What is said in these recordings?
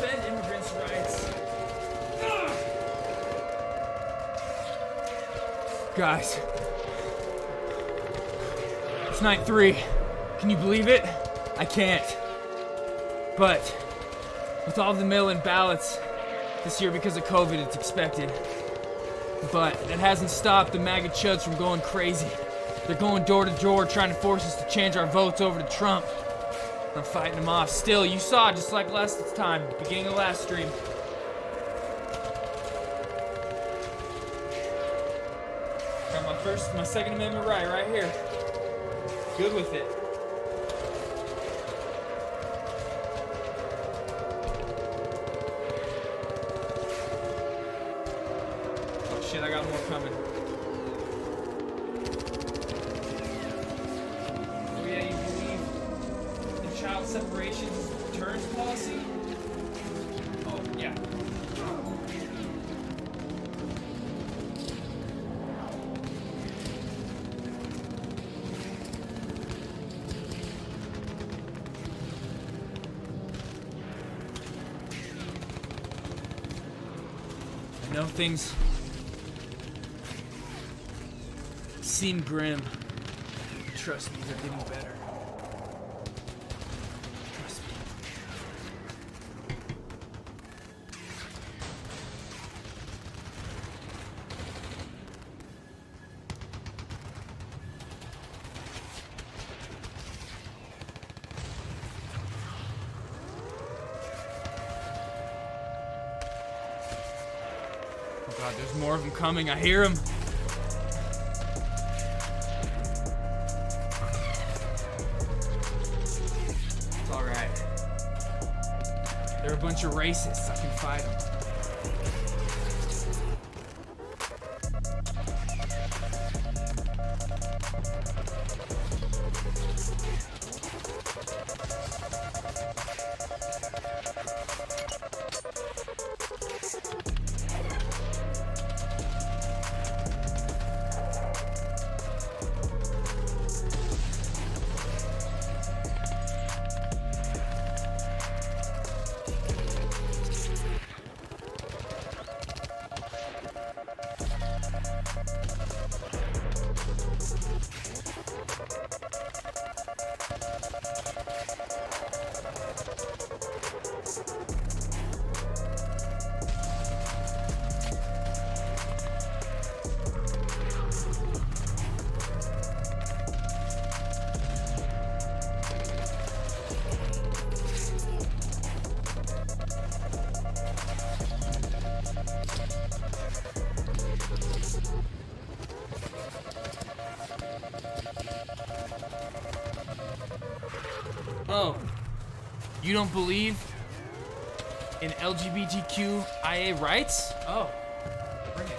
defend immigrants' rights. Guys, it's night 3. Can you believe it? I can't. But with all the mail-in ballots this year because of COVID, it's expected. But that hasn't stopped the MAGA chuds from going crazy. They're going door to door trying to force us to change our votes over to Trump. I'm fighting them off. Still, you saw just like last time, beginning of last stream. Got my Second Amendment right here. Good with it. Oh shit, I got more coming. Oh yeah, you believe in child separation returns policy? Oh yeah. I know things seem grim. Trust me, they're getting better. Trust me. Oh god, there's more of them coming. I hear them. It's alright. They're a bunch of racists. I can fight them. Oh, you don't believe in LGBTQIA rights? Oh, bring it.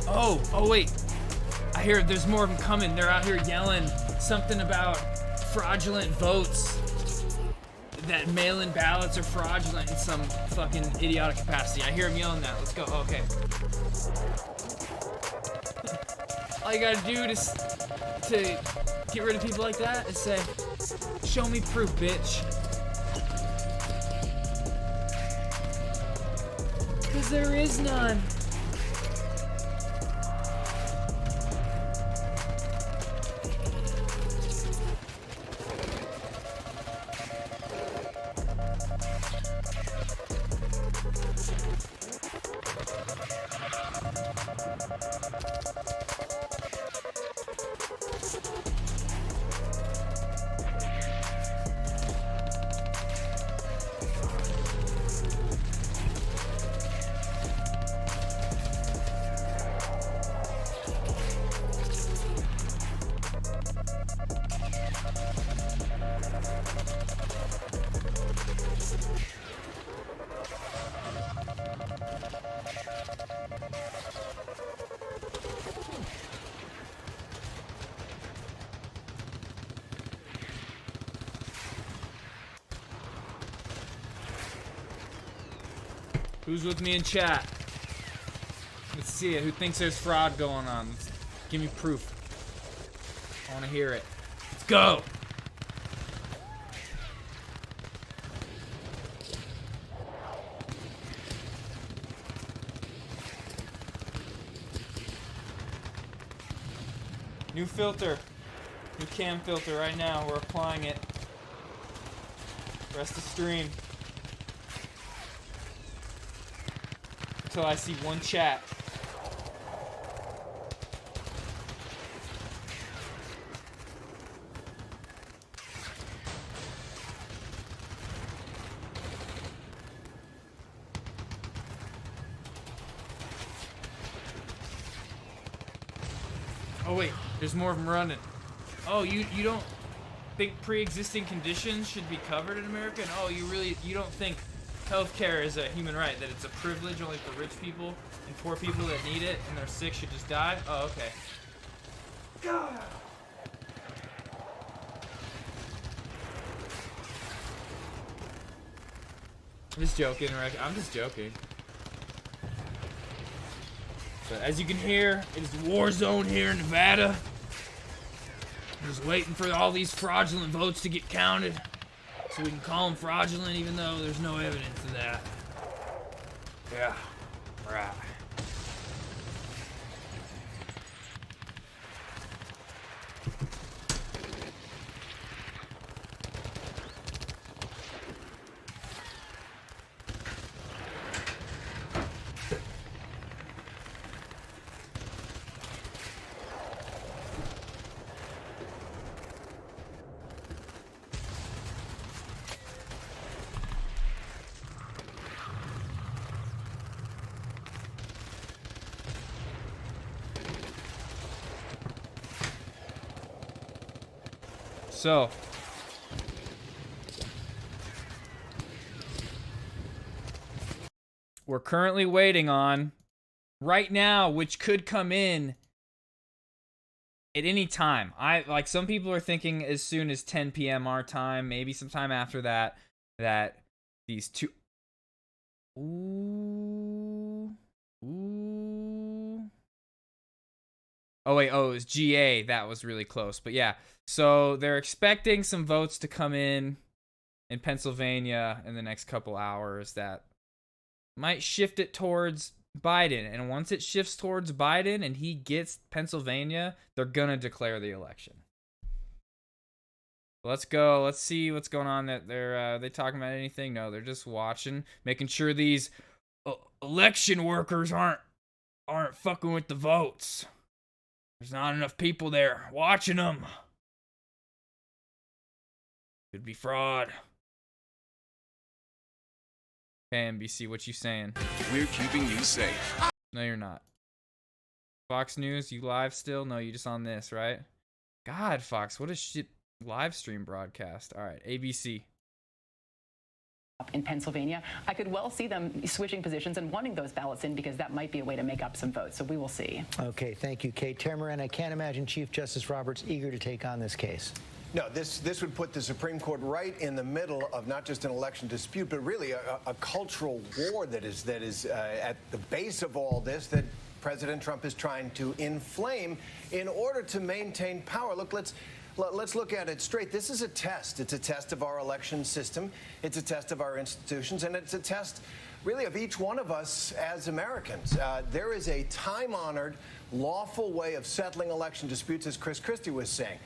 Oh wait. I hear there's more of them coming. They're out here yelling something about fraudulent votes. That mail-in ballots are fraudulent in some fucking idiotic capacity. I hear them yelling that. Let's go. Oh, okay. All you gotta do to get rid of people like that is say, show me proof, bitch. Because there is none. Who's with me in chat? Let's see it. Who thinks there's fraud going on? Give me proof. I want to hear it. Let's go. New filter. New cam filter right now. We're applying it. Rest the stream. Until I see one chat. Oh wait, there's more of them running. Oh, you don't think pre-existing conditions should be covered in America? And oh, you don't think healthcare is a human right, that it's a privilege only for rich people and poor people that need it and they're sick should just die? Oh, okay. God. I'm just joking, Rick. I'm just joking. But as you can hear, it is war zone here in Nevada. I'm just waiting for all these fraudulent votes to get counted so we can call them fraudulent even though there's no evidence of that. Yeah, right. So, we're currently waiting on, right now, which could come in at any time. Like some people are thinking as soon as 10 p.m. our time, maybe sometime after that, that these two... Ooh. Oh wait, it was GA. That was really close. But yeah, so they're expecting some votes to come in Pennsylvania in the next couple hours that might shift it towards Biden. And once it shifts towards Biden and he gets Pennsylvania, they're gonna declare the election. Let's go. Let's see what's going on. That they talking about anything? No, they're just watching, making sure these election workers aren't fucking with the votes. There's not enough people there watching them. Could be fraud. Hey, NBC, what you saying? We're keeping you safe. No, you're not. Fox News, you live still? No, you just on this, right? God, Fox, what a shit live stream broadcast. All right, ABC. In Pennsylvania, I could well see them switching positions and wanting those ballots in because that might be a way to make up some votes. So we will see. Okay, thank you, Kate. Tamarin, I can't imagine Chief Justice Roberts eager to take on this case. No, this would put the Supreme Court right in the middle of not just an election dispute, but really a cultural war that is at the base of all this that President Trump is trying to inflame in order to maintain power. Look, let's look at it straight. This is a test. It's a test of our election system. It's a test of our institutions, and it's a test, really, of each one of us as Americans. There is a time-honored, lawful way of settling election disputes, as Chris Christie was saying.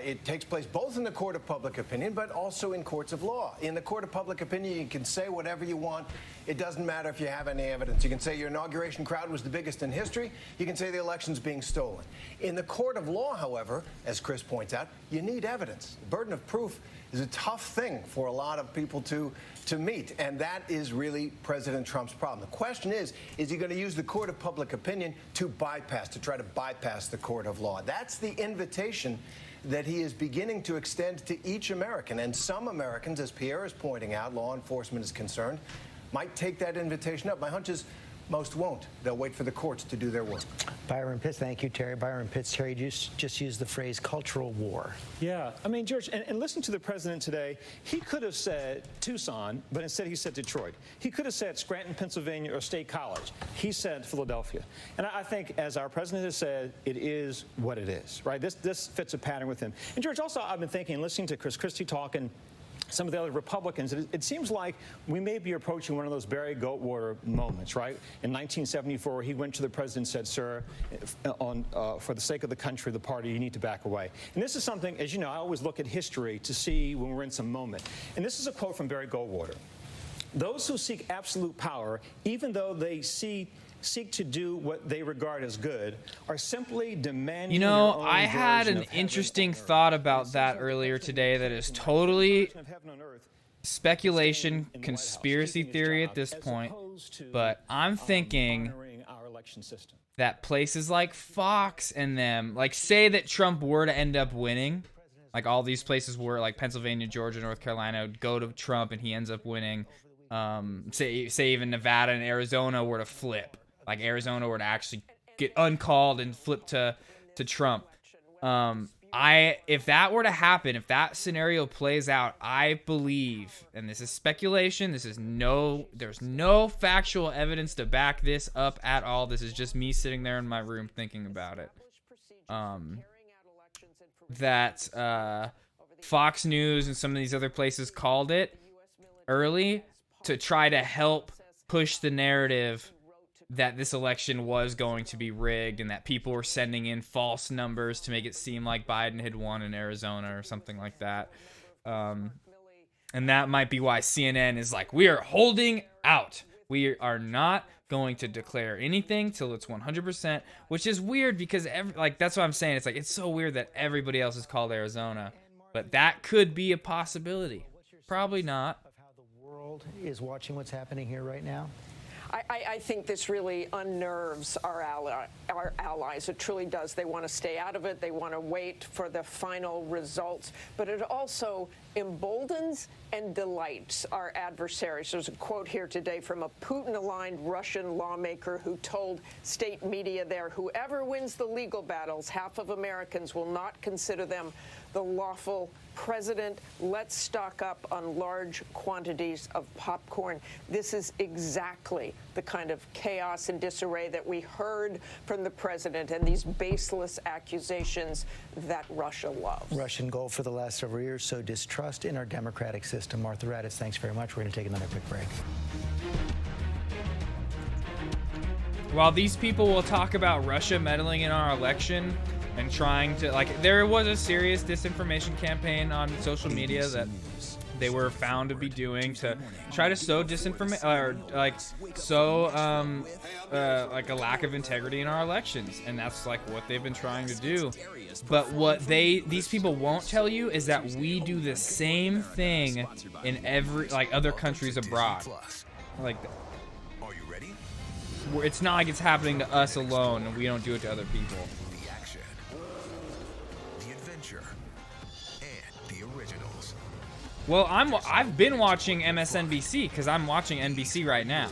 It takes place both in the court of public opinion, but also in courts of law. In the court of public opinion, you can say whatever you want. It doesn't matter if you have any evidence. You can say your inauguration crowd was the biggest in history. You can say the election's being stolen. In the court of law, however, as Chris points out, you need evidence. The burden of proof is a tough thing for a lot of people to meet, and that is really President Trump's problem. The question is he going to use the court of public opinion to try to bypass the court of law? That's the invitation that he is beginning to extend to each American. And some Americans, as Pierre is pointing out, law enforcement is concerned, might take that invitation up. My hunch is Most won't. They'll wait for the courts to do their work. Byron Pitts, thank you, Terry. Byron Pitts, Terry just used the phrase cultural war. Yeah, I mean, George, and listen to the president today. He could have said Tucson, but instead he said Detroit. He could have said Scranton, Pennsylvania, or State College. He said Philadelphia. And I think, as our president has said, it is what it is, right? This fits a pattern with him. And George, also, I've been thinking, listening to Chris Christie talk and some of the other Republicans, it seems like we may be approaching one of those Barry Goldwater moments, right? In 1974, he went to the president and said, sir, for the sake of the country, the party, you need to back away. And this is something, as you know, I always look at history to see when we're in some moment. And this is a quote from Barry Goldwater. Those who seek absolute power, even though they seek to do what they regard as good, are simply demanding. You know, I had an interesting thought about that earlier today that is totally speculation, conspiracy theory at this point, but I'm thinking that places like Fox and them, like say that Trump were to end up winning, like all these places were, like Pennsylvania, Georgia, North Carolina, would go to Trump and he ends up winning. Say even Nevada and Arizona were to flip. Like Arizona were to actually get uncalled and flip to Trump. If that were to happen, if that scenario plays out, I believe, and this is speculation, there's no factual evidence to back this up at all. This is just me sitting there in my room thinking about it. That Fox News and some of these other places called it early to try to help push the narrative that this election was going to be rigged and that people were sending in false numbers to make it seem like Biden had won in Arizona or something like that. And that might be why CNN is like, we are holding out. We are not going to declare anything till it's 100%, which is weird because that's what I'm saying. It's like, it's so weird that everybody else is called Arizona, but that could be a possibility. Probably not. Of how the world is watching what's happening here right now? I think this really unnerves our allies. It truly does. They want to stay out of it. They want to wait for the final results. But it also emboldens and delights our adversaries. There's a quote here today from a Putin-aligned Russian lawmaker who told state media there, whoever wins the legal battles, half of Americans will not consider them the lawful president. Let's stock up on large quantities of popcorn. This is exactly the kind of chaos and disarray that we heard from the president and these baseless accusations that Russia loves. Russian goal for the last several years, so distrust in our democratic system. Martha Raddatz, thanks very much. We're going to take another quick break. While these people will talk about Russia meddling in our election and trying to, there was a serious disinformation campaign on social media that they were found to be doing to try to sow disinformation, or a lack of integrity in our elections, and that's what they've been trying to do. But what these people won't tell you is that we do the same thing in every other countries abroad. Are you ready? It's not like it's happening to us alone, and we don't do it to other people. The action, the adventure, and the originals. Well, I've been watching MSNBC because I'm watching NBC right now.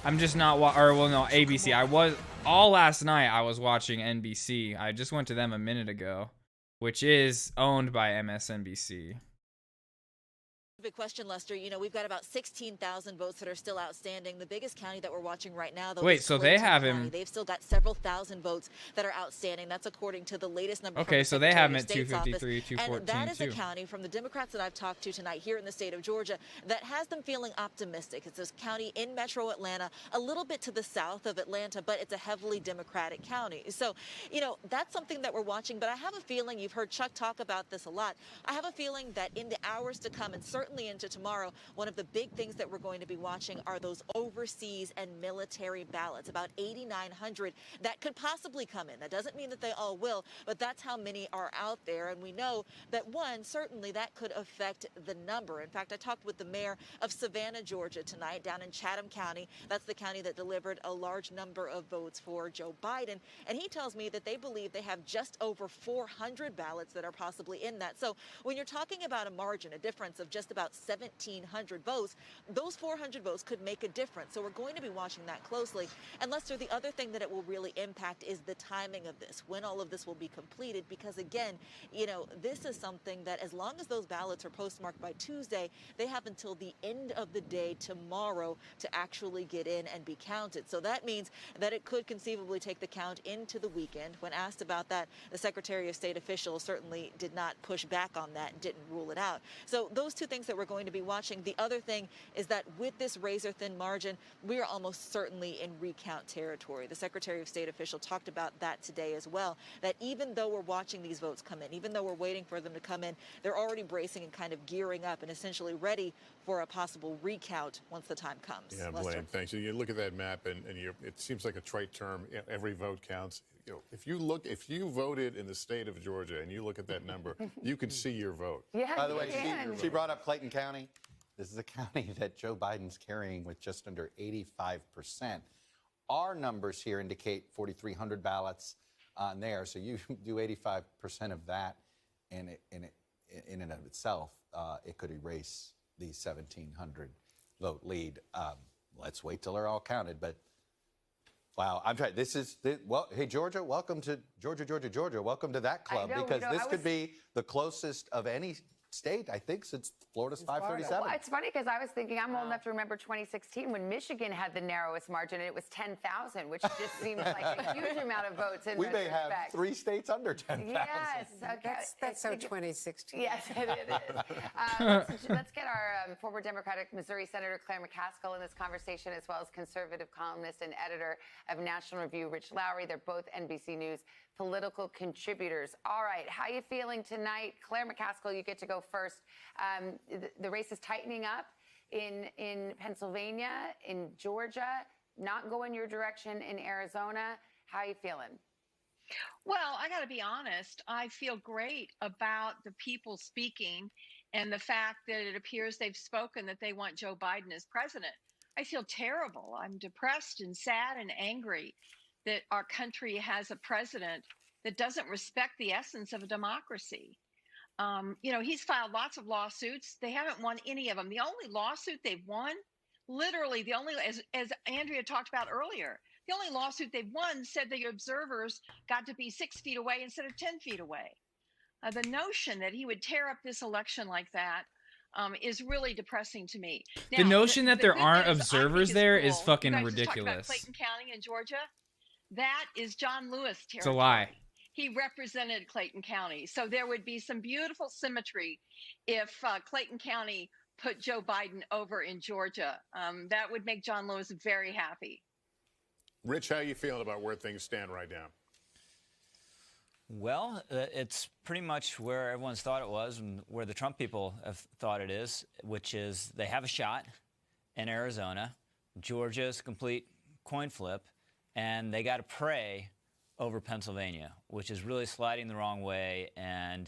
I'm just not ABC. I was all last night. I was watching NBC. I just went to them a minute ago, which is owned by MSNBC. Big question, Lester. You know, we've got about 16,000 votes that are still outstanding. The biggest county that we're watching right now, though, wait, so they have him. They've still got several thousand votes that are outstanding. That's according to the latest number. Okay, so they have him at 253, 214, and that is a county from the Democrats that I've talked to tonight here in the state of Georgia that has them feeling optimistic. It's this county in Metro Atlanta, a little bit to the south of Atlanta, but it's a heavily Democratic county. So, you know, that's something that we're watching. But I have a feeling, you've heard Chuck talk about this a lot, I have a feeling that in the hours to come, and certainly into tomorrow, one of the big things that we're going to be watching are those overseas and military ballots, about 8,900 that could possibly come in. That doesn't mean that they all will, but that's how many are out there. And we know that, one, certainly that could affect the number. In fact, I talked with the mayor of Savannah, Georgia tonight, down in Chatham County. That's the county that delivered a large number of votes for Joe Biden. And he tells me that they believe they have just over 400 ballots that are possibly in that. So when you're talking about a margin, a difference of just about about 1,700 votes. Those 400 votes could make a difference. So we're going to be watching that closely. And Lester, the other thing that it will really impact is the timing of this, when all of this will be completed. Because again, you know, this is something that as long as those ballots are postmarked by Tuesday, they have until the end of the day tomorrow to actually get in and be counted. So that means that it could conceivably take the count into the weekend. When asked about that, the Secretary of State official certainly did not push back on that and didn't rule it out. So those two things that we're going to be watching. The other thing is that with this razor-thin margin, we are almost certainly in recount territory. The Secretary of State official talked about that today as well, that even though we're watching these votes come in, even though we're waiting for them to come in, they're already bracing and kind of gearing up and essentially ready for a possible recount once the time comes. Yeah, Lester? Blaine, thanks. You look at that map, and it seems like a trite term. Every vote counts. You know, if you voted in the state of Georgia and you look at that number, you can see your vote. Yeah, by the way, she brought up Clayton County. This is a county that Joe Biden's carrying with just under 85%. Our numbers here indicate 4,300 ballots on there, so you do 85% of that, and in and of itself, it could erase the 1,700 vote lead. Let's wait till they're all counted. But wow, I'm trying. Well, hey Georgia, welcome to Georgia. Welcome to that club, because this could be the closest of any state, I think, since Florida's 537. Well, it's funny because I was thinking, I'm old enough to remember 2016 when Michigan had the narrowest margin, and it was 10,000, which just seems like a huge amount of votes. In we may respect. have 3 states under 10,000. Yes, okay. That's so 2016. Yes, it is. Let's get our former Democratic Missouri Senator Claire McCaskill in this conversation, as well as conservative columnist and editor of National Review, Rich Lowry. They're both NBC News political contributors. All right, how you feeling tonight? Claire McCaskill, you get to go first. The race is tightening up in Pennsylvania, in Georgia, not going your direction in Arizona. How are you feeling? Well, I got to be honest. I feel great about the people speaking and the fact that it appears they've spoken that they want Joe Biden as president. I feel terrible. I'm depressed and sad and angry that our country has a president that doesn't respect the essence of a democracy. You know, he's filed lots of lawsuits. They haven't won any of them. The only lawsuit they've won, literally the only, as Andrea talked about earlier, the only lawsuit they've won said the observers got to be 6 feet away instead of 10 feet away. The notion that he would tear up this election like that is really depressing to me. Now, the notion that there aren't observers there cool. is fucking you guys ridiculous. Just talked about Clayton County in Georgia. That is John Lewis territory. It's a lie. He represented Clayton County. So there would be some beautiful symmetry if Clayton County put Joe Biden over in Georgia. That would make John Lewis very happy. Rich, how are you feeling about where things stand right now? Well, it's pretty much where everyone's thought it was and where the Trump people have thought it is, which is they have a shot in Arizona. Georgia's a complete coin flip, and they got to pray over Pennsylvania, which is really sliding the wrong way and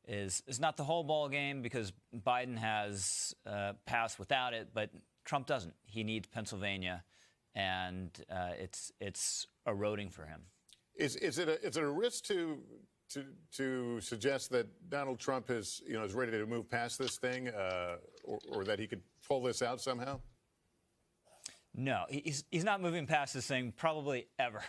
is not the whole ball game because Biden has passed without it, but Trump doesn't. He needs Pennsylvania, and it's eroding for him. Is it a risk to suggest that Donald Trump is ready to move past this thing, or that he could pull this out somehow? No, he's not moving past this thing probably ever.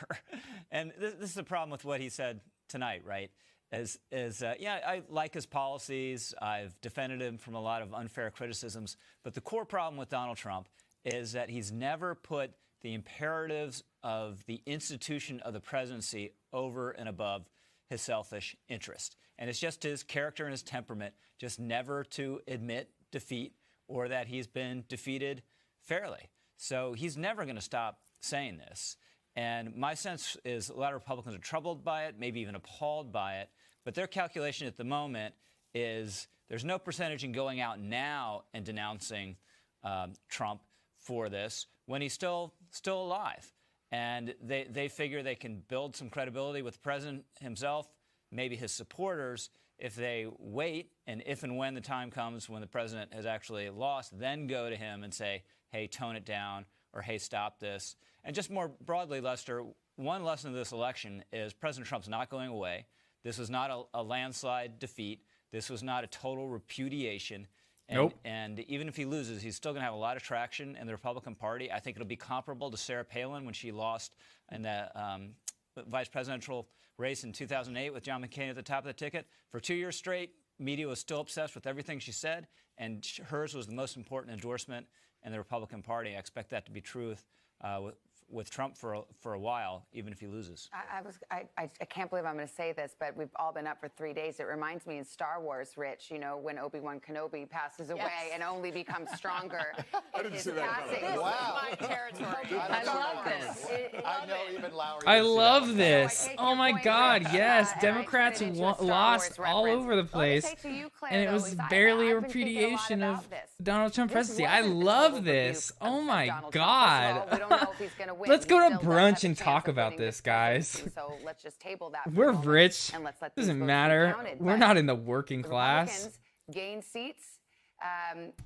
And this is the problem with what he said tonight, right? Yeah, I like his policies. I've defended him from a lot of unfair criticisms. But the core problem with Donald Trump is that he's never put the imperatives of the institution of the presidency over and above his selfish interest. And it's just his character and his temperament just never to admit defeat or that he's been defeated fairly. So he's never going to stop saying this. And my sense is a lot of Republicans are troubled by it, maybe even appalled by it. But their calculation at the moment is there's no percentage in going out now and denouncing Trump for this when he's still alive. And they figure they can build some credibility with the president himself, maybe his supporters, if they wait, and if and when the time comes when the president has actually lost, then go to him and say, hey, tone it down, or hey, stop this. And just more broadly, Lester, one lesson of this election is President Trump's not going away. This was not a landslide defeat. This was not a total repudiation. And, Nope. And even if he loses, he's still going to have a lot of traction in the Republican Party. I think it'll be comparable to Sarah Palin when she lost in the vice presidential race in 2008 with John McCain at the top of the ticket. For 2 years straight, media was still obsessed with everything she said, and hers was the most important endorsement in the Republican Party. I expect that to be true with Trump for a while, even if he loses. I can't believe I'm going to say this, but we've all been up for 3 days. It reminds me in Star Wars, Rich, you know, when Obi-Wan Kenobi passes away and only becomes stronger. I didn't see that coming. Wow. My territory. I love this. I know even Lowry. I didn't see love that. this. So I take Oh your my point, God, Rich, yes. and I Democrats turn it into a Star lost Wars all reference. over the Let me place. say to you, Claire, And it though, was is barely a I've been thinking a lot repudiation about of this. Donald Trump This presidency. I wasn't a love total this. rebuke Oh of my Donald Trump. God. First of all, we don't know if he's going to win. Let's He go to still does brunch have a and chance talk of about winning this, this guys. presidency, So let's just table that for We're a moment rich. and let's let these Doesn't votes be matter. counted. We're But not in the working the class. Republicans gain seats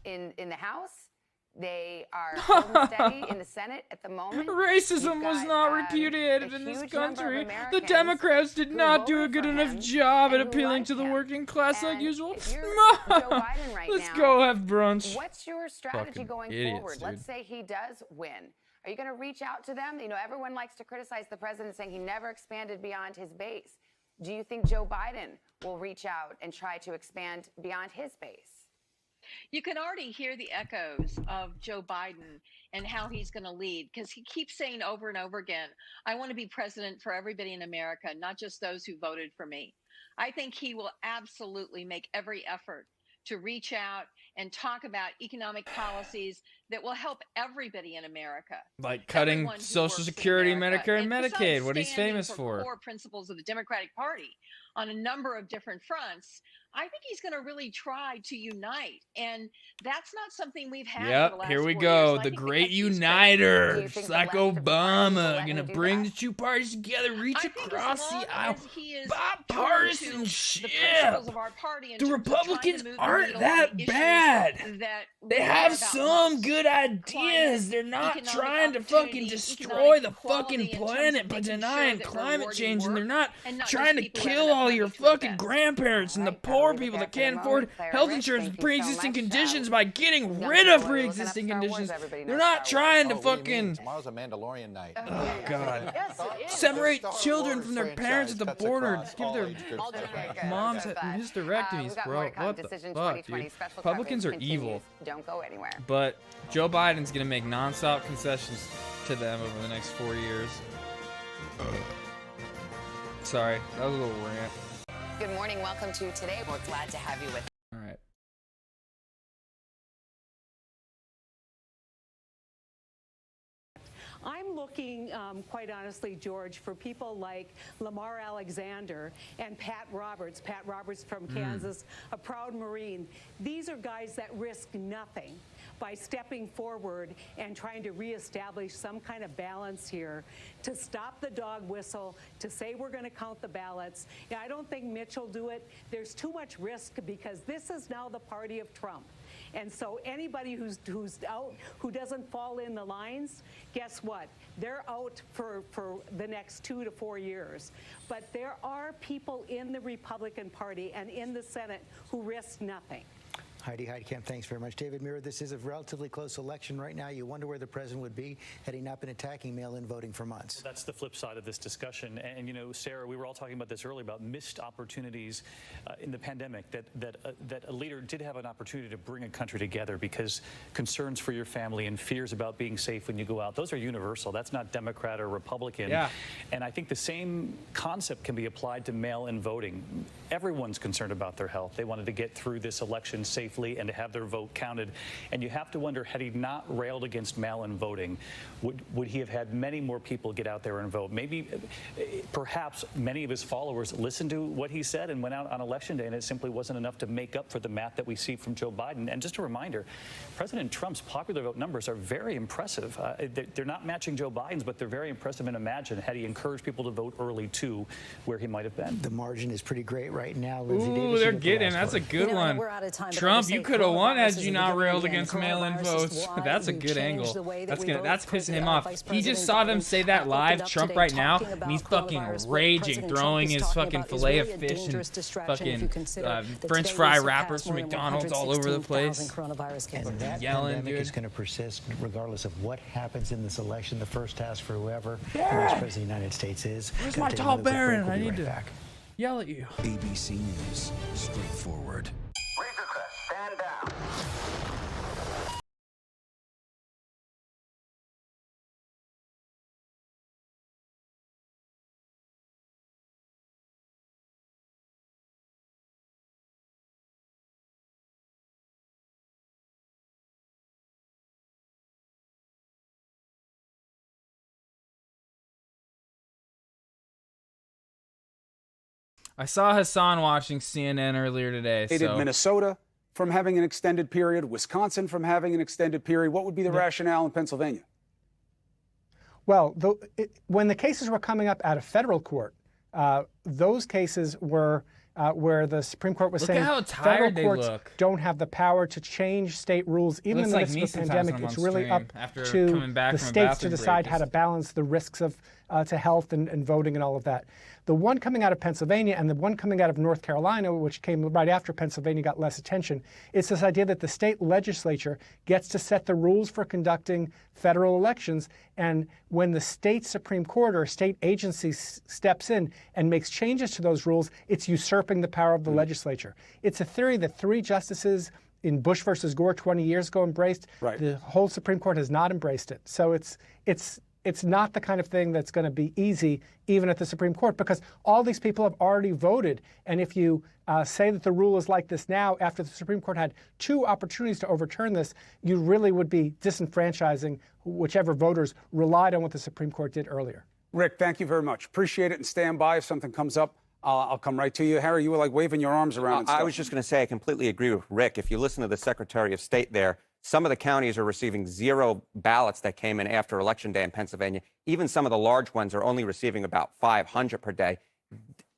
in the House. They are holding steady in the Senate at the moment. Racism You've was got, not a repudiated in this huge number of country. The Americans Democrats did who not do a voted good for enough him job at and who appealing like to the him. working class like And usual. if you're Joe Biden right Let's now, go have brunch. What's your strategy Fucking going idiots, forward? dude. Let's say he does win. Are you going to reach out to them? You know, everyone likes to criticize the president saying he never expanded beyond his base. Do you think Joe Biden will reach out and try to expand beyond his base? You can already hear the echoes of Joe Biden and how he's going to lead, because he keeps saying over and over again, I want to be president for everybody in America, not just those who voted for me. I think he will absolutely make every effort to reach out and talk about economic policies that will help everybody in America. Like cutting Everyone who Social works in Security, America. Medicare, and besides Medicaid, what he's standing famous for. Core principles of the Democratic Party on a number of different fronts. I think he's going to really try to unite, and that's not something we've had. For the Yep, last here we 4 go. years. And I The think great country's great. uniter. Do you think It's the like left of the party will Obama, let gonna him do bring that? the two parties together, reach I think as across long the aisle. as he is Bipartisan true to shit. the principles of our party in The terms of trying to Republicans move the aren't needle that on issues bad. that They we have care about some most. good ideas. Climate, They're not economic trying to fucking opportunity, destroy economic the equality fucking in terms planet of by making sure denying that climate rewarding change, and they're work not and not trying just to people who have kill enough all money your to fucking invest. grandparents and the Right, gotta poor leave it people there that for the can't moment. afford Claire health Rich, insurance, thank you so pre-existing much. conditions by getting Young rid people of are looking up pre-existing Star Wars. conditions. Everybody They're knows not Star Wars. trying to Oh, what do you mean? fucking Tomorrow's a Mandalorian night. oh god. Yes, it is. Separate Star children Wars from their parents at the franchise border. cuts Give across their all age groups. Okay, good. moms Good. hysterectomies, We've got bro. more to come. What the Decision fuck, 2020 dude? special Republicans are coverage evil. continues. Don't go anywhere. But Joe Biden's gonna make nonstop concessions to them over the next 4 years. Sorry, that was a little rant. Good morning. Welcome to Today. We're glad to have you with us. All right. I'm looking, quite honestly, George, for people like Lamar Alexander and Pat Roberts from Kansas, a proud Marine. These are guys that risk nothing by stepping forward and trying to reestablish some kind of balance here to stop the dog whistle, to say we're going to count the ballots. I don't think Mitch will do it. There's too much risk because this is now the party of Trump. And so anybody who's out, who doesn't fall in the lines, guess what? They're out for the next 2 to 4 years. But there are people in the Republican Party and in the Senate who risk nothing. Heidi Heidkamp, thanks very much. David Muir, this is a relatively close election right now. You wonder where the president would be had he not been attacking mail-in voting for months. That's the flip side of this discussion. And you know, Sarah, we were all talking about this earlier about missed opportunities in the pandemic, that a leader did have an opportunity to bring a country together because concerns for your family and fears about being safe when you go out, those are universal. That's not Democrat or Republican. Yeah. And I think the same concept can be applied to mail-in voting. Everyone's concerned about their health. They wanted to get through this election safely and to have their vote counted. And you have to wonder, had he not railed against mail-in voting, would he have had many more people get out there and vote? Maybe, perhaps many of his followers listened to what he said and went out on election day, and it simply wasn't enough to make up for the math that we see from Joe Biden. And just a reminder, President Trump's popular vote numbers are very impressive. They're not matching Joe Biden's, but they're very impressive. And imagine had he encouraged people to vote early too, where he might have been. The margin is pretty great right now. Lindsay Ooh, Davis, they're you get the getting. last That's a word. good one. We're out of time. Trump Trump, you could have won had you not railed against mail-in votes. That's a good angle. That's pissing him off. He just saw them say that live, Trump right now, and he's fucking raging, throwing his fucking fillet of fish and fucking French fry wrappers from McDonald's all over the place. And that yelling, pandemic dude. is going to persist regardless of what happens in this election. The first task for whoever the next president of the United States is. Where's Gonna my take tall another quick baron? break. I We'll be need right to back. yell at you. ABC News, straightforward. Stand down. I saw Hassan watching CNN earlier today. So. Minnesota from having an extended period, Wisconsin from having an extended period. What would be the rationale in Pennsylvania? Well, when the cases were coming up out of federal court, those cases were where the Supreme Court was saying federal courts don't have the power to change state rules, even in the midst of a pandemic. It's really up to the states to decide how to balance the risks of to health and voting and all of that. The one coming out of Pennsylvania and the one coming out of North Carolina, which came right after Pennsylvania got less attention, is this idea that the state legislature gets to set the rules for conducting federal elections. And when the state Supreme Court or state agency steps in and makes changes to those rules, it's usurping the power of the legislature. It's a theory that 3 justices in Bush versus Gore 20 years ago embraced. Right. The whole Supreme Court has not embraced it. So it's not the kind of thing that's going to be easy even at the Supreme Court, because all these people have already voted. And if you say that the rule is like this now, after the Supreme Court had 2 opportunities to overturn this, you really would be disenfranchising whichever voters relied on what the Supreme Court did earlier. Rick, thank you very much. Appreciate it, and stand by if something comes up. I'll come right to you. Harry, you were like waving your arms around. I was just going to say I completely agree with Rick. If you listen to the Secretary of State there, some of the counties are receiving 0 ballots that came in after Election Day in Pennsylvania. Even some of the large ones are only receiving about 500 per day.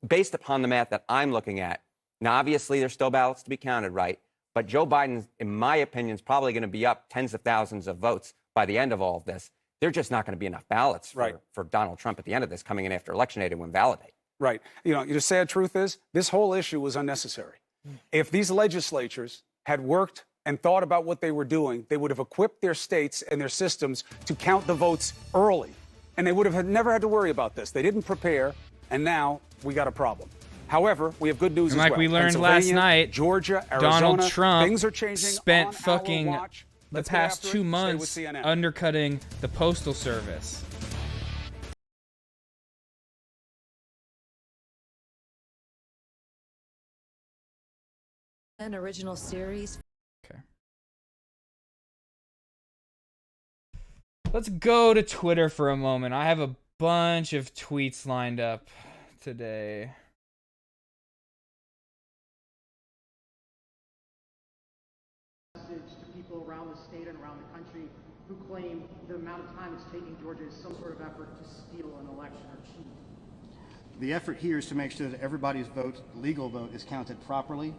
Based upon the math that I'm looking at, now obviously there's still ballots to be counted, right? But Joe Biden, in my opinion, is probably going to be up tens of thousands of votes by the end of all of this. There's just not going to be enough ballots for Donald Trump at the end of this coming in after Election Day to invalidate. Right. You know, the sad truth is this whole issue was unnecessary. If these legislatures had worked and thought about what they were doing, they would have equipped their states and their systems to count the votes early. And they would have never had to worry about this. They didn't prepare, and now we got a problem. However, we have good news and as like well. we learned last night, Georgia, Arizona, Donald Trump things are changing spent on fucking our watch. the Let's past get after 2 it. Stay months with CNN. undercutting the Postal Service. An original series. Okay. Let's go to Twitter for a moment. I have a bunch of tweets lined up today. Message to people around the state and around the country who claim the amount of time it's taking Georgia is some sort of effort to steal an election or cheat. The effort here is to make sure that everybody's vote, legal vote, is counted properly,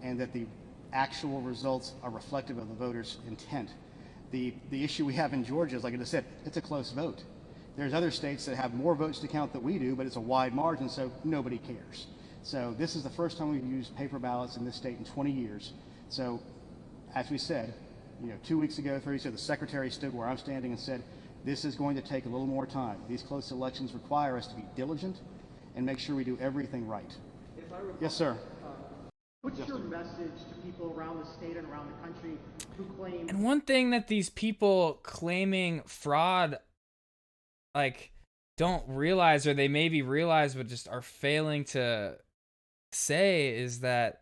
and that the actual results are reflective of the voters' intent. The issue we have in Georgia is, like I just said, it's a close vote. There's other states that have more votes to count than we do, but it's a wide margin, so nobody cares. So this is the first time we've used paper ballots in this state in 20 years. So, as we said, 2 weeks ago, 3 weeks ago, the Secretary stood where I'm standing and said, this is going to take a little more time. These close elections require us to be diligent and make sure we do everything right. Yes, sir. What's your message to people around the state and around the country who claim... And one thing that these people claiming fraud, don't realize, or they maybe realize but just are failing to say, is that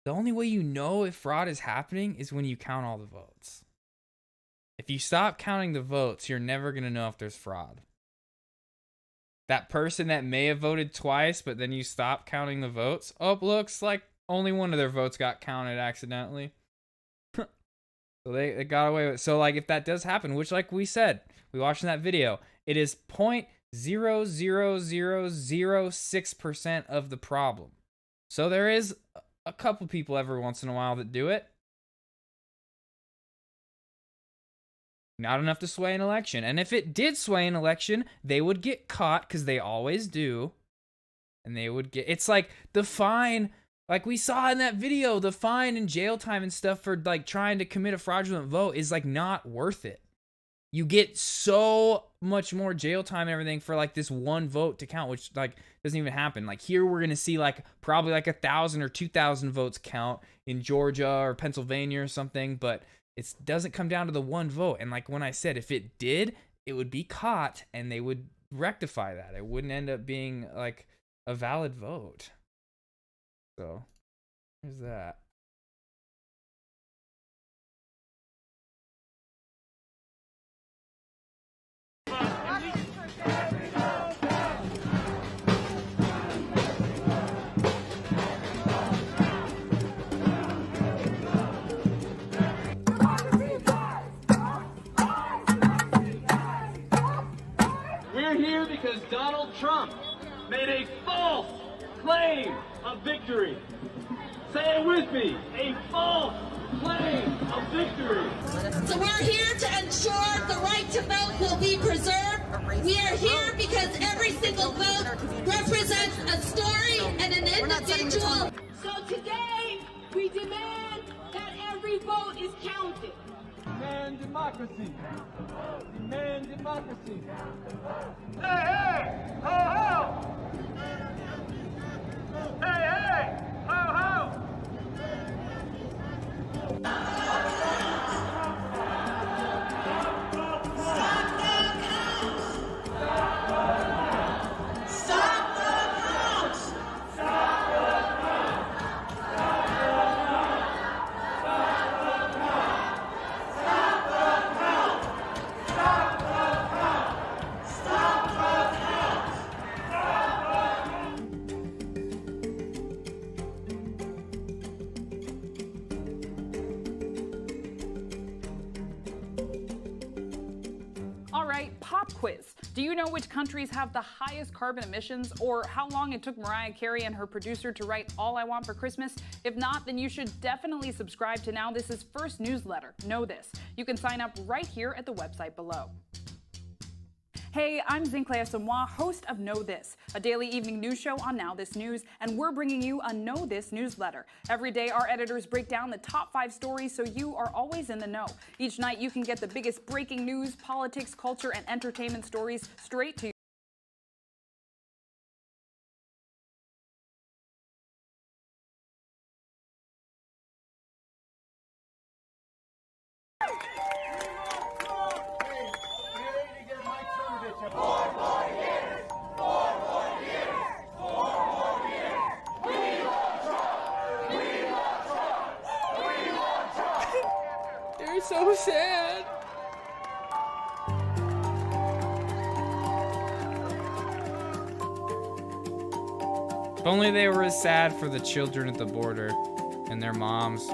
the only way you know if fraud is happening is when you count all the votes. If you stop counting the votes, you're never going to know if there's fraud. That person that may have voted twice, but then you stop counting the votes, looks like only one of their votes got counted accidentally. So they got away with it. So, if that does happen, which, like we said, we watched in that video, it is 0.00006% of the problem. So there is a couple people every once in a while that do it. Not enough to sway an election. And if it did sway an election, they would get caught, because they always do. And they would get... It's like the fine, like we saw in that video, the fine and jail time and stuff for like trying to commit a fraudulent vote is like not worth it. You get so much more jail time and everything for like this one vote to count, which like doesn't even happen. Like here we're gonna see like probably like 1,000 or 2,000 votes count in Georgia or Pennsylvania or something, but it doesn't come down to the one vote. And like when I said, if it did, it would be caught and they would rectify that. It wouldn't end up being like a valid vote. So there's that. We're here because Donald Trump made a false claim of victory. Say it with me, a false claim of victory. So we're here to ensure the right to vote will be preserved. We are here because every single vote represents a story and an individual. So today, we demand that every vote is counted. Demand democracy. Demand democracy. Hey, hey, ho, ho. Hey, hey, ho, ho. All right, pop quiz. Do you know which countries have the highest carbon emissions, or how long it took Mariah Carey and her producer to write All I Want for Christmas? If not, then you should definitely subscribe to Now This's first newsletter, Know This. You can sign up right here at the website below. Hey, I'm Zinclair Samoa, host of Know This, a daily evening news show on Now This News, and we're bringing you a Know This newsletter. Every day, our editors break down the top 5 stories so you are always in the know. Each night, you can get the biggest breaking news, politics, culture, and entertainment stories straight to you. They're so sad. If only they were as sad for the children at the border and their moms.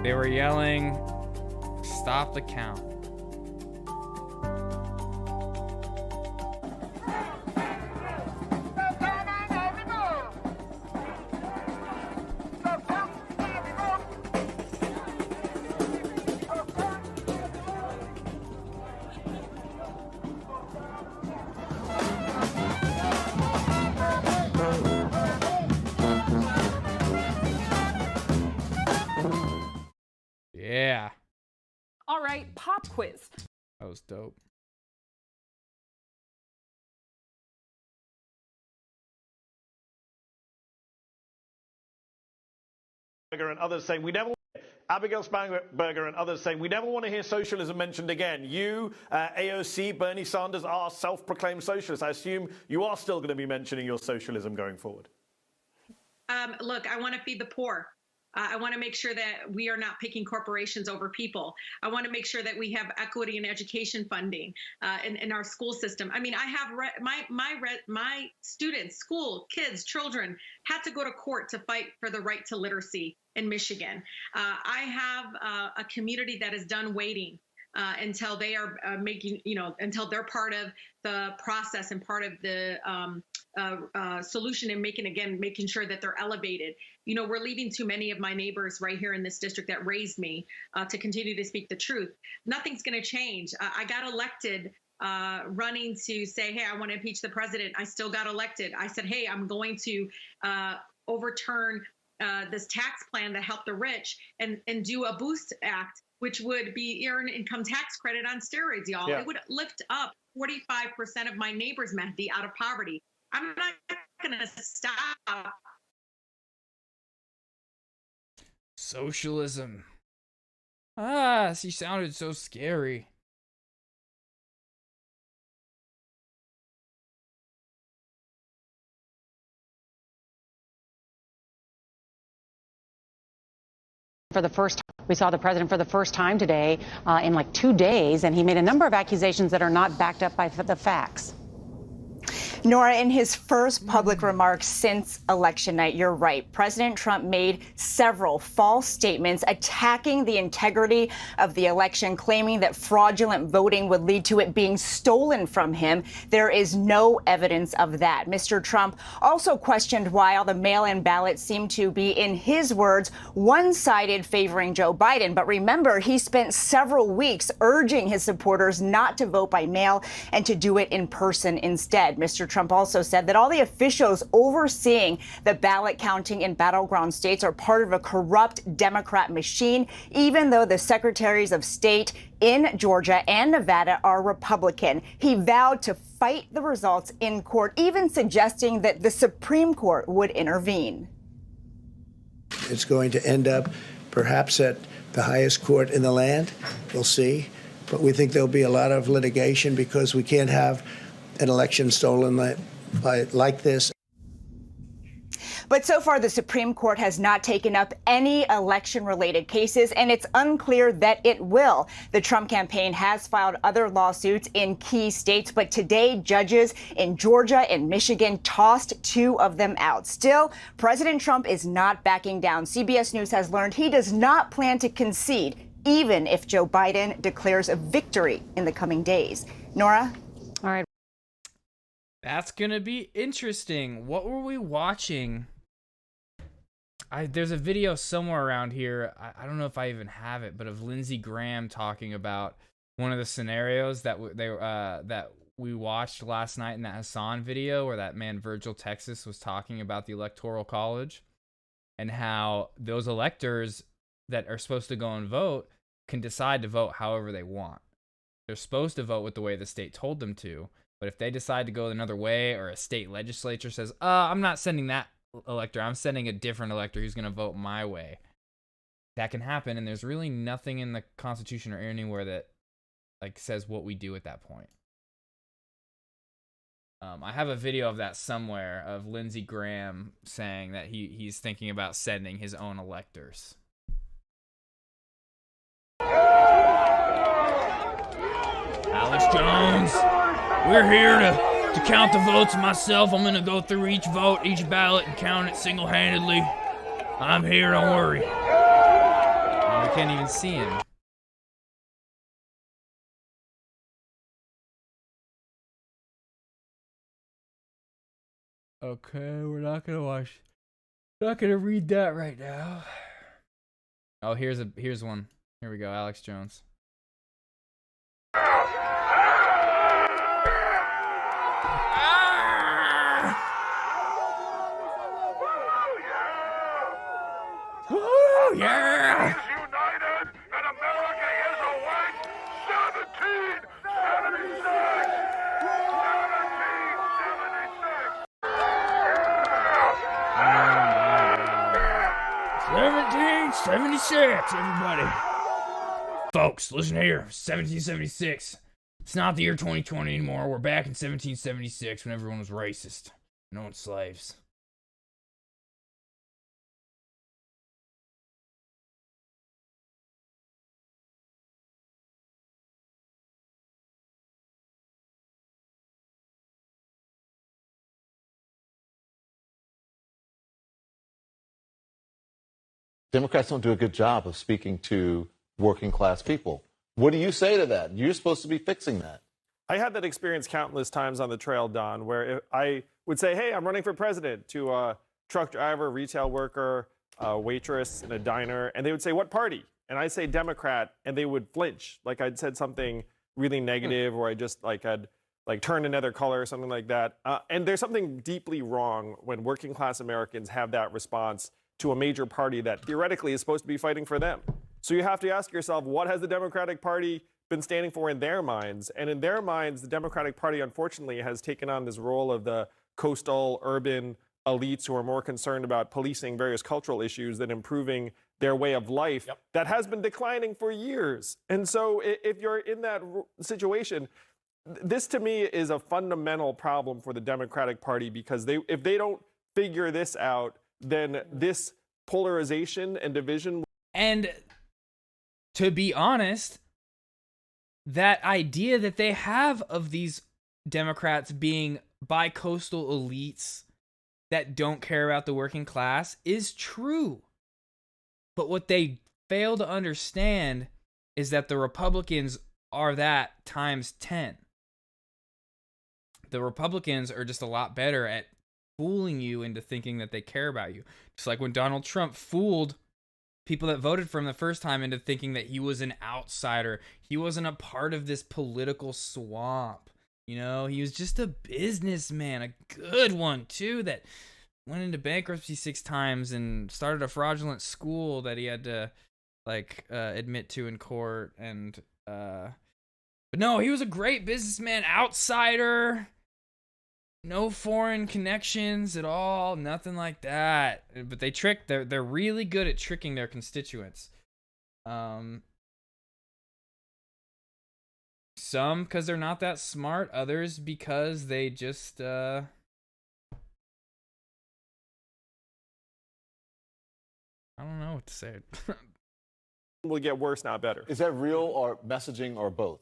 They were yelling, "Stop the count." Yeah, All right, pop quiz. that was dope. And others saying we never Abigail Spanberger and others saying, we never want to hear socialism mentioned again. You, AOC, Bernie Sanders are self-proclaimed socialists. I assume you are still going to be mentioning your socialism going forward. Look, I want to feed the poor. I want to make sure that we are not picking corporations over people. I want to make sure that we have equity in education funding in our school system. I mean, I have my students, school, kids, children had to go to court to fight for the right to literacy in Michigan. I have a community that is done waiting until they are until they're part of the process and part of the solution and making sure that they're elevated. You know, we're leaving too many of my neighbors right here in this district that raised me to continue to speak the truth. Nothing's going to change. I got elected running to say, hey, I want to impeach the president. I still got elected. I said, hey, I'm going to overturn this tax plan that helped the rich and do a Boost Act, which would be earned income tax credit on steroids, y'all. Yeah. It would lift up 45% of my neighbors, Mehdi, out of poverty. I'm not going to stop. Socialism. Ah, she sounded so scary. For the first time, we saw the president for the first time today in like 2 days, and he made a number of accusations that are not backed up by the facts. Nora, in his first public remarks since election night, you're right. President Trump made several false statements attacking the integrity of the election, claiming that fraudulent voting would lead to it being stolen from him. There is no evidence of that. Mr. Trump also questioned why all the mail-in ballots seem to be, in his words, one-sided favoring Joe Biden. But remember, he spent several weeks urging his supporters not to vote by mail and to do it in person instead. Mr. Trump also said that all the officials overseeing the ballot counting in battleground states are part of a corrupt Democrat machine, even though the secretaries of state in Georgia and Nevada are Republican. He vowed to fight the results in court, even suggesting that the Supreme Court would intervene. It's going to end up perhaps at the highest court in the land. We'll see. But we think there'll be a lot of litigation because we can't have an election stolen like this. But so far, the Supreme Court has not taken up any election-related cases, and it's unclear that it will. The Trump campaign has filed other lawsuits in key states, but today, judges in Georgia and Michigan tossed 2 of them out. Still, President Trump is not backing down. CBS News has learned he does not plan to concede, even if Joe Biden declares a victory in the coming days. Nora? All right. That's gonna be interesting. What were we watching? There's a video somewhere around here. I don't know if I even have it, but of Lindsey Graham talking about one of the scenarios that that we watched last night in that Hassan video, where that man Virgil Texas was talking about the Electoral College and how those electors that are supposed to go and vote can decide to vote however they want. They're supposed to vote with the way the state told them to. But if they decide to go another way, or a state legislature says, I'm not sending that elector, I'm sending a different elector who's going to vote my way, that can happen. And there's really nothing in the Constitution or anywhere that like says what we do at that point. I have a video of that somewhere of Lindsey Graham saying that he's thinking about sending his own electors. Alex Jones, we're here to count the votes myself. I'm going to go through each vote, each ballot, and count it single-handedly. I'm here, don't worry. Oh, we can't even see him. Okay, we're not going to watch. Not going to read that right now. Oh, here's one. Here we go, Alex Jones. Oh, yeah! Is united and America is awake. 1776! 1776! '76, everybody. Folks, listen here. 1776. It's not the year 2020 anymore. We're back in 1776 when everyone was racist and owned slaves. Democrats don't do a good job of speaking to working class people. What do you say to that? You're supposed to be fixing that. I had that experience countless times on the trail, Don, where I would say, hey, I'm running for president, to a truck driver, retail worker, a waitress in a diner, and they would say, what party? And I'd say Democrat, and they would flinch, like I'd said something really negative, or I just had turned another color or something like that. And there's something deeply wrong when working class Americans have that response to a major party that theoretically is supposed to be fighting for them. So you have to ask yourself, what has the Democratic Party been standing for in their minds? And in their minds, the Democratic Party, unfortunately, has taken on this role of the coastal urban elites who are more concerned about policing various cultural issues than improving their way of life that has been declining for years. And so if you're in that situation, this to me is a fundamental problem for the Democratic Party, because if they don't figure this out, then this polarization and division. And to be honest, that idea that they have of these Democrats being bi-coastal elites that don't care about the working class is true. But what they fail to understand is that the Republicans are that times 10. The Republicans are just a lot better at fooling you into thinking that they care about you. Just like when Donald Trump fooled people that voted for him the first time into thinking that he was an outsider. He wasn't a part of this political swamp. You know, he was just a businessman, a good one too, that went into bankruptcy 6 times and started a fraudulent school that he had to admit to in court. And but no, he was a great businessman, outsider. No foreign connections at all, nothing like that. But they're really good at tricking their constituents. Some because they're not that smart, others because they just I don't know what to say. Will get worse, not better. Is that real or messaging or both?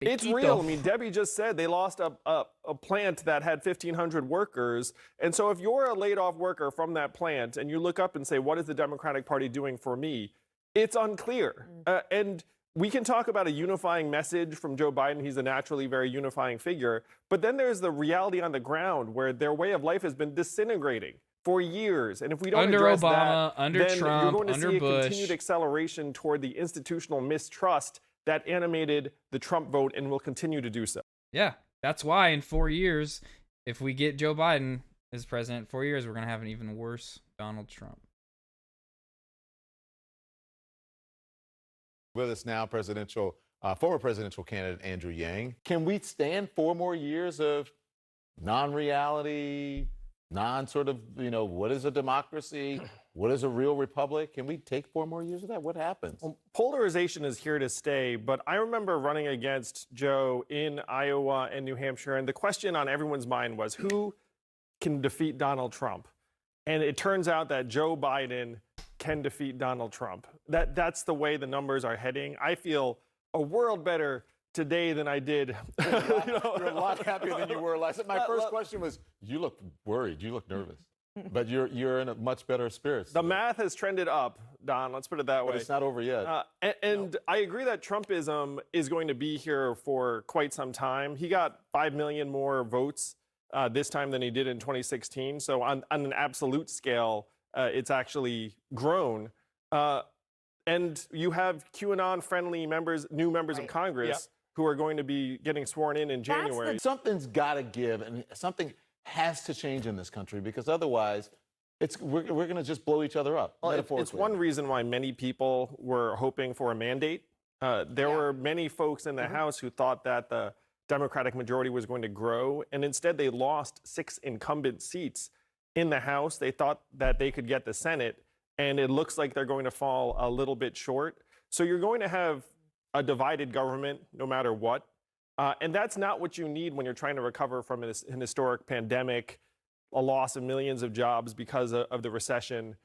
It's real. I mean, Debbie just said they lost a plant that had 1,500 workers. And so if you're a laid off worker from that plant and you look up and say, what is the Democratic Party doing for me? It's unclear. And we can talk about a unifying message from Joe Biden. He's a naturally very unifying figure. But then there's the reality on the ground where their way of life has been disintegrating for years. And if we don't address Obama, that, under then Trump, you're going to under see Bush. a continued acceleration toward the institutional mistrust that animated the Trump vote and will continue to do so. Yeah, that's why in 4 years, if we get Joe Biden as president, 4 years, we're going to have an even worse Donald Trump. With us now, former presidential candidate Andrew Yang. Can we stand 4 more years of non-reality, what is a democracy? What is a real republic? Can we take 4 more years of that? What happens? Well, polarization is here to stay, but I remember running against Joe in Iowa and New Hampshire, and the question on everyone's mind was, who can defeat Donald Trump? And it turns out that Joe Biden can defeat Donald Trump. That's the way the numbers are heading. I feel a world better today than I did. You're a lot happier than you were last time. My first question was, you look worried, you look nervous. But you're in a much better spirit. The math has trended up, Don. Let's put it that way. But it's not over yet. And I agree that Trumpism is going to be here for quite some time. He got 5 million more votes this time than he did in 2016. So on an absolute scale, it's actually grown. And you have QAnon-friendly new members of Congress who are going to be getting sworn in January. Something's got to give, and something has to change in this country, because otherwise we're going to just blow each other up. Well, it's one reason why many people were hoping for a mandate. There were many folks in the House who thought that the Democratic majority was going to grow, and instead they lost 6 incumbent seats in the House. They thought that they could get the Senate, and it looks like they're going to fall a little bit short. So you're going to have a divided government no matter what. And that's not what you need when you're trying to recover from an historic pandemic, a loss of millions of jobs because of the recession.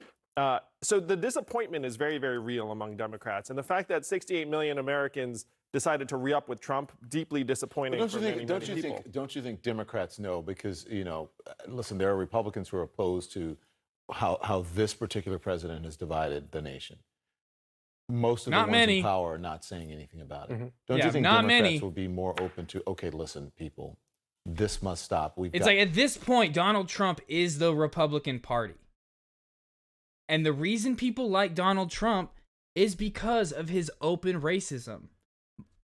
So the disappointment is very, very real among Democrats. And the fact that 68 million Americans decided to re-up with Trump, deeply disappointing for many people. Don't you think Democrats know? Because, listen, there are Republicans who are opposed to how this particular president has divided the nation. Most of the ones in power are not saying anything about it. Don't you think Democrats will be more open to, okay, listen, people, this must stop. It's like at this point, Donald Trump is the Republican Party. And the reason people like Donald Trump is because of his open racism.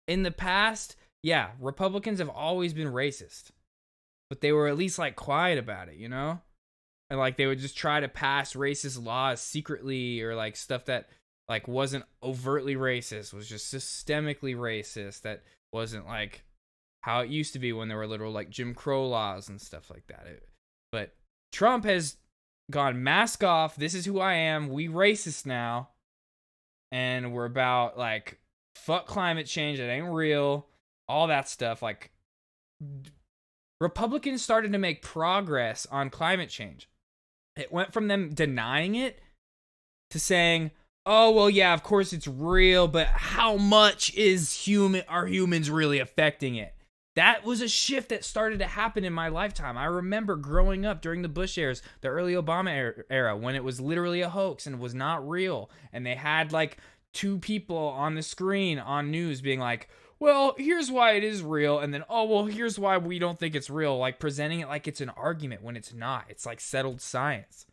In the past, yeah, Republicans have always been racist. But they were at least like quiet about it, And like they would just try to pass racist laws secretly, or like stuff that like wasn't overtly racist, was just systemically racist, that wasn't like how it used to be when there were literal like Jim Crow laws and stuff like that. But Trump has gone mask off, this is who I am, we racist now, and we're about like fuck climate change, it ain't real, all that stuff. Like Republicans started to make progress on climate change. It went from them denying it to saying, oh, well, yeah, of course it's real, but how much are humans really affecting it? That was a shift that started to happen in my lifetime. I remember growing up during the Bush years, the early Obama era, when it was literally a hoax and was not real. And they had like two people on the screen on news being like, well, here's why it is real. And then, oh, well, here's why we don't think it's real. Like presenting it like it's an argument when it's not. It's like settled science.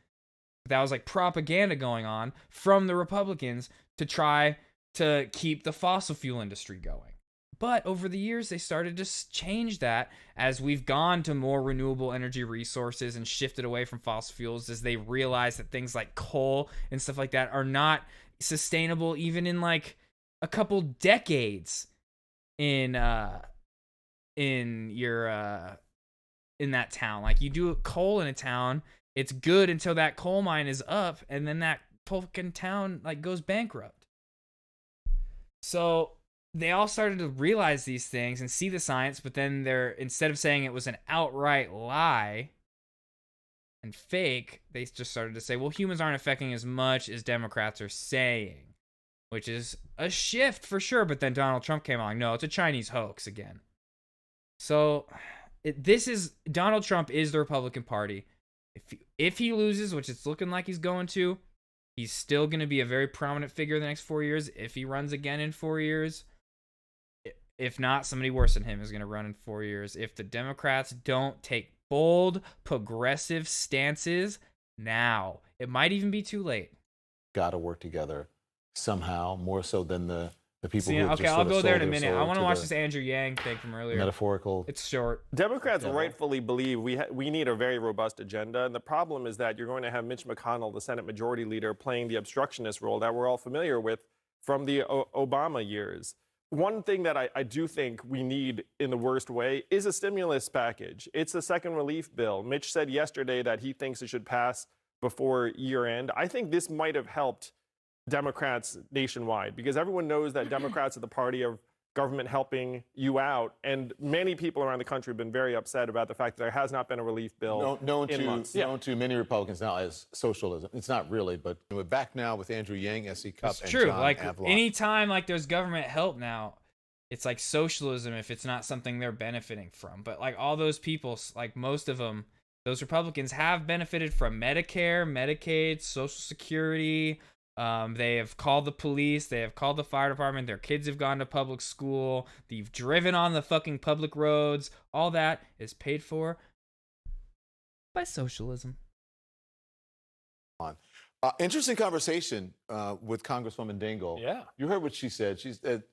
That was like propaganda going on from the Republicans to try to keep the fossil fuel industry going. But over the years, they started to change that as we've gone to more renewable energy resources and shifted away from fossil fuels, as they realized that things like coal and stuff like that are not sustainable even in like a couple decades in that town. Like you do coal in a town, it's good until that coal mine is up, and then that fucking town like goes bankrupt. So they all started to realize these things and see the science, but then instead of saying it was an outright lie and fake, they just started to say, well, humans aren't affecting as much as Democrats are saying, which is a shift for sure. But then Donald Trump came along. No, it's a Chinese hoax again. So Donald Trump is the Republican Party. If he loses, which it's looking like he's going to, he's still going to be a very prominent figure the next 4 years. If he runs again in 4 years, if not, somebody worse than him is going to run in 4 years. If the Democrats don't take bold, progressive stances now, it might even be too late. Got to work together somehow, more so than the people who okay, I'll go there in a minute. I want to watch this Andrew Yang thing from earlier. Metaphorical. It's short. Democrats rightfully believe we need a very robust agenda. And the problem is that you're going to have Mitch McConnell, the Senate Majority Leader, playing the obstructionist role that we're all familiar with from the Obama years. One thing that I do think we need in the worst way is a stimulus package. It's the second relief bill. Mitch said yesterday that he thinks it should pass before year end. I think this might have helped Democrats nationwide, because everyone knows that Democrats are the party of government helping you out, and many people around the country have been very upset about the fact that there has not been a relief bill known months. to many Republicans now as socialism. It's not really, but we're back now with Andrew Yang, S.E. Cupp, it's and true. John Like Avlon. anytime like there's government help now, it's like socialism if it's not something they're benefiting from. But like all those people, like most of them, those Republicans have benefited from Medicare, Medicaid, Social Security. They have called the police. They have called the fire department. Their kids have gone to public school. They've driven on the fucking public roads. All that is paid for by socialism. Interesting conversation with Congresswoman Dingell. Yeah. You heard what she said. She said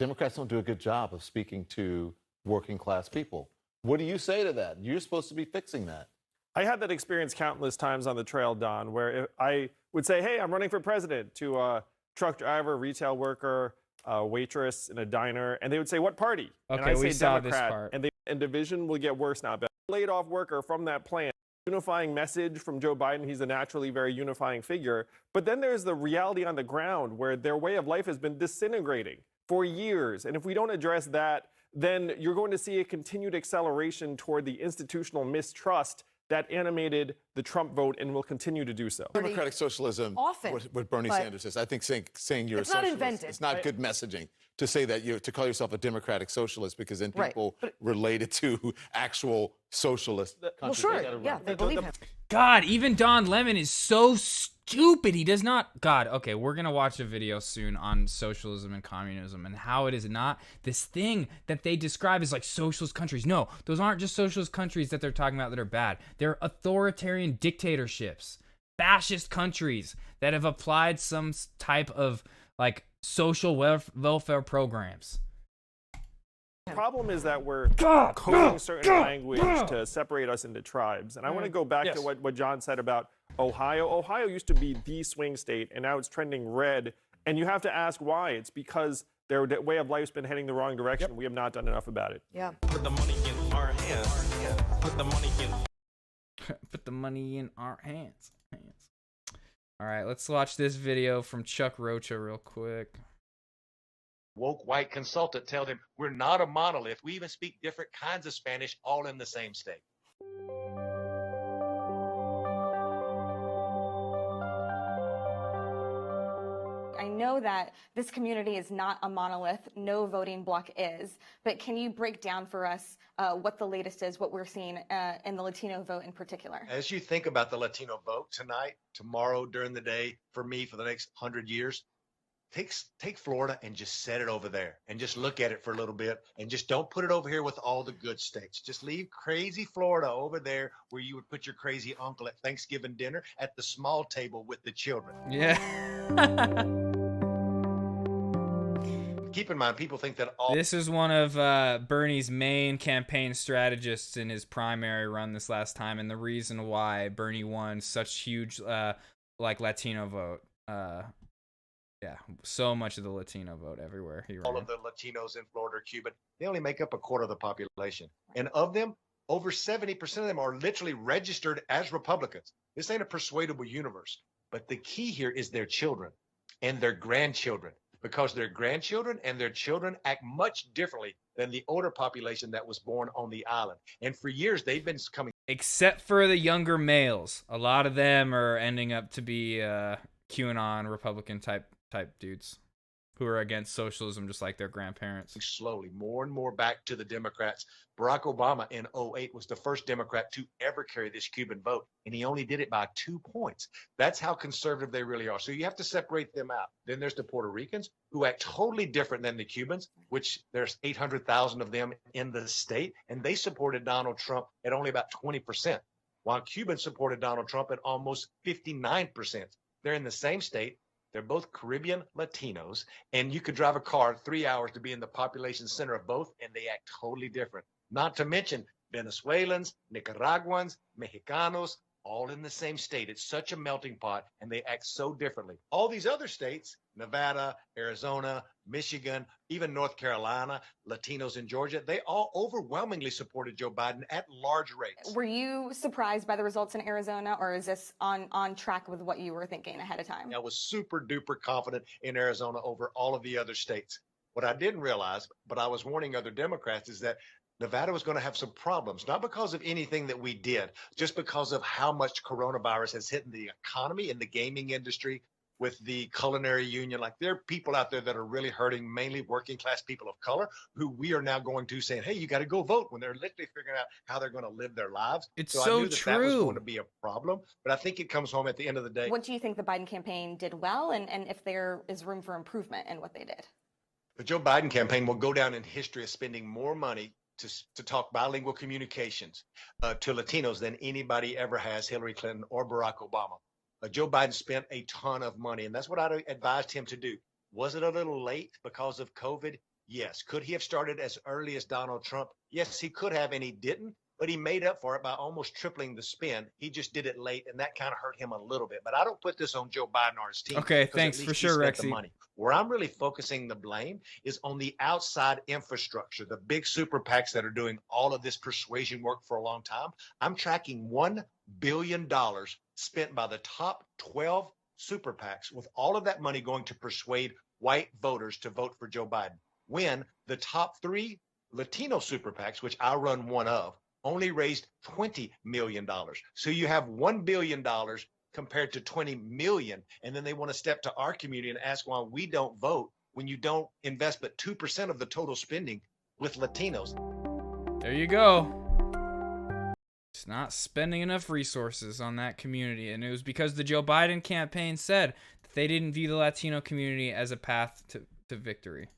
Democrats don't do a good job of speaking to working class people. What do you say to that? You're supposed to be fixing that. I had that experience countless times on the trail, Don, where I would say, hey, I'm running for president, to a truck driver, retail worker, waitress in a diner, and they would say, what party? Okay, and I we say saw Democrat, this part. and division will get worse now. But laid off worker from that plant unifying message from Joe Biden. He's a naturally very unifying figure. But then there's the reality on the ground where their way of life has been disintegrating for years. And if we don't address that, then you're going to see a continued acceleration toward the institutional mistrust that animated the Trump vote and will continue to do so. Democratic socialism, Often, what Bernie Sanders says, I think saying you're a it's not socialist, invented. it's not good messaging to say that to call yourself a democratic socialist, because then people relate it to actual socialist countries. Well, sure, yeah, they believe him. God, even Don Lemon is so stupid. He does not. God, okay, we're going to watch a video soon on socialism and communism and how it is not this thing that they describe as like socialist countries. No, those aren't just socialist countries that they're talking about that are bad. They're authoritarian dictatorships, fascist countries that have applied some type of like social welfare programs. The problem is that we're coding certain language to separate us into tribes. And I want to go back to what John said about Ohio. Ohio used to be the swing state, and now it's trending red. And you have to ask why. It's because their way of life's been heading the wrong direction. We have not done enough about it. Yeah. Put the money in our hands. Put the money in. Put the money in our hands. All right, let's watch this video from Chuck Rocha real quick. Woke white consultant tell them we're not a monolith. We even speak different kinds of Spanish, all in the same state. I know that this community is not a monolith, no voting bloc is, but can you break down for us what the latest is, what we're seeing in the Latino vote in particular? As you think about the Latino vote tonight, tomorrow, during the day, for me, for the next 100 years, take Florida and just set it over there and just look at it for a little bit and just don't put it over here with all the good states. Just leave crazy Florida over there where you would put your crazy uncle at Thanksgiving dinner at the small table with the children. Yeah. Keep in mind, people think that all... This is one of Bernie's main campaign strategists in his primary run this last time, and the reason why Bernie won such huge Latino vote. Yeah, so much of the Latino vote everywhere he ran. All of the Latinos in Florida are Cuban. They only make up a quarter of the population. And of them, over 70% of them are literally registered as Republicans. This ain't a persuadable universe. But the key here is their children and their grandchildren, because their grandchildren and their children act much differently than the older population that was born on the island. And for years, they've been coming. Except for the younger males. A lot of them are ending up to be QAnon Republican type dudes who are against socialism just like their grandparents. Slowly, more and more back to the Democrats. Barack Obama in 2008 was the first Democrat to ever carry this Cuban vote, and he only did it by 2 points. That's how conservative they really are. So you have to separate them out. Then there's the Puerto Ricans, who act totally different than the Cubans, which there's 800,000 of them in the state, and they supported Donald Trump at only about 20%, while Cubans supported Donald Trump at almost 59%. They're in the same state. They're both Caribbean Latinos, and you could drive a car 3 hours to be in the population center of both, and they act totally different. Not to mention Venezuelans, Nicaraguans, Mexicanos, all in the same state. It's such a melting pot, and they act so differently. All these other states, Nevada, Arizona, Michigan, even North Carolina, Latinos in Georgia, they all overwhelmingly supported Joe Biden at large rates. Were you surprised by the results in Arizona, or is this on track with what you were thinking ahead of time? I was super duper confident in Arizona over all of the other states. What I didn't realize, but I was warning other Democrats, is that Nevada was going to have some problems, not because of anything that we did, just because of how much coronavirus has hit the economy and the gaming industry, with the culinary union. Like, there are people out there that are really hurting, mainly working class people of color, who we are now going to saying, hey, you got to go vote, when they're literally figuring out how they're going to live their lives. It's so I knew that that was going to be a problem, but I think it comes home at the end of the day. What do you think the Biden campaign did well, and if there is room for improvement in what they did? The Joe Biden campaign will go down in history as spending more money to talk bilingual communications to Latinos than anybody ever has, Hillary Clinton or Barack Obama. Joe Biden spent a ton of money, and that's what I advised him to do. Was it a little late because of COVID? Yes. Could he have started as early as Donald Trump? Yes, he could have, and he didn't. but he made up for it by almost tripling the spend. He just did it late, and that kind of hurt him a little bit. But I don't put this on Joe Biden or his team. Okay, because thanks at for least he sure, spent the Rexy. money. Where I'm really focusing the blame is on the outside infrastructure, the big super PACs that are doing all of this persuasion work for a long time. I'm tracking $1 billion spent by the top 12 super PACs, with all of that money going to persuade white voters to vote for Joe Biden, when the top 3 Latino super PACs, which I run one of, only raised $20 million. So you have $1 billion compared to 20 million. And then they want to step to our community and ask why we don't vote when you don't invest but 2% of the total spending with Latinos. There you go. It's not spending enough resources on that community. And it was because the Joe Biden campaign said that they didn't view the Latino community as a path to victory.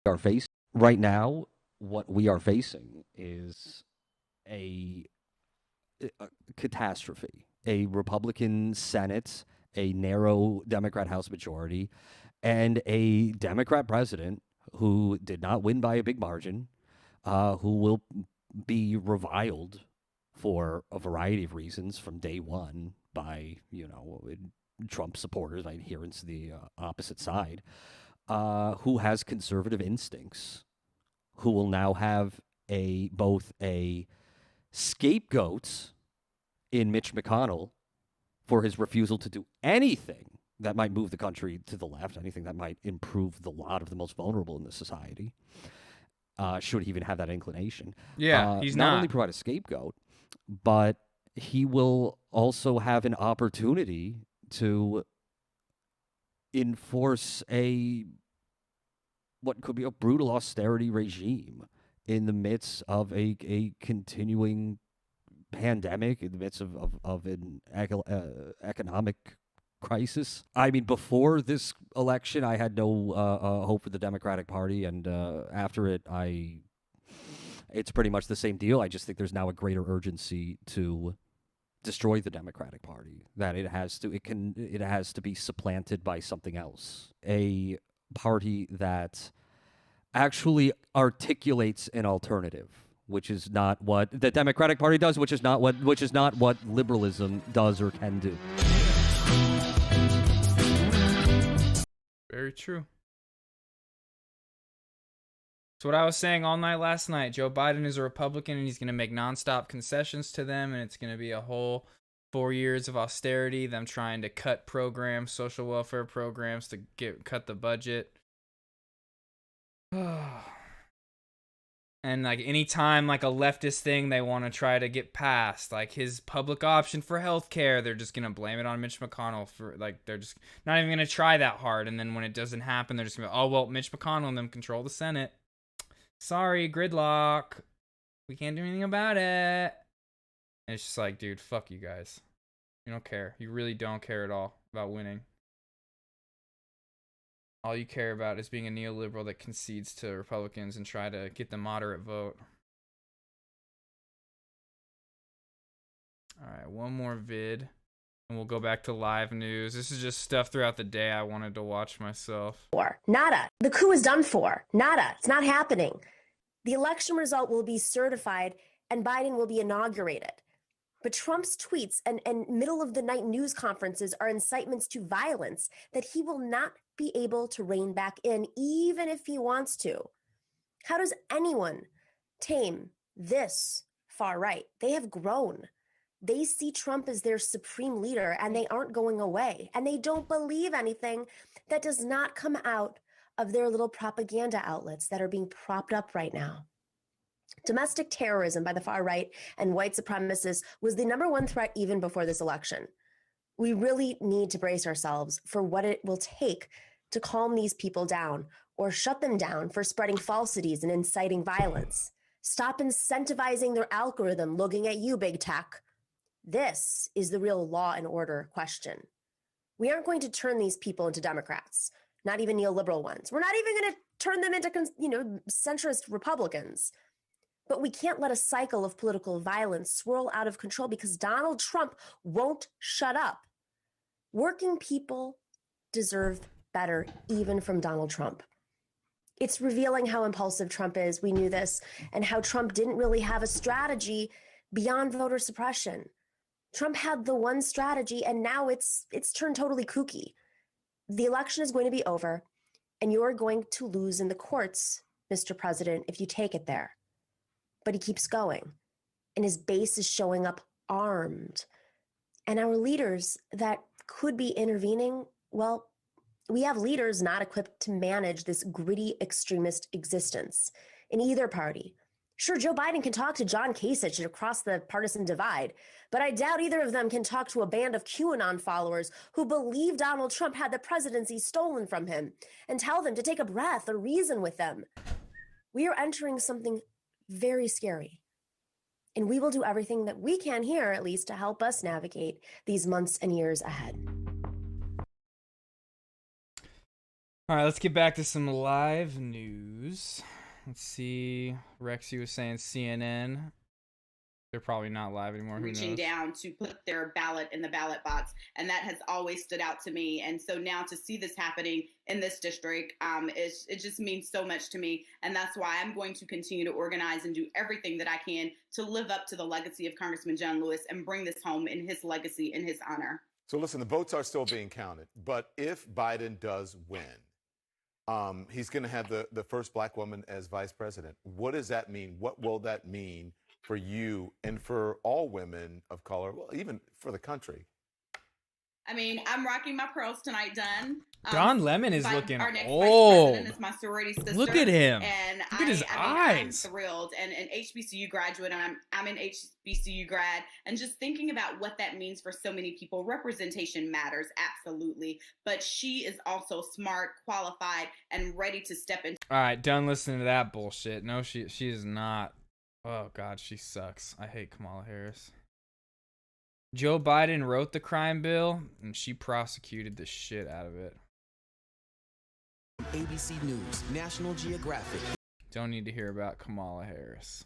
Are facing right now, what we are facing is a catastrophe. A Republican Senate, a narrow Democrat House majority, and a Democrat president who did not win by a big margin, who will be reviled for a variety of reasons from day one by, Trump supporters, by adherents to the opposite side, who has conservative instincts, who will now have both a scapegoat in Mitch McConnell for his refusal to do anything that might move the country to the left, anything that might improve the lot of the most vulnerable in the society, should he even have that inclination. Yeah, he's not not only provide a scapegoat, but he will also have an opportunity to enforce what could be a brutal austerity regime in the midst of a continuing pandemic, in the midst of an economic crisis. I mean, before this election, I had no hope for the Democratic Party, and after it, it's pretty much the same deal. I just think there's now a greater urgency to destroy the Democratic Party, that it has to be supplanted by something else, a party that actually articulates an alternative, which is not what the Democratic Party does, which is not what liberalism does or can do. Very true. It's what I was saying all night last night. Joe Biden is a Republican, and he's going to make nonstop concessions to them, and it's going to be a whole 4 years of austerity, them trying to cut programs, social welfare programs, to cut the budget. And like anytime like a leftist thing they want to try to get passed, like his public option for healthcare, they're just gonna blame it on Mitch McConnell for they're just not even gonna try that hard. And then when it doesn't happen, they're just gonna oh well, Mitch McConnell and them control the Senate. Sorry, gridlock. We can't do anything about it. And it's just like, dude, fuck you guys. You don't care. You really don't care at all about winning. All you care about is being a neoliberal that concedes to Republicans and try to get the moderate vote. All right, one more vid, and we'll go back to live news. This is just stuff throughout the day I wanted to watch myself. Nada. The coup is done for. Nada. It's not happening. The election result will be certified, and Biden will be inaugurated. But Trump's tweets and middle-of-the-night news conferences are incitements to violence that he will not be able to rein back in, even if he wants to. How does anyone tame this far right? They have grown. They see Trump as their supreme leader, and they aren't going away. And they don't believe anything that does not come out of their little propaganda outlets that are being propped up right now. Domestic terrorism by the far right and white supremacists was the #1 threat even before this election. We really need to brace ourselves for what it will take to calm these people down or shut them down for spreading falsities and inciting violence. Stop incentivizing their algorithm looking at you, big tech. This is the real law and order question. We aren't going to turn these people into Democrats, not even neoliberal ones. We're not even going to turn them into, centrist Republicans. But we can't let a cycle of political violence swirl out of control because Donald Trump won't shut up. Working people deserve better, even from Donald Trump. It's revealing how impulsive Trump is. We knew this, and how Trump didn't really have a strategy beyond voter suppression. Trump had the one strategy, and now it's turned totally kooky. The election is going to be over, and you're going to lose in the courts, Mr. President, if you take it there. But he keeps going, and his base is showing up armed. And our leaders that could be intervening, well, we have leaders not equipped to manage this gritty extremist existence in either party. Sure, Joe Biden can talk to John Kasich across the partisan divide, but I doubt either of them can talk to a band of QAnon followers who believe Donald Trump had the presidency stolen from him and tell them to take a breath or reason with them. We are entering something very scary, and we will do everything that we can here, at least, to help us navigate these months and years ahead. All right, let's get back to some live news. Let's see. Rexy was saying CNN. They're probably not live anymore. Who Reaching knows? down to put their ballot in the ballot box, and that has always stood out to me. And so now to see this happening in this district, it just means so much to me. And that's why I'm going to continue to organize and do everything that I can to live up to the legacy of Congressman John Lewis and bring this home in his legacy, in his honor. So listen, the votes are still being counted, but if Biden does win, he's going to have the first black woman as vice president. What does that mean? What will that mean for you and for all women of color, well, even for the country? I mean, I'm rocking my pearls tonight, Dunn. Don Lemon is looking our next old. Vice president is my sorority sister. Look at him. And Look at his eyes. I'm thrilled. And an HBCU graduate, and I'm an HBCU grad. And just thinking about what that means for so many people, representation matters, absolutely. But she is also smart, qualified, and ready to step into. All right, done listening to that bullshit. No, she is not. Oh, God, she sucks. I hate Kamala Harris. Joe Biden wrote the crime bill, and she prosecuted the shit out of it. ABC News, National Geographic. Don't need to hear about Kamala Harris.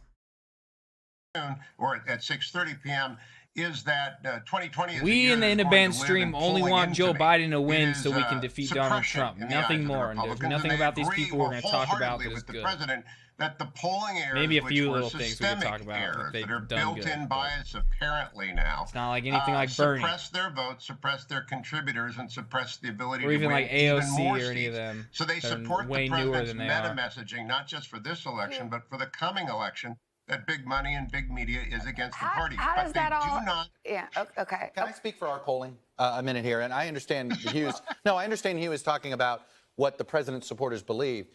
Or at 6:30 p.m. is that 2020 is We in the Inaband stream only want Joe Biden to win so we can defeat Donald Trump. Nothing more. And there's nothing about these people we're going to talk about that is good. President that the polling errors, maybe a few which little things we could talk about that are built-in bias apparently now. It's not like anything like Bernie. Suppress their votes, suppress their contributors, and suppress the ability or even to win like AOC even more or any seats. of them. So they support way the newer president's than they meta are. messaging, not just for this election, but for the coming election. That big money and big media is against the party. How does that all? Do not. Yeah. Okay. Can I speak for our polling a minute here? And I understand Hughes. No, I understand he was talking about what the president's supporters believe.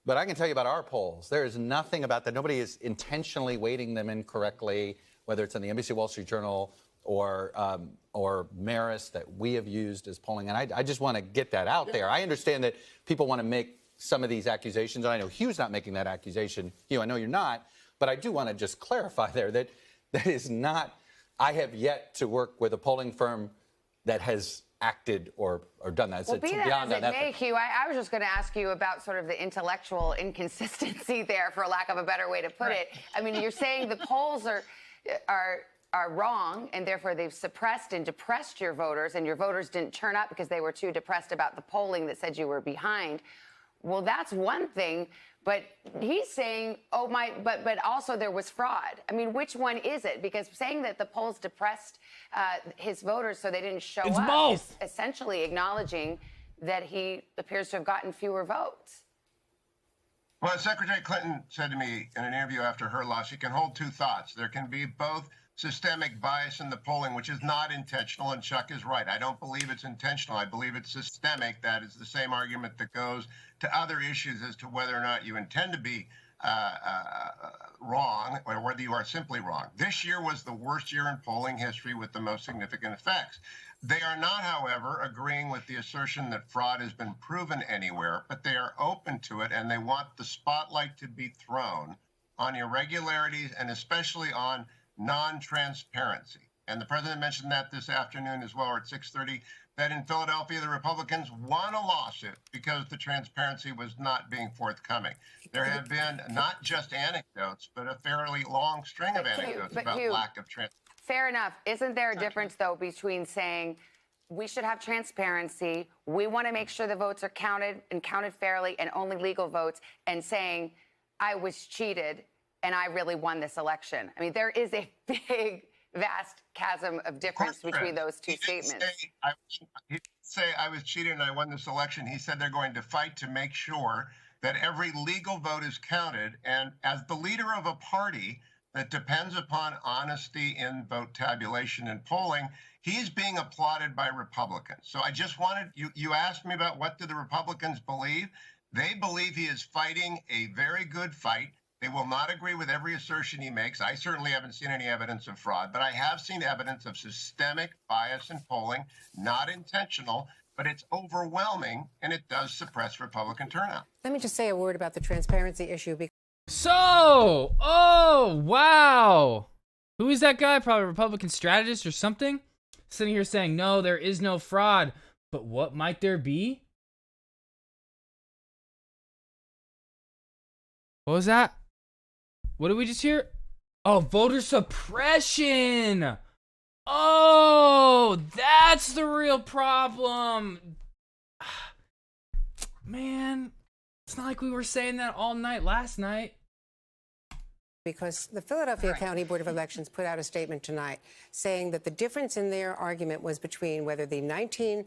But I can tell you about our polls. There is nothing about that. Nobody is intentionally weighting them incorrectly, whether it's in the NBC Wall Street Journal or Marist that we have used as polling. And I just want to get that out there. I understand that people want to make some of these accusations. And I know Hugh's not making that accusation. Hugh, I know you're not. But I do want to just clarify there that that is not, I have yet to work with a polling firm that has acted or done that. Well, be that as it may, Hugh, I was just going to ask you about sort of the intellectual inconsistency there, for lack of a better way to put it. I mean, you're saying the polls are wrong, and therefore they've suppressed and depressed your voters, and your voters didn't turn up because they were too depressed about the polling that said you were behind. Well, that's one thing. But he's saying, but also there was fraud. I mean, which one is it? Because saying that the polls depressed his voters so they didn't show up both. is essentially acknowledging that he appears to have gotten fewer votes. Well, Secretary Clinton said to me in an interview after her loss, she can hold two thoughts. There can be both systemic bias in the polling, which is not intentional, and Chuck is right. I don't believe it's intentional. I believe it's systemic. That is the same argument that goes to other issues as to whether or not you intend to be wrong or whether you are simply wrong. This year was the worst year in polling history with the most significant effects. They are not, however, agreeing with the assertion that fraud has been proven anywhere, but they are open to it, and they want the spotlight to be thrown on irregularities and especially on non-transparency. And the president mentioned that this afternoon as well, or at 6:30, that in Philadelphia, the Republicans won a lawsuit because the transparency was not being forthcoming. There have been not just anecdotes, but a fairly long string of anecdotes about lack of transparency. Fair enough. Isn't there a difference, though, between saying we should have transparency. We want to make sure the votes are counted and counted fairly and only legal votes, and saying, I was cheated and I really won this election. I mean, there is a big, vast chasm of difference between those two statements. He didn't say I was cheated and I won this election. He said they're going to fight to make sure that every legal vote is counted. And as the leader of a party that depends upon honesty in vote tabulation and polling, he's being applauded by Republicans. So I just wanted, you asked me about what do the Republicans believe? They believe he is fighting a very good fight. They will not agree with every assertion he makes. I certainly haven't seen any evidence of fraud, but I have seen evidence of systemic bias in polling, not intentional, but it's overwhelming, and it does suppress Republican turnout. Let me just say a word about the transparency issue. So, oh, wow. Who is that guy? Probably a Republican strategist or something? Sitting here saying, no, there is no fraud. But what might there be? What was that? What did we just hear? Oh, voter suppression. Oh, that's the real problem. Man, it's not like we were saying that all night last night. Because the Philadelphia County Board of Elections put out a statement tonight saying that the difference in their argument was between whether the 19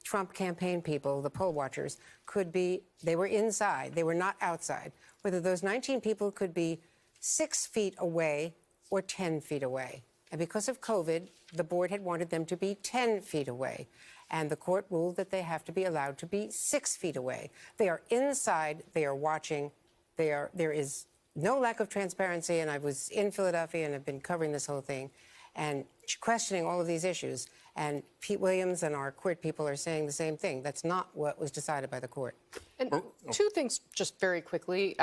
Trump campaign people, the poll watchers, could be, they were inside, they were not outside, whether those 19 people could be 6 feet away or 10 feet away. And because of COVID, the board had wanted them to be 10 feet away. And the court ruled that they have to be allowed to be 6 feet away. They are inside, they are watching, there is no lack of transparency, and I was in Philadelphia and have been covering this whole thing and questioning all of these issues. And Pete Williams and our court people are saying the same thing. That's not what was decided by the court. And two things just very quickly.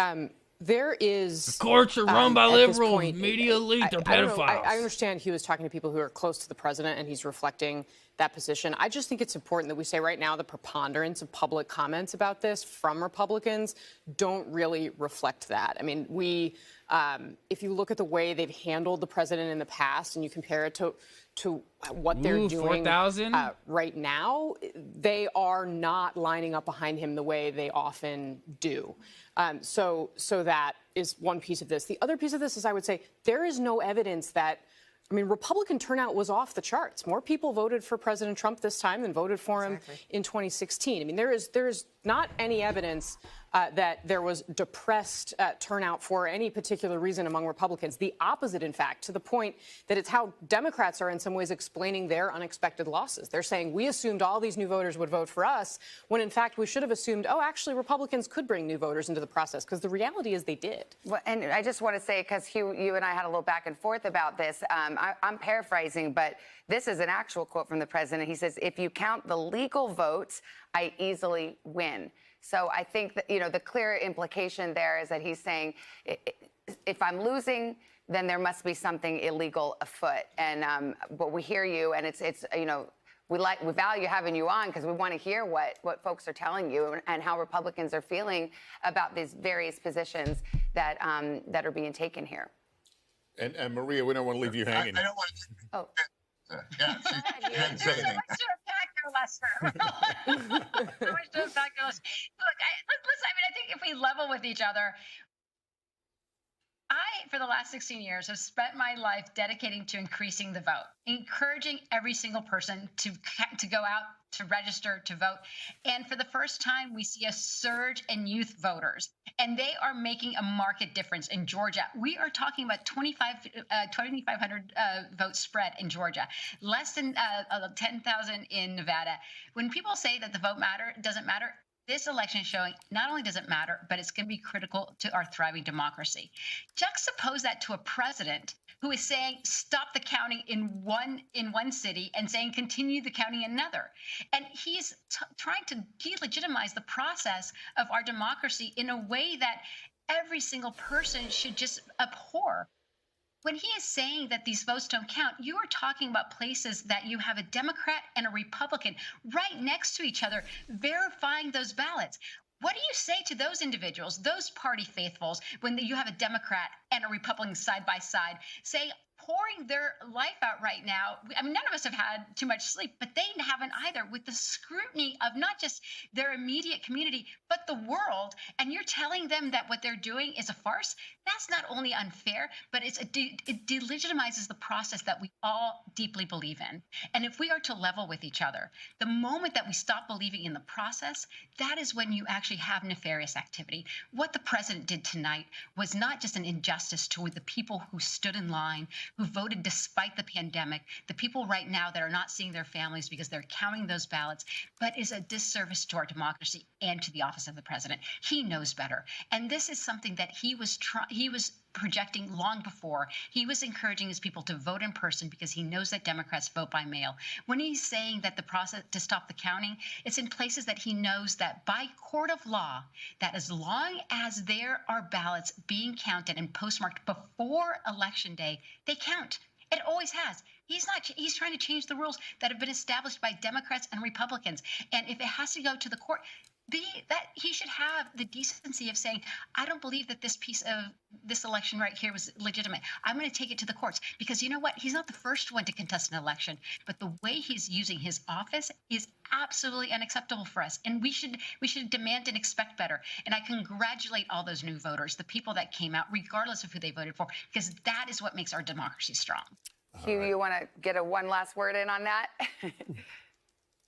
There is... The courts are run by liberals, media elite, they're pedophiles. I understand he was talking to people who are close to the president and he's reflecting that position. I just think it's important that we say right now the preponderance of public comments about this from Republicans don't really reflect that. I mean, if you look at the way they've handled the president in the past and you compare it to what they're doing right now, they are not lining up behind him the way they often do. So that is one piece of this. The other piece of this is, I would say, there is no evidence that, I mean, Republican turnout was off the charts. More people voted for President Trump this time than voted for him in 2016. I mean, there is not any evidence that there was depressed turnout for any particular reason among Republicans. The opposite, in fact, to the point that it's how Democrats are in some ways explaining their unexpected losses. They're saying we assumed all these new voters would vote for us, when in fact we should have assumed, oh, actually Republicans could bring new voters into the process, because the reality is they did. Well, and I just want to say, because Hugh, you and I had a little back and forth about this, I'm paraphrasing, but this is an actual quote from the president. He says, if you count the legal votes, I easily win. So I think that, the clear implication there is that he's saying, if I'm losing, then there must be something illegal afoot. And but we hear you, and it's we value having you on because we want to hear what folks are telling you and how Republicans are feeling about these various positions that that are being taken here. And Maria, we don't want to leave you hanging. I don't want to. Oh. Yeah, Let's do a Lester. Look, I think if we level with each other, I, for the last 16 years, have spent my life dedicating to increasing the vote, encouraging every single person to go out, to register, to vote. And for the first time, we see a surge in youth voters, and they are making a marked difference in Georgia. We are talking about 2,500 vote spread in Georgia, less than 10,000 in Nevada. When people say that the vote doesn't matter, this election is showing not only does it matter, but it's going to be critical to our thriving democracy. Juxtapose that to a president who is saying stop the counting in one city and saying continue the counting in another. And he's trying to delegitimize the process of our democracy in a way that every single person should just abhor. When he is saying that these votes don't count, you are talking about places that you have a Democrat and a Republican right next to each other verifying those ballots. What do you say to those individuals, those party faithfuls, when you have a Democrat and a Republican side by side, say, pouring their life out right now. I mean, none of us have had too much sleep, but they haven't either, with the scrutiny of not just their immediate community, but the world. And you're telling them that what they're doing is a farce? That's not only unfair, but it delegitimizes the process that we all deeply believe in. And if we are to level with each other, the moment that we stop believing in the process, that is when you actually have nefarious activity. What the president did tonight was not just an injustice to the people who stood in line, who voted despite the pandemic, the people right now that are not seeing their families because they're counting those ballots, but is a disservice to our democracy and to the office of the president. He knows better. And this is something that he was projecting long before. He was encouraging his people to vote in person because he knows that Democrats vote by mail. When he's saying that the process to stop the counting, it's in places that he knows that by court of law, that as long as there are ballots being counted and postmarked before Election Day, they count. It always has. He's trying to change the rules that have been established by Democrats and Republicans. And if it has to go to the court, he should have the decency of saying, I don't believe that this piece of this election right here was legitimate. I'm going to take it to the courts, because you know what? He's not the first one to contest an election, but the way he's using his office is absolutely unacceptable for us. And we should demand and expect better. And I congratulate all those new voters, the people that came out, regardless of who they voted for, because that is what makes our democracy strong. Hugh, you want to get one last word in on that?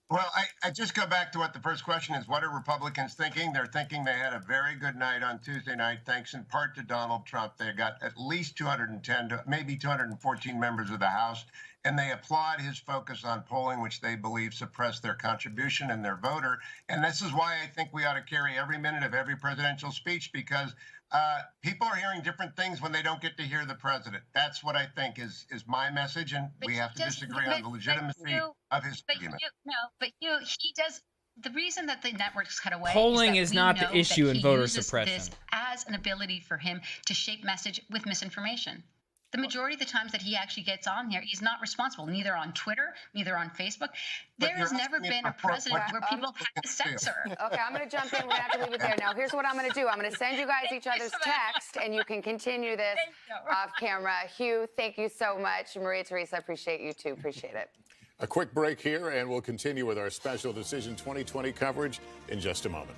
Well, I just go back to what the first question is. What are Republicans thinking? They're thinking they had a very good night on Tuesday night, thanks in part to Donald Trump. They got at least 210 to maybe 214 members of the House, and they applaud his focus on polling, which they believe suppressed their contribution and their voter. And this is why I think we ought to carry every minute of every presidential speech, because people are hearing different things when they don't get to hear the president. That's what I think is my message, and we have to disagree on the legitimacy of his argument. He does. The reason that the networks cut away Polling is is not the issue in voter suppression. this as an ability for him to shape message with misinformation. The majority of the times that he actually gets on here, he's not responsible, neither on Twitter, neither on Facebook. There has never been a president where people had to censor. Okay, I'm going to jump in. We're going to have to leave it there. Now, here's what I'm going to do. I'm going to send you guys each other's text, and you can continue this off camera. Hugh, thank you so much. Maria Teresa, appreciate you too. Appreciate it. A quick break here, and we'll continue with our special Decision 2020 coverage in just a moment.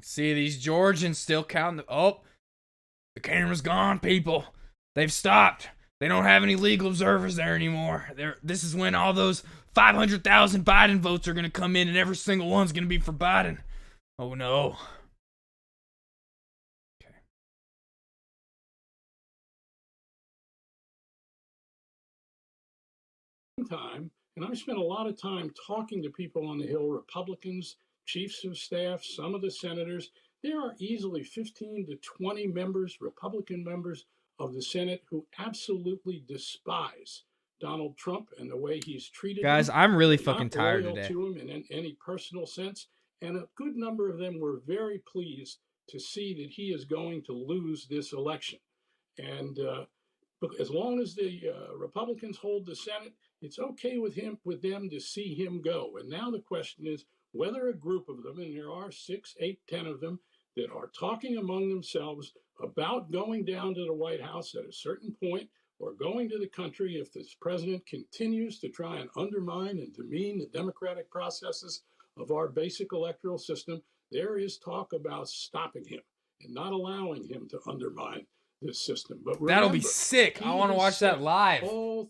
See, these Georgians still counting. The camera's gone, people. They've stopped. They don't have any legal observers there anymore. This is when all those 500,000 Biden votes are going to come in, and every single one's going to be for Biden. Oh, no. Time, and I've spent a lot of time talking to people on the Hill, Republicans, chiefs of staff, some of the senators. There are easily 15 to 20 members, Republican members of the Senate, who absolutely despise Donald Trump and the way he's treated Guys, him. I'm really They're fucking not tired loyal today. to him in any personal sense, and a good number of them were very pleased to see that he is going to lose this election. And but as long as the Republicans hold the Senate, it's okay with them to see him go. And now the question is whether a group of them, and there are 6, 8, 10 of them, that are talking among themselves about going down to the White House at a certain point, or going to the country if this president continues to try and undermine and demean the democratic processes of our basic electoral system. There is talk about stopping him and not allowing him to undermine this system. But remember, that'll be sick. I want to watch that live.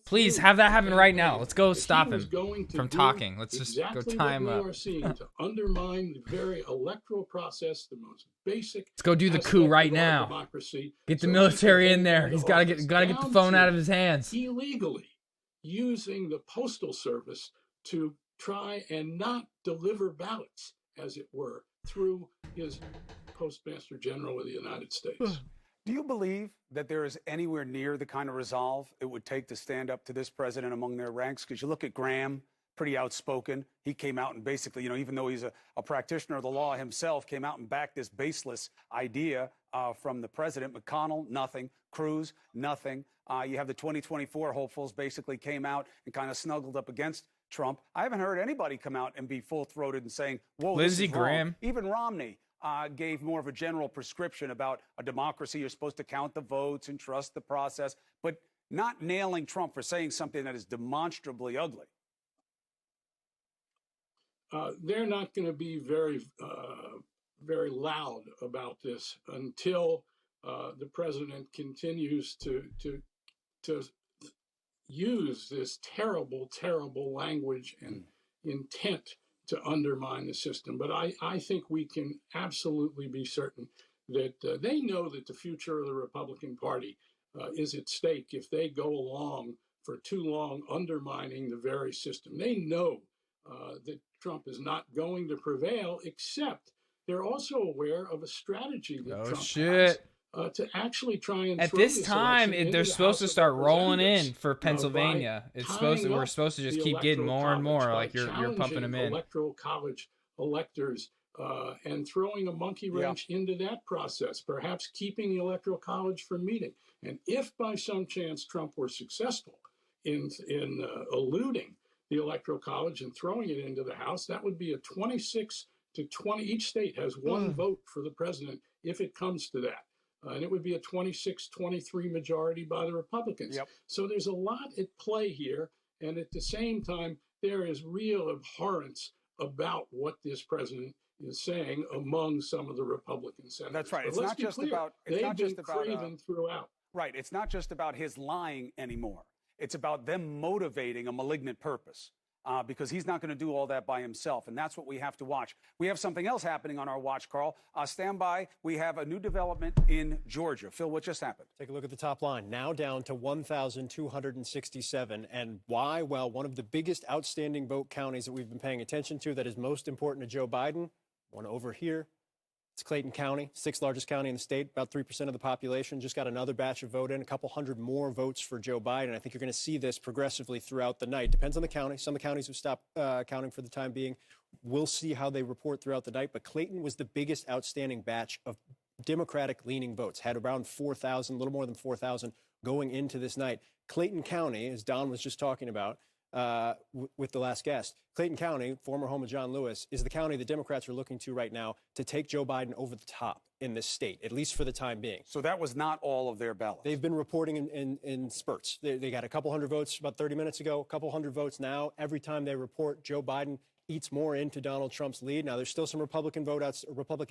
Please through have that happen right now. Let's go that stop he was him going to from do talking. Let's just go exactly time what we up. are seeing to undermine the very electoral process, the most basic. Let's go do the aspect coup of right our now. democracy, Get the so military he in can there. get He's into got to office, get the down phone to out of his hands. illegally using the postal service to try and not deliver ballots, as it were, through his Postmaster General of the United States. Do you believe that there is anywhere near the kind of resolve it would take to stand up to this president among their ranks? Because you look at Graham, pretty outspoken. He came out and basically, even though he's a practitioner of the law himself, came out and backed this baseless idea from the president. McConnell, nothing. Cruz, nothing. You have the 2024 hopefuls basically came out and kind of snuggled up against Trump. I haven't heard anybody come out and be full-throated and saying, whoa, Lindsey this is wrong. Graham. Even Romney. gave more of a general prescription about a democracy. You're supposed to count the votes and trust the process, but not nailing Trump for saying something that is demonstrably ugly. They're not going to be very loud about this until the president continues to use this terrible, terrible language and intent to undermine the system. But I think we can absolutely be certain that they know that the future of the Republican Party is at stake if they go along for too long undermining the very system. They know that Trump is not going to prevail, except they're also aware of a strategy that Trump has to actually try and at this time they're supposed to start rolling in for Pennsylvania. We're supposed to just keep getting more and more, like you're pumping them in. Electoral college electors and throwing a monkey wrench into that process, perhaps keeping the electoral college from meeting. And if by some chance Trump were successful in eluding the electoral college and throwing it into the House, that would be a 26 to 20. Each state has one vote for the president if it comes to that. And it would be a 26-23 majority by the Republicans. So there's a lot at play here. And at the same time, there is real abhorrence about what this president is saying among some of the Republican senators. That's right. But It's not just about. They've been craven throughout. Right. It's not just about his lying anymore. It's about them motivating a malignant purpose. Because he's not going to do all that by himself. And that's what we have to watch. We have something else happening on our watch, Carl. Stand by. We have a new development in Georgia. Phil, what just happened? Take a look at the top line. Now down to 1,267. And why? Well, one of the biggest outstanding vote counties that we've been paying attention to that is most important to Joe Biden, one over here. It's Clayton County, sixth largest county in the state, about 3% of the population. Just got another batch of vote in, a couple hundred more votes for Joe Biden. I think you're going to see this progressively throughout the night. Depends on the county. Some of the counties have stopped counting for the time being. We'll see how they report throughout the night. But Clayton was the biggest outstanding batch of Democratic-leaning votes, had around 4,000, a little more than 4,000 going into this night. Clayton County, as Don was just talking about, with the last guest, Clayton County, former home of John Lewis, is the county the Democrats are looking to right now to take Joe Biden over the top in this state, at least for the time being. So that was not all of their ballots. They've been reporting in spurts. They got a couple hundred votes about 30 minutes ago, a couple hundred votes now. Every time they report, Joe Biden eats more into Donald Trump's lead. Now, there's still some Republican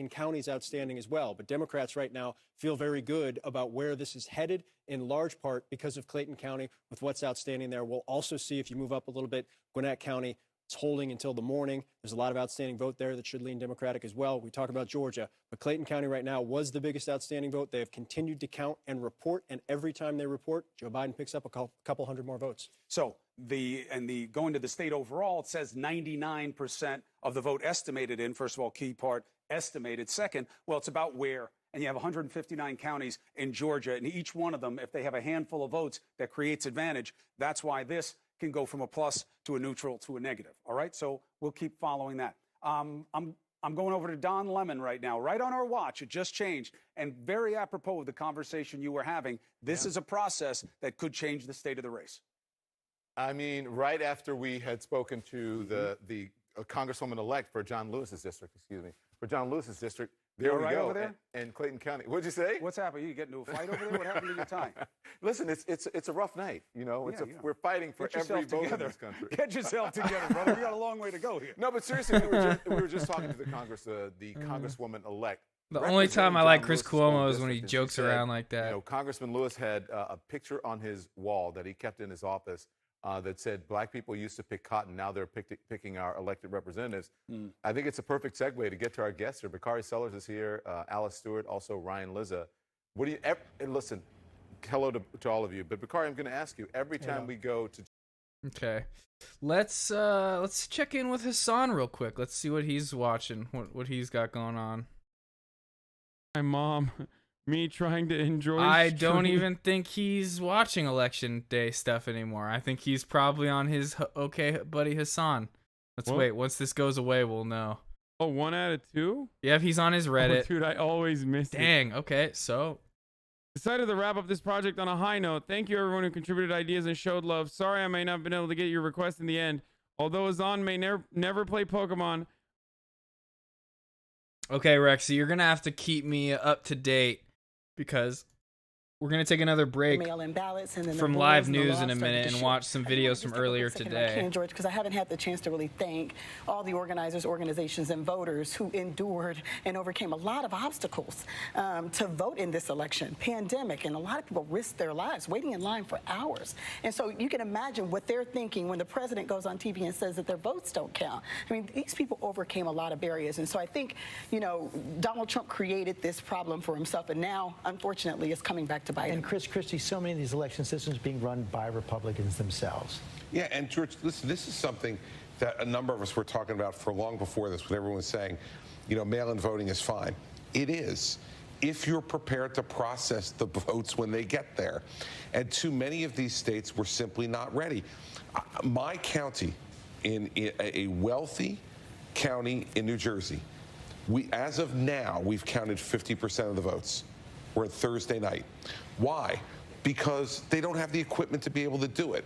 counties outstanding as well, but Democrats right now feel very good about where this is headed, in large part because of Clayton County with what's outstanding there. We'll also see, if you move up a little bit, Gwinnett County, it's holding until the morning. There's a lot of outstanding vote there that should lean Democratic as well. We talk about Georgia, but Clayton County right now was the biggest outstanding vote. They have continued to count and report, and every time they report, Joe Biden picks up a couple hundred more votes. So going to the state overall, it says 99% of the vote estimated in. First of all, key part, estimated. Second, well, it's about where. And you have 159 counties in Georgia, and each one of them, if they have a handful of votes, that creates advantage. That's why this can go from a plus to a neutral to a negative. All right, so we'll keep following that. I'm going over to Don Lemon right now, right on our watch. It just changed, and very apropos of the conversation you were having. This is a process that could change the state of the race. I mean, right after we had spoken to the Congresswoman-elect for John Lewis's district, there we go. Over there? In Clayton County. What'd you say? What's happened? You get into a fight over there? What happened to your tie? Listen, it's a rough night. You know, we're fighting for every vote in this country. Get yourself together, brother. We got a long way to go here. No, but seriously, we were just talking to the Congresswoman-elect. The only time I like Chris Cuomo is when he jokes around like that. You know, Congressman Lewis had a picture on his wall that he kept in his office that said, "Black people used to pick cotton, now they're picking our elected representatives." I think it's a perfect segue to get to our guests here. Bakari Sellers is here, Alice Stewart, also Ryan Lizza. What do you, and listen, hello to all of you, but Bakari, I'm going to ask you, every time we go to... Okay, let's check in with Hassan real quick. Let's see what he's watching, what he's got going on. My mom... Me trying to enjoy... I don't even think he's watching Election Day stuff anymore. I think he's probably on his Okay Buddy Hassan. Let's wait. Once this goes away, we'll know. Oh, 1 out of 2? Yeah, he's on his Reddit. Oh, dude, I always miss it. Dang, okay, so... Decided to wrap up this project on a high note. Thank you, everyone who contributed ideas and showed love. Sorry I may not have been able to get your request in the end. Although Hassan may never play Pokemon... Okay, Rexy, you're gonna have to keep me up to date because we're gonna take another break mail-in ballots and then from the live boards and the news law in a started minute to and shift. watch some videos from earlier today. George, because I haven't had the chance to really thank all the organizers, organizations, and voters who endured and overcame a lot of obstacles to vote in this election. Pandemic, and a lot of people risked their lives waiting in line for hours. And so you can imagine what they're thinking when the president goes on TV and says that their votes don't count. I mean, these people overcame a lot of barriers. And so I think, you know, Donald Trump created this problem for himself, and now, unfortunately, it's coming back to bite him. And Chris Christie, so many of these election systems being run by Republicans themselves. Yeah, and George, listen, this is something that a number of us were talking about for long before this, when everyone was saying, you know, mail-in voting is fine. It is, if you're prepared to process the votes when they get there. And too many of these states were simply not ready. My county, in a wealthy county in New Jersey, as of now, we've counted 50% of the votes. We're at Thursday night. Why? Because they don't have the equipment to be able to do it.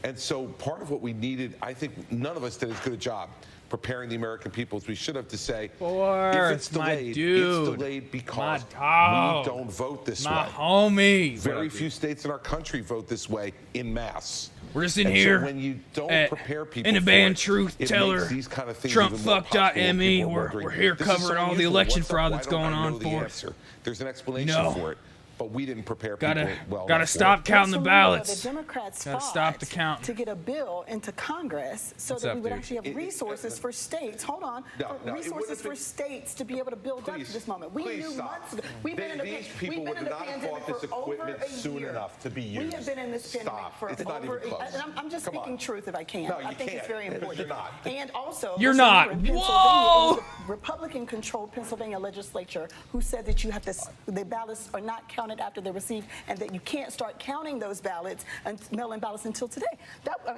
And so part of what we needed, I think none of us did as good a job preparing the American people as we should have to say, if it's delayed, it's delayed because we don't vote this way. Homie. Very few states in our country vote this way in mass. We're just in And here so when you don't prepare people Inaband for Truth it Teller, makes these kind of things even more TrumpFuck.me. possible. We're here This is covering so all the unusual. election What the- fraud why that's don't going I know on the for us. answer? There's an explanation No. for it, but we didn't prepare people well Gotta enough for stop it. counting the ballots. The Democrats Gotta fought stop the count. to get a bill into Congress so What's that up, we would dude? actually have resources for states. Hold on, resources for states to be able to build up to this moment. We knew months ago. We've been in a These people would not have bought this equipment soon enough to be used. We have been in this pandemic for It's not over. even close. And I'm just speaking truth if I can. No, you I think it's can't. very important. You're not. And also, You're listen, not. in Pennsylvania, Whoa! it was the Republican-controlled Pennsylvania legislature who said that you have to, the ballots are not counted after they're received, and that you can't start counting those ballots and mail-in ballots until today,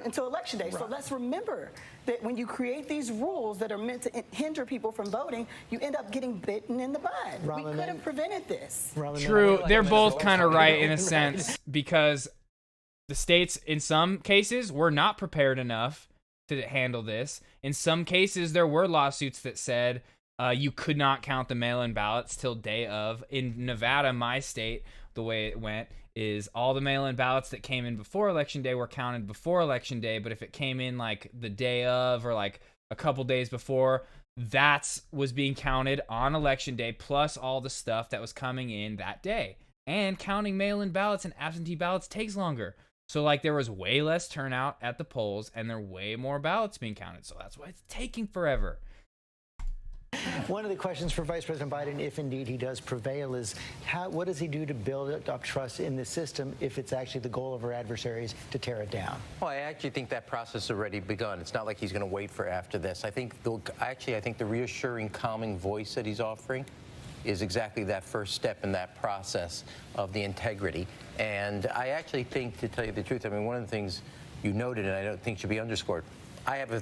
until election day. So let's remember that when you create these rules that are meant to hinder people from voting, you end up getting bitten in the butt. We could have prevented this. True, they're both kind of right in a sense because the states, in some cases, were not prepared enough to handle this. In some cases, there were lawsuits that said you could not count the mail-in ballots till day of. In Nevada, my state, the way it went is all the mail-in ballots that came in before Election Day were counted before Election Day, but if it came in like the day of or like a couple days before, that was being counted on Election Day, plus all the stuff that was coming in that day. And counting mail-in ballots and absentee ballots takes longer. So like there was way less turnout at the polls and there were way more ballots being counted. So that's why it's taking forever. One of the questions for Vice President Biden, if indeed he does prevail, is what does he do to build up trust in the system if it's actually the goal of our adversaries to tear it down? Well, I actually think that process has already begun. It's not like he's going to wait for after this. I think the reassuring, calming voice that he's offering is exactly that first step in that process of the integrity. And I actually think, to tell you the truth, I mean, one of the things you noted, and I don't think should be underscored, I'm going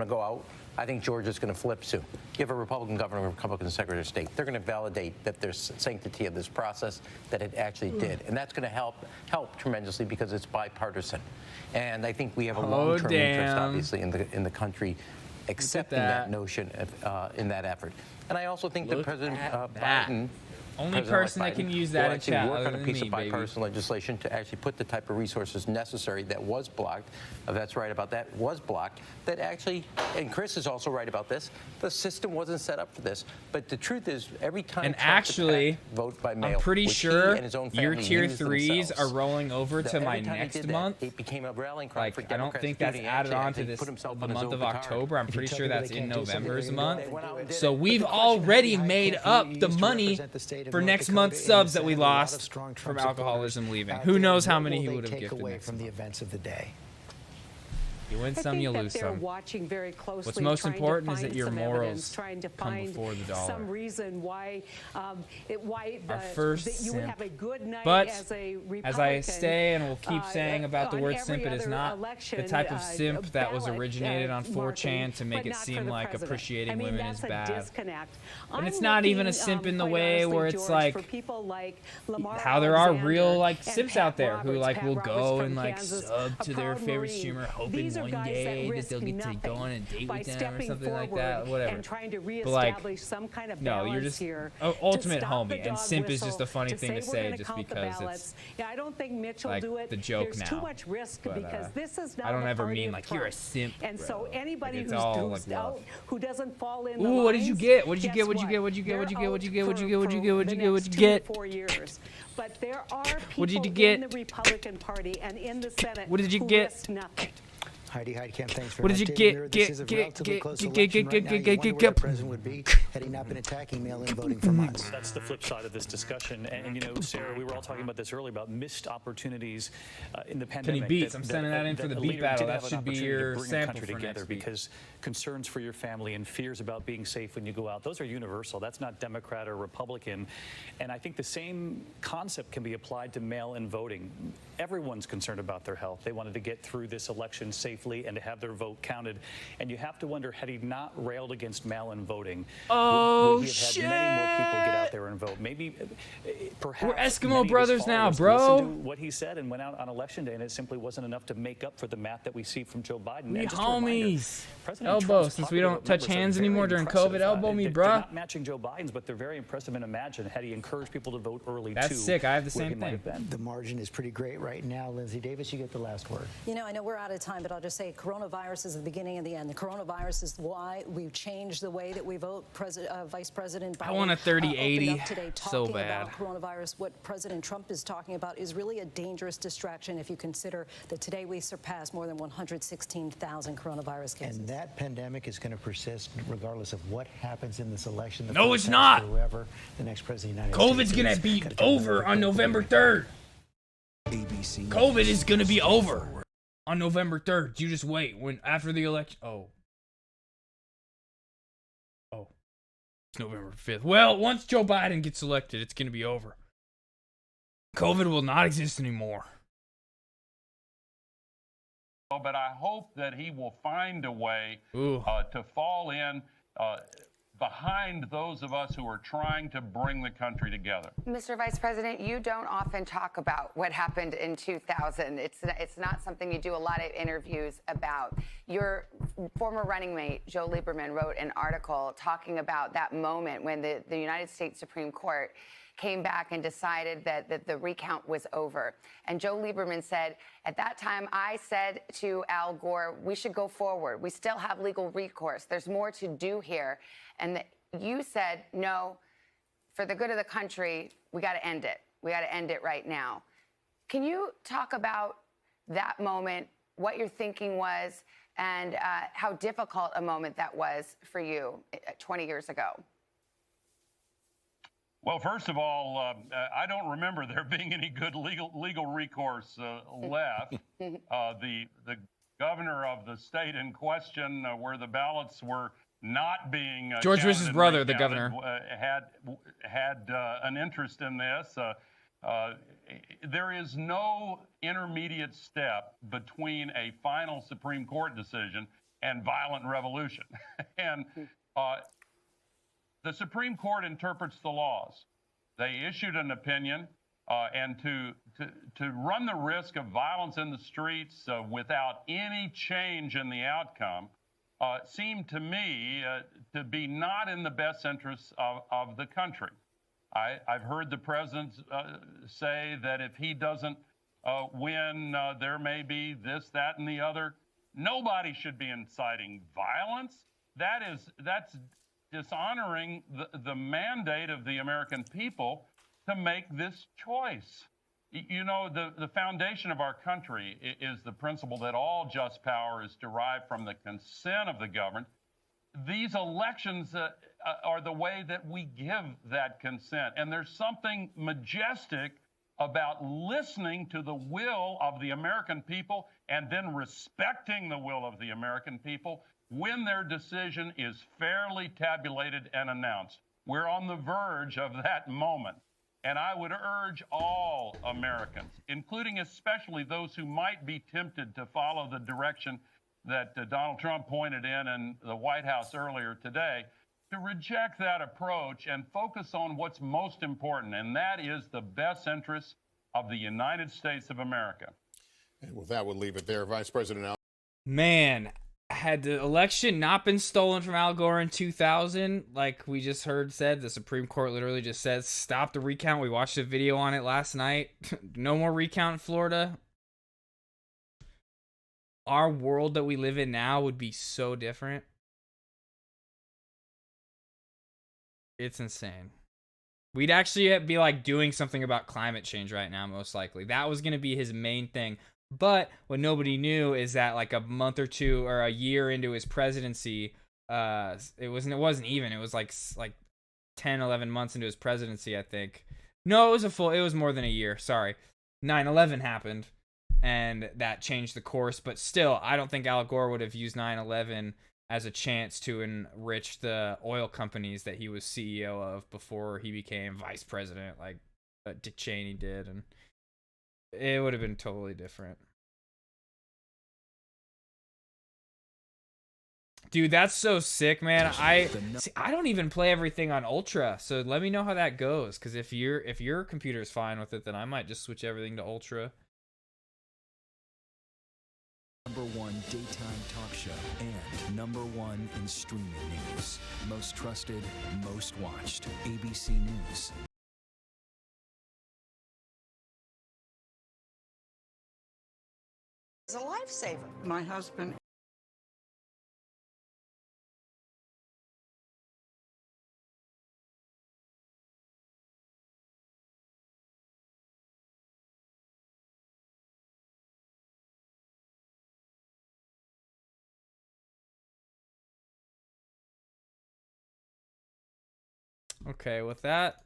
to go out. I think Georgia's going to flip soon. Give a Republican governor, a Republican secretary of state. They're going to validate that there's sanctity of this process, that it actually did. And that's going to help tremendously because it's bipartisan. And I think we have a long-term interest, obviously, in the country accepting that notion in that effort. And I also think that President Biden... Only person that can use that in chat work other on a than piece me, of bipartisan legislation to actually put the type of resources necessary that was blocked. That's right about that. Was blocked. That actually, and Chris is also right about this. The system wasn't set up for this. But the truth is, every time and Trump actually, vote by mail, I'm pretty sure and his own your family tier used 3s themselves, are rolling over to my every time he next did that, month. It became a rallying cry for Like, I don't Democrats think that's doing it. added Actually, on to he this put himself the on his month own of petard. October. I'm pretty sure that's in November's month. So But we've the question already is, made up the money for next month's subs that we lost from alcoholism leaving. Who knows how many he would have gifted away next from the month. events of the day. You win some, you lose some. Watching very closely. What's most trying to important is find that your some morals evidence, trying to come find before the dollar. some reason why Our first that you would simp. have a good night But as a Republican. as I say and will keep saying about the on word every simp, it is other not election, the type of simp that was ballot, originated on 4chan marketing, to make but it not for seem the like president. appreciating I mean, women that's is a bad. disconnect. And I'm it's not even a looking, simp in the quite way honestly, where it's George, like for people like Lamar how there are Alexander real like and simps Pat out there who Roberts, like Pat will Roberts go from and like Kansas, sub a to their proud favorite Marine. streamer hoping These one are guys day that that risk they'll get to nothing go on a date by with them or stepping something like forward that. Whatever. and trying to But, like, reestablish some kind of no, balance you're just here. ultimate to stop the homie, and dog simp is just whistle, a funny thing to we're say gonna just count the because ballots. it's Yeah, I don't think Mitch will like do it. the joke There's now. too much risk But, because this is not I don't the ever party mean of like you're a Trump. simp. And so bro. anybody Like, it's who's all, deuced like, love. out, who doesn't fall in the Ooh, what did you lines, get? What did you guess get? What did you what? get? What did you get? What did you get? What did you get? What did you get? What did you They're get? out What did you for get? What the did you next get? 2 to 4 years. But there are What did people you get? in the Republican Party and in the Senate What did you who get? risk nothing. Heidi Heitkamp, thanks very What much. did you David Muir, get? this is a relatively close election right now. You wonder where the president would be had he not been attacking mail-in voting for months. That's the flip side of this discussion. And you know, Sarah, we were all talking about this earlier about missed opportunities in the pandemic. Penny Beats. I'm sending that in for the beat battle. That should be your sample for together next week. because concerns for your family and fears about being safe when you go out, those are universal. That's not Democrat or Republican. And I think the same concept can be applied to mail-in voting. Everyone's concerned about their health. They wanted to get through this election safely and to have their vote counted. And you have to wonder, had he not railed against mail-in voting, would he have had many more people get out there and vote? Maybe, perhaps, We're Eskimo many of his brothers now, followers bro. listened to what he said and went out on election day, and it simply wasn't enough to make up for the math that we see from Joe Biden. We And just a reminder, homies. President Elbow, Trump's since we popular don't touch numbers are hands very anymore during impressive. COVID. Elbow me, They're bruh. not matching Joe Biden's, but they're very impressive. And imagine had he encouraged people to vote early That's too. sick. I have the where he same might thing. have been. The margin is pretty great right now. Lindsay Davis, you get the last word. You know, I know we're out of time, but I'll just say coronavirus is the beginning and the end. The coronavirus is why we've changed the way that we vote. Vice President Biden I want a 30-80 opened up today so talking bad. about coronavirus. What President Trump is talking about is really a dangerous distraction if you consider that today we surpassed more than 116,000 coronavirus cases. And that pandemic is going to persist regardless of what happens in this election. No, it's not. Whoever the next president of the United COVID's States gonna is. be Gotta take over another on quick November break. 3rd. ABC COVID is gonna be over on November 3rd. You just wait. When after the election. Oh, it's November 5th. Well, once Joe Biden gets elected, it's gonna be over. COVID will not exist anymore. But I hope that he will find a way Ooh. to fall in behind those of us who are trying to bring the country together. Mr. Vice President, you don't often talk about what happened in 2000. It's not something you do a lot of interviews about. Your former running mate, Joe Lieberman, wrote an article talking about that moment when the United States Supreme Court came back and decided that the recount was over. And Joe Lieberman said, at that time, I said to Al Gore, we should go forward. We still have legal recourse. There's more to do here. And you said, no, for the good of the country, we got to end it. We got to end it right now. Can you talk about that moment, what your thinking was, and how difficult a moment that was for you 20 years ago? Well, first of all, I don't remember there being any good legal recourse left. The governor of the state in question, where the ballots were not being George counted Bush's and brother, the recounted, governor, had an interest in this. There is no intermediate step between a final Supreme Court decision and violent revolution, and the Supreme Court interprets the laws. They issued an opinion, and to run the risk of violence in the streets without any change in the outcome seemed to me to be not in the best interests of the country. I've heard the president say that if he doesn't win, there may be this, that, and the other. Nobody should be inciting violence. That's dishonoring the mandate of the American people to make this choice. You know, the foundation of our country is the principle that all just power is derived from the consent of the governed. These elections are the way that we give that consent. And there's something majestic about listening to the will of the American people and then respecting the will of the American people when their decision is fairly tabulated and announced. We're on the verge of that moment. And I would urge all Americans, including especially those who might be tempted to follow the direction that Donald Trump pointed in the White House earlier today, to reject that approach and focus on what's most important, and that is the best interests of the United States of America. And with that, we'll leave it there. Vice President Man, had the election not been stolen from Al Gore in 2000, like we just heard said, the Supreme Court literally just says, stop the recount. We watched a video on it last night. No more recount in Florida. Our world that we live in now would be so different. It's insane. We'd actually be like doing something about climate change right now, most likely. That was going to be his main thing. But what nobody knew is that like a month or two or a year into his presidency, it wasn't even. It was like 10, 11 months into his presidency, I think. No, it was more than a year. Sorry. 9/11 happened and that changed the course, but still, I don't think Al Gore would have used 9/11 as a chance to enrich the oil companies that he was CEO of before he became vice president, like Dick Cheney did, and it would have been totally different. Dude, that's so sick, man. I don't even play everything on Ultra, so let me know how that goes. Because if your computer's fine with it, then I might just switch everything to Ultra. #1 daytime talk show and #1 in streaming news. Most trusted, most watched. ABC News. It's a lifesaver. My husband. Okay, with that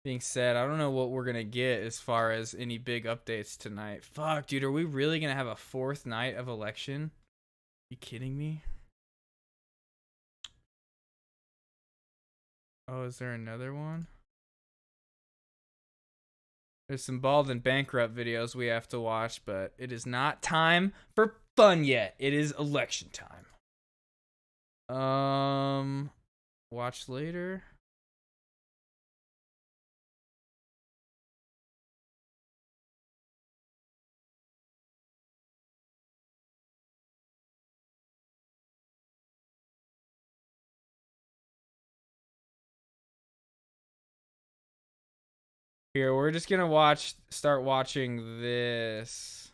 being said, I don't know what we're gonna get as far as any big updates tonight. Fuck, dude, are we really gonna have a fourth night of election? You kidding me? Oh, is there another one? There's some bald and bankrupt videos we have to watch, but it is not time for fun yet. It is election time. Watch later. Here, we're just gonna start watching this.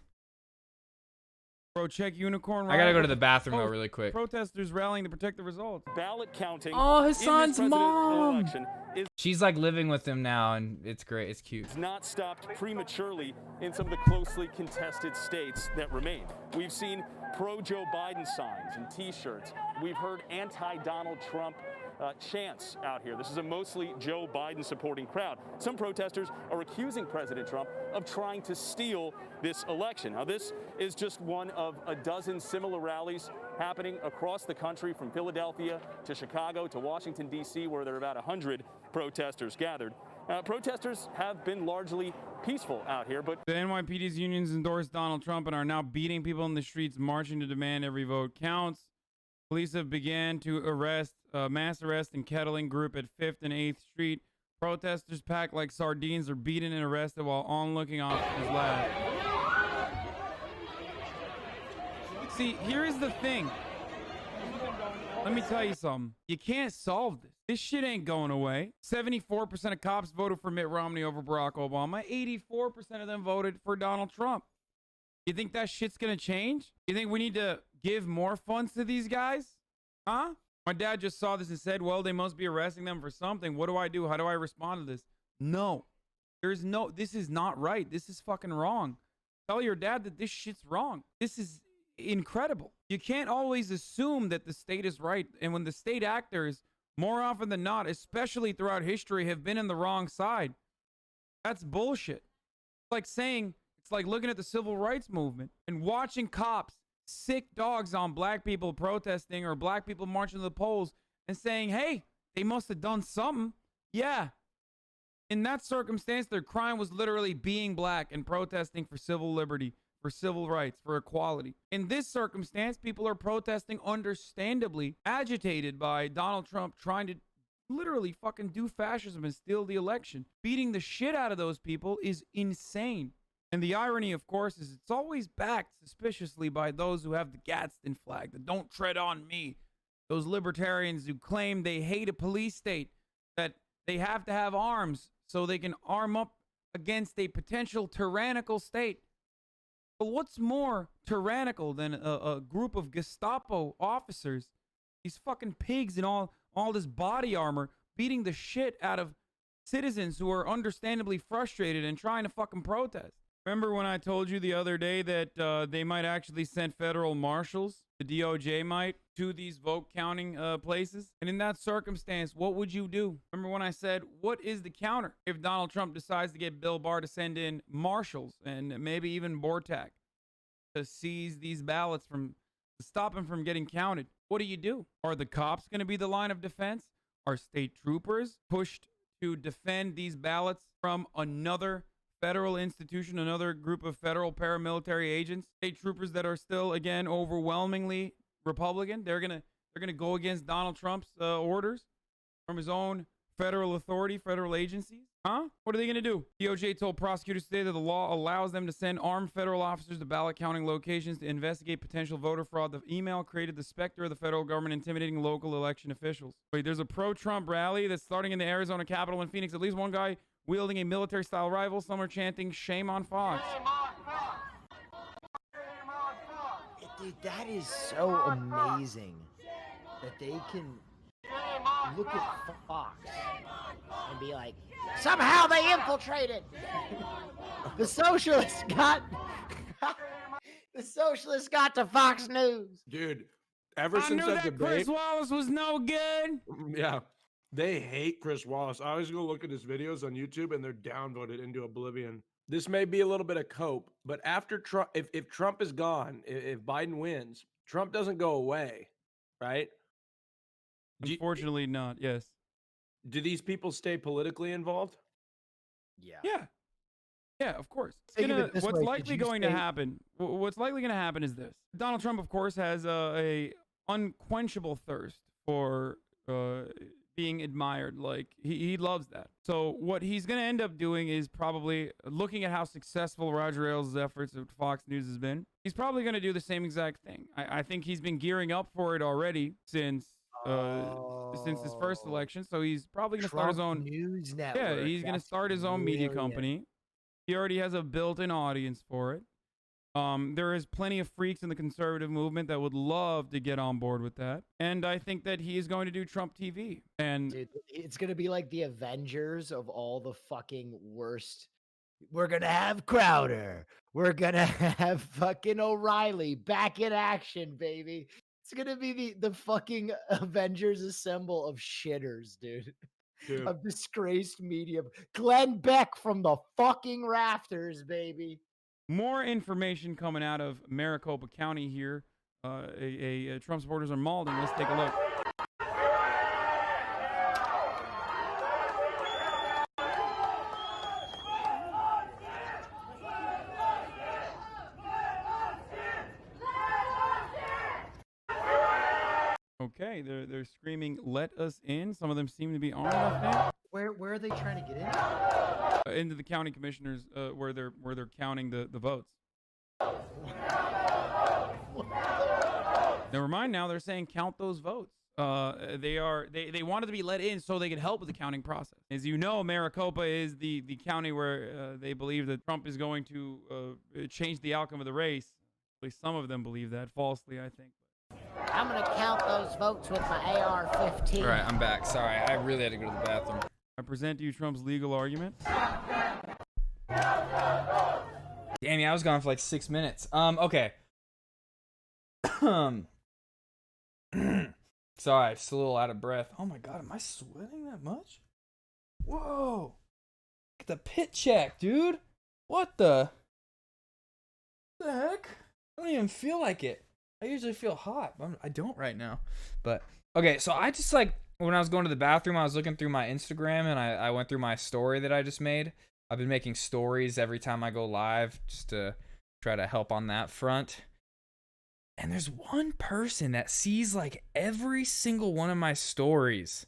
Bro, check Unicorn. I gotta go to the bathroom though, really quick. Protesters rallying to protect the results. Ballot counting. Oh, his son's mom. Election is She's like living with him now, and it's great. It's cute. not stopped prematurely in some of the closely contested states that remain. We've seen pro-Joe Biden signs and T-shirts. We've heard anti-Donald Trump chants out here. This is a mostly Joe Biden supporting crowd. Some protesters are accusing President Trump of trying to steal this election. Now, this is just one of a dozen similar rallies happening across the country, from Philadelphia to Chicago to Washington, D.C., where there are about 100 protesters gathered. Protesters have been largely peaceful out here, but the NYPD's unions endorsed Donald Trump and are now beating people in the streets, marching to demand every vote counts. Police have began to mass arrest and kettling group at 5th and 8th Street. Protesters packed like sardines are beaten and arrested while onlooking officers laugh. See, here's the thing. Let me tell you something. You can't solve this. This shit ain't going away. 74% of cops voted for Mitt Romney over Barack Obama. 84% of them voted for Donald Trump. You think that shit's gonna change? You think we need to give more funds to these guys? Huh? My dad just saw this and said, well, they must be arresting them for something. What do I do? How do I respond to this? No. This is not right. This is fucking wrong. Tell your dad that this shit's wrong. This is incredible. You can't always assume that the state is right. And when the state actors, more often than not, especially throughout history, have been in the wrong side, that's bullshit. It's like looking at the civil rights movement and watching cops sick dogs on black people protesting or black people marching to the polls and saying, hey, they must have done something. Yeah. In that circumstance, their crime was literally being black and protesting for civil liberty, for civil rights, for equality. In this circumstance, people are protesting understandably, agitated by Donald Trump trying to literally fucking do fascism and steal the election. Beating the shit out of those people is insane. And the irony, of course, is it's always backed suspiciously by those who have the Gadsden flag, the "Don't tread on me." Those libertarians who claim they hate a police state, that they have to have arms so they can arm up against a potential tyrannical state. But what's more tyrannical than a group of Gestapo officers, these fucking pigs in all this body armor, beating the shit out of citizens who are understandably frustrated and trying to fucking protest? Remember when I told you the other day that they might actually send federal marshals, the DOJ might, to these vote counting places? And in that circumstance, what would you do? Remember when I said, what is the counter if Donald Trump decides to get Bill Barr to send in marshals and maybe even Bortak to seize these ballots to stop them from getting counted? What do? Are the cops going to be the line of defense? Are state troopers pushed to defend these ballots from another federal institution, another group of federal paramilitary agents, state troopers that are still, again, overwhelmingly Republican? They're gonna go against Donald Trump's orders from his own federal authority, federal agencies? Huh? What are they gonna do? DOJ told prosecutors today that the law allows them to send armed federal officers to ballot counting locations to investigate potential voter fraud. The email created the specter of the federal government intimidating local election officials. Wait, there's a pro-Trump rally that's starting in the Arizona Capitol in Phoenix. At least one guy wielding a military-style rifle. Some are chanting, "Shame on Fox." Dude, that is so amazing that they can look at Fox and be like, somehow they infiltrated. The socialists got to Fox News. Dude, ever I since knew that that debate, Chris Wallace was no good. yeah, they hate Chris Wallace. I always go look at his videos on YouTube and they're downvoted into oblivion. This may be a little bit of cope, but after Trump, if Trump is gone, if Biden wins, Trump doesn't go away, right? Unfortunately not, yes. Do these people stay politically involved? Yeah, of course. Think of it this What's way, likely could you going to say- happen? What's likely going to happen is this: Donald Trump, of course, has a unquenchable thirst for being admired. Like he loves that. So what he's going to end up doing is probably looking at how successful Roger Ailes' efforts at Fox News has been. He's probably going to do the same exact thing. I think he's been gearing up for it already since his first election. So he's probably going to start his own news network. Yeah, he's going to start his own media company. He already has a built-in audience for it. There is plenty of freaks in the conservative movement that would love to get on board with that. And I think that he is going to do Trump TV. And Dude, it's going to be like the Avengers of all the fucking worst. We're going to have Crowder. We're going to have fucking O'Reilly back in action, baby. It's going to be the fucking Avengers assemble of shitters, dude. Of disgraced media. Glenn Beck from the fucking rafters, baby. more information coming out of Maricopa County here. Trump supporters are mauled. Let's take a look. Okay, they're screaming, "Let us in!" Some of them seem to be armed. I think. Where are they trying to get into? Into the county commissioners, where they're counting the votes. Never mind. Now they're saying count those votes. They wanted to be let in so they could help with the counting process. As you know, Maricopa is the county where they believe that Trump is going to change the outcome of the race. At least some of them believe that, falsely, I think. I'm going to count those votes with my AR-15. All right, I'm back. Sorry, I really had to go to the bathroom. I present to you Trump's legal argument. Damn, yeah, I was gone for like 6 minutes. Okay. Sorry, I'm just a little out of breath. Oh my god, am I sweating that much? Whoa. Look at the pit check, dude. What the heck? I don't even feel like it. I usually feel hot. I don't right now. But, okay, so I just like, when I was going to the bathroom, I was looking through my Instagram and I went through my story that I just made. I've been making stories every time I go live just to try to help on that front. And there's one person that sees like every single one of my stories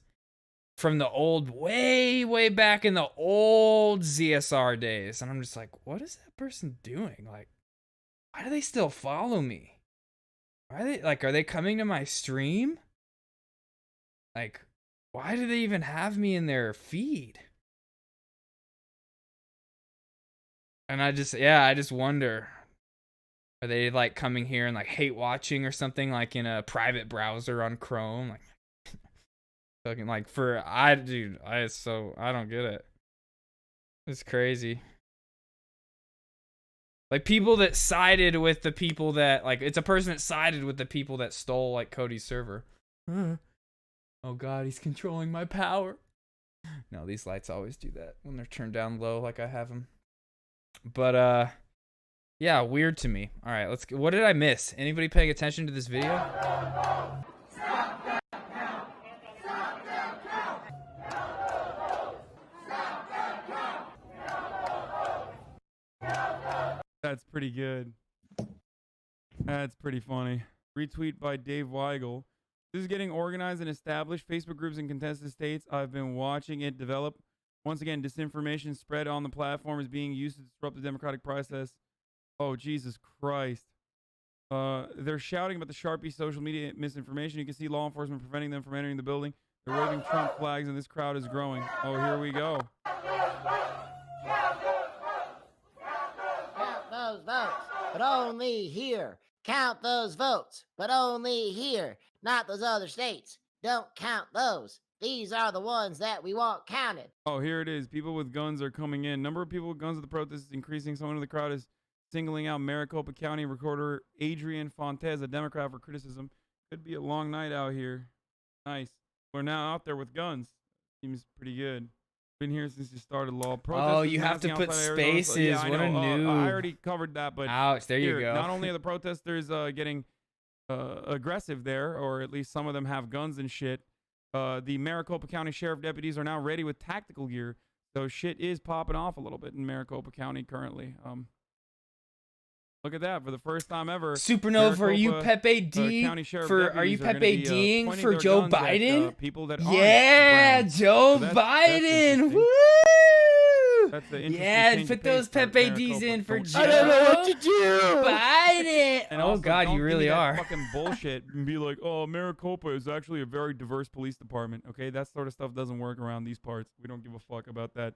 from the old, way back in the old ZSR days. And I'm just like, what is that person doing? Like, why do they still follow me? Why are they, like, are they coming to my stream? Like, why do they even have me in their feed? And I just wonder, are they like coming here and like hate watching or something, like in a private browser on Chrome? Like, fucking like I don't get it. It's crazy. Like people that sided with the people that, like, it's a person that sided with the people that stole like Cody's server. Oh God, he's controlling my power. No, these lights always do that when they're turned down low, like I have them. But yeah, weird to me. All right, what did I miss? Anybody paying attention to this video? That's pretty good. That's pretty funny. Retweet by Dave Weigel. This is getting organized and established. Facebook groups in contested states. I've been watching it develop. Once again, disinformation spread on the platform is being used to disrupt the democratic process. Oh, Jesus Christ. They're shouting about the Sharpie social media misinformation. You can see law enforcement preventing them from entering the building. They're waving Trump flags, and this crowd is growing. Oh, here we go. Count those votes, but only here. Count those votes, but only here. Not those other states. Don't count those. These are the ones that we want counted. Oh, here it is. People with guns are coming in. Number of people with guns at the protest is increasing. Someone in the crowd is singling out Maricopa County Recorder Adrian Fontes, a Democrat, for criticism. Could be a long night out here. Nice. We're now out there with guns. Seems pretty good. Been here since you started law. Oh, you have to put spaces. Yeah, what a noob. I already covered that, but ouch, there you go. Not only are the protesters getting aggressive there, or at least some of them have guns and shit, the Maricopa County Sheriff deputies are now ready with tactical gear. So shit is popping off a little bit in Maricopa County currently. Look at that, for the first time ever. Supernova, are you Pepe D are you Pepe D'ing for Joe Biden? People that Joe Biden. Woo! That's the yeah, put those Pepe D's in for Joe. I don't know what to do. Biden. And oh also, God, don't you really give me that are. Fucking bullshit and be like, oh, Maricopa is actually a very diverse police department. Okay, that sort of stuff doesn't work around these parts. We don't give a fuck about that.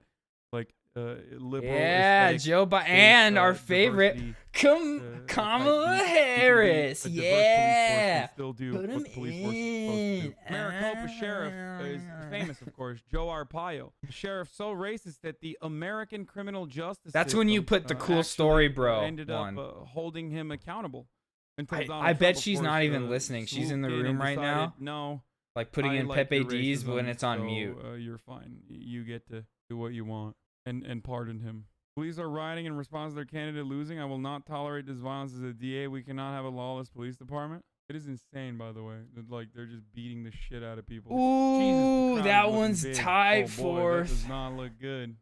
Like liberal. Yeah, Joe Biden and our favorite Kamala Harris. Yeah, still do put him what the police force is supposed to do. Maricopa sheriff is famous, of course, Joe Arpaio. The sheriff so racist that the American criminal justice That's when you put the cool story, bro. Ended up holding him accountable. I bet she's not even listening. She's in the room right now. No, like putting in Pepe D's when it's on mute. You're fine. You get to do what you want. And pardon him. Police are rioting in response to their candidate losing. I will not tolerate this violence as a DA. We cannot have a lawless police department. It is insane, by the way. That, like, they're just beating the shit out of people. Ooh, that one's tied fourth. That fourth. does not look good.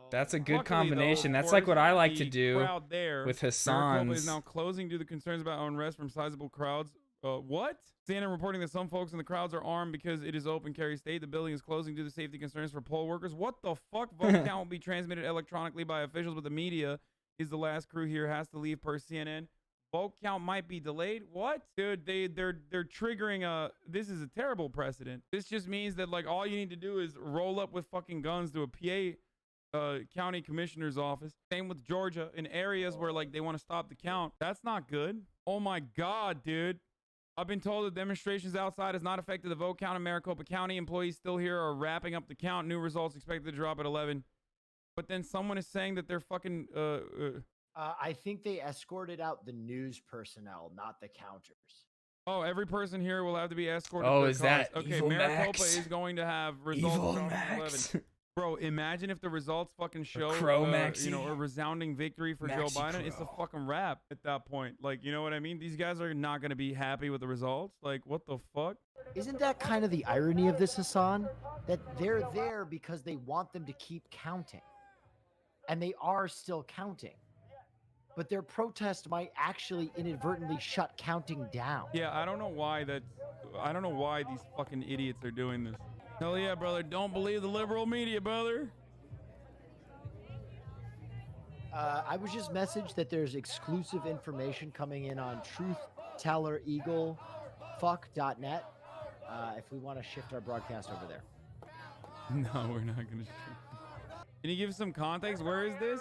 That's a good Luckily, combination. though, That's course, like what I like to the do crowd there, with Maricopa is Hassan's. now closing due to concerns about unrest from sizable crowds. What? CNN reporting that some folks in the crowds are armed because it is open carry state. The building is closing due to safety concerns for poll workers. What the fuck? Vote count will be transmitted electronically by officials, but the media is the last crew here, has to leave per CNN. Vote count might be delayed. What? Dude, they're triggering this is a terrible precedent. This just means that, like, all you need to do is roll up with fucking guns to a PA county commissioner's office. Same with Georgia, in areas where, like, they want to stop the count. That's not good. Oh my God, dude. I've been told the demonstrations outside has not affected the vote count in Maricopa County. Employees still here are wrapping up the count. New results expected to drop at 11. But then someone is saying that they're fucking... I think they escorted out the news personnel, not the counters. Oh, every person here will have to be escorted. Oh, to their is cars. that okay? Evil Maricopa Max? is going to have results Evil dropping at Max. 11. Bro, imagine if the results fucking show, Crow Maxi. a resounding victory for Joe Maxi Biden. It's a Crow. fucking wrap at that point. Like, you know what I mean? These guys are not going to be happy with the results. Like, what the fuck? Isn't that kind of the irony of this, Hassan? That they're there because they want them to keep counting. And they are still counting. But their protest might actually inadvertently shut counting down. Yeah, I don't know why these fucking idiots are doing this. Hell yeah, brother. Don't believe the liberal media, brother. I was just messaged that there's exclusive information coming in on truthtellereaglefuck.net if we want to shift our broadcast over there. No, we're not going to. Can you give some context? Where is this?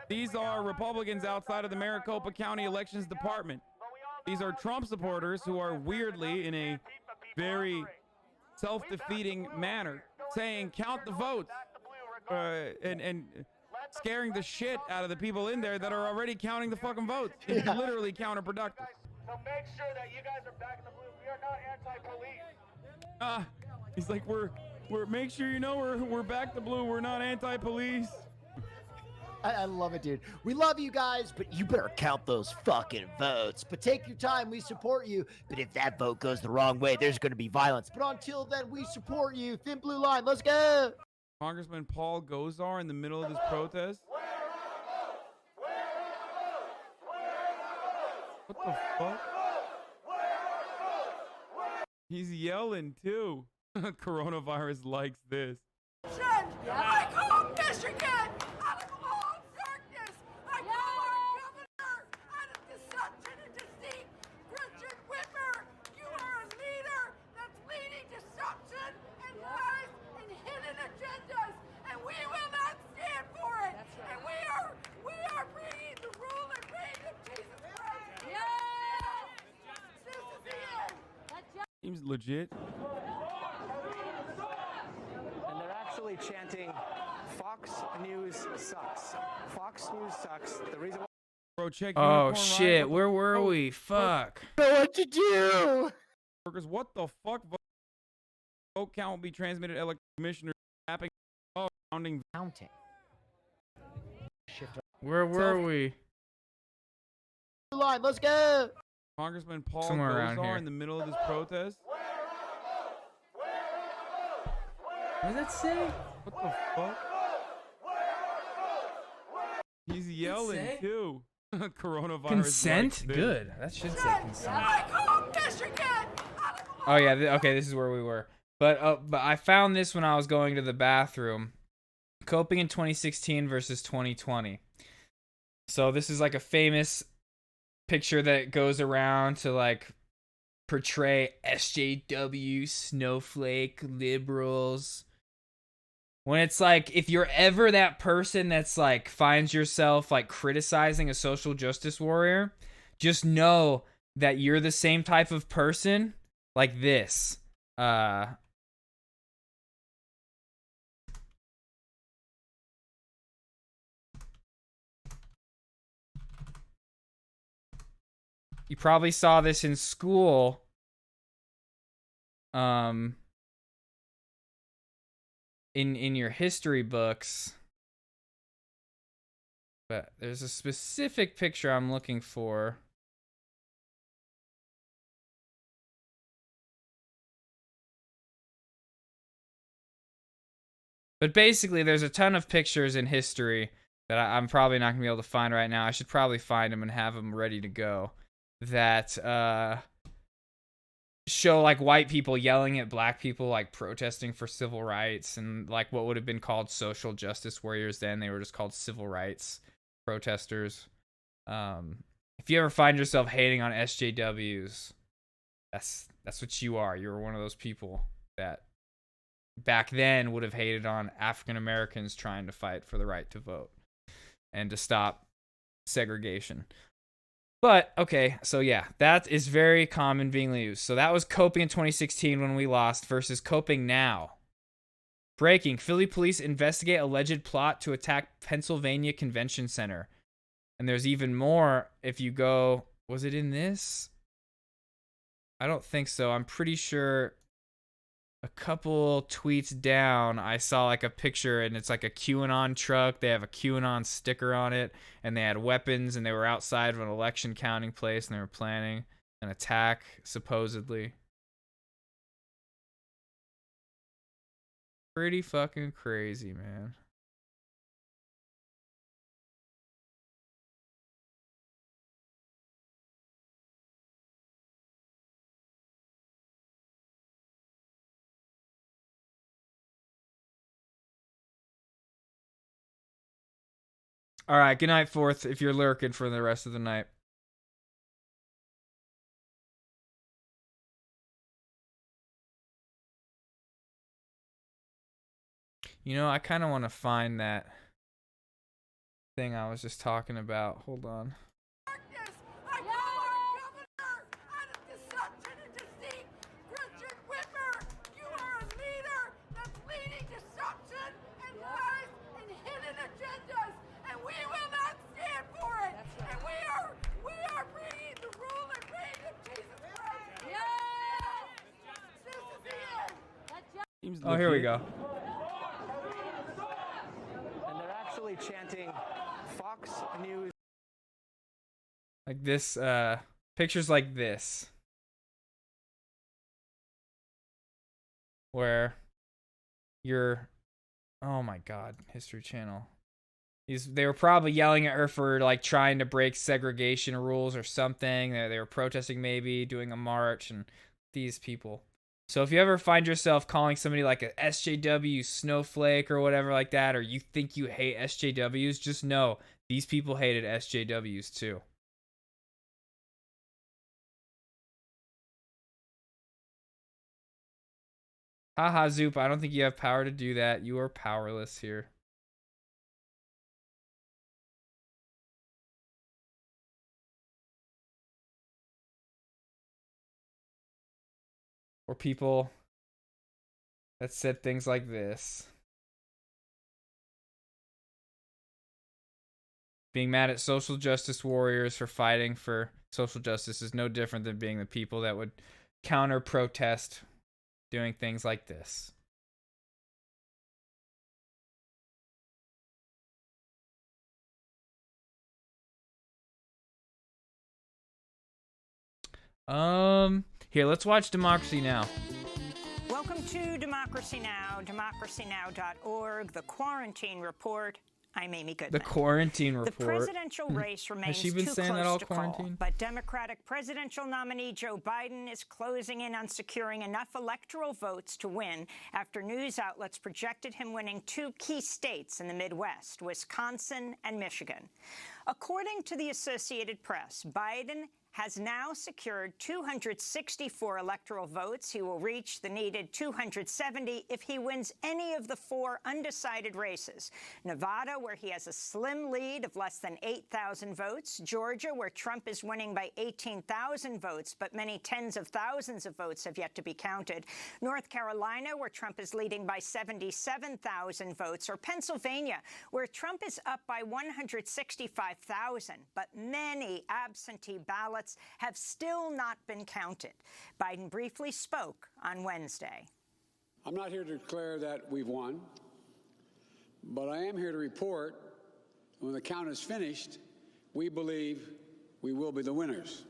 These are Republicans outside of the Maricopa County Elections Department. These are Trump supporters who are weirdly, in a very self-defeating manner, saying count the votes and scaring the shit out of the people in there that are already counting the fucking votes. It's literally counterproductive. So make sure that you guys are back in the blue. We are not anti-police. He's like, we're make sure you know we're back to blue. We're not anti-police. I love it, dude. We love you guys, but you better count those fucking votes. But take your time. We support you. But if that vote goes the wrong way, there's going to be violence. But until then, we support you. Thin blue line. Let's go. Congressman Paul Gosar in the middle of this protest. What the fuck? He's yelling too. Coronavirus likes this. I call Michigan out of all darkness. I call our governor out of deception and deceit. Richard Whitmer, you are a leader that's leading deception and lies and hidden agendas, and we will not stand for it. And we are bringing the rule and reign of Jesus Christ. Yes! This is the end. Seems legit. And they're actually chanting, Fox News sucks. Fox News sucks. The reason why. Bro, check. Oh shit, where were we? Fuck. Know what to do. Workers, what the fuck? Vote count will be transmitted. Elected commissioners tapping. Counting. Where were we? Line. Let's go. Congressman Paul Somewhere around Gosar here. in the middle of this protest. What does that say? What the fuck? He's yelling say? too. Coronavirus. Consent? likes this. Good. That should say consent. I call Michigan out of Oh yeah. Okay, this is where we were. But I found this when I was going to the bathroom. Coping in 2016 versus 2020. So this is like a famous picture that goes around to like portray SJW, snowflake, liberals. When it's like, if you're ever that person that's like finds yourself like criticizing a social justice warrior, just know that you're the same type of person like this. You probably saw this in school. In your history books. But there's a specific picture I'm looking for. But basically, there's a ton of pictures in history that I'm probably not going to be able to find right now. I should probably find them and have them ready to go. That show like white people yelling at black people, like protesting for civil rights, and like what would have been called social justice warriors then. They were just called civil rights protesters. If you ever find yourself hating on SJWs, that's what you are. You're one of those people that back then would have hated on African Americans trying to fight for the right to vote and to stop segregation. But, okay, so yeah, that is very common being used. So that was coping in 2016 when we lost versus coping now. Breaking, Philly police investigate alleged plot to attack Pennsylvania Convention Center. And there's even more if you go, was it in this? I don't think so. I'm pretty sure a couple tweets down, I saw like a picture and it's like a QAnon truck. They have a QAnon sticker on it and they had weapons and they were outside of an election counting place and they were planning an attack, supposedly. Pretty fucking crazy, man. All right, good night, Fourth, if you're lurking for the rest of the night. You know, I kind of want to find that thing I was just talking about. Hold on. I call our governor out of deception and deceit. Richard Whitmer, you are a leader that's leading deception and lies and hidden agendas, and we will not stand for it. And we are bringing the rule and reign of Jesus Christ. Yes! This is the end. Oh, here we go. And they're actually chanting Fox News. Like this, pictures like this. Where you're, oh my God, History Channel. They were probably yelling at her for like trying to break segregation rules or something. They were protesting, maybe doing a march, and these people. So if you ever find yourself calling somebody like a SJW snowflake or whatever like that, or you think you hate SJWs, just know these people hated SJWs too. Haha, Zoop, I don't think you have power to do that. You are powerless here. Or people that said things like this. Being mad at social justice warriors for fighting for social justice is no different than being the people that would counter protest doing things like this. Here, let's watch Democracy Now! Welcome to Democracy Now!, democracynow.org, the Quarantine Report. I'm Amy Goodman. The Quarantine Report. The presidential race remains Has she been too saying close that all to quarantine? call, but Democratic presidential nominee Joe Biden is closing in on securing enough electoral votes to win after news outlets projected him winning two key states in the Midwest, Wisconsin and Michigan. According to the Associated Press, Biden has now secured 264 electoral votes. He will reach the needed 270 if he wins any of the four undecided races. Nevada, where he has a slim lead of less than 8,000 votes. Georgia, where Trump is winning by 18,000 votes, but many tens of thousands of votes have yet to be counted. North Carolina, where Trump is leading by 77,000 votes. Or Pennsylvania, where Trump is up by 165,000, but many absentee ballots have still not been counted. Biden briefly spoke on Wednesday. I'm not here to declare that we've won, but I am here to report when the count is finished, we believe we will be the winners.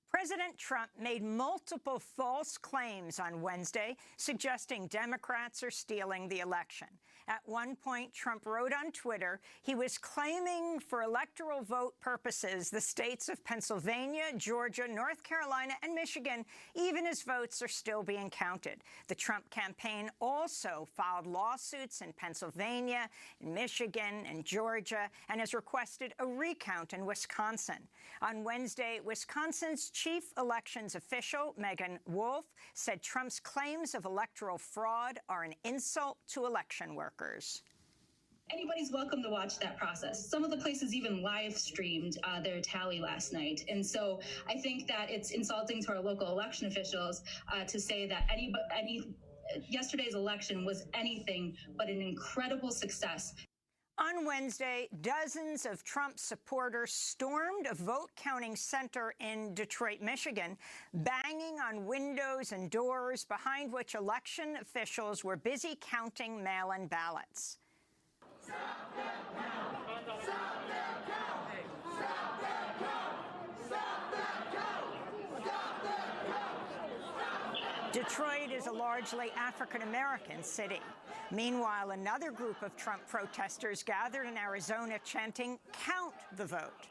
President Trump made multiple false claims on Wednesday, suggesting Democrats are stealing the election. At one point, Trump wrote on Twitter he was claiming for electoral vote purposes the states of Pennsylvania, Georgia, North Carolina, and Michigan, even as votes are still being counted. The Trump campaign also filed lawsuits in Pennsylvania, Michigan, and Georgia, and has requested a recount in Wisconsin. On Wednesday, Wisconsin's chief elections official, Megan Wolf, said Trump's claims of electoral fraud are an insult to election workers. Anybody's welcome to watch that process. Some of the places even live streamed their tally last night. And so I think that it's insulting to our local election officials to say that yesterday's election was anything but an incredible success. On Wednesday, dozens of Trump supporters stormed a vote-counting center in Detroit, Michigan, banging on windows and doors behind which election officials were busy counting mail-in ballots. Stop that count! Stop that count! Stop that count! Stop that count! Stop that count! Detroit is a largely African-American city. Meanwhile, another group of Trump protesters gathered in Arizona chanting, "Count the vote."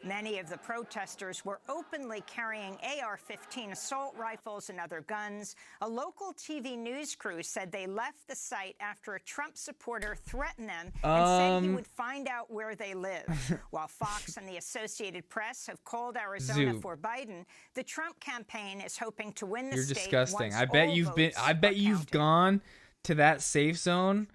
Many of the protesters were openly carrying AR-15 assault rifles and other guns. A local TV news crew said they left the site after a Trump supporter threatened them and said he would find out where they live. While Fox and the Associated Press have called Arizona for Biden, the Trump campaign is hoping to win the You're state. disgusting. Once I bet all you've votes gone to that safe zone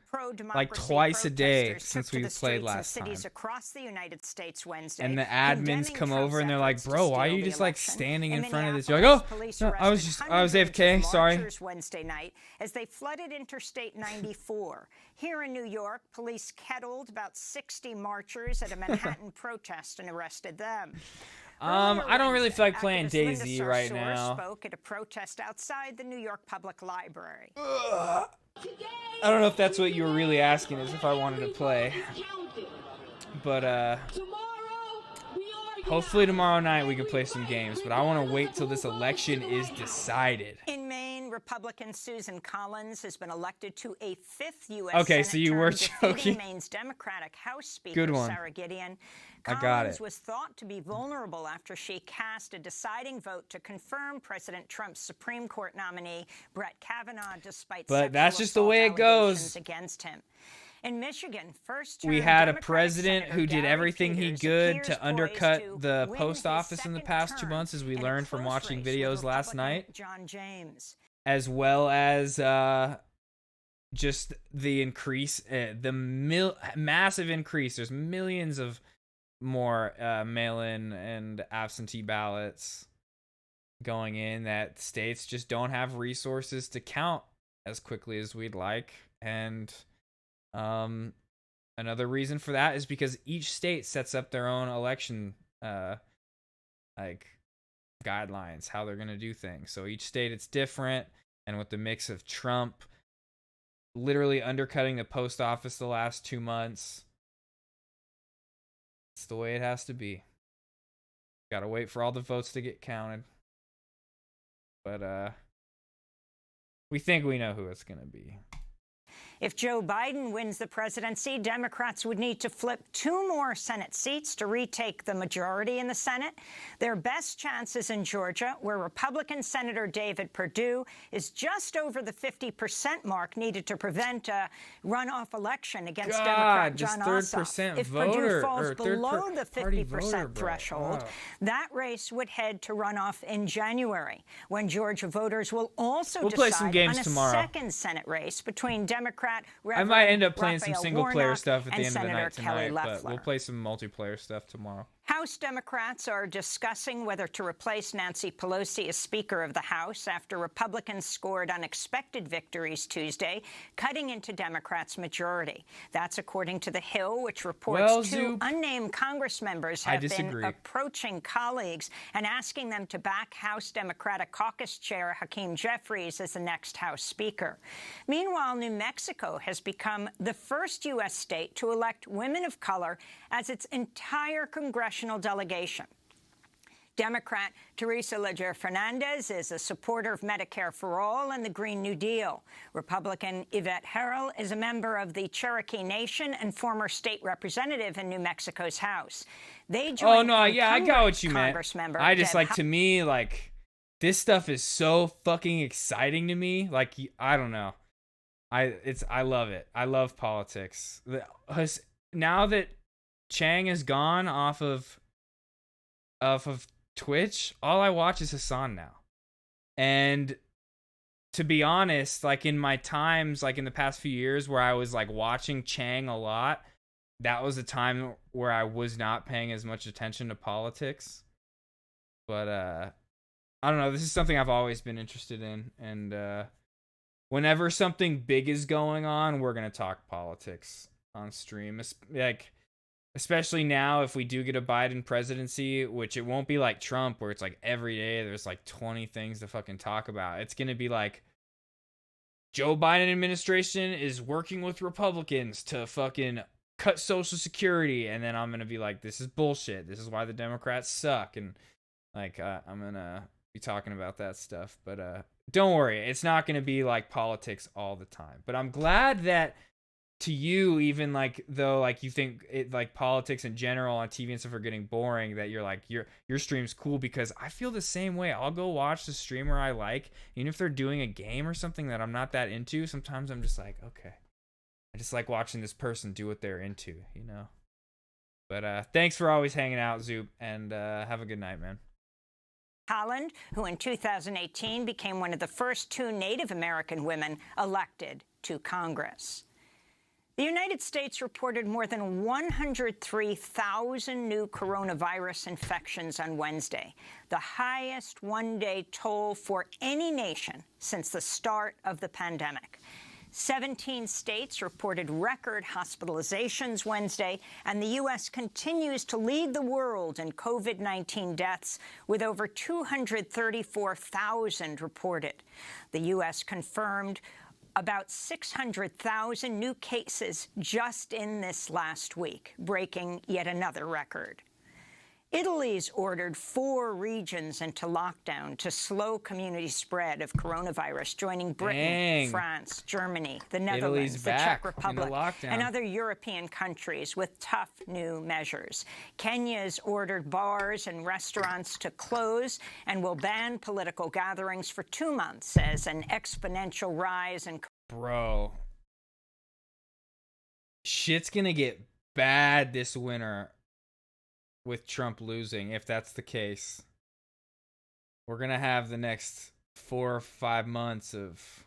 like twice a day protesters since took to we the played streets in last time. cities across the United States Wednesday, And the condemning admins come Trump's over and they're like, efforts to "Bro, why are steal you the just like election." standing in front of this?" Minneapolis, You're like, "Oh, police no, I was arrested AFK. hundreds of Sorry." marchers Wednesday night as they flooded Interstate 94. Here in New York, police kettled about 60 marchers at a Manhattan protest and arrested them. I don't really feel like playing Activist Linda Daisy right Sarsour now. spoke at a protest outside the New York Public Library. I don't know if that's what you were really asking, is if I wanted to play. But hopefully tomorrow night we can play some games, but I want to wait till this election is decided. In Maine, Republican Susan Collins has been elected to a 5th U.S. Okay, Senate so you term, were defeating joking. Maine's Democratic House Speaker Good one. Sarah Gideon. I got Collins it. was thought to be vulnerable after she cast a deciding vote to confirm President Trump's Supreme Court nominee Brett Kavanaugh, despite But that's sexual just the assault way it goes. allegations against him. In Michigan, We had a president who did everything he could to undercut the post office in the past 2 months, as we learned from watching videos last night, John James. as well as just the increase, massive increase. There's millions of more mail-in and absentee ballots going in that states just don't have resources to count as quickly as we'd like. And another reason for that is because each state sets up their own election like guidelines, how they're going to do things. So each state, it's different. And with the mix of Trump literally undercutting the post office the last 2 months, it's the way it has to be. Gotta wait for all the votes to get counted. But we think we know who it's gonna be. If Joe Biden wins the presidency, Democrats would need to flip 2 more Senate seats to retake the majority in the Senate. Their best chances in Georgia, where Republican Senator David Perdue is just over the 50% mark needed to prevent a runoff election against Democrat John Ossoff. If Perdue falls below the 50% threshold, that race would head to runoff in January, when Georgia voters will also decide on a second Senate race between Democrat I might end up playing some Raphael single-player Warnock stuff at the and end of the Senator night Kelly tonight, but Loeffler. we'll play some multiplayer stuff tomorrow. House Democrats are discussing whether to replace Nancy Pelosi as Speaker of the House after Republicans scored unexpected victories Tuesday, cutting into Democrats' majority. That's according to The Hill, which reports 2 unnamed Congress members have been approaching colleagues and asking them to back House Democratic Caucus Chair Hakeem Jeffries as the next House Speaker. Meanwhile, New Mexico has become the first U.S. state to elect women of color as its entire congressional delegation. Democrat Teresa Leger Fernandez is a supporter of Medicare for All and the Green New Deal. Republican Yvette Herrell is a member of the Cherokee Nation and former state representative in New Mexico's House. They joined I got what you meant. Congressmember I just Deb to me, like, this stuff is so fucking exciting to me. Like, I don't know. I love it. I love politics. Now that Chang is gone off of Twitch, all I watch is Hassan now. And to be honest, like in my times, like in the past few years where I was like watching Chang a lot, that was a time where I was not paying as much attention to politics. But I don't know, this is something I've always been interested in, and whenever something big is going on, we're going to talk politics on stream. Like, especially now, if we do get a Biden presidency, which it won't be like Trump, where it's like every day there's like 20 things to fucking talk about. It's going to be like, Joe Biden administration is working with Republicans to fucking cut Social Security. And then I'm going to be like, this is bullshit. This is why the Democrats suck. And like, I'm going to be talking about that stuff. But don't worry, it's not going to be like politics all the time. But I'm glad that to you, even like though like you think it like politics in general on TV and stuff are getting boring, that you're like your stream's cool, because I feel the same way. I'll go watch the streamer I like, even if they're doing a game or something that I'm not that into. Sometimes I'm just like, okay, I just like watching this person do what they're into, you know. But thanks for always hanging out, Zoop, and have a good night, man. Holland, who in 2018 became one of the first 2 Native American women elected to Congress. The United States reported more than 103,000 new coronavirus infections on Wednesday, the highest one-day toll for any nation since the start of the pandemic. 17 states reported record hospitalizations Wednesday, and the U.S. continues to lead the world in COVID-19 deaths with over 234,000 reported. The U.S. confirmed about 600,000 new cases just in this last week, breaking yet another record. Italy's ordered 4 regions into lockdown to slow community spread of coronavirus, joining Britain, France, Germany, the Netherlands, the Czech Republic, and other European countries with tough new measures. Kenya's ordered bars and restaurants to close and will ban political gatherings for 2 months as an exponential rise in... Bro, shit's gonna get bad this winter with Trump losing, if that's the case. We're gonna have the next 4 or 5 months of,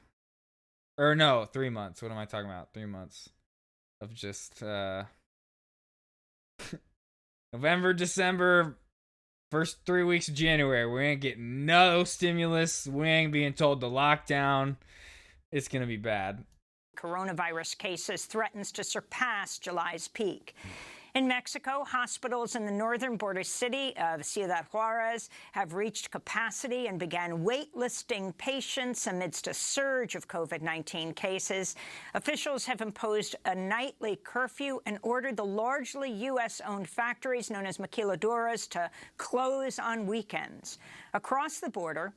or no, 3 months. What am I talking about? 3 months of just November, December, first 3 weeks of January. We ain't getting no stimulus. We ain't being told to lock down. It's gonna be bad. Coronavirus cases threatens to surpass July's peak. In Mexico, hospitals in the northern border city of Ciudad Juarez have reached capacity and began waitlisting patients amidst a surge of COVID-19 cases. Officials have imposed a nightly curfew and ordered the largely U.S.-owned factories known as maquiladoras to close on weekends. Across the border,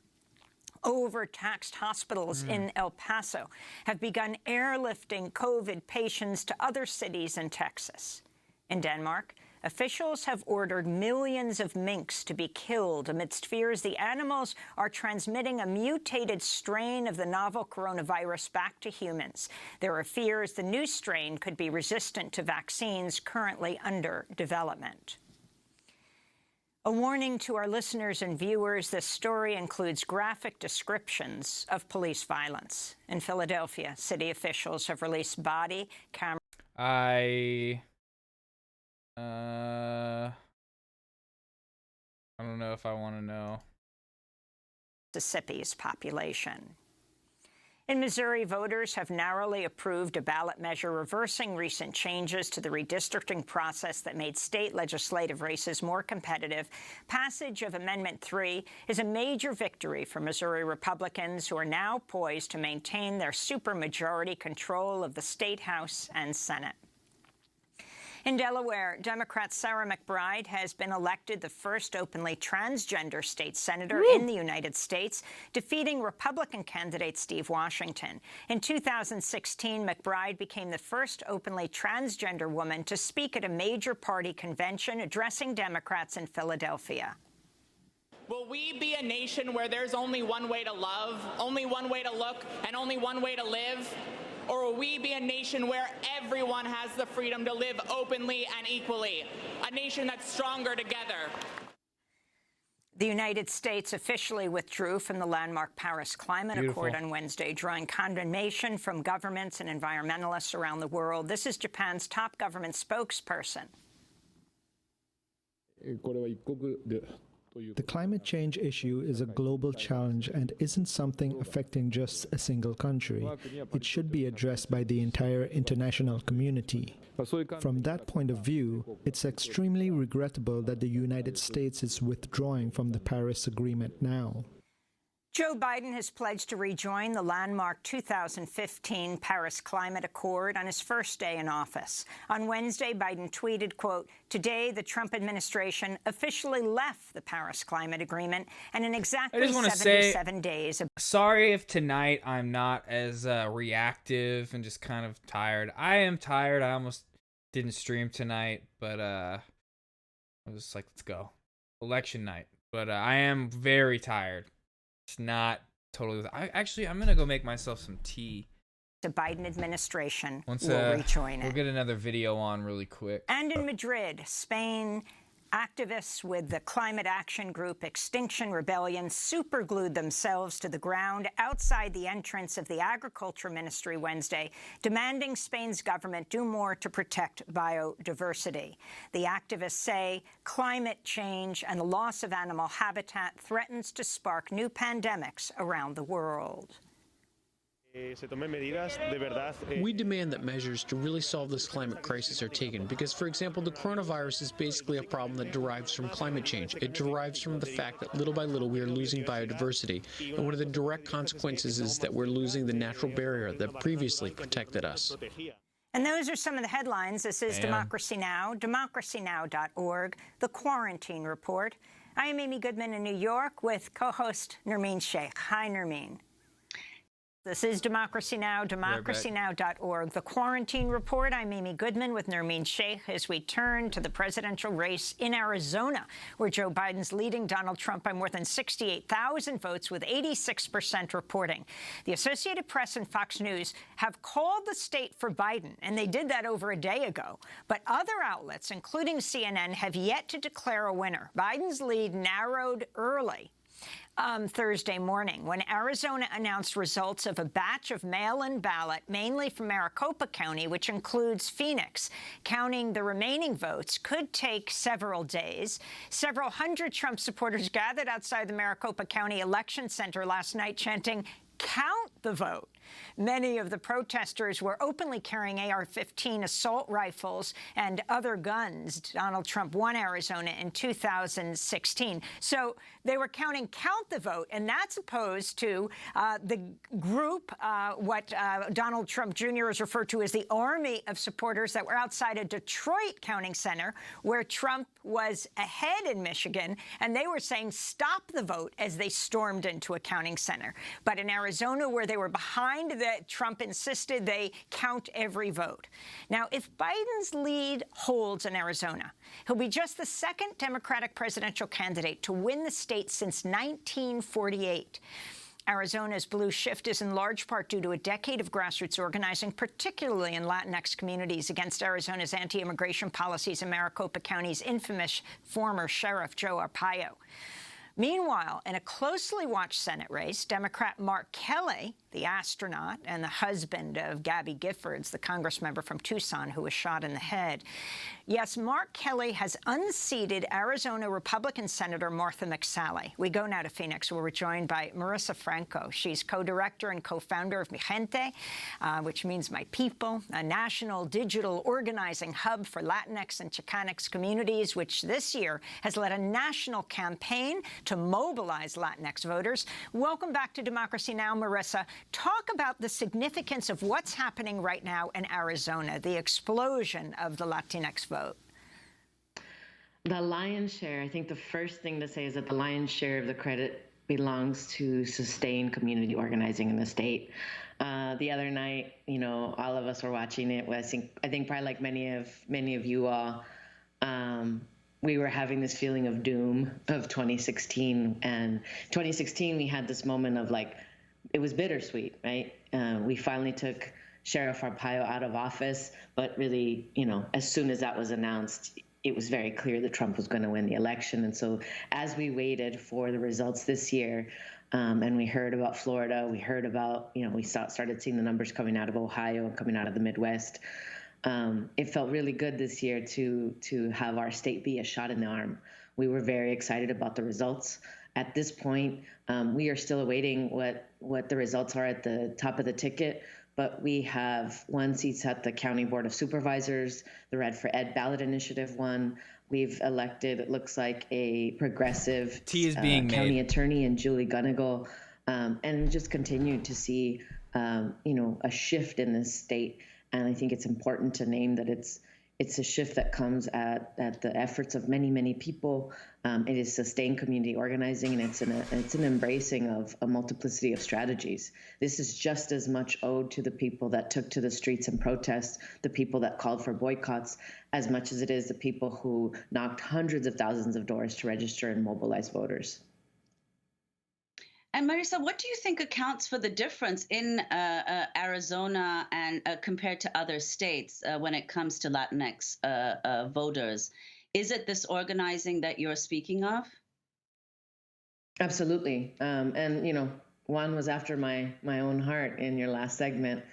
overtaxed hospitals in El Paso have begun airlifting COVID patients to other cities in Texas. In Denmark, officials have ordered millions of minks to be killed amidst fears the animals are transmitting a mutated strain of the novel coronavirus back to humans. There are fears the new strain could be resistant to vaccines currently under development. A warning to our listeners and viewers, this story includes graphic descriptions of police violence. In Philadelphia, city officials have released body camera... I don't know if I want to know. Mississippi's population. In Missouri, voters have narrowly approved a ballot measure reversing recent changes to the redistricting process that made state legislative races more competitive. Passage of Amendment 3 is a major victory for Missouri Republicans, who are now poised to maintain their supermajority control of the state House and Senate. In Delaware, Democrat Sarah McBride has been elected the first openly transgender state senator in the United States, defeating Republican candidate Steve Washington. In 2016, McBride became the first openly transgender woman to speak at a major party convention addressing Democrats in Philadelphia. Will we be a nation where there's only one way to love, only one way to look, and only one way to live? Or will we be a nation where everyone has the freedom to live openly and equally? A nation that's stronger together. The United States officially withdrew from the landmark Paris Climate Accord on Wednesday, drawing condemnation from governments and environmentalists around the world. This is Japan's top government spokesperson. The climate change issue is a global challenge and isn't something affecting just a single country. It should be addressed by the entire international community. From that point of view, it's extremely regrettable that the United States is withdrawing from the Paris Agreement now. Joe Biden has pledged to rejoin the landmark 2015 Paris Climate Accord on his first day in office. On Wednesday, Biden tweeted, quote, "Today, the Trump administration officially left the Paris Climate Agreement, and in exactly I just want to 77 days..." Sorry if tonight I'm not as reactive and just kind of tired. I am tired. I almost didn't stream tonight, but I was just like, let's go. Election night. But I am very tired. It's not totally... I'm going to go make myself some tea. The Biden administration Once will rejoin it. we'll get another video on really quick. And in Madrid, Spain, activists with the climate action group Extinction Rebellion superglued themselves to the ground outside the entrance of the Agriculture Ministry Wednesday, demanding Spain's government do more to protect biodiversity. The activists say climate change and the loss of animal habitat threatens to spark new pandemics around the world. We demand that measures to really solve this climate crisis are taken because, for example, the coronavirus is basically a problem that derives from climate change. It derives from the fact that little by little we are losing biodiversity, and one of the direct consequences is that we're losing the natural barrier that previously protected us. And those are some of the headlines. This is Democracy Now!, democracynow.org, The Quarantine Report. I am Amy Goodman in New York with co-host Nermeen Sheikh. Hi, Nermeen. This is Democracy Now!, democracynow.org. The Quarantine Report. I'm Amy Goodman with Nermeen Sheikh as we turn to the presidential race in Arizona, where Joe Biden's leading Donald Trump by more than 68,000 votes, with 86% reporting. The Associated Press and Fox News have called the state for Biden, and they did that over a day ago. But other outlets, including CNN, have yet to declare a winner. Biden's lead narrowed early Thursday morning when Arizona announced results of a batch of mail-in ballot, mainly from Maricopa County, which includes Phoenix. Counting the remaining votes could take several days. Several hundred Trump supporters gathered outside the Maricopa County Election Center last night chanting, "Count the vote." Many of the protesters were openly carrying AR-15 assault rifles and other guns. Donald Trump won Arizona in 2016. So they were counting "Count the vote," and that's opposed to the group, what Donald Trump Jr. is referred to as the army of supporters that were outside a Detroit counting center where Trump was ahead in Michigan, and they were saying "Stop the vote" as they stormed into a counting center. But in Arizona, where they were behind, that Trump insisted they count every vote. Now, if Biden's lead holds in Arizona, he'll be just the second Democratic presidential candidate to win the state since 1948. Arizona's blue shift is in large part due to a decade of grassroots organizing, particularly in Latinx communities, against Arizona's anti-immigration policies and Maricopa County's infamous former sheriff, Joe Arpaio. Meanwhile, in a closely watched Senate race, Democrat Mark Kelly, the astronaut and the husband of Gabby Giffords, the congressmember from Tucson who was shot in the head. Yes, Mark Kelly has unseated Arizona Republican Senator Martha McSally. We go now to Phoenix, where we're joined by Marissa Franco. She's co-director and co-founder of Mi Gente, which means My People, a national digital organizing hub for Latinx and Chicanx communities, which this year has led a national campaign to mobilize Latinx voters. Welcome back to Democracy Now!, Marissa. Talk about the significance of what's happening right now in Arizona, the explosion of the Latinx vote. The lion's share, I think the first thing to say is that the lion's share of the credit belongs to sustained community organizing in the state. The other night, you know, all of us were watching it. I think probably like many of you all, we were having this feeling of doom of 2016. And 2016, we had this moment of like, it was bittersweet, right? We finally took Sheriff Arpaio out of office, but really, you know, as soon as that was announced, it was very clear that Trump was going to win the election. And so as we waited for the results this year, and we heard about Florida, we heard about, you know, we started seeing the numbers coming out of Ohio and coming out of the Midwest. It felt really good this year to have our state be a shot in the arm. We were very excited about the results. At this point, we are still awaiting what the results are at the top of the ticket, but we have won seats at the County Board of Supervisors. The Red for Ed ballot initiative won. We've elected, it looks like, a progressive Tea is being county made. attorney in Julie Gunnigal. and just continue to see, a shift in this state. And I think it's important to name that it's a shift that comes at the efforts of many, many people. It is sustained community organizing, and it's an embracing of a multiplicity of strategies. This is just as much owed to the people that took to the streets and protest, the people that called for boycotts, as much as it is the people who knocked hundreds of thousands of doors to register and mobilize voters. And Marisa, what do you think accounts for the difference in Arizona and compared to other states when it comes to Latinx voters? Is it this organizing that you're speaking of? Absolutely. And, Juan was after my own heart in your last segment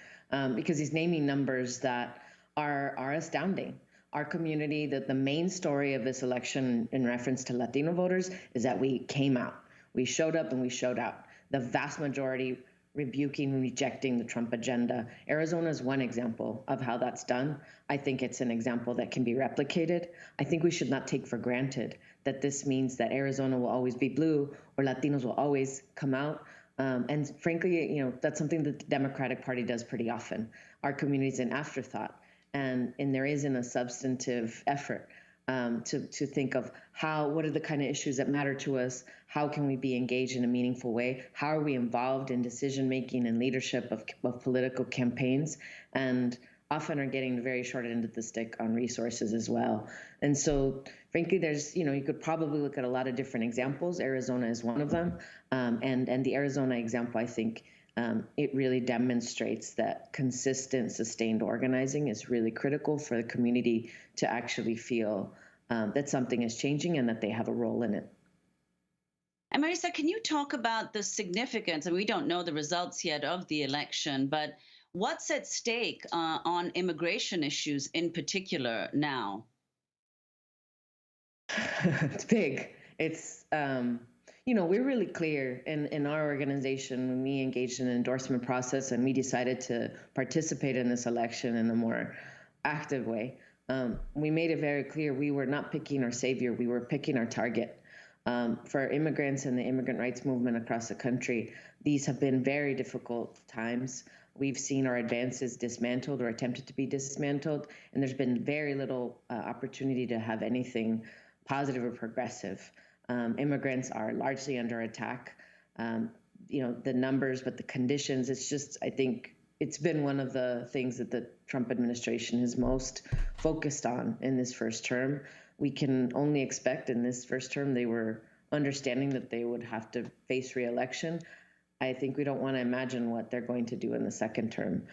because he's naming numbers that are astounding. Our community, that the main story of this election in reference to Latino voters is that we came out. We showed up and we showed out. The vast majority rebuking and rejecting the Trump agenda. Arizona is one example of how that's done. I think it's an example that can be replicated. I think we should not take for granted that this means that Arizona will always be blue or Latinos will always come out. And frankly, that's something that the Democratic Party does pretty often. Our community is an afterthought, and there isn't a substantive effort to think of what are the kind of issues that matter to us? How can we be engaged in a meaningful way? How are we involved in decision-making and leadership of political campaigns? And often are getting very short end of the stick on resources as well. And so, frankly, there's, you could probably look at a lot of different examples. Arizona is one of them. And the Arizona example, I think, it really demonstrates that consistent, sustained organizing is really critical for the community to actually feel that something is changing and that they have a role in it. And Marisa, can you talk about the significance, and we don't know the results yet of the election, but what's at stake on immigration issues in particular now? It's big. It's, we're really clear in our organization when we engaged in an endorsement process and we decided to participate in this election in a more active way. We made it very clear we were not picking our savior, we were picking our target. For immigrants and the immigrant rights movement across the country, these have been very difficult times. We've seen our advances dismantled or attempted to be dismantled, and there's been very little opportunity to have anything positive or progressive. Immigrants are largely under attack. The numbers, but the conditions, I think it's been one of the things that the Trump administration is most focused on in this first term. We can only expect in this first term they were understanding that they would have to face re-election. I think we don't want to imagine what they're going to do in the second term.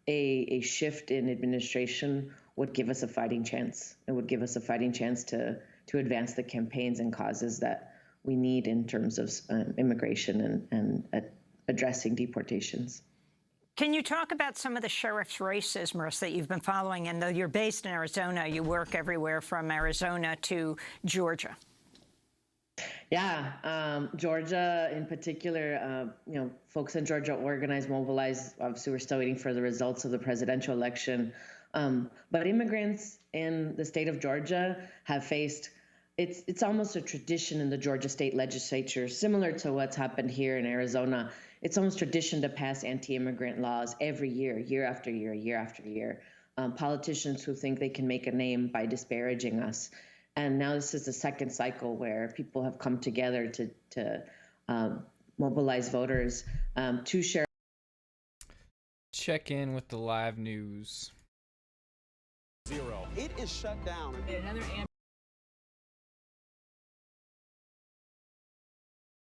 A shift in administration would give us a fighting chance. It would give us a fighting chance to advance the campaigns and causes that we need in terms of immigration and addressing deportations. Can you talk about some of the sheriff's races, Marissa, that you've been following? And though you're based in Arizona, you work everywhere from Arizona to Georgia. Yeah, Georgia in particular, folks in Georgia organized, mobilized. Obviously, we're still waiting for the results of the presidential election. But immigrants in the state of Georgia have faced, it's almost a tradition in the Georgia state legislature, similar to what's happened here in Arizona. It's almost tradition to pass anti-immigrant laws every year, year after year, year after year. Politicians who think they can make a name by disparaging us. And now this is the second cycle where people have come together to mobilize voters to share. Check in with the live news. 0. It is shut down.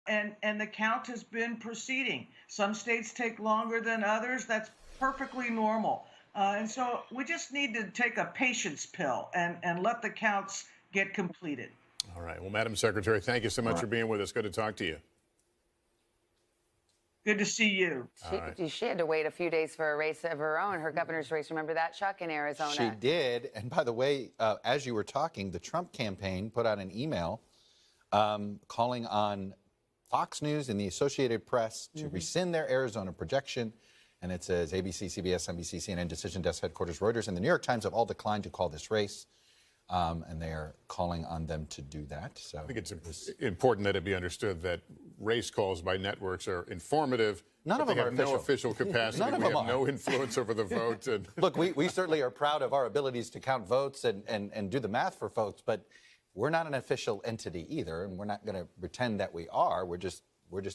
And the count has been proceeding. Some states take longer than others. That's perfectly normal. And so we just need to take a patience pill and let the counts get completed. All right. Well, Madam Secretary, thank you so much for being with us. Good to talk to you. Good to see you. She had to wait a few days for a race of her own, her governor's race. Remember that, Chuck, in Arizona? She did. And by the way, as you were talking, the Trump campaign put out an email calling on Fox News and the Associated Press to rescind their Arizona projection. And it says ABC, CBS, NBC, CNN, Decision Desk Headquarters, Reuters, and the New York Times have all declined to call this race. and they are calling on them to do that. So I think it's important that it be understood that race calls by networks are informative. None but of them they are have no official. official capacity. None of We them have are. no influence over the vote. And Look, we certainly are proud of our abilities to count votes and do the math for folks, but we're not an official entity either, and we're not going to pretend that we are. We're just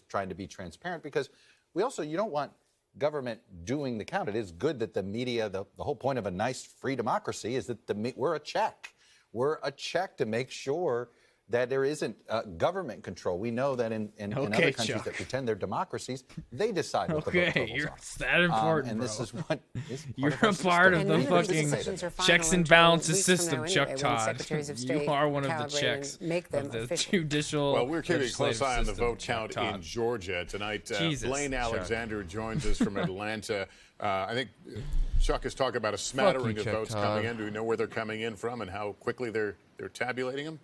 trying to be transparent, because we also, you don't want government doing the count. It is good that the media, the whole point of a nice free democracy is that we're a check. We're a check to make sure that there isn't government control. We know that in other countries Chuck. that pretend they're democracies, they decide what the vote totals You're are. that important, and bro. this is what is You're part a part system. of the We need to fucking participate in it. checks and balances system, anyway, Chuck when Todd. Secretaries of You State are one of the calibrate checks and make them of the official. judicial. well, we're keeping a close legislative eye on the system, vote Chuck count Todd. in Georgia tonight. Jesus, Blaine Chuck. Alexander joins us from Atlanta. I think Chuck is talking about a smattering of Chuck votes Todd. coming in. Do we know where they're coming in from and how quickly they're tabulating them?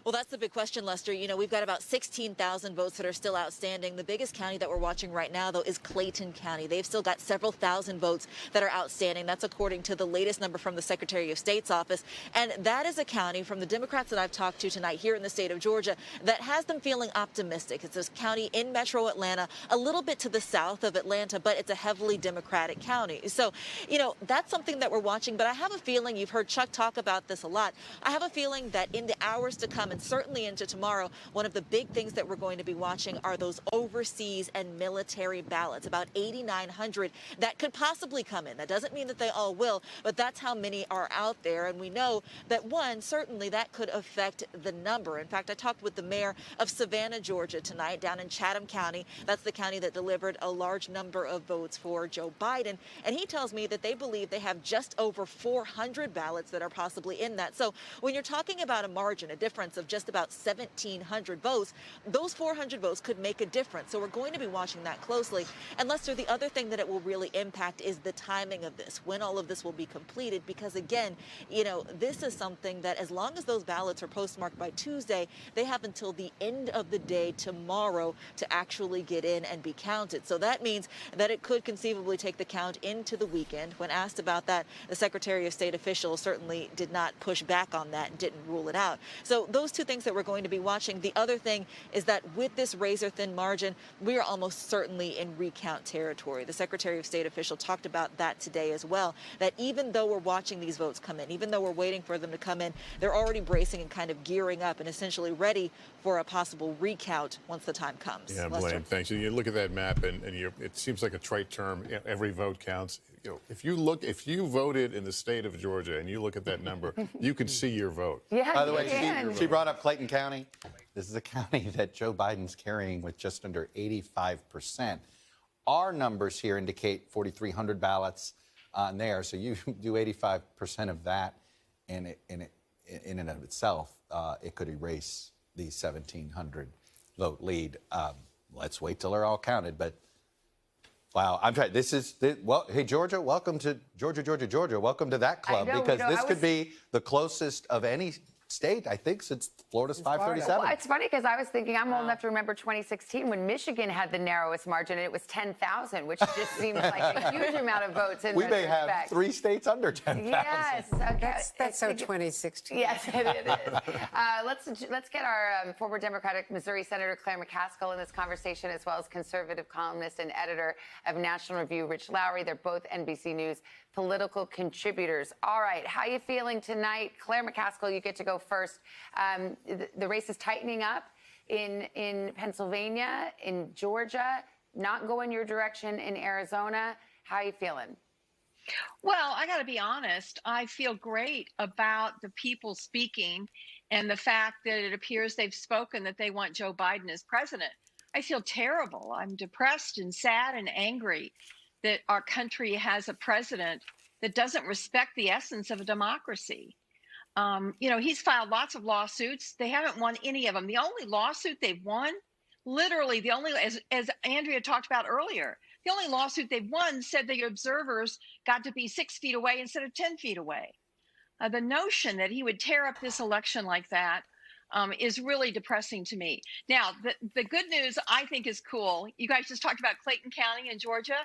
Well, that's the big question, Lester. You know, we've got about 16,000 votes that are still outstanding. The biggest county that we're watching right now, though, is Clayton County. They've still got several thousand votes that are outstanding. That's according to the latest number from the Secretary of State's office. And that is a county, from the Democrats that I've talked to tonight here in the state of Georgia, that has them feeling optimistic. It's this county in metro Atlanta, a little bit to the south of Atlanta, but it's a heavily Democratic county. So, you know, that's something that we're watching. But I have a feeling, you've heard Chuck talk about this a lot, I have a feeling that in the hours to come, and certainly into tomorrow, one of the big things that we're going to be watching are those overseas and military ballots, about 8,900 that could possibly come in. That doesn't mean that they all will, but that's how many are out there. And we know that, one, certainly that could affect the number. In fact, I talked with the mayor of Savannah, Georgia tonight, down in Chatham County. That's the county that delivered a large number of votes for Joe Biden. And he tells me that they believe they have just over 400 ballots that are possibly in that. So when you're talking about a margin, a difference of just about 1,700 votes, those 400 votes could make a difference. So we're going to be watching that closely. And Lester, the other thing that it will really impact is the timing of this, when all of this will be completed, because again, you know, this is something that as long as those ballots are postmarked by Tuesday, they have until the end of the day tomorrow to actually get in and be counted. So that means that it could conceivably take the count into the weekend. When asked about that, the Secretary of State official certainly did not push back on that and didn't rule it out. So those two things that we're going to be watching. The other thing is that with this razor-thin margin, we are almost certainly in recount territory. The Secretary of State official talked about that today as well, that even though we're watching these votes come in, even though we're waiting for them to come in, they're already bracing and kind of gearing up and essentially ready for a possible recount once the time comes. Yeah, Lester? Blaine, thanks. You look at that map, and it seems like a trite term. You know, every vote counts. You know, if you voted in the state of Georgia and you look at that number, you can see your vote. Yeah, By the way, she vote. brought up Clayton County. This is a county that Joe Biden's carrying with just under 85%. Our numbers here indicate 4,300 ballots on there. So you do 85% of that, and in and of itself, it could erase the 1,700 vote lead. Let's wait till they're all counted. But wow, I'm trying. Well, hey, Georgia, welcome to Georgia. Welcome to that club, because this could be the closest of any state, I think, since Florida's 537. Well, it's funny because I was thinking, I'm old enough to remember 2016 when Michigan had the narrowest margin, and it was 10,000, which just seems like a huge amount of votes in We this may have respect. 3 states under 10,000. Yes, okay. That's so 2016. Yes, it is. Let's get our former Democratic Missouri Senator Claire McCaskill in this conversation, as well as conservative columnist and editor of National Review, Rich Lowry. They're both NBC News political contributors. All right, how you feeling tonight? Claire McCaskill, you get to go first. The race is tightening up in Pennsylvania, in Georgia, not going your direction in Arizona. How you feeling? Well, I got to be honest. I feel great about the people speaking and the fact that it appears they've spoken that they want Joe Biden as president. I feel terrible. I'm depressed and sad and angry that our country has a president that doesn't respect the essence of a democracy. You know, he's filed lots of lawsuits. They haven't won any of them. The only lawsuit they've won, literally the only, as Andrea talked about earlier, the only lawsuit they've won said the observers got to be 6 feet away instead of 10 feet away. The notion that he would tear up this election like that is really depressing to me. Now, the good news I think is cool. You guys just talked about Clayton County in Georgia.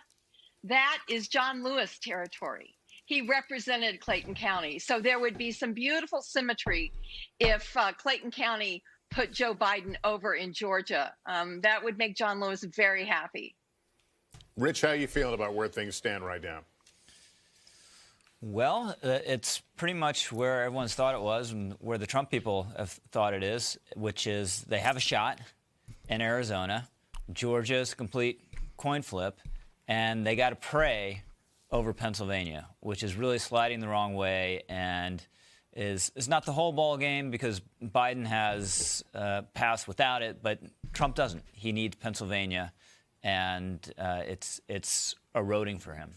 That is John Lewis territory. he represented Clayton County. So there would be some beautiful symmetry if Clayton County put Joe Biden over in Georgia. That would make John Lewis very happy. Rich, how are you feeling about where things stand right now? Well, it's pretty much where everyone's thought it was and where the Trump people have thought it is, which is they have a shot in Arizona. Georgia's a complete coin flip, and they got to pray over Pennsylvania, which is really sliding the wrong way and is not the whole ball game because Biden has passed without it, but Trump doesn't. He needs Pennsylvania, and it's eroding for him.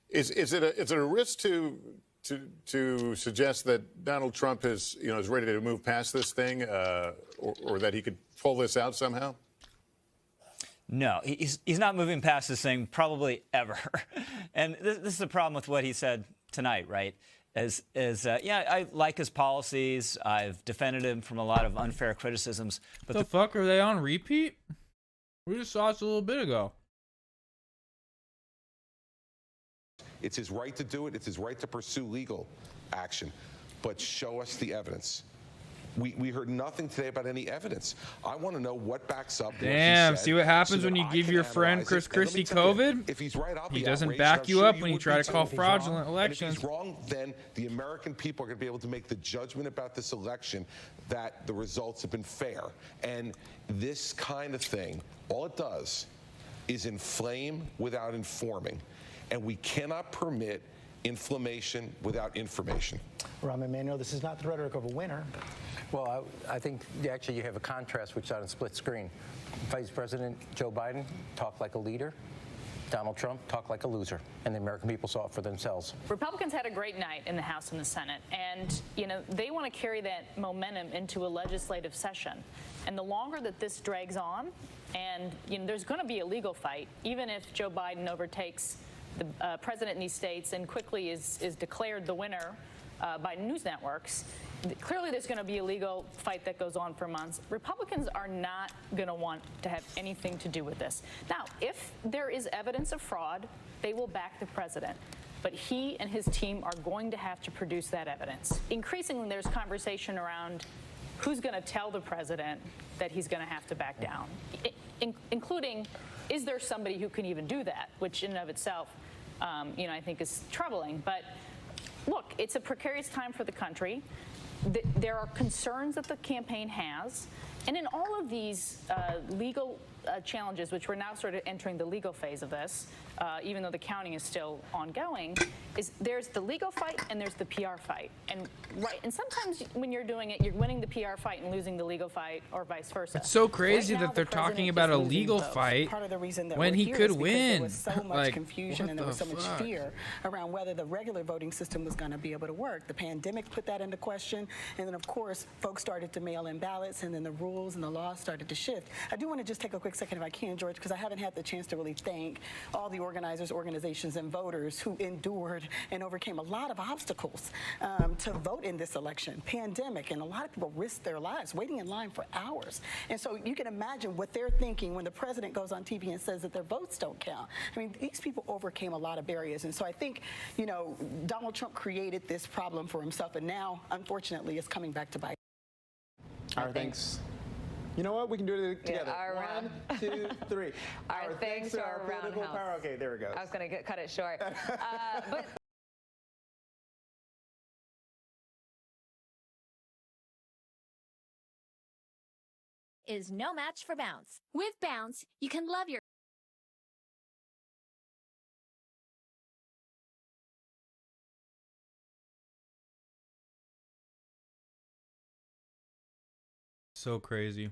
Is it a risk to suggest that Donald Trump is ready to move past this thing, or that he could pull this out somehow? No, he's not moving past this thing probably ever. And this is the problem with what he said tonight, right? I like his policies. I've defended him from a lot of unfair criticisms. But the fuck, are they on repeat? We just saw this a little bit ago. It's his right to do it. It's his right to pursue legal action. But show us the evidence. We heard nothing today about any evidence. I want to know what backs up. Damn, see what happens when you give your friend Chris Christie COVID? If he's right, I'll be he doesn't outraged, back you up you when you would try be to call too. fraudulent elections. And if he's wrong, then the American people are going to be able to make the judgment about this election that the results have been fair. And this kind of thing, all it does is inflame without informing. And we cannot permit inflammation without information. Rahm Emanuel, this is not the rhetoric of a winner. Well, I think actually you have a contrast which is on a split screen. Vice President Joe Biden talked like a leader. Donald Trump talked like a loser, and the American people saw it for themselves. Republicans had a great night in the House and the Senate, and they want to carry that momentum into a legislative session. And the longer that this drags on, and there's going to be a legal fight, even if Joe Biden overtakes the president in these states and quickly is declared the winner by news networks. Clearly, there's going to be a legal fight that goes on for months. Republicans are not going to want to have anything to do with this. Now, if there is evidence of fraud, they will back the president. But he and his team are going to have to produce that evidence. Increasingly, there's conversation around who's going to tell the president that he's going to have to back down, including, is there somebody who can even do that, which in and of itself, I think is troubling. But look, it's a precarious time for the country. There are concerns that the campaign has. And in all of these legal challenges, which we're now sort of entering the legal phase of this, even though the counting is still ongoing, there's the legal fight and there's the PR fight. And sometimes when you're doing it, you're winning the PR fight and losing the legal fight, or vice versa. It's so crazy Right now, that they're the president talking is about a losing legal votes. fight Part of the reason that when we're he here could is because win. There was so much confusion what and there was the so much fuck? fear around whether the regular voting system was going to be able to work. The pandemic put that into question, and then of course folks started to mail in ballots, and then the rules and the laws started to shift. I do want to just take a quick second, if I can, George, because I haven't had the chance to really thank all the organizers, organizations, and voters who endured and overcame a lot of obstacles to vote in this election. Pandemic, and a lot of people risked their lives waiting in line for hours. And so you can imagine what they're thinking when the president goes on TV and says that their votes don't count. I mean, these people overcame a lot of barriers. And so I think, Donald Trump created this problem for himself, and now, unfortunately, it's coming back to bite. Our thanks. You know what? We can do it together. Yeah, 1, 2, 3. Our thanks to our political roundhouse. power. Okay, there we go. I was going to cut it short. But is no match for Bounce. With Bounce, you can love your So crazy.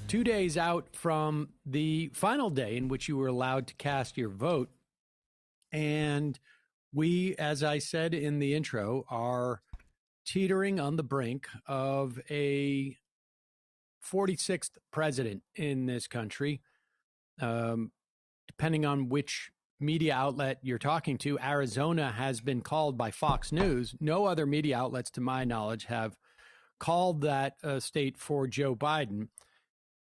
Two days out from the final day in which you were allowed to cast your vote. And we, as I said in the intro, are teetering on the brink of a 46th president in this country. depending on which media outlet you're talking to, Arizona has been called by Fox News. No other media outlets, to my knowledge, have called that state for Joe Biden.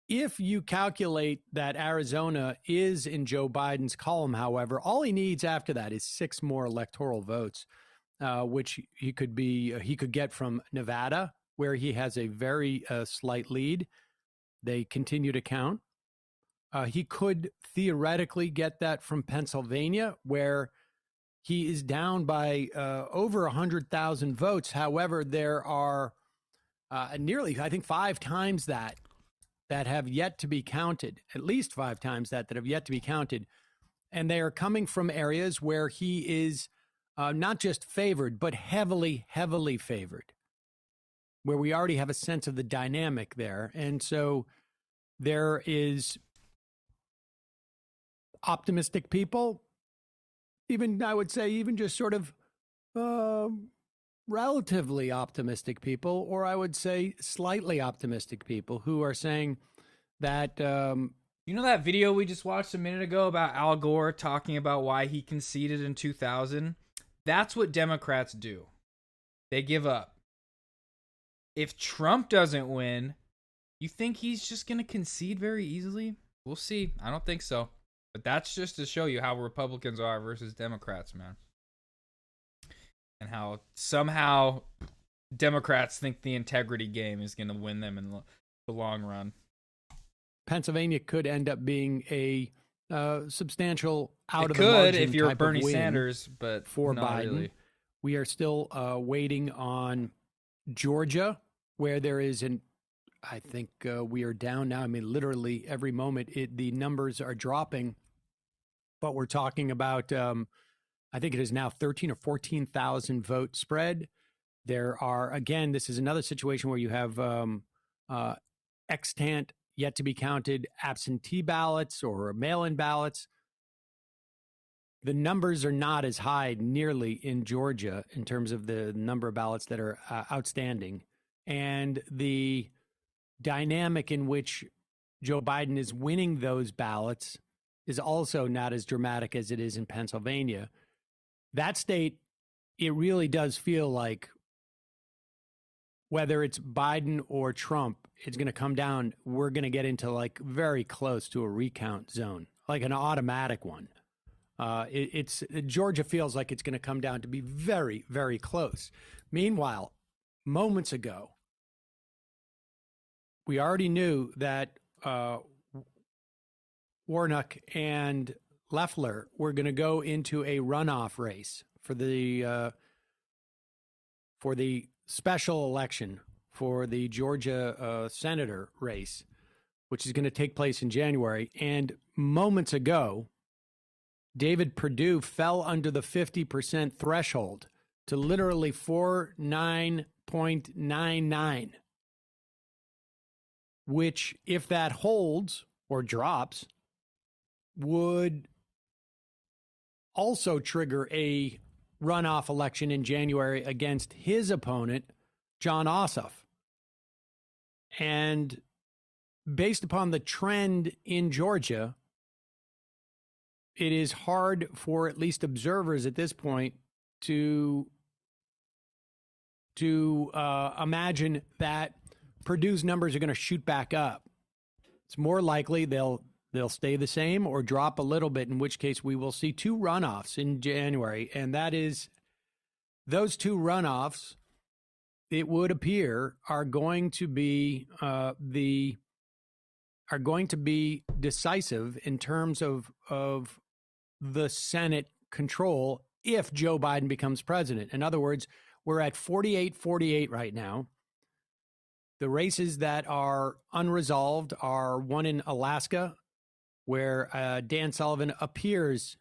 If you calculate that Arizona is in Joe Biden's column, however, all he needs after that is 6 more electoral votes, which he could get from Nevada, where he has a very slight lead. They continue to count. He could theoretically get that from Pennsylvania, where he is down by over 100,000 votes. However, there are nearly, I think, 5 times that have yet to be counted, at least 5 times that have yet to be counted. And they are coming from areas where he is not just favored, but heavily, heavily favored, where we already have a sense of the dynamic there. And so there is optimistic people, even, I would say, even just sort of relatively optimistic people, or I would say slightly optimistic people, who are saying that you know that video we just watched a minute ago about Al Gore talking about why he conceded in 2000? That's what Democrats do. They give up. If Trump doesn't win, you think he's just going to concede very easily? We'll see. I don't think so. But that's just to show you how Republicans are versus Democrats, man. And how somehow Democrats think the integrity game is going to win them in the long run. Pennsylvania could end up being a substantial out it of the could margin if you're type Bernie of win Sanders, but for not Biden. really. We are still waiting on Georgia, where there is I think we are down now. I mean, literally every moment the numbers are dropping, but we're talking about I think it is now 13 or 14,000 vote spread. There are, again, this is another situation where you have extant, yet to be counted absentee ballots or mail-in ballots. The numbers are not as high nearly in Georgia in terms of the number of ballots that are outstanding. And the dynamic in which Joe Biden is winning those ballots is also not as dramatic as it is in Pennsylvania. That state, it really does feel like whether it's Biden or Trump, it's going to come down. We're going to get into like very close to a recount zone, like an automatic one. Georgia feels like it's going to come down to be very, very close. Meanwhile, moments ago, we already knew that Warnock and Loeffler were going to go into a runoff race for the special election for the Georgia senator race, which is going to take place in January. And moments ago, David Perdue fell under the 50% threshold to literally 49.99, which, if that holds or drops, would also trigger a runoff election in January against his opponent, John Ossoff. And based upon the trend in Georgia, it is hard for at least observers at this point to imagine that Purdue's numbers are going to shoot back up. It's more likely they'll stay the same or drop a little bit, in which case we will see 2 runoffs in January. And that is, those 2 runoffs, it would appear, are going to be decisive in terms of the Senate control if Joe Biden becomes president. In other words, we're at 48-48 right now. The races that are unresolved are one in Alaska, where Dan Sullivan appears,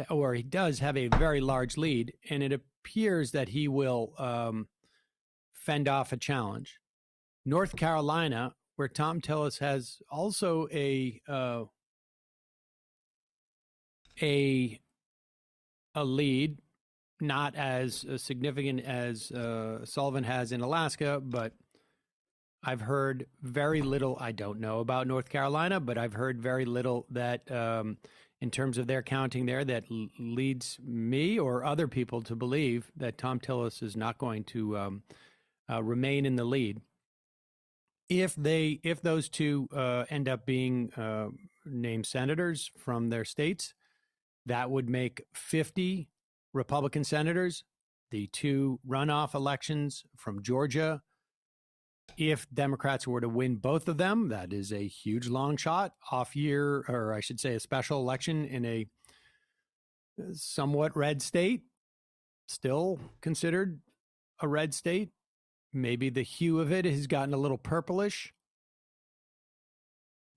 or he does have a very large lead, and it appears that he will fend off a challenge. North Carolina, where Tom Tillis has also a lead, not as significant as Sullivan has in Alaska, but I've heard very little. I don't know about North Carolina, but I've heard very little that in terms of their counting there that leads me or other people to believe that Tom Tillis is not going to remain in the lead. If those two end up being named senators from their states, that would make 50 Republican senators. The two runoff elections from Georgia, if Democrats were to win both of them, that is a huge long shot off year, or I should say a special election in a somewhat red state, still considered a red state. Maybe the hue of it has gotten a little purplish.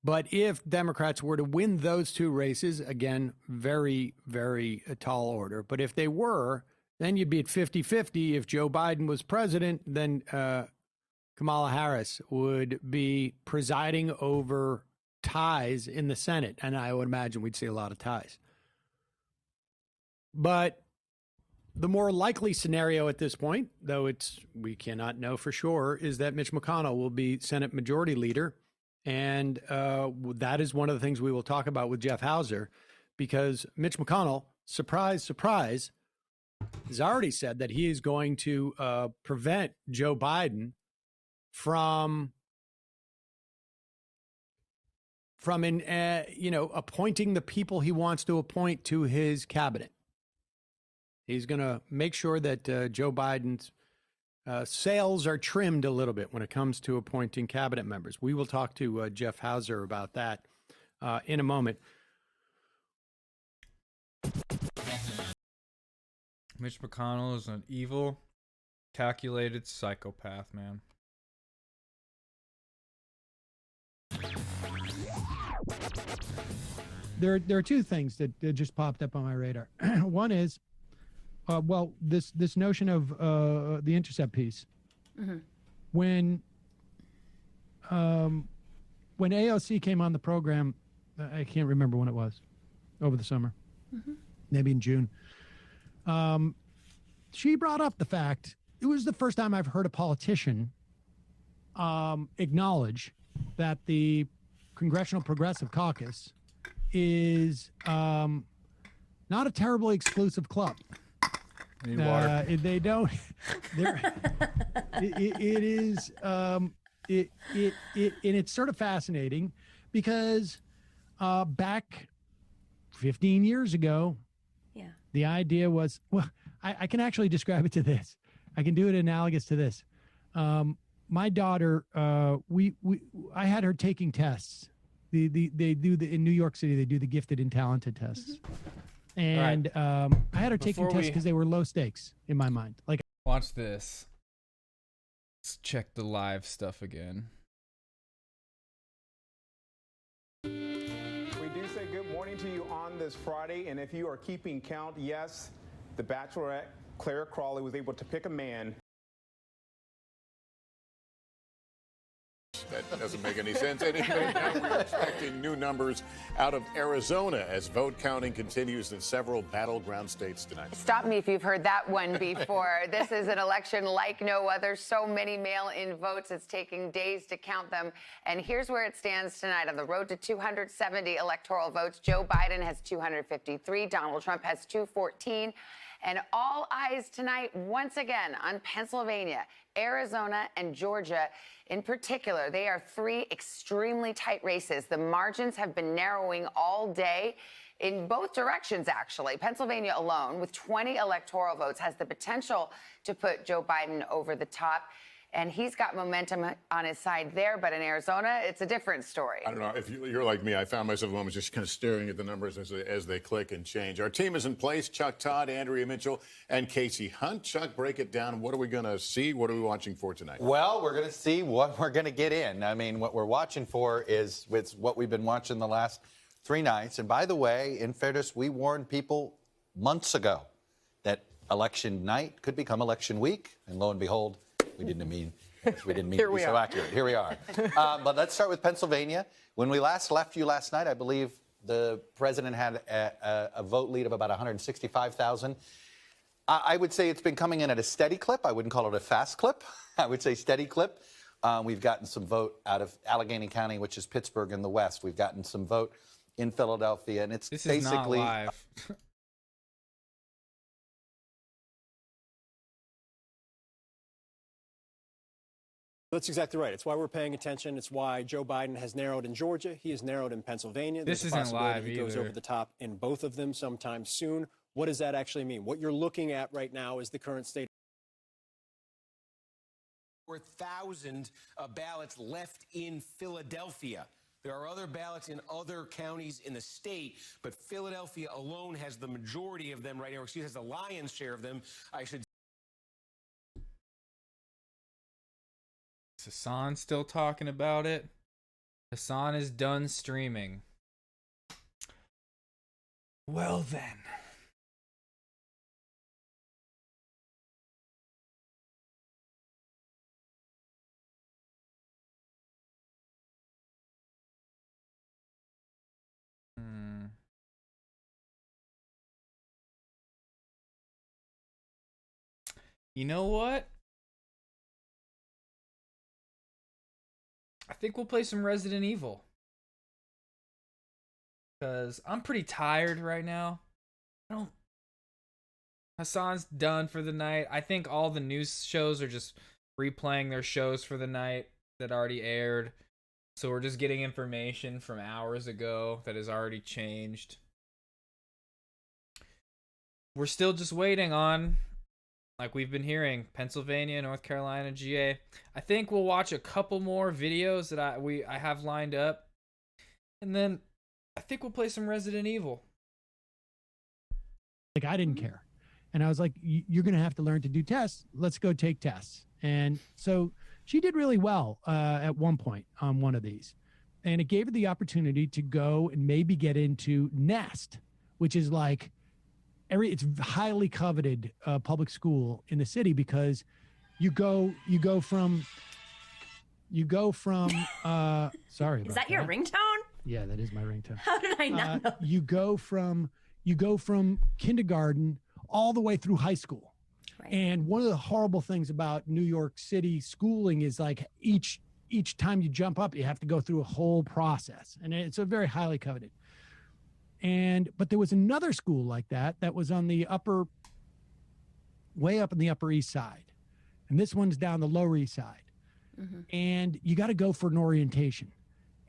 But if Democrats were to win those two races, again, very, very tall order. But if they were, then you'd be at 50-50. If Joe Biden was president, then Kamala Harris would be presiding over ties in the Senate. And I would imagine we'd see a lot of ties. But the more likely scenario at this point, though we cannot know for sure, is that Mitch McConnell will be Senate Majority Leader. And that is one of the things we will talk about with Jeff Hauser, because Mitch McConnell, surprise, surprise, has already said that he is going to prevent Joe Biden from appointing the people he wants to appoint to his cabinet. He's going to make sure that Joe Biden's sails are trimmed a little bit when it comes to appointing cabinet members. We will talk to Jeff Hauser about that in a moment. Mitch McConnell is an evil, calculated psychopath, man. There are two things that just popped up on my radar. One is, this notion of the Intercept piece. Mm-hmm. When AOC came on the program, I can't remember when it was, over the summer, maybe in June. She brought up the fact, it was the first time I've heard a politician acknowledge that the Congressional Progressive Caucus is not a terribly exclusive club. Need water. They don't. It is. And it's sort of fascinating because back 15 years ago, the idea was, well, I can actually describe it to this. I can do it analogous to this. My daughter, I had her taking tests. They do in New York City. They do the gifted and talented tests. And I had her taking tests because they were low stakes in my mind. Like, watch this. Let's check the live stuff again. We do say good morning to you on this Friday, and if you are keeping count, yes, the Bachelorette, Claire Crawley, was able to pick a man. That doesn't make any sense. Anyway, now we're expecting new numbers out of Arizona as vote counting continues in several battleground states tonight. Stop me if you've heard that one before. This is an election like no other. So many mail-in votes. It's taking days to count them. And here's where it stands tonight. On the road to 270 electoral votes, Joe Biden has 253. Donald Trump has 214. And all eyes tonight, once again, on Pennsylvania, Arizona, and Georgia in particular. They are three extremely tight races. The margins have been narrowing all day in both directions, actually. Pennsylvania alone, with 20 electoral votes, has the potential to put Joe Biden over the top. And he's got momentum on his side there. But in Arizona, it's a different story. I don't know. If you're like me, I found myself moments just kind of staring at the numbers as they click and change. Our team is in place. Chuck Todd, Andrea Mitchell, and Casey Hunt. Chuck, break it down. What are we going to see? What are we watching for tonight? Well, we're going to see what we're going to get in. I mean, what we're watching for is what we've been watching the last 3 nights. And by the way, in fairness, we warned people months ago that election night could become election week. And lo and behold, we didn't mean to be so accurate. Here we are. But let's start with Pennsylvania. When we last left you last night, I believe the president had a vote lead of about 165,000. I would say it's been coming in at a steady clip. I wouldn't call it a fast clip. I would say steady clip. We've gotten some vote out of Allegheny County, which is Pittsburgh in the west. We've gotten some vote in Philadelphia, and it's This basically is not live. That's exactly right. It's why we're paying attention. It's why Joe Biden has narrowed in Georgia. He has narrowed in Pennsylvania. This There's a isn't possibility live he goes either. over the top in both of them sometime soon. What does that actually mean? What you're looking at right now is the current state. 4,000 ballots left in Philadelphia. There are other ballots in other counties in the state, but Philadelphia alone has the majority of them right now. Excuse me, has the lion's share of them, I should. Is Hassan still talking about it? Hassan is done streaming. Well then. You know what? I think we'll play some Resident Evil. Because I'm pretty tired right now. Hassan's done for the night. I think all the news shows are just replaying their shows for the night that already aired. So we're just getting information from hours ago that has already changed. We're still just waiting on, like we've been hearing, Pennsylvania, North Carolina, GA. I think we'll watch a couple more videos that I have lined up. And then I think we'll play some Resident Evil. Like, I didn't care. And I was like, you're going to have to learn to do tests. Let's go take tests. And so she did really well at one point on one of these. And it gave her the opportunity to go and maybe get into Nest, which is like, it's highly coveted public school in the city, because you go from sorry about Is that your ringtone? Yeah, that is my ringtone. How did I not know? You go from kindergarten all the way through high school. Right. And one of the horrible things about New York City schooling is like each time you jump up, you have to go through a whole process, and it's a very highly coveted. But there was another school like that was on the way up in the Upper East Side. And this one's down the Lower East Side. Mm-hmm. And you got to go for an orientation.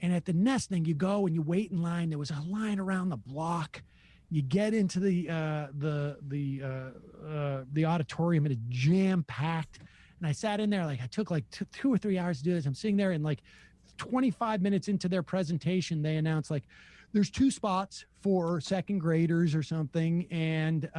And at the Nest thing, you go and you wait in line. There was a line around the block. You get into the auditorium, and it's jam packed. And I sat in there, like I took like 2 or 3 hours to do this. I'm sitting there, and like 25 minutes into their presentation, they announced like, there's 2 spots for second graders or something, and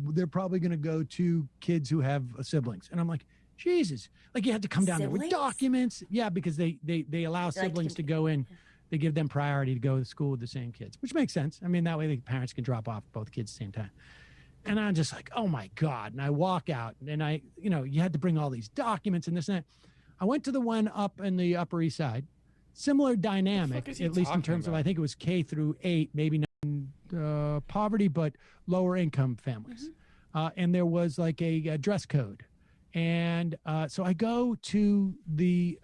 they're probably going to go to kids who have siblings. And I'm like, Jesus, like you had to come down there with documents. Yeah, because they allow siblings to go in. They give them priority to go to school with the same kids, which makes sense. I mean, that way the parents can drop off both kids at the same time. And I'm just like, oh my God. And I walk out, and you had to bring all these documents and this and that. I went to the one up in the Upper East Side. Similar dynamic, at least in terms of, I think it was K through 8, maybe not poverty, but lower income families. Mm-hmm. And there was like a dress code. And so I go to the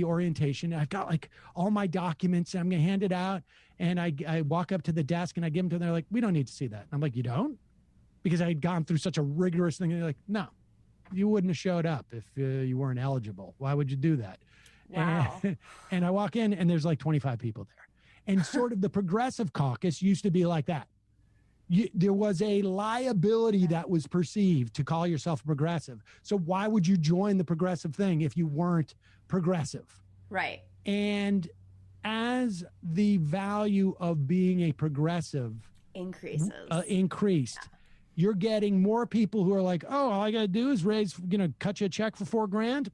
orientation. I've got like all my documents, and I'm going to hand it out. And I walk up to the desk, and I give them to them. They're like, we don't need to see that. And I'm like, you don't? Because I had gone through such a rigorous thing. And they're like, no, you wouldn't have showed up if you weren't eligible. Why would you do that? Wow. And I walk in, and there's like 25 people there. And sort of the Progressive Caucus used to be like that. There was a liability that was perceived to call yourself progressive. So why would you join the progressive thing if you weren't progressive? Right. And as the value of being a progressive increased, you're getting more people who are like, oh, all I got to do is cut you a check for $4,000.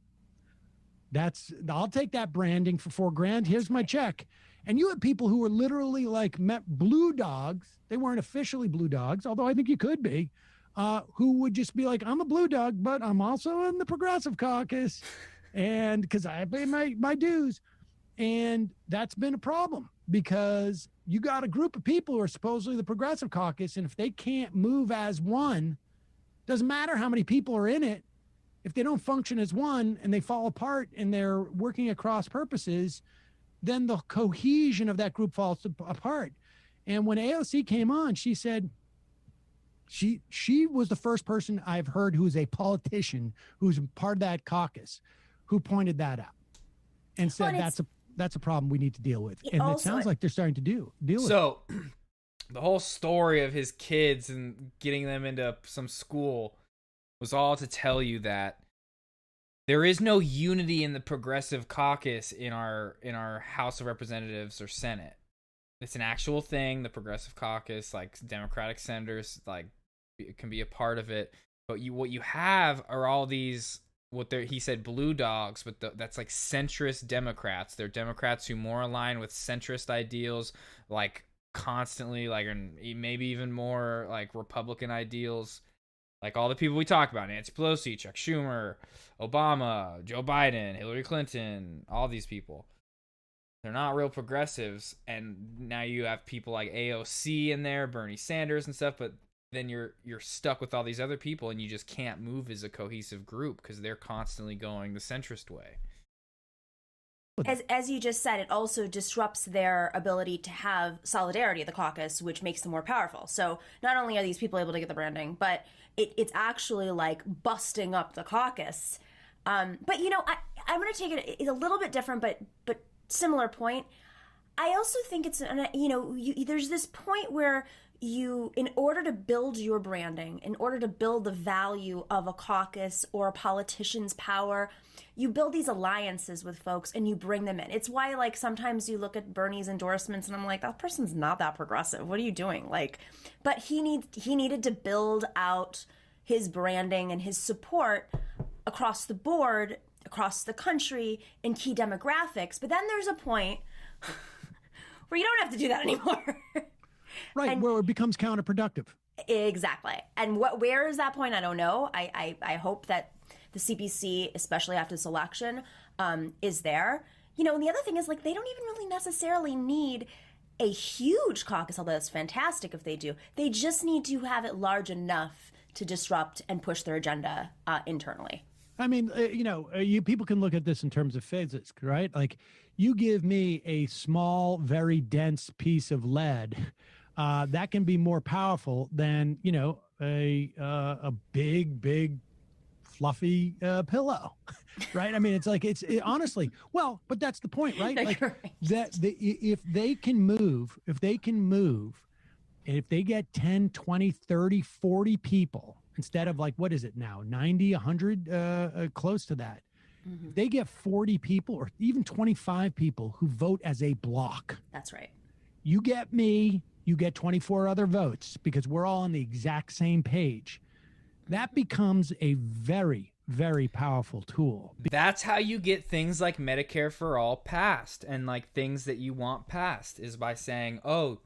I'll take that branding for $4,000. Here's my check. And you had people who were literally like blue dogs. They weren't officially blue dogs, although I think you could be, who would just be like, I'm a blue dog, but I'm also in the Progressive Caucus, and because I pay my dues. And that's been a problem, because you got a group of people who are supposedly the Progressive Caucus, and if they can't move as one, doesn't matter how many people are in it. if they don't function as one and they fall apart and they're working across purposes, then the cohesion of that group falls apart. And when AOC came on, she said she was the first person I've heard who is a politician who's part of that caucus who pointed that out and said that's a problem we need to deal with. And it sounds like they're starting to deal with it. So the whole story of his kids and getting them into some school was all to tell you that there is no unity in the progressive caucus in our House of Representatives or Senate. It's an actual thing. The progressive caucus, like Democratic senators, like can be a part of it. But what you have are all these he said blue dogs, but that's like centrist Democrats. They're Democrats who more align with centrist ideals, like constantly, like, and maybe even more like Republican ideals. Like all the people we talk about, Nancy Pelosi, Chuck Schumer, Obama, Joe Biden, Hillary Clinton, all these people. They're not real progressives. And now you have people like AOC in there, Bernie Sanders and stuff, but then you're stuck with all these other people and you just can't move as a cohesive group because they're constantly going the centrist way. As you just said, it also disrupts their ability to have solidarity of the caucus, which makes them more powerful. So not only are these people able to get the branding, but it's actually like busting up the caucus. But, you know, I'm going to take it, it's a little bit different, but similar point. I also think it's, you know, there's this point where in order to build your branding, in order to build the value of a caucus or a politician's power, you build these alliances with folks and you bring them in. It's why, like, sometimes you look at Bernie's endorsements and I'm like, that person's not that progressive. What are you doing? Like, but he needed to build out his branding and his support across the board, across the country, in key demographics. But then there's a point where you don't have to do that anymore. Right, where it becomes counterproductive. Exactly. And where is that point? I don't know. I hope that the CPC, especially after this election, is there. You know, and the other thing is, like, they don't even really necessarily need a huge caucus, although it's fantastic if they do. They just need to have it large enough to disrupt and push their agenda internally. I mean, you know, people can look at this in terms of physics, right? Like, you give me a small, very dense piece of lead that can be more powerful than, you know, a big, fluffy pillow, right? I mean, it's like, honestly, well, but that's the point, right? Like that if they can move, and if they get 10, 20, 30, 40 people, instead of like, what is it now? 90, 100, close to that. Mm-hmm. They get 40 people or even 25 people who vote as a block. That's right. You get me, you get 24 other votes because we're all on the exact same page. That becomes a very, very powerful tool. That's how you get things like Medicare for All passed, and like things that you want passed is by saying, oh,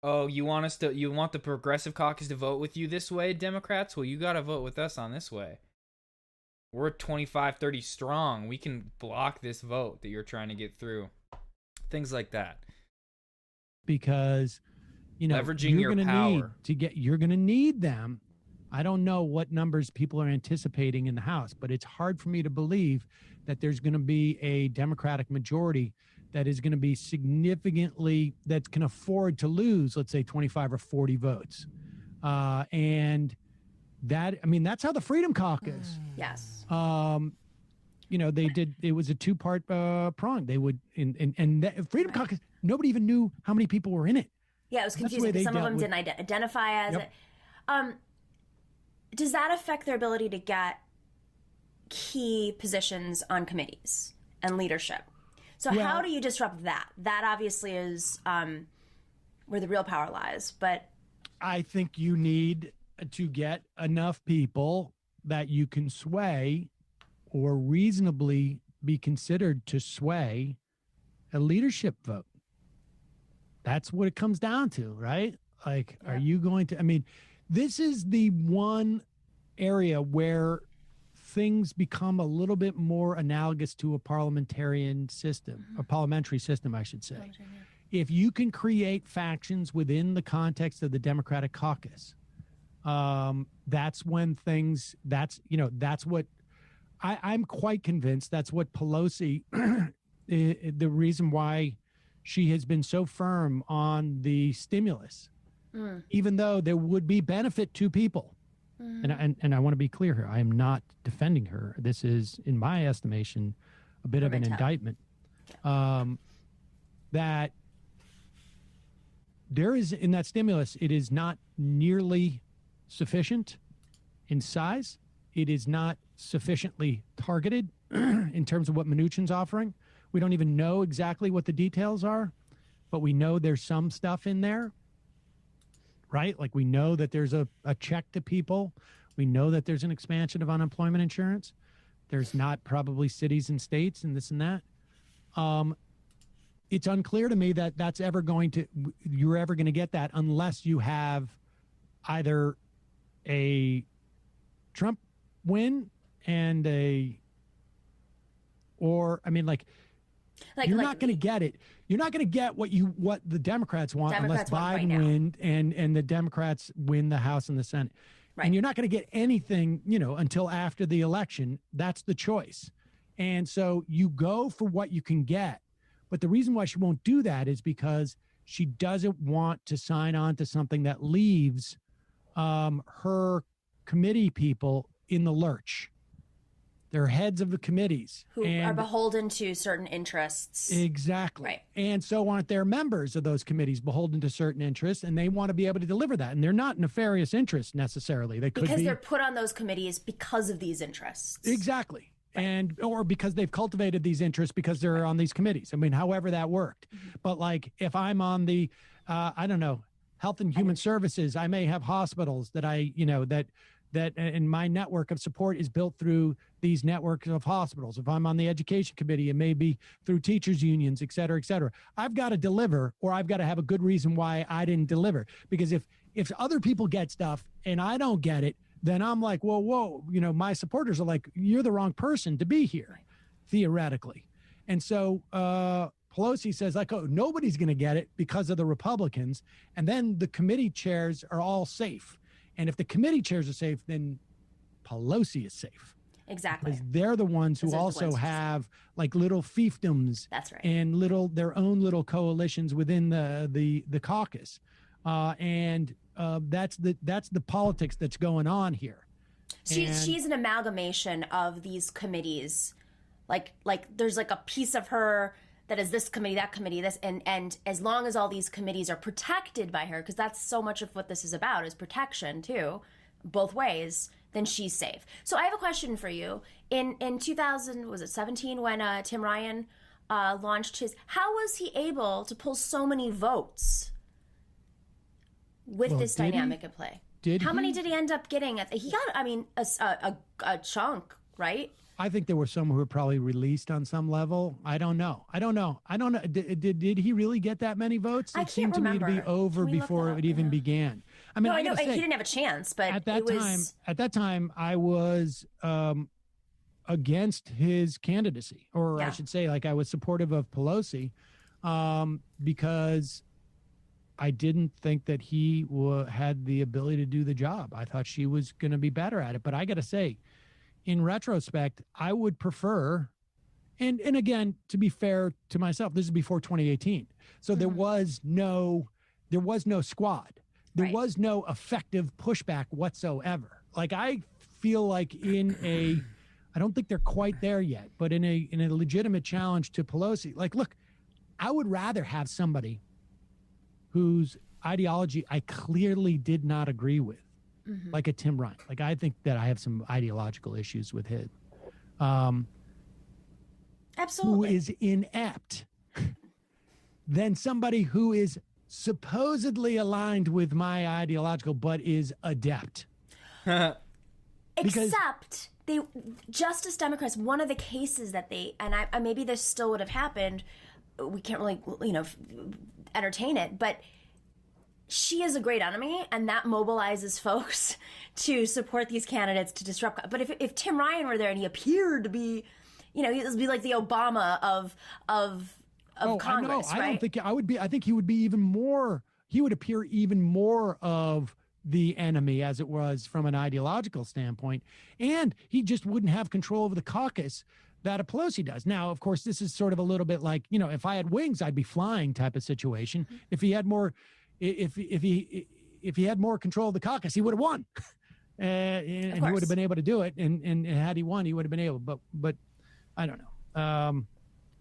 you want the Progressive Caucus to vote with you this way, Democrats? Well, you got to vote with us on this way. We're 25, 30 strong. We can block this vote that you're trying to get through. Things like that. Because, you know, leveraging your power you're going to need them. I don't know what numbers people are anticipating in the House, but it's hard for me to believe that there's going to be a Democratic majority that is going to be significantly, that can afford to lose, let's say 25 or 40 votes. And that, I mean, that's how the Freedom Caucus. Yes. You know, it was a two-part prong. They would, and that Freedom Caucus, nobody even knew how many people were in it. Yeah, it was confusing because some of them didn't identify as it. Does that affect their ability to get key positions on committees and leadership? So how do you disrupt that? That obviously is where the real power lies. But I think you need to get enough people that you can sway or reasonably be considered to sway a leadership vote. That's what it comes down to, right? Like, are you going to, I mean, this is the one area where things become a little bit more analogous to a parliamentarian system, a parliamentary system, I should say. If you can create factions within the context of the Democratic caucus, that's when things, that's what I'm quite convinced that's what Pelosi, the reason why she has been so firm on the stimulus, even though there would be benefit to people. And I want to be clear here. I am not defending her. This is, in my estimation, a bit of an indictment. That there is, in that stimulus, it is not nearly sufficient in size. It is not sufficiently targeted in terms of what Mnuchin's offering. We don't even know exactly what the details are, but we know there's some stuff in there, right? Like we know that there's a check to people. We know that there's an expansion of unemployment insurance. There's not probably cities and states and this and that. It's unclear to me that you're ever going to get that unless you have either a Trump win and you're not going to get it. You're not going to get what the Democrats want unless Biden wins and the Democrats win the House and the Senate. Right. And you're not going to get anything, until after the election. That's the choice. And so you go for what you can get. But the reason why she won't do that is because she doesn't want to sign on to something that leaves her committee people in the lurch. They're heads of the committees. Who are beholden to certain interests. Exactly. Right. And so aren't their members of those committees beholden to certain interests, and they want to be able to deliver that. And they're not nefarious interests necessarily. They could be. Because they're put on those committees because of these interests. Exactly. Or because they've cultivated these interests because they're on these committees. I mean, however that worked. But like if I'm on the, Health and Human Services, I may have hospitals that that and my network of support is built through these networks of hospitals. If I'm on the education committee, it may be through teachers unions, et cetera, et cetera. I've got to deliver, or I've got to have a good reason why I didn't deliver. Because if other people get stuff and I don't get it, then I'm like, whoa, my supporters are like, you're the wrong person to be here, theoretically. And so Pelosi says, like, oh, nobody's going to get it because of the Republicans. And then the committee chairs are all safe. And if the committee chairs are safe, then Pelosi is safe. Exactly. Because they're the ones who also have like little fiefdoms. That's right. And their own little coalitions within the caucus. That's the politics that's going on here. She's an amalgamation of these committees. Like there's like a piece of her that is this committee, that committee, this, and as long as all these committees are protected by her, because that's so much of what this is about, is protection too, both ways, then she's safe. So I have a question for you. In 2017 when Tim Ryan launched his, how was he able to pull so many votes with this dynamic at play? How many did he end up getting? He got, a chunk, right? I think there were some who were probably released on some level. I don't know. Did he really get that many votes? It seemed to me to be over before it even began. I mean, I know he didn't have a chance, but at that time, I was against his candidacy, or I should say, like I was supportive of Pelosi, because I didn't think that he had the ability to do the job. I thought she was going to be better at it. But I got to say, in retrospect, I would prefer, and again, to be fair to myself, this is before 2018. So there was no squad. There was no effective pushback whatsoever. Like I feel like I don't think they're quite there yet, but in a legitimate challenge to Pelosi, like, look, I would rather have somebody whose ideology I clearly did not agree with. Like a Tim Ryan. Like I think that I have some ideological issues with him. Absolutely. Who is inept than somebody who is supposedly aligned with my ideological but is adept. Except Justice Democrats, one of the cases that maybe this still would have happened, we can't really entertain it, but she is a great enemy, and that mobilizes folks to support these candidates to disrupt. But if Tim Ryan were there and he appeared to be, he would be like the Obama of Congress, I know. right? I think he would be even more. He would appear even more of the enemy as it was from an ideological standpoint, and he just wouldn't have control of the caucus that a Pelosi does. Now, of course, this is sort of a little bit like, if I had wings, I'd be flying type of situation. If he had more, if he had more control of the caucus, he would have won, and he would have been able to do it. And had he won, he would have been able. But I don't know.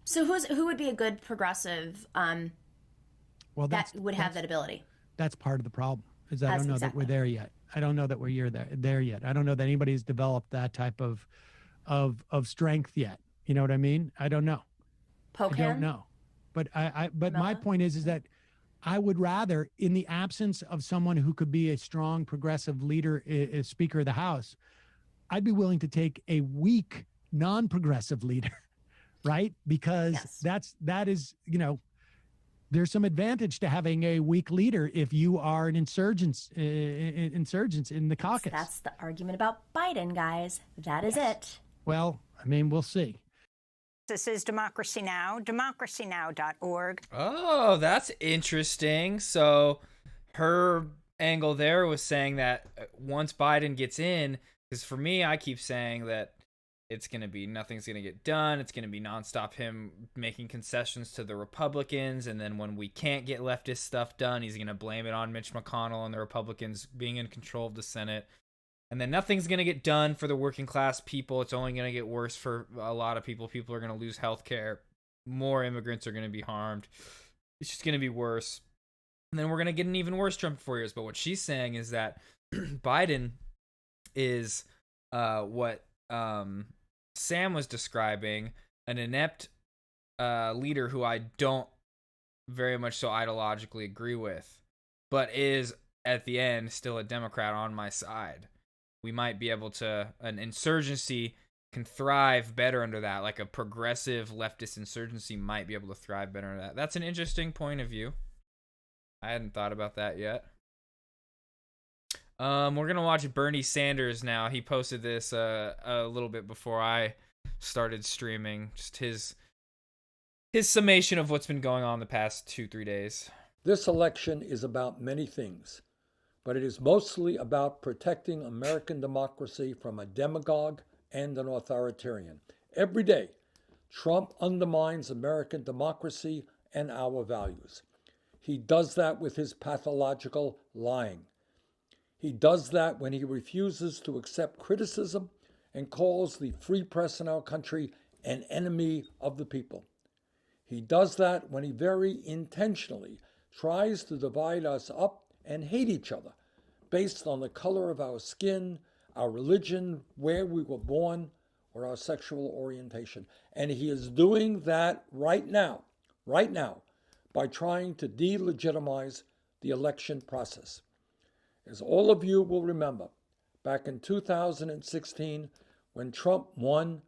So who would be a good progressive Well, that would have that ability? That's part of the problem. Is I don't know that we're there yet. I don't know that we're there yet. I don't know that anybody's developed that type of strength yet. You know what I mean? I don't know. I don't know. But but my point is that I would rather, in the absence of someone who could be a strong progressive leader, a Speaker of the House, I'd be willing to take a weak non-progressive leader, right? Because that is, there's some advantage to having a weak leader if you are an insurgents in the caucus. That's the argument about Biden, guys. That is it. Well, I mean, we'll see. This is Democracy Now!, democracynow.org. Oh, that's interesting. So her angle there was saying that once Biden gets in, because for me, I keep saying that it's going to be nothing's going to get done. It's going to be nonstop him making concessions to the Republicans. And then when we can't get leftist stuff done, he's going to blame it on Mitch McConnell and the Republicans being in control of the Senate. And then nothing's going to get done for the working class people. It's only going to get worse for a lot of people. People are going to lose health care. More immigrants are going to be harmed. It's just going to be worse. And then we're going to get an even worse Trump in 4 years. But what she's saying is that Biden is what Sam was describing, an inept leader who I don't very much so ideologically agree with, but is at the end still a Democrat on my side. We might be able to, an insurgency can thrive better under that, like a progressive leftist insurgency might be able to thrive better under that. That's an interesting point of view. I hadn't thought about that yet. We're going to watch Bernie Sanders now. He posted this a little bit before I started streaming. Just his summation of what's been going on the past 2-3 days. This election is about many things, but it is mostly about protecting American democracy from a demagogue and an authoritarian. Every day, Trump undermines American democracy and our values. He does that with his pathological lying. He does that when he refuses to accept criticism and calls the free press in our country an enemy of the people. He does that when he very intentionally tries to divide us up and hate each other based on the color of our skin, our religion, where we were born, or our sexual orientation. And he is doing that right now, by trying to delegitimize the election process. As all of you will remember, back in 2016, when Trump won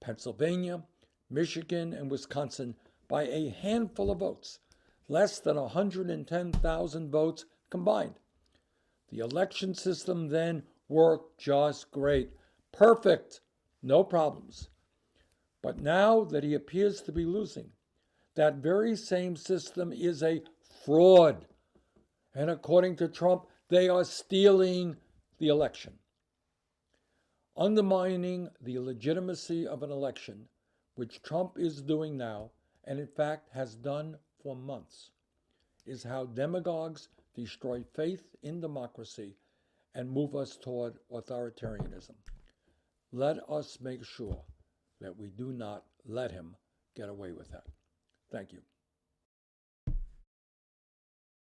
Pennsylvania, Michigan, and Wisconsin by a handful of votes, less than 110,000 votes combined. The election system then worked just great. Perfect. No problems. But now that he appears to be losing, that very same system is a fraud. And according to Trump, they are stealing the election. Undermining the legitimacy of an election, which Trump is doing now, and in fact has done for months, is how demagogues destroy faith in democracy and move us toward authoritarianism. Let us make sure that we do not let him get away with that. Thank you.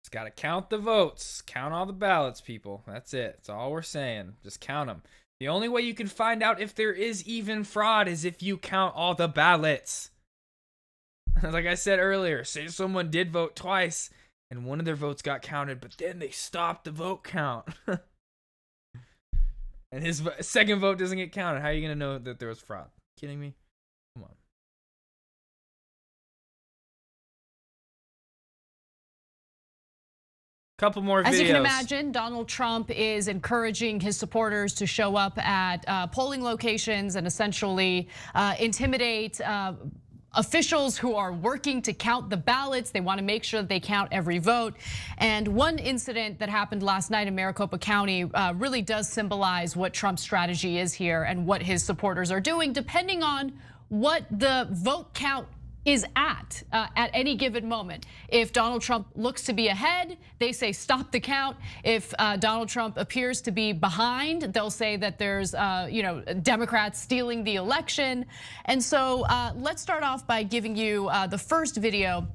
Just got to count the votes. Count all the ballots, people. That's it. That's all we're saying. Just count them. The only way you can find out if there is even fraud is if you count all the ballots. Like I said earlier, say someone did vote twice and one of their votes got counted, but then they stopped the vote count. And his second vote doesn't get counted. How are you going to know that there was fraud? Kidding me? Come on. Couple more videos. As you can imagine, Donald Trump is encouraging his supporters to show up at polling locations and essentially intimidate officials who are working to count the ballots. They want to make sure that they count every vote. And one incident that happened last night in Maricopa County really does symbolize what Trump's strategy is here and what his supporters are doing, depending on what the vote count is at any given moment. If Donald Trump looks to be ahead, they say stop the count. If Donald Trump appears to be behind, they'll say that there's Democrats stealing the election. And so let's start off by giving you the first video,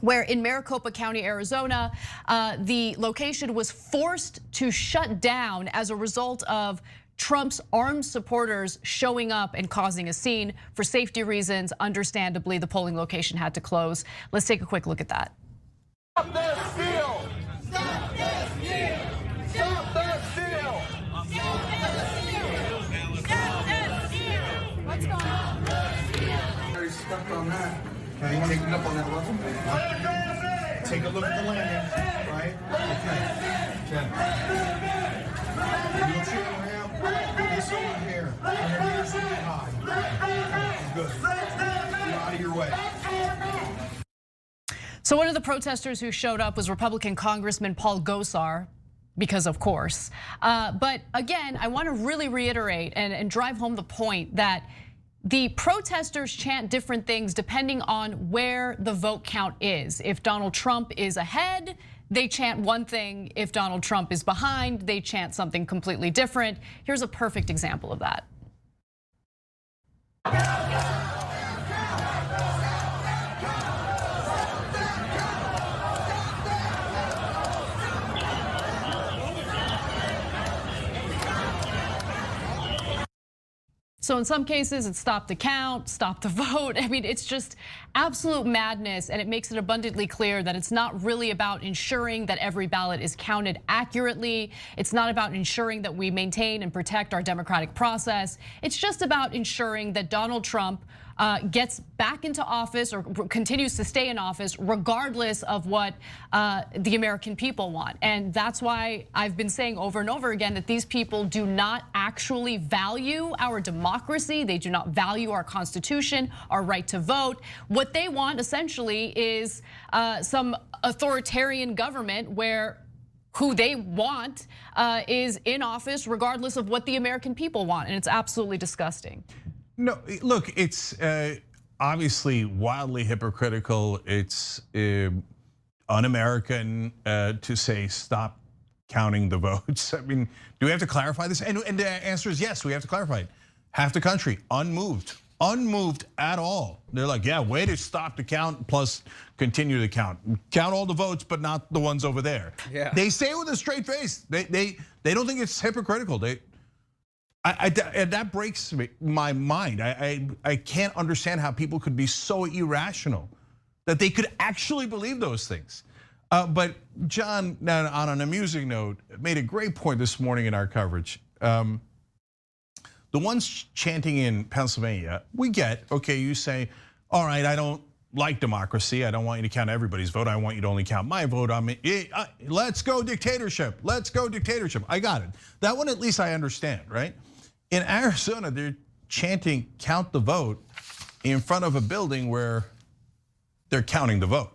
where in Maricopa County, Arizona, the location was forced to shut down as a result of Trump's armed supporters showing up and causing a scene. For safety reasons, understandably, the polling location had to close. Let's take a quick look at that. Stop the steal! Stop the steal! Stop the steal! Stop the steal! What's going on? Very stuck on that. Okay, you taking up on that level? Take a look at the landing, right? Okay. Wheelchair ramp, this over here. 100 meters high. Good. Get out of your way. So one of the protesters who showed up was Republican Congressman Paul Gosar, because of course. But again, I want to really reiterate and drive home the point that the protesters chant different things depending on where the vote count is. If Donald Trump is ahead, they chant one thing. If Donald Trump is behind, they chant something completely different. Here's a perfect example of that. So in some cases, it's stop the count, stop the vote. I mean, it's just absolute madness, and it makes it abundantly clear that it's not really about ensuring that every ballot is counted accurately. It's not about ensuring that we maintain and protect our democratic process. It's just about ensuring that Donald Trump gets back into office or continues to stay in office regardless of what the American people want. And that's why I've been saying over and over again that these people do not actually value our democracy. They do not value our Constitution, our right to vote. What they want essentially is some authoritarian government where who they want is in office regardless of what the American people want. And it's absolutely disgusting. No, look, it's obviously wildly hypocritical. It's un-American to say stop counting the votes. I mean, do we have to clarify this? And the answer is yes, we have to clarify it. Half the country unmoved at all. They're like, yeah, way to stop the count plus continue the count. Count all the votes, but not the ones over there. Yeah. They say it with a straight face. They don't think it's hypocritical. And that breaks my mind. I can't understand how people could be so irrational that they could actually believe those things. But John, on an amusing note, made a great point this morning in our coverage. The ones chanting in Pennsylvania, we get, okay, you say, all right, I don't like democracy. I don't want you to count everybody's vote. I want you to only count my vote. I mean, let's go dictatorship. Let's go dictatorship. I got it. That one, at least I understand, right? In Arizona, they're chanting count the vote in front of a building where they're counting the vote.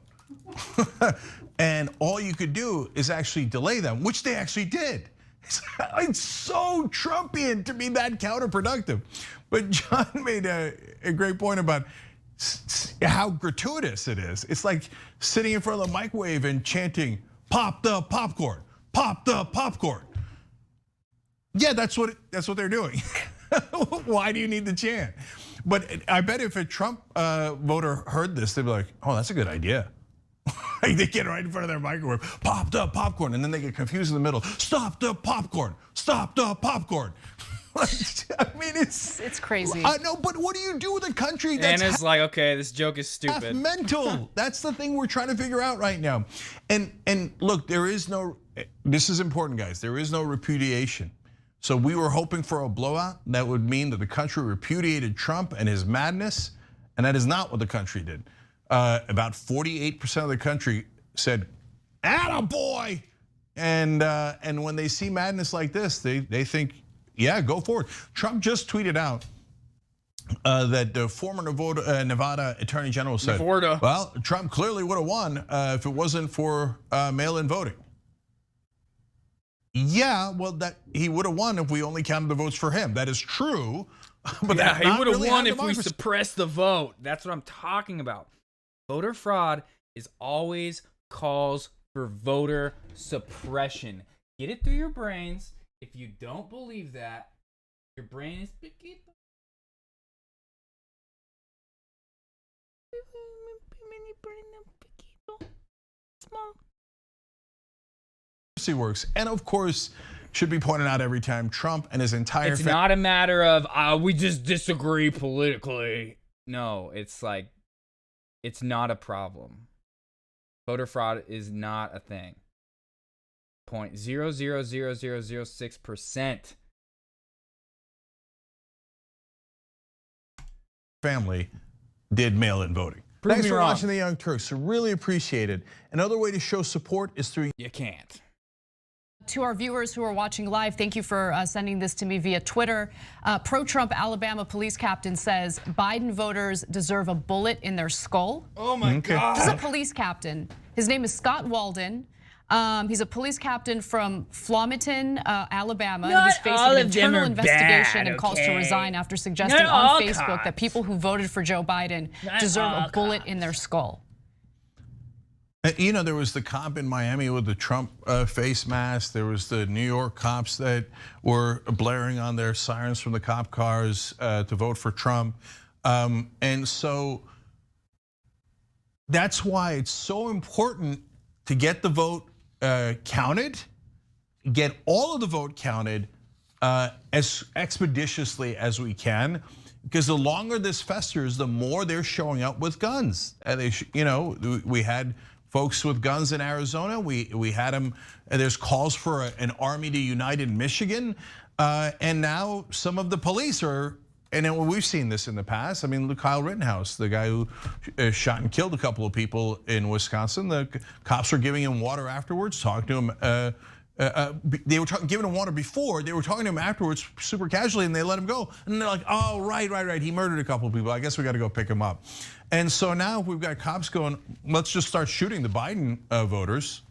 And all you could do is actually delay them, which they actually did. It's so Trumpian to be that counterproductive. But John made a great point about how gratuitous it is. It's like sitting in front of the microwave and chanting, pop the popcorn, pop the popcorn. Yeah, that's what they're doing. Why do you need the chant? But I bet if a Trump voter heard this, they'd be like, oh, that's a good idea. They get right in front of their microwave, pop the popcorn, and then they get confused in the middle. Stop the popcorn, stop the popcorn. I mean, it's crazy. No, but what do you do with a country that's Anna's like, okay, this joke is stupid. half mental? That's the thing we're trying to figure out right now. And look, this is important, guys. There is no repudiation. So we were hoping for a blowout. That would mean that the country repudiated Trump and his madness, and that is not what the country did. About 48% of the country said, attaboy! And when they see madness like this, they think, yeah, go for it. Trump just tweeted out that the former Nevada Attorney General said, Nevada. well, Trump clearly would have won if it wasn't for mail-in voting. Yeah, well, that he would have won if we only counted the votes for him. That is true. But yeah, that's he not would have really won how if we democracy- suppressed the vote. That's what I'm talking about. Voter fraud is always calls for voter suppression. Get it through your brains. If you don't believe that, your brain is piquito. works. And of course, should be pointed out every time, Trump and his entire It's not a matter of we just disagree politically. No, it's like it's not a problem. Voter fraud is not a thing. 0.000006%. family did mail-in voting. Prove Thanks me for wrong. watching The Young Turks. I really appreciate it. Another way to show support is through... You can't. To our viewers who are watching live, thank you for sending this to me via Twitter. Pro-Trump Alabama police captain says Biden voters deserve a bullet in their skull. Oh my God. This is a police captain. His name is Scott Walden. He's a police captain from Flomaton, Alabama. Not He's facing all an of them internal are investigation bad, and calls to okay? resign after suggesting Not all on Facebook that cops. people who voted for Joe Biden Not deserve all a bullet in their skull. You know, there was the cop in Miami with the Trump face mask. There was the New York cops that were blaring on their sirens from the cop cars to vote for Trump. And so that's why it's so important to get the vote counted, get all of the vote counted as expeditiously as we can. Because the longer this festers, the more they're showing up with guns. And we had folks with guns in Arizona. We had them. There's calls for an army to unite in Michigan, and now some of the police are. And we've seen this in the past. I mean, look, Kyle Rittenhouse, the guy who shot and killed a couple of people in Wisconsin. The cops were giving him water afterwards, talking to him. They were giving him water before. They were talking to him afterwards, super casually, and they let him go. And they're like, "Oh, right. He murdered a couple of people. I guess we got to go pick him up." And so now we've got cops going, "Let's just start shooting the Biden voters."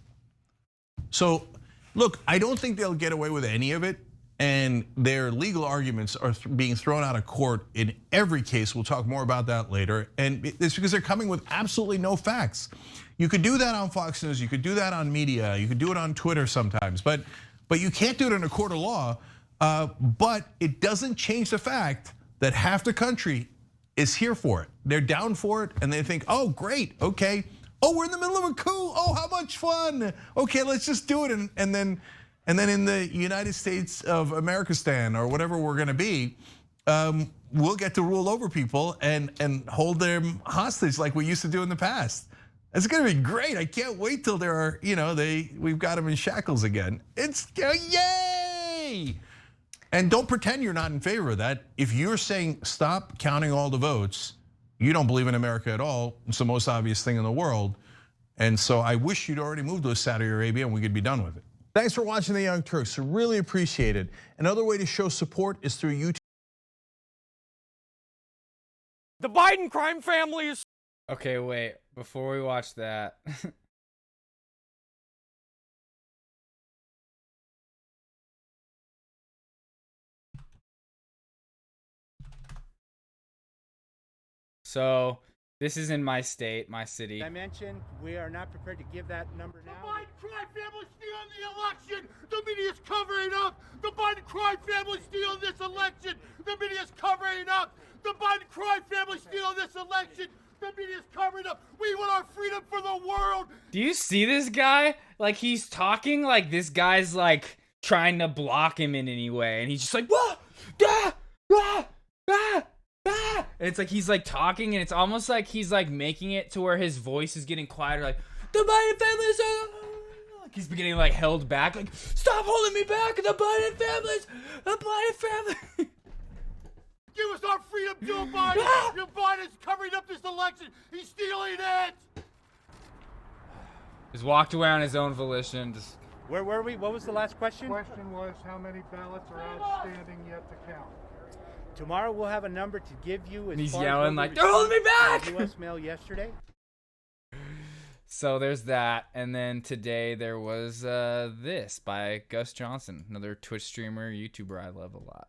So, look, I don't think they'll get away with any of it. And their legal arguments are being thrown out of court in every case. We'll talk more about that later. And it's because they're coming with absolutely no facts. You could do that on Fox News, you could do that on media, you could do it on Twitter sometimes, but you can't do it in a court of law. But it doesn't change the fact that half the country is here for it. They're down for it, and they think, oh, great, okay. Oh, we're in the middle of a coup. Oh, how much fun. Okay, let's just do it. And then in the United States of Americanistan, or whatever we're gonna be, we'll get to rule over people and hold them hostage like we used to do in the past. It's gonna be great. I can't wait till there are, we've got them in shackles again. It's yay! And don't pretend you're not in favor of that. If you're saying stop counting all the votes, you don't believe in America at all. It's the most obvious thing in the world. And so I wish you'd already moved to Saudi Arabia and we could be done with it. Thanks for watching The Young Turks. I really appreciate it. Another way to show support is through YouTube. The Biden crime family is. Okay, wait. Before we watch that. So, this is in my state, my city. I mentioned we are not prepared to give that number now. The Biden crime family stealing the election. The media's covering up. The Biden crime family stealing this election. The media's covering up. The Biden crime family stealing this election. The media's covering up. We want our freedom for the world. Do you see this guy? Like, he's talking like this guy's like trying to block him in any way, and he's just like, whoa, ah, ah, ah. Ah! And it's like he's like talking, and it's almost like he's like making it to where his voice is getting quieter, like the Biden family is like he's getting like held back, like stop holding me back, the Biden family. Give us our freedom, Joe Biden. Joe Biden's covering up this election. He's stealing it. Just walked away on his own volition. Just Where were we? What was the last question? The question was how many ballots are outstanding yet to count? Tomorrow we'll have a number to give you. And he's yelling like, "They're holding me back!" U.S. mail yesterday. So there's that, and then today there was this by Gus Johnson, another Twitch streamer, YouTuber I love a lot.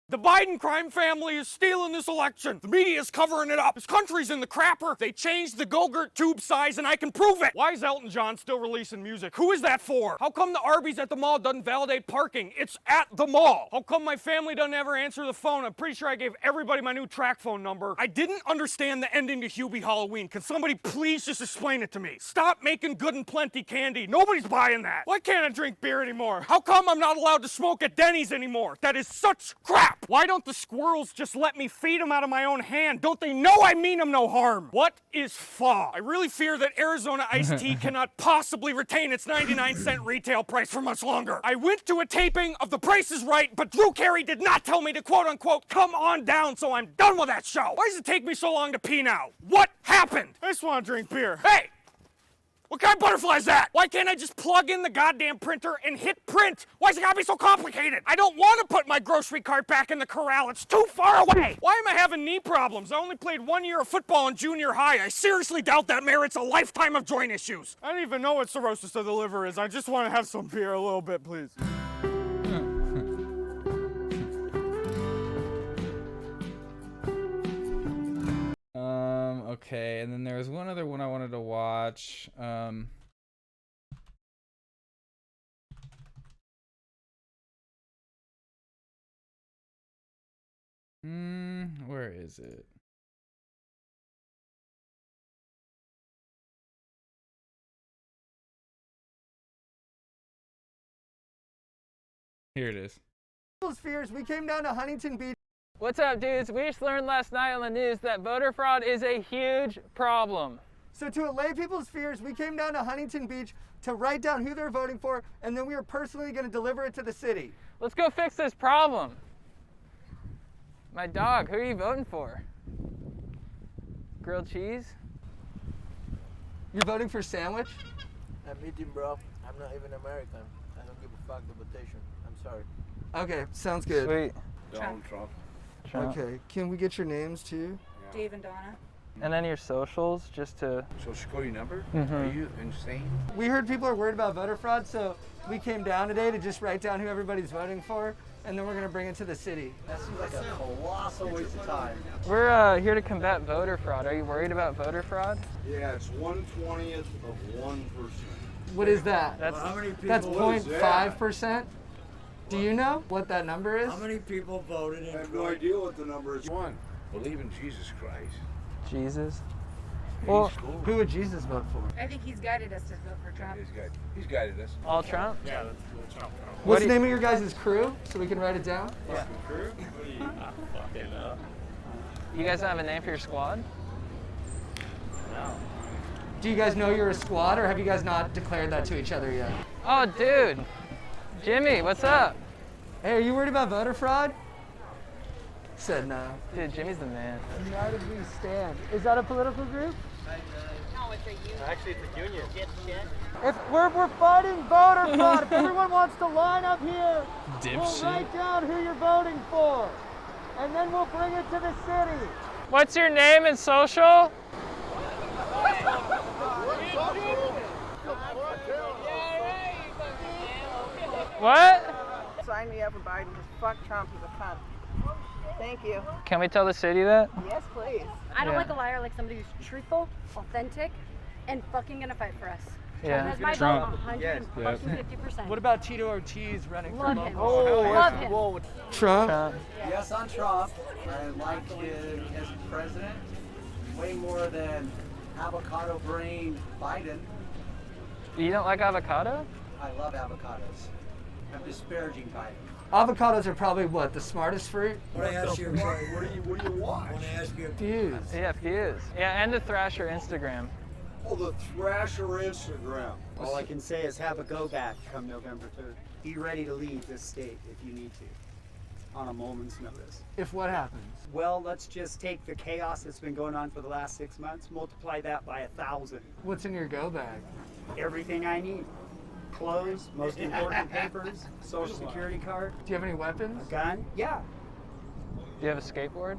The Biden crime family is stealing this election. The media is covering it up. This country's in the crapper. They changed the Go-Gurt tube size and I can prove it. Why is Elton John still releasing music? Who is that for? How come the Arby's at the mall doesn't validate parking? It's at the mall. How come my family doesn't ever answer the phone? I'm pretty sure I gave everybody my new track phone number. I didn't understand the ending to Hubie Halloween. Can somebody please just explain it to me? Stop making good and plenty candy. Nobody's buying that. Why can't I drink beer anymore? How come I'm not allowed to smoke at Denny's anymore? That is such crap. Why don't the squirrels just let me feed them out of my own hand? Don't they know I mean them no harm? What is pho? I really fear that Arizona iced tea cannot possibly retain its 99-cent retail price for much longer. I went to a taping of The Price is Right, but Drew Carey did not tell me to quote-unquote come on down, so I'm done with that show. Why does it take me so long to pee now? What happened? I just want to drink beer. Hey! What kind of butterfly is that? Why can't I just plug in the goddamn printer and hit print? Why's it gotta be so complicated? I don't want to put my grocery cart back in the corral. It's too far away. Why am I having knee problems? I only played 1 year of football in junior high. I seriously doubt that merits a lifetime of joint issues. I don't even know what cirrhosis of the liver is. I just want to have some beer a little bit, please. Okay, and then there was one other one I wanted to watch. Where is it? Here it is. Fears, we came down to Huntington Beach. What's up, dudes? We just learned last night on the news that voter fraud is a huge problem. So to allay people's fears, we came down to Huntington Beach to write down who they're voting for, and then we were personally going to deliver it to the city. Let's go fix this problem. My dog, who are you voting for? Grilled cheese? You're voting for Sandwich? I'm eating, bro. I'm not even American. I don't give a fuck the votation. I'm sorry. Okay, sounds good. Sweet. Donald Trump. Okay, can we get your names too? Dave and Donna. And then your socials, just to... Social security number? Mhm. Are you insane? We heard people are worried about voter fraud, so we came down today to just write down who everybody's voting for, and then we're going to bring it to the city. That seems like a colossal waste of time. We're here to combat voter fraud. Are you worried about voter fraud? Yeah, it's 1/20th of 1%. What is that? That's, how many people? That's What is that? 0.5%? Do you know what that number is? How many people voted in? I have no idea what the number is. One, believe in Jesus Christ. Jesus. Well, who would Jesus vote for? I think he's guided us to vote for Trump. He's guided us. All Trump? Yeah, that's Trump. What's the name of your guys' crew so we can write it down? Yeah. Crew? You guys don't have a name for your squad? No. Do you guys know you're a squad, or have you guys not declared that to each other yet? Oh, dude. Jimmy, what's up? Hey, are you worried about voter fraud? Said no. Dude, Jimmy's the man. United We Stand. Is that a political group? No, it's a union. Actually, it's a union. If we're fighting voter fraud, if everyone wants to line up here, we'll Dipshit. write down who you're voting for, and then we'll bring it to the city. What's your name and social? What? Sign me up for Biden. Just fuck Trump. He's a cunt. Thank you. Can we tell the city that? Yes, please. I don't Yeah. like a liar, like somebody who's truthful, authentic, and fucking gonna fight for us. Yeah. That's my Trump. vote, 150%. What about Tito Ortiz running for Love him. local? Love him. Trump? Yes, on Trump. I like him as president way more than avocado brain Biden. You don't like avocado? I love avocados. I'm disparaging Biden. Avocados are probably what, the smartest fruit? What do you watch? Fuse. Yeah, Fuse. Yeah, and the Thrasher Instagram. Oh, the Thrasher Instagram. All I can say is have a go back come November 3rd. Be ready to leave this state if you need to, on a moment's notice. If what happens? Well, let's just take the chaos that's been going on for the last 6 months, multiply that by 1,000. What's in your go bag? Everything I need. Clothes, most important papers, social security card. Do you have any weapons? A gun? Yeah. Do you have a skateboard?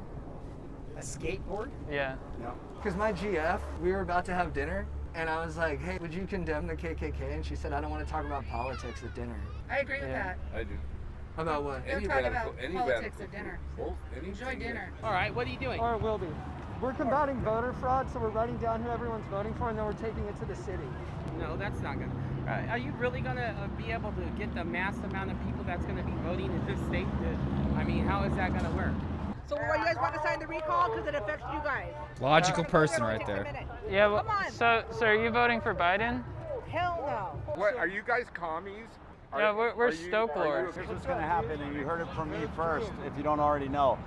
A skateboard? Yeah. No. Because my GF, we were about to have dinner, and I was like, hey, would you condemn the KKK? And she said, I don't want to talk about politics at dinner. I agree with that. I do. About what? Don't talk about politics at dinner. Enjoy dinner. All right, what are you doing? Or will be. We're combating voter fraud, so we're writing down who everyone's voting for, and then we're taking it to the city. No, that's not good. Are you really going to be able to get the mass amount of people that's going to be voting in this state? I mean, how is that going to work? So why you guys want to sign the recall? Because it affects you guys. Logical person right there. Yeah, well, so are you voting for Biden? Hell no. What, are you guys commies? Yeah, we're Stoke Lords. Here's what's going to happen, and you heard it from me first, if you don't already know.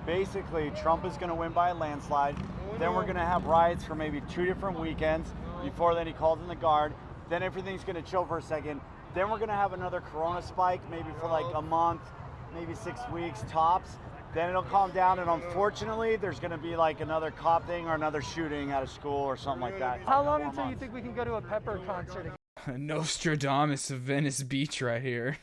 Basically, Trump is going to win by a landslide. Then we're going to have riots for maybe 2 different weekends. Before then, he calls in the guard. Then everything's going to chill for a second. Then we're going to have another corona spike, maybe for like a month, maybe 6 weeks tops. Then it'll calm down, and unfortunately, there's going to be like another cop thing or another shooting at a school or something like that. How long until you think we can go to a Pepper concert again? Nostradamus of Venice Beach right here.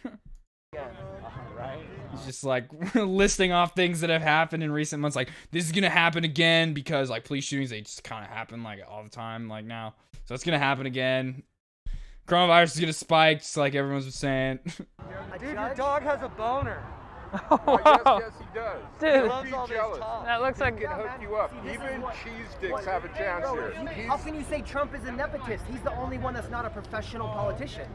Right? He's just like listing off things that have happened in recent months. Like, this is going to happen again because like police shootings, they just kind of happen like all the time, like now. So it's going to happen again. Coronavirus is going to spike, just like everyone's saying. Dude, your dog has a boner. Yes, he does. Dude, Don't be jealous. that looks like He can hook you up. Even cheese sticks have a chance here. How can you say Trump is a nepotist? He's the only one that's not a professional politician.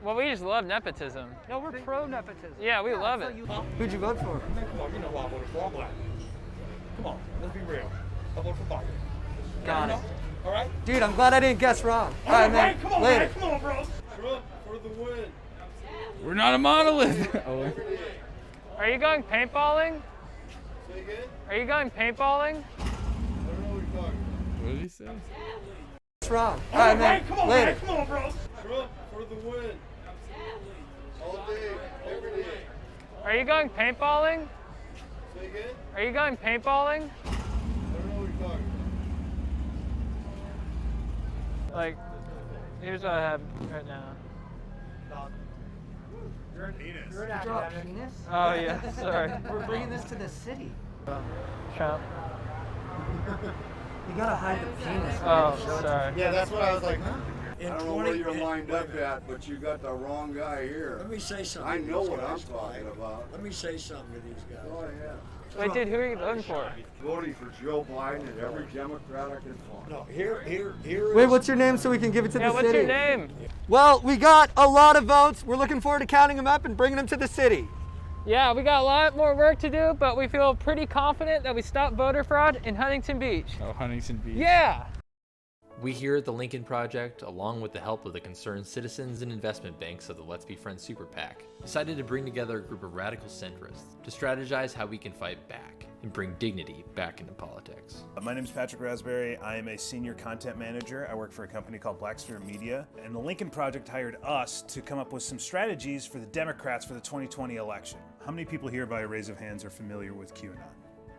Well, we just love nepotism. No, we're pro-nepotism. Yeah, we love it. Who'd you vote for? Come on, you know who I voted for. I'm black. Come on, let's be real. I voted for Biden. Got it. All right? Dude, I'm glad I didn't guess wrong. All right, man. Come on, Later. man. Come on, bro. Trump for the win. We're not a monolith. Are you going paintballing? Say again? Are you going paintballing? I don't know what you're talking about. What did he say? What's wrong? All right, man. Come on, Later. man. Come on, bro. Trump for the win. All day, every day. Are you going paintballing? Say again? Are you going paintballing? I don't know what you're talking about. Like, here's what I have right now. You're an penis. You're a penis? Oh, yeah, sorry. We're bringing this to the city. Trump. You gotta hide the penis. Oh, sorry. Yeah, that's what I was like, huh? I don't know where you're lined up at, but you got the wrong guy here. Let me say something. I to know these what I'm guys, talking Mike. about. Let me say something to these guys. Oh, yeah. Wait, dude, who are you voting for? Voting for Joe Biden and every Democrat I can find. No, here is... Wait, what's your name so we can give it to the What's city? your name? Well, we got a lot of votes. We're looking forward to counting them up and bringing them to the city. Yeah, we got a lot more work to do, but we feel pretty confident that we stopped voter fraud in Huntington Beach. Oh, Huntington Beach. Yeah! We here at the Lincoln Project, along with the help of the concerned citizens and investment banks of the Let's Be Friends Super PAC, decided to bring together a group of radical centrists to strategize how we can fight back and bring dignity back into politics. My name is Patrick Raspberry. I am a senior content manager. I work for a company called Black Sphere Media. And the Lincoln Project hired us to come up with some strategies for the Democrats for the 2020 election. How many people here by a raise of hands are familiar with QAnon?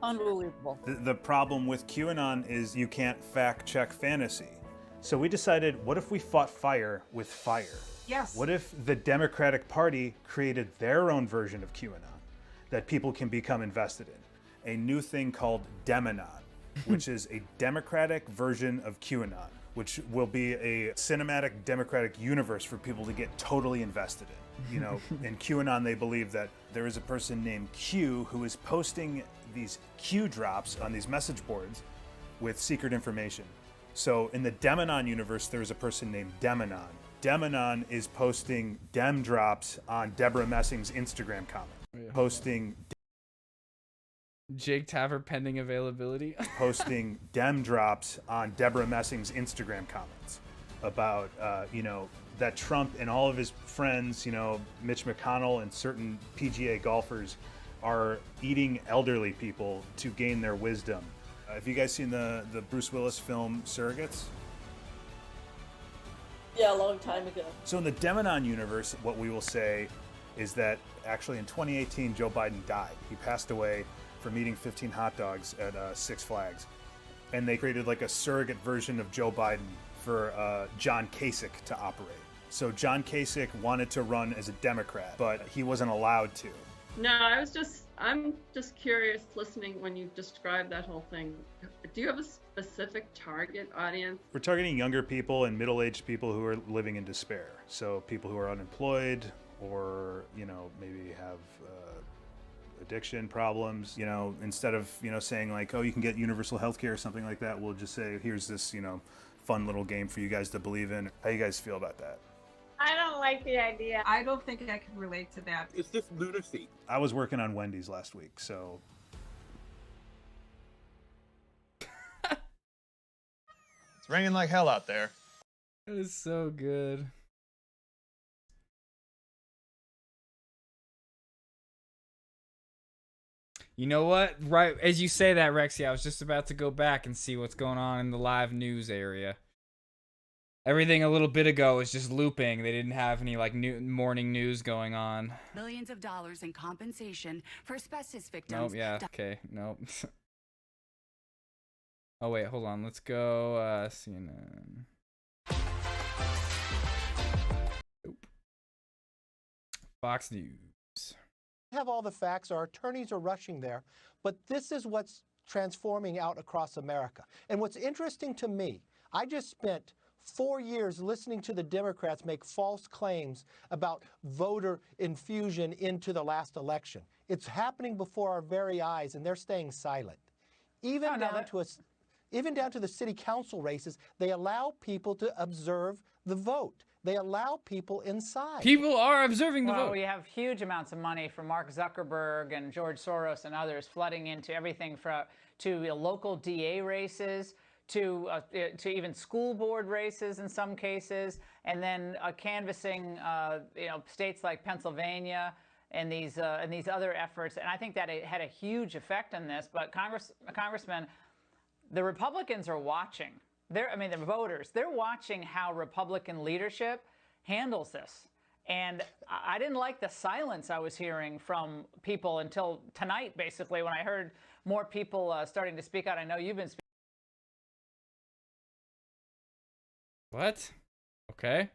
Unbelievable. The problem with QAnon is you can't fact check fantasy. So we decided, what if we fought fire with fire? Yes. What if the Democratic Party created their own version of QAnon that people can become invested in? A new thing called Demonon, which is a Democratic version of QAnon, which will be a cinematic Democratic universe for people to get totally invested in. You know, in QAnon, they believe that there is a person named Q who is posting these Q drops on these message boards with secret information. So in the Demonon universe, there's a person named Demonon. Demonon is posting Dem drops on Deborah Messing's Instagram comment. Posting Jake Taver pending availability. Posting Dem drops on Deborah Messing's Instagram comments about, you know, that Trump and all of his friends, you know, Mitch McConnell and certain PGA golfers are eating elderly people to gain their wisdom. Have you guys seen the Bruce Willis film Surrogates? Yeah, a long time ago. So in the Demonon universe, what we will say is that actually in 2018, Joe Biden died. He passed away from eating 15 hot dogs at Six Flags. And they created like a surrogate version of Joe Biden for John Kasich to operate. So John Kasich wanted to run as a Democrat, but he wasn't allowed to. No, I I'm just curious, listening when you describe that whole thing. Do you have a specific target audience? We're targeting younger people and middle-aged people who are living in despair. So people who are unemployed or, maybe have addiction problems. Instead of, saying like, oh, you can get universal health care or something like that, we'll just say, here's this, fun little game for you guys to believe in. How you guys feel about that? I don't like the idea. I don't think I can relate to that. It's just lunacy. I was working on Wendy's last week, so. It's raining like hell out there. That is so good. You know what? Right as you say that, Rexy, I was just about to go back and see what's going on in the live news area. Everything a little bit ago was just looping. They didn't have any morning news going on. Millions of dollars in compensation for asbestos victims. Nope, yeah, okay, nope. Oh wait, hold on. Let's go CNN. Nope. Fox News. Have all the facts. Our attorneys are rushing there, but this is what's transforming out across America. And what's interesting to me, I just spent 4 years listening to the Democrats make false claims about voter infusion into the last election. It's happening before our very eyes, and they're staying silent. Even down to the city council races, they allow people to observe the vote. They allow people inside. People are observing the Well, vote. we have huge amounts of money from Mark Zuckerberg and George Soros and others flooding into everything to local DA races, to even school board races in some cases, and then canvassing states like Pennsylvania and these other efforts. And I think that it had a huge effect on this. But Congressman, the Republicans are watching. The voters, they're watching how Republican leadership handles this. And I didn't like the silence I was hearing from people until tonight, basically, when I heard more people starting to speak out. I know you've been speaking. What? Okay.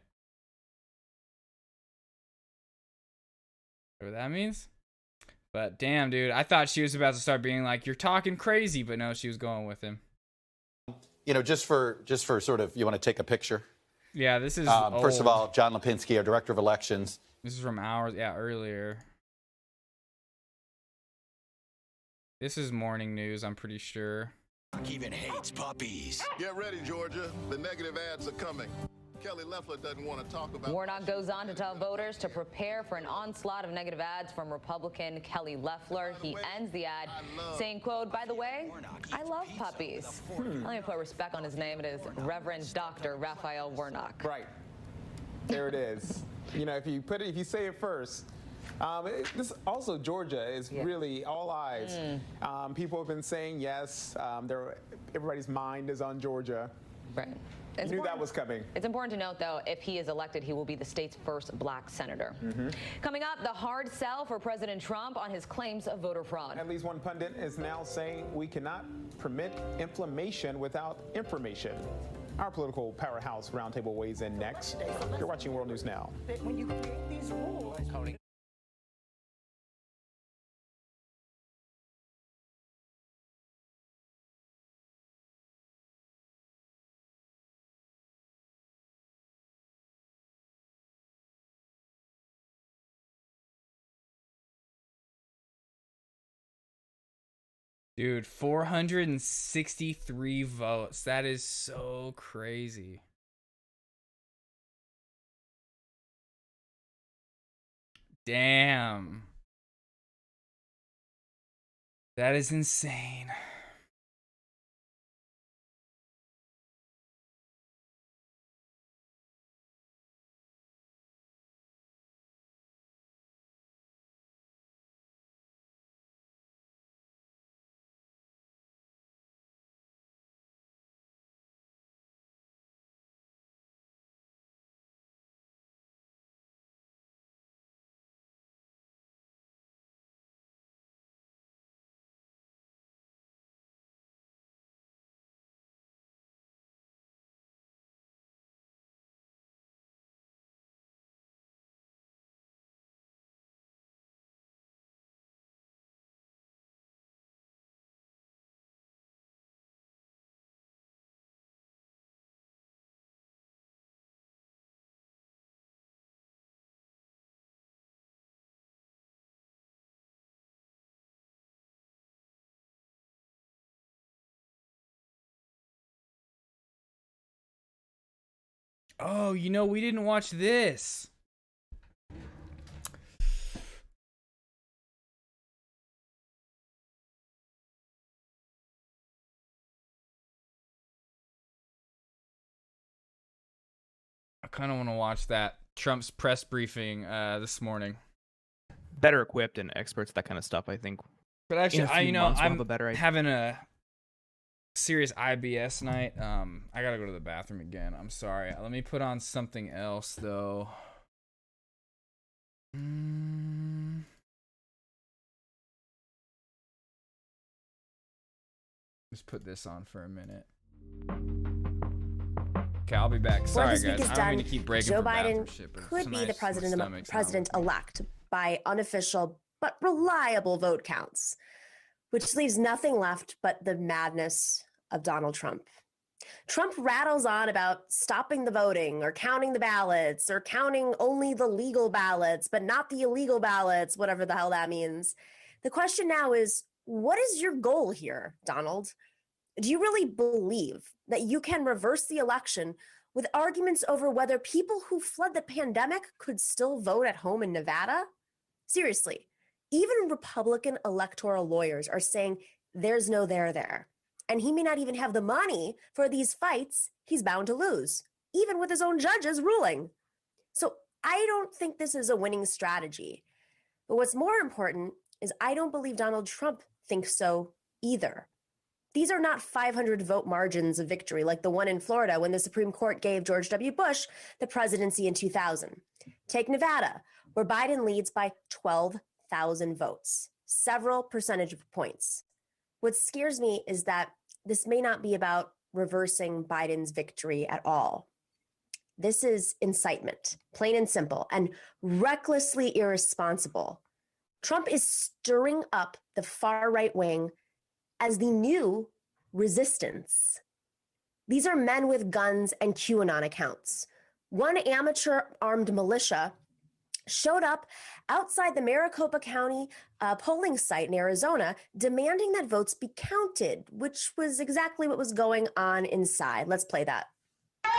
What that means? But damn, dude, I thought she was about to start being like, "You're talking crazy," but no, she was going with him. Just for sort of, you want to take a picture? Yeah, this is first of old. all, John Lipinski, our director of elections. This is from hours, earlier. This is morning news, I'm pretty sure. Even hates puppies. Get ready, Georgia. The negative ads are coming. Kelly Loeffler doesn't want to talk about. Warnock goes on to tell voters to prepare for an onslaught of negative ads from Republican Kelly Loeffler. He ends the ad saying, quote, "By the way, I love puppies." Let me put respect on his name. It is Reverend Dr. Raphael Warnock. Right. There it is. If you say it first. This also Georgia is really all eyes. People have been saying yes. Everybody's mind is on Georgia. Right. I knew that was coming. It's important to note, though, if he is elected, he will be the state's first black senator. Coming up, the hard sell for President Trump on his claims of voter fraud. At least one pundit is now saying we cannot permit inflammation without information. Our political powerhouse roundtable weighs in next. You're watching World News Now. When you create these rules. Dude, 463 votes. That is so crazy. Damn. That is insane. Oh, you know, we didn't watch this. I kind of want to watch that Trump's press briefing this morning. Better equipped and experts, that kind of stuff, I think. But actually, in a few months, we'll I'm have a better idea. having a serious IBS night. I gotta go to the bathroom again. I'm sorry. Let me put on something else though. Just put this on for a minute. Okay, I'll be back. Sorry, this week guys. is I don't done, mean to keep breaking Joe for bathroom Biden shit, but could some be nice, the my stomach's not president-elect by unofficial but reliable vote counts, which leaves nothing left but the madness of Donald Trump. Trump rattles on about stopping the voting or counting the ballots or counting only the legal ballots, but not the illegal ballots, whatever the hell that means. The question now is, what is your goal here, Donald? Do you really believe that you can reverse the election with arguments over whether people who fled the pandemic could still vote at home in Nevada? Seriously, even Republican electoral lawyers are saying there's no there there. And he may not even have the money for these fights he's bound to lose, even with his own judges ruling. So I don't think this is a winning strategy. But what's more important is I don't believe Donald Trump thinks so either. These are not 500 vote margins of victory like the one in Florida when the Supreme Court gave George W. Bush the presidency in 2000. Take Nevada, where Biden leads by 12,000 votes, several percentage points. What scares me is that this may not be about reversing Biden's victory at all. This is incitement, plain and simple, and recklessly irresponsible. Trump is stirring up the far right wing as the new resistance. These are men with guns and QAnon accounts. One amateur armed militia showed up outside the Maricopa County polling site in Arizona, demanding that votes be counted, which was exactly what was going on inside. Let's play that. All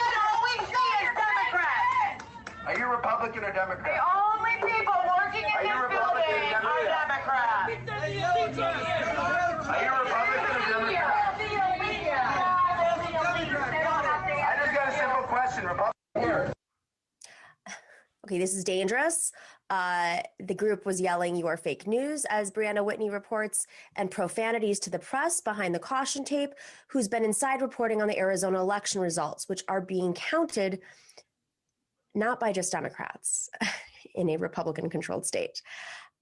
we see is Democrats. Are you Republican or Democrat? The only people working in this building are Democrats. Are you Republican or Democrat? I just got a simple question. Republican. Okay, this is dangerous. The group was yelling, "You are fake news," as Brianna Whitney reports, and profanities to the press behind the caution tape, who's been inside reporting on the Arizona election results, which are being counted not by just Democrats in a Republican-controlled state.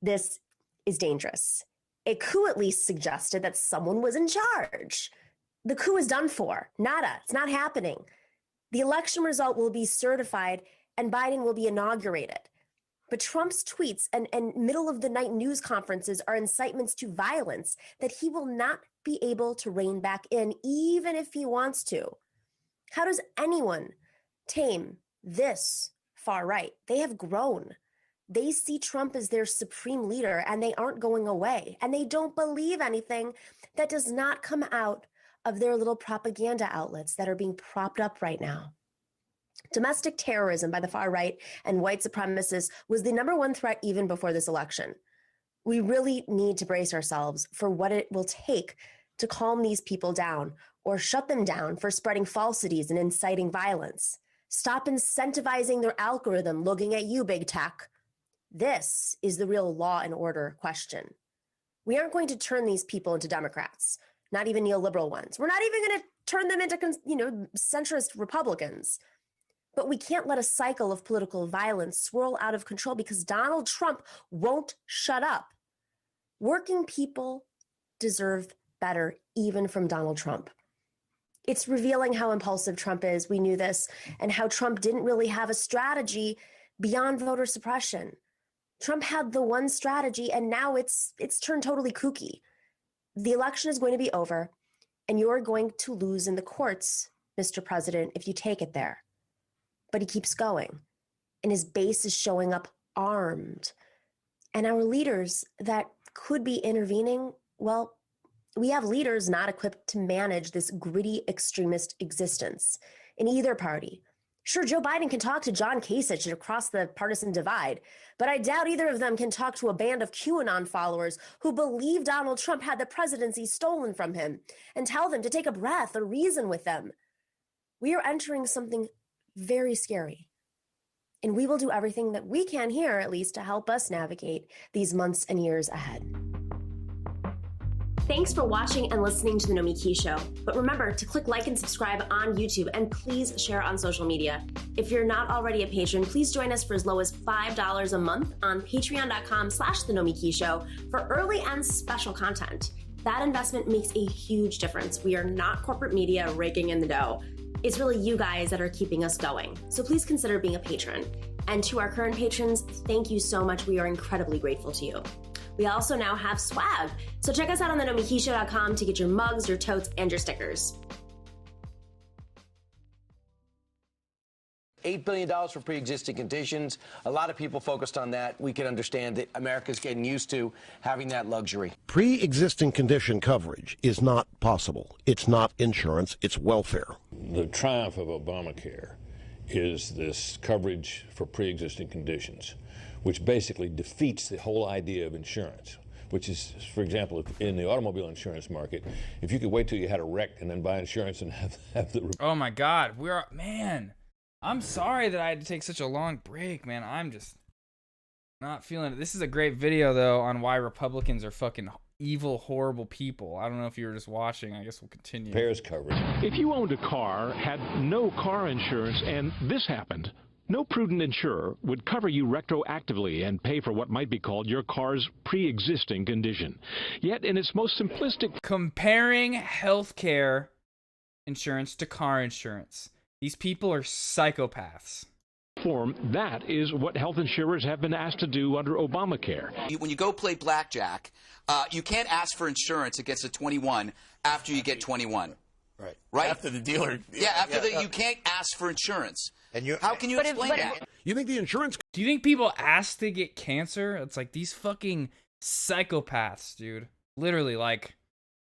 This is dangerous. A coup at least suggested that someone was in charge. The coup is done for. Nada. It's not happening. The election result will be certified and Biden will be inaugurated. But Trump's tweets and middle-of-the-night news conferences are incitements to violence that he will not be able to rein back in, even if he wants to. How does anyone tame this far right? They have grown. They see Trump as their supreme leader, and they aren't going away. And they don't believe anything that does not come out of their little propaganda outlets that are being propped up right now. Domestic terrorism by the far right and white supremacists was the number one threat even before this election. We really need to brace ourselves for what it will take to calm these people down or shut them down for spreading falsities and inciting violence. Stop incentivizing their algorithm looking at you, big tech. This is the real law and order question. We aren't going to turn these people into Democrats, not even neoliberal ones. We're not even going to turn them into, centrist Republicans. But we can't let a cycle of political violence swirl out of control because Donald Trump won't shut up. Working people deserve better, even from Donald Trump. It's revealing how impulsive Trump is. We knew this, and how Trump didn't really have a strategy beyond voter suppression. Trump had the one strategy, and now it's turned totally kooky. The election is going to be over, and you're going to lose in the courts, Mr. President, if you take it there. But he keeps going, and his base is showing up armed. And our leaders that could be intervening, well, we have leaders not equipped to manage this gritty extremist existence in either party. Sure, Joe Biden can talk to John Kasich across the partisan divide, but I doubt either of them can talk to a band of QAnon followers who believe Donald Trump had the presidency stolen from him and tell them to take a breath or reason with them. We are entering something very scary, and we will do everything that we can here, at least, to help us navigate these months and years ahead. Thanks for watching and listening to The Nomiki Show. But remember to click like and subscribe on YouTube, and please share on social media. If you're not already a patron, please join us for as low as $5 a month on patreon.com/The Nomiki Show for early and special content. That investment makes a huge difference. We are not corporate media raking in the dough. It's really you guys that are keeping us going. So please consider being a patron. And to our current patrons, thank you so much. We are incredibly grateful to you. We also now have swag. So check us out on thenomikishow.com to get your mugs, your totes, and your stickers. $8 billion for pre-existing conditions. A lot of people focused on that. We can understand that America's getting used to having that luxury. Pre-existing condition coverage is not possible. It's not insurance, it's welfare. The triumph of Obamacare is this coverage for pre-existing conditions, which basically defeats the whole idea of insurance, which is, for example, in the automobile insurance market, if you could wait till you had a wreck and then buy insurance and have the... Oh my God, man, I'm sorry that I had to take such a long break, man. I'm just not feeling it. This is a great video, though, on why Republicans are fucking evil, horrible people. I don't know if you were just watching. I guess we'll continue. Repairs coverage. If you owned a car, had no car insurance, and this happened, no prudent insurer would cover you retroactively and pay for what might be called your car's pre-existing condition. Yet, in its most simplistic... Comparing healthcare insurance to car insurance. These people are psychopaths. Form, that is what health insurers have been asked to do under Obamacare. When you go play blackjack, you can't ask for insurance against a 21 after you get 21. Right? After the dealer. You can't ask for insurance. And how can you explain that? You think the insurance... Do you think people ask to get cancer? It's like these fucking psychopaths, dude. Literally, like,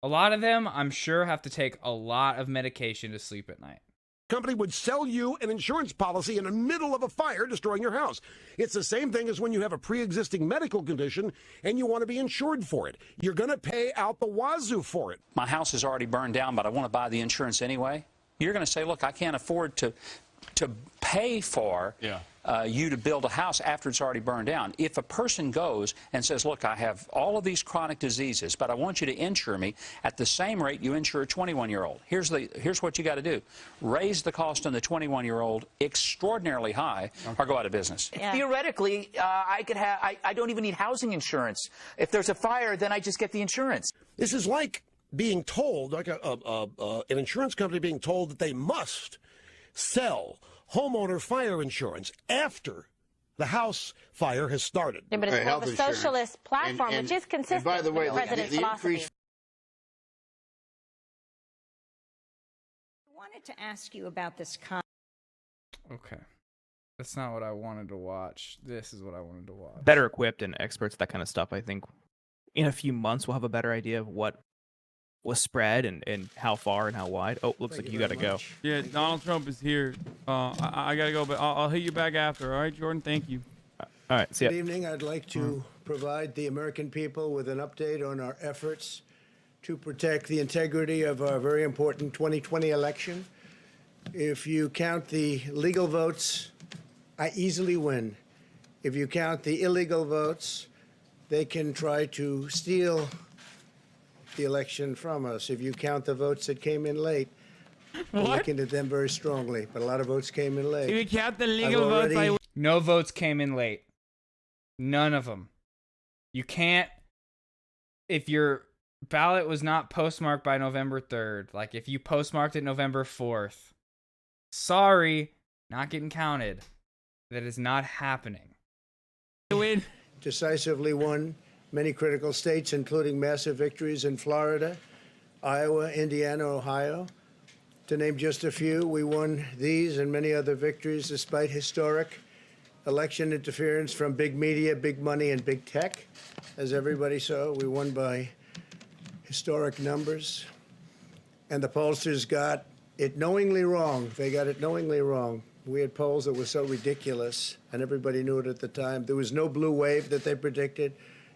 a lot of them, I'm sure, have to take a lot of medication to sleep at night. Company would sell you an insurance policy in the middle of a fire destroying your house. It's the same thing as when you have a pre-existing medical condition and you want to be insured for it. You're going to pay out the wazoo for it. My house is already burned down, but I want to buy the insurance anyway. You're going to say, look, I can't afford to pay for you to build a house after it's already burned down. If a person goes and says, look, I have all of these chronic diseases, but I want you to insure me at the same rate you insure a 21-year-old. Here's what you got to do. Raise the cost on the 21-year-old extraordinarily high or go out of business. Theoretically, I don't even need housing insurance. If there's a fire, then I just get the insurance. This is like being told, like an insurance company being told that they must sell homeowner fire insurance after the house fire has started. Yeah, but it's more of a socialist platform, which is consistent with the president's philosophy. I wanted to ask you about this Okay. That's not what I wanted to watch. This is what I wanted to watch. Better equipped and experts, that kind of stuff. I think in a few months we'll have a better idea of what was spread and how far and how wide. Oh, looks like you got to go. Yeah, Donald Trump is here. I got to go, but I'll hit you back after. All right, Jordan? Thank you. All right, see ya. Good evening. I'd like to provide the American people with an update on our efforts to protect the integrity of our very important 2020 election. If you count the legal votes, I easily win. If you count the illegal votes, they can try to steal the election from us. If you count the votes that came in late, we're looking at them very strongly, but a lot of votes came in late. If you count the legal votes, no votes came in late. None of them. You can't, if your ballot was not postmarked by November 3rd, like if you postmarked it November 4th, sorry, not getting counted. That is not happening. Win. Decisively won many critical states, including massive victories in Florida, Iowa, Indiana, Ohio. To name just a few, we won these and many other victories despite historic election interference from big media, big money, and big tech. As everybody saw, we won by historic numbers. And the pollsters got it knowingly wrong. They got it knowingly wrong. We had polls that were so ridiculous, and everybody knew it at the time. There was no blue wave that they predicted.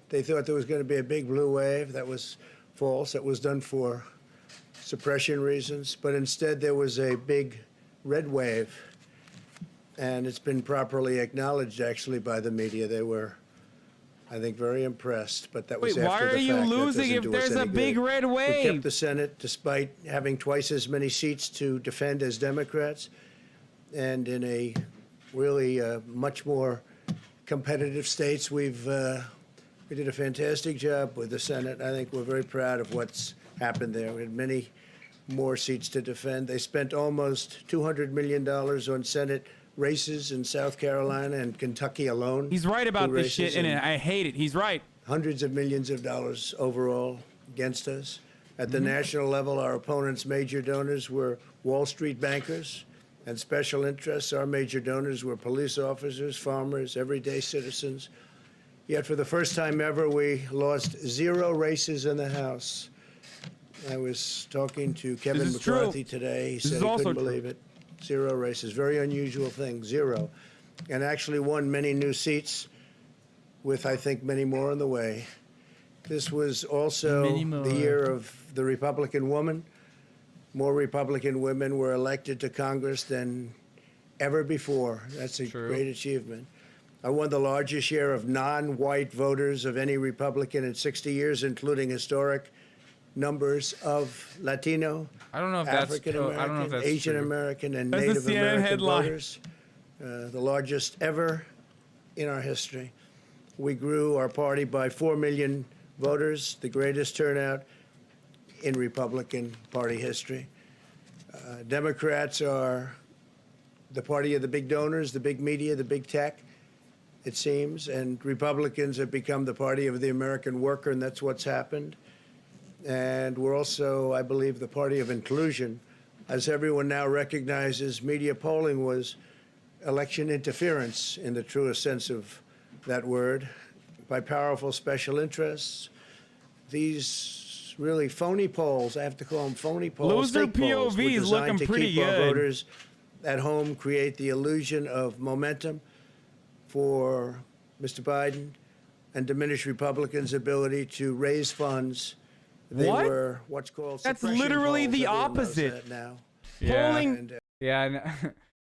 They thought there was going to be a big blue wave. That was false. That was done for suppression reasons. But instead, there was a big red wave. And it's been properly acknowledged, actually, by the media. They were, I think, very impressed. But that was Wait, after why the are you fact. That losing doesn't if do us there's any a big good. red We wave? kept the Senate despite having twice as many seats to defend as Democrats. And in a really much more competitive states, we did a fantastic job with the Senate. I think we're very proud of what's happened there. We had many more seats to defend. They spent almost $200 million on Senate races in South Carolina and Kentucky alone. He's right about 2 this races, shit, and I hate it. He's right. Hundreds of millions of dollars overall against us. At the national level, our opponents' major donors were Wall Street bankers and special interests. Our major donors were police officers, farmers, everyday citizens. Yet for the first time ever, we lost 0 races in the House. I was talking to Kevin McCarthy today. He said he couldn't believe it. 0 races. Very unusual thing, 0. And actually won many new seats with, I think, many more on the way. This was also the year of the Republican woman. More Republican women were elected to Congress than ever before. That's a great achievement. I won the largest share of non-white voters of any Republican in 60 years, including historic numbers of Latino, African American, Asian American, and Native American voters. The largest ever in our history. We grew our party by 4 million voters, the greatest turnout in Republican Party history. Democrats are the party of the big donors, the big media, the big tech, it seems, and Republicans have become the party of the American worker, and that's what's happened. And we're also, I believe, the party of inclusion. As everyone now recognizes, media polling was election interference in the truest sense of that word by powerful special interests. These really phony polls, I have to call them phony polls. Loser fake polls, were POV is designed looking to pretty keep our good. voters at home, create the illusion of momentum for Mr. Biden, and diminish Republicans' ability to raise funds. They What? were what's called That's suppression literally polls. the Everyone knows opposite. that now. Polling. And, Yeah,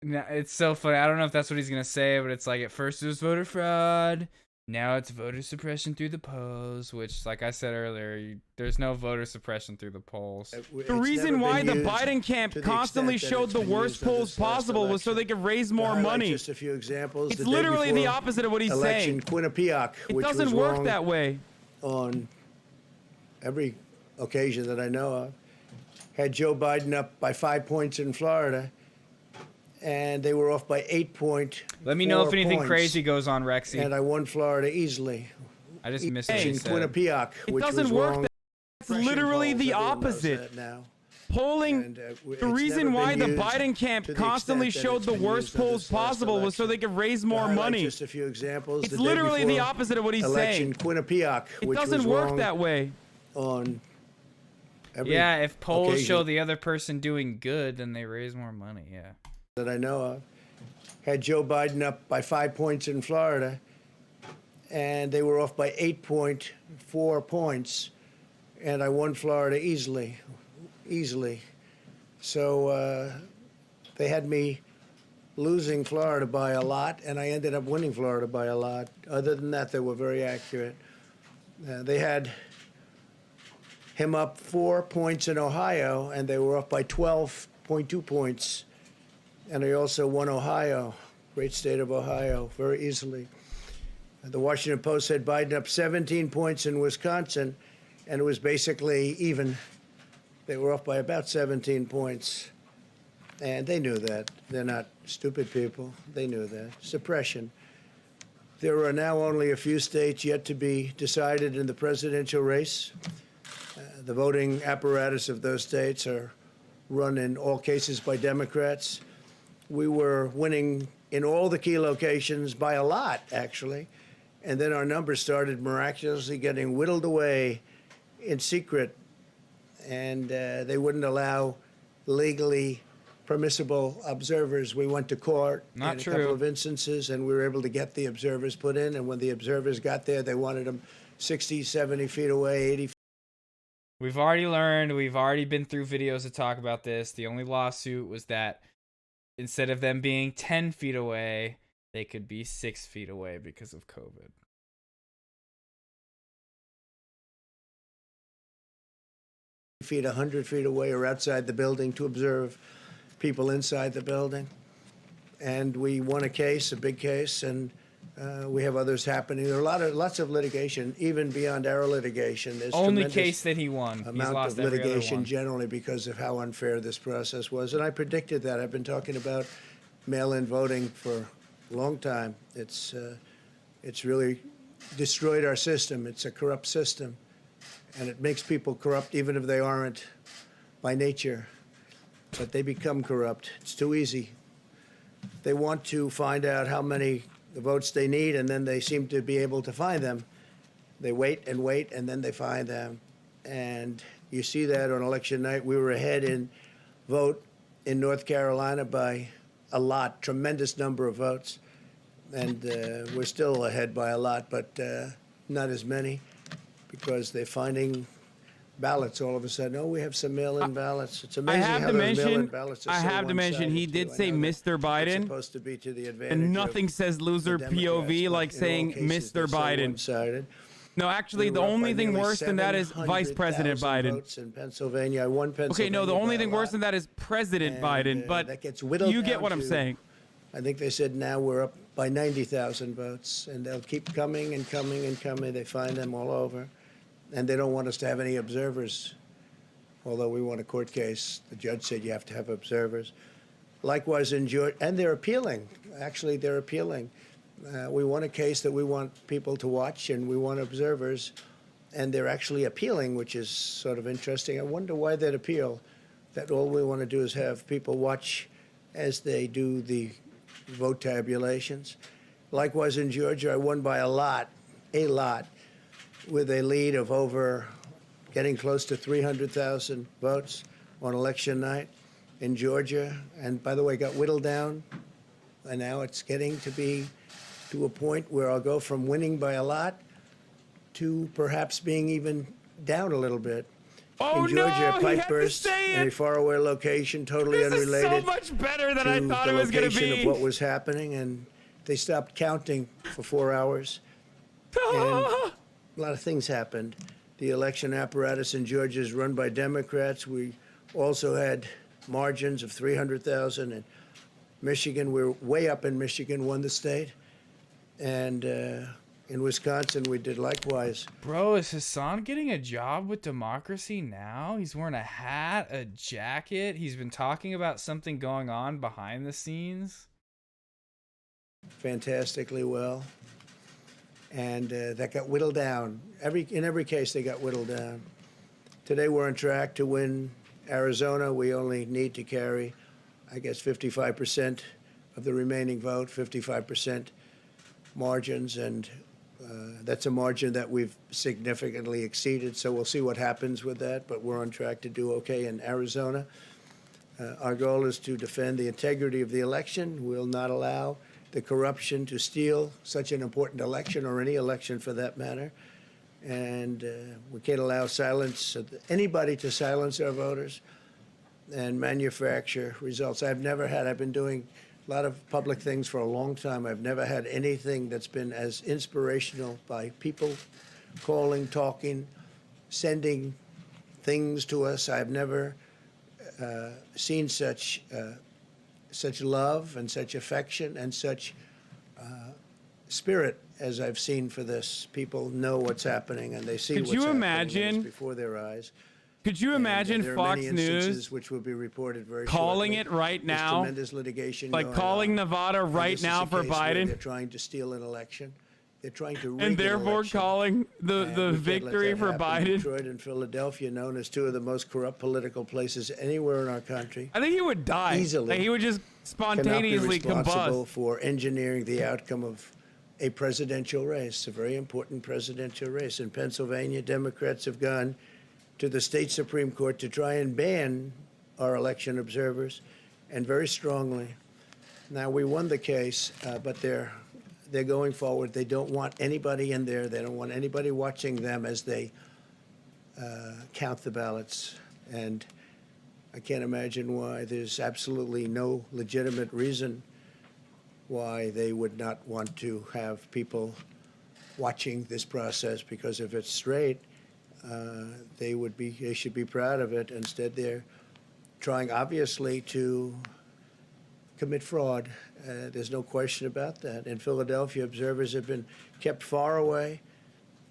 no, it's so funny. I don't know if that's what he's gonna say, but it's like at first it was voter fraud, now it's voter suppression through the polls. Which, like I said earlier, there's no voter suppression through the polls. The reason why the Biden camp constantly showed the worst polls possible was so they could raise more money. Just a few examples. It's The day literally the before opposite of what he's election, saying. Quinnipiac, It which doesn't was work wrong that way. on every occasion that I know of, had Joe Biden up by 5 points in Florida, and they were off by 8.4 Let me know if anything points. crazy goes on, Rexy. And I won Florida easily. I just missed what in he said. Quinnipiac, It which doesn't was work. wrong. That's literally polls, the everyone knows opposite. that now. Polling. it's The reason never why been the used Biden camp to the constantly extent that showed it's the been worst used in polls this last possible was so they could raise more To highlight money. Just a few examples. It's The day literally the before opposite of what he's election, saying. Quinnipiac, It which doesn't was work wrong that way. on every Yeah, if polls occasion show the other person doing good, then they raise more money. Yeah. that I know of, had Joe Biden up by 5 points in Florida, and they were off by 8.4 points, and I won Florida easily. So they had me losing Florida by a lot, and I ended up winning Florida by a lot. Other than that, they were very accurate. They had him up 4 points in Ohio, and they were off by 12.2 points. And I also won Ohio, great state of Ohio, very easily. The Washington Post said Biden up 17 points in Wisconsin, and it was basically even. They were off by about 17 points. And they knew that. They're not stupid people. They knew that. Suppression. There are now only a few states yet to be decided in the presidential race. The voting apparatus of those states are run in all cases by Democrats. We were winning in all the key locations by a lot, actually. And then our numbers started miraculously getting whittled away in secret. And they wouldn't allow legally permissible observers. We went to court Not in true. a couple of instances, and we were able to get the observers put in. And when the observers got there, they wanted them 60, 70 feet away, 80 feet. We've already learned, we've already been through videos to talk about this. The only lawsuit was that instead of them being 10 feet away, they could be 6 feet away because of COVID. Feet, 100 feet away or outside the building to observe people inside the building. And we won a case, a big case, and we have others happening. There are lots of litigation, even beyond our litigation. There's Only case that he won. He's amount lost of every other litigation one. generally because of how unfair this process was. And I predicted that. I've been talking about mail-in voting for a long time. It's really destroyed our system. It's a corrupt system. And it makes people corrupt even if they aren't by nature. But they become corrupt. It's too easy. They want to find out how many votes they need, and then they seem to be able to find them. They wait, and then they find them. And you see that on election night. We were ahead in vote in North Carolina by a lot, tremendous number of votes. And we're still ahead by a lot, but not as many, because they're finding ballots all of a sudden. Oh, we have some mail-in ballots. It's amazing how those mail-in ballots are so one-sided, he did say Mr. It's Biden, supposed to be to the advantage and nothing says loser the Democrats, POV but like in all saying cases, Mr. they're so Biden. one-sided. No, actually, We the were up only by thing nearly worse than that is Vice President 700,000 Biden. votes in Pennsylvania. I won Pennsylvania. Okay, no, the only by a thing worse lot. than that is President Biden, but that gets whittled you get down what I'm to- saying. I think they said now we're up by 90,000 votes, and they'll keep coming and coming and coming. They find them all over, and they don't want us to have any observers. Although we won a court case, the judge said you have to have observers. Likewise in Georgia, and they're appealing. Actually, they're appealing. We won a case that we want people to watch, and we want observers, and they're actually appealing, which is sort of interesting. I wonder why they'd appeal, that all we want to do is have people watch as they do the vote tabulations. Likewise in Georgia, I won by a lot, with a lead of over getting close to 300,000 votes on election night in Georgia. And by the way, got whittled down, and now it's getting to be to a point where I'll go from winning by a lot to perhaps being even down a little bit. Oh, in Georgia, no, a he pipe had to burst say in a it. faraway location, totally This is unrelated so much better than I to thought the it was going to location be. of what was happening, and they stopped counting for 4 hours. And a lot of things happened. The election apparatus in Georgia is run by Democrats. We also had margins of 300,000 in Michigan. We're way up in Michigan, won the state. And in Wisconsin, we did likewise. Bro, is Hassan getting a job with Democracy Now? He's wearing a hat, a jacket. He's been talking about something going on behind the scenes. Fantastically well. And that got whittled down. In every case, they got whittled down. Today, we're on track to win Arizona. We only need to carry, I guess, 55% of the remaining vote, 55% margins, and that's a margin that we've significantly exceeded. So we'll see what happens with that, but we're on track to do okay in Arizona. Our goal is to defend the integrity of the election. We'll not allow the corruption to steal such an important election, or any election for that matter. And we can't allow anybody to silence our voters and manufacture results. I've been doing a lot of public things for a long time. I've never had anything that's been as inspirational, by people calling, talking, sending things to us. I've never seen such love and such affection and such spirit as I've seen for this. People know what's happening, and they see what's happening, and it's before their eyes. Could you imagine there are Fox many News instances which will be reported very calling shortly. it right There's now, tremendous litigation like going calling on. Nevada And right this is now a for case where Biden, they're trying to steal an election. They're trying to rig and an therefore election. calling the We can't let victory that for happen. Biden. Detroit and Philadelphia, known as two of the most corrupt political places anywhere in our country. I think he would die. Easily. Like, he would just cannot spontaneously be responsible combust. for engineering the outcome of a presidential race, a very important presidential race. In Pennsylvania, Democrats have gone to the state Supreme Court to try and ban our election observers, and very strongly. Now, we won the case, but they're going forward. They don't want anybody in there. They don't want anybody watching them as they count the ballots. And I can't imagine why. There's absolutely no legitimate reason why they would not want to have people watching this process, because if it's straight, they should be proud of it. Instead, they're trying, obviously, to commit fraud. There's no question about that. In Philadelphia, observers have been kept far away,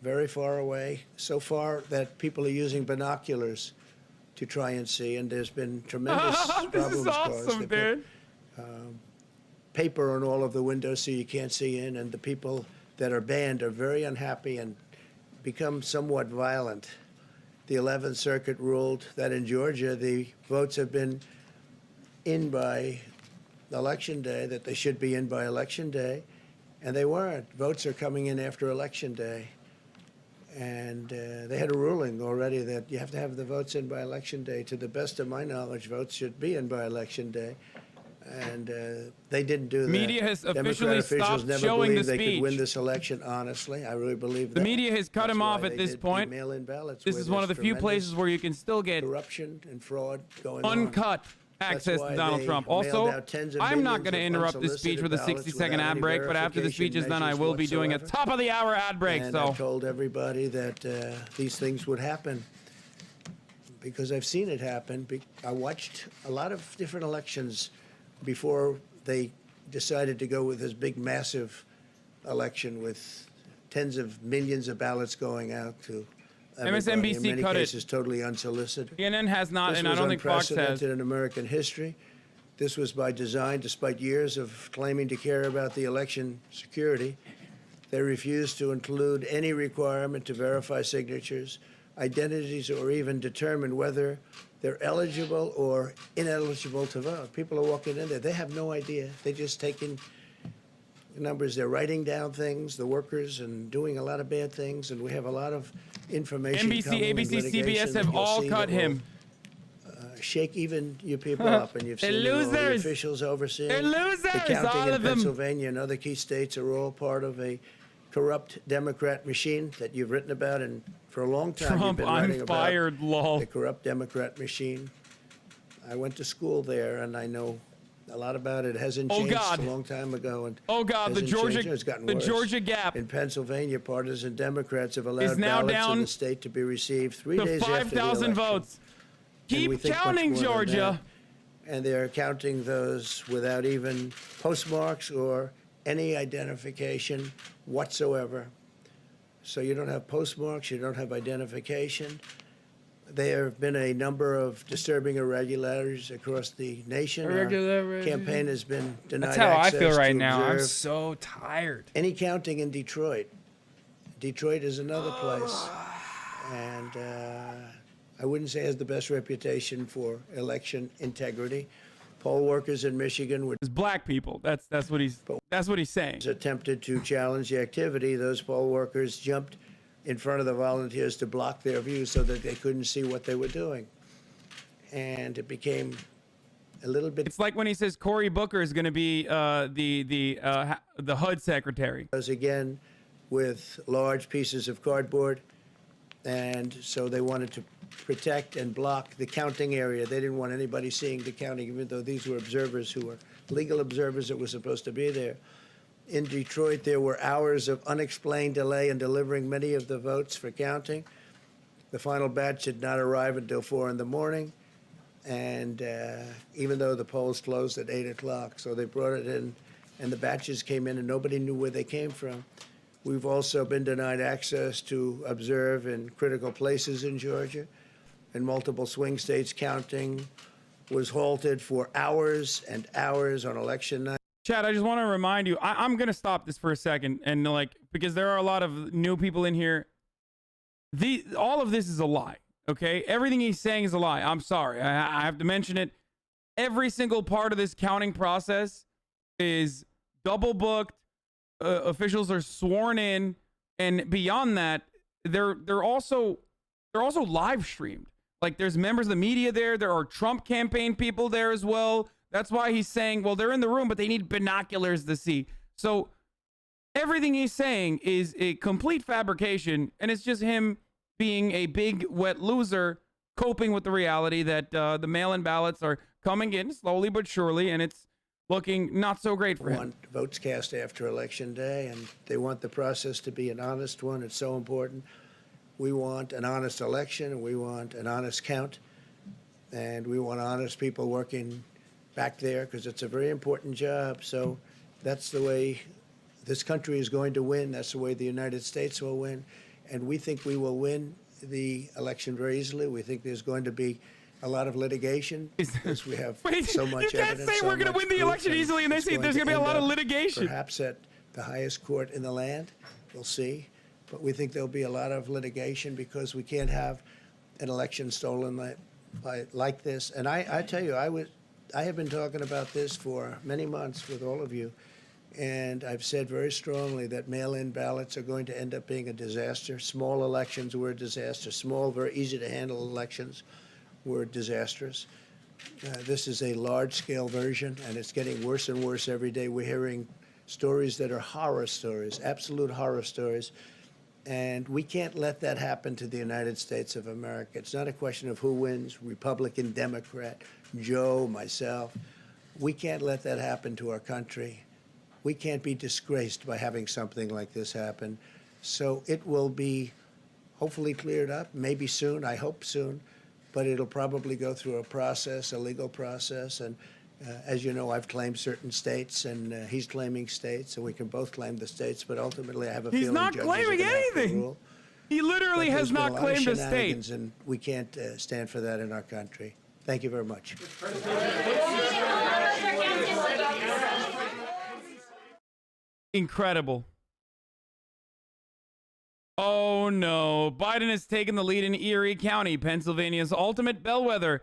very far away, so far that people are using binoculars to try and see, and there's been tremendous This problems is awesome, caused. dude. Paper on all of the windows so you can't see in, and the people that are banned are very unhappy and become somewhat violent. The 11th Circuit ruled that in Georgia the votes have been in by Election Day, that they should be in by Election Day, and they weren't. Votes are coming in after Election Day. And they had a ruling already that you have to have the votes in by Election Day. To the best of my knowledge, votes should be in by Election Day. And they didn't do that. Media has officially Democrat officials stopped never showing the believed they speech. could win this election, honestly. I really believe that. The media has cut That's him why off they at this did the point. mail-in ballots, This where is one of the there's few tremendous places where you can still get corruption and fraud going uncut on. access That's to why Donald they Trump. mailed Also, out tens of I'm not millions going to of interrupt this speech with a unsolicited 60-second ballots ad without break, but after the verification speech is done, I measures will be doing a whatsoever. top-of-the-hour ad break. And So I told everybody that these things would happen because I've seen it happen. I watched a lot of different elections before they decided to go with this big, massive election with tens of millions of ballots going out to everybody, MSNBC in many cut it. cases totally unsolicited. CNN has not, This and I was don't think Fox has. unprecedented in American history. This was by design, despite years of claiming to care about the election security. They refused to include any requirement to verify signatures, identities, or even determine whether they're eligible or ineligible to vote. People are walking in there. They have no idea. They're just taking numbers. They're writing down things, the workers, and doing a lot of bad things. And we have a lot of information NBC, coming in ABC, litigation CBS that have you'll all see cut that will, him. Shake even you people up, and you've They're seen all the losers. officials overseeing They're losers, the counting all in of them. Pennsylvania and other key states are all part of a corrupt Democrat machine that you've written about, and for a long time Trump, you've been writing I'm about fired, lol. the corrupt Democrat machine. I went to school there, and I know a lot about it. It hasn't Oh, changed God. a long time ago. And Oh, God, the hasn't Georgia- changed. It's gotten the worse. Georgia gap in Pennsylvania, partisan Democrats have allowed now ballots down in the state to be received 3 to days after the 5,000 election. votes. And we Keep think much counting, more than Georgia. that. And they're counting those without even postmarks or any identification whatsoever. So you don't have postmarks, you don't have identification. There have been a number of disturbing irregularities across the nation. Our campaign has been denied That's how I access feel right to now. I'm observe so tired. any counting in Detroit. Detroit is another place. And I wouldn't say has the best reputation for election integrity. Poll workers in Michigan were black people. That's what he's saying. Attempted to challenge the activity. Those poll workers jumped in front of the volunteers to block their view so that they couldn't see what they were doing. And it became a little bit. It's like when he says Cory Booker is going to be the HUD secretary. Again, with large pieces of cardboard, and so they wanted to protect and block the counting area. They didn't want anybody seeing the counting, even though these were observers who were legal observers that were supposed to be there. In Detroit, there were hours of unexplained delay in delivering many of the votes for counting. The final batch did not arrive until 4 in the morning, and even though the polls closed at 8 o'clock, so they brought it in, and the batches came in, and nobody knew where they came from. We've also been denied access to observe in critical places in Georgia. In multiple swing states, counting was halted for hours and hours on election night. Chad, I just want to remind you, I'm going to stop this for a second, and because there are a lot of new people in here. All of this is a lie, okay? Everything he's saying is a lie. I'm sorry. I have to mention it. Every single part of this counting process is double booked. Officials are sworn in, and beyond that, they're also live streamed. Like, there's members of the media there. There are Trump campaign people there as well. That's why he's saying, well, they're in the room, but they need binoculars to see. So everything he's saying is a complete fabrication, and it's just him being a big, wet loser, coping with the reality that the mail-in ballots are coming in slowly but surely, and it's looking not so great for him. Want votes cast after Election Day, and they want the process to be an honest one. It's so important. We want an honest election, and we want an honest count, and we want honest people working back there because it's a very important job. So that's the way this country is going to win. That's the way the United States will win. And we think we will win the election very easily. We think there's going to be a lot of litigation because we have so much evidence. You can't say we're going to win the election easily and they say there's going to be a lot of litigation. Perhaps at the highest court in the land. We'll see. But we think there'll be a lot of litigation because we can't have an election stolen like this. And I tell you, I have been talking about this for many months with all of you. And I've said very strongly that mail-in ballots are going to end up being a disaster. Small elections were a disaster. Small, very easy to handle elections were disastrous. This is a large-scale version, and it's getting worse and worse every day. We're hearing stories that are horror stories, absolute horror stories. And we can't let that happen to the United States of America. It's not a question of who wins, Republican, Democrat, Joe, myself. We can't let that happen to our country. We can't be disgraced by having something like this happen. So it will be hopefully cleared up, maybe soon, I hope soon, but it'll probably go through a process, a legal process. And as you know, I've claimed certain states, and he's claiming states, and we can both claim the states, but ultimately I have a feeling he's not claiming anything. He literally has not claimed a state. And we can't stand for that in our country. Thank you very much. Incredible. Oh no, Biden has taken the lead in Erie County, Pennsylvania's ultimate bellwether,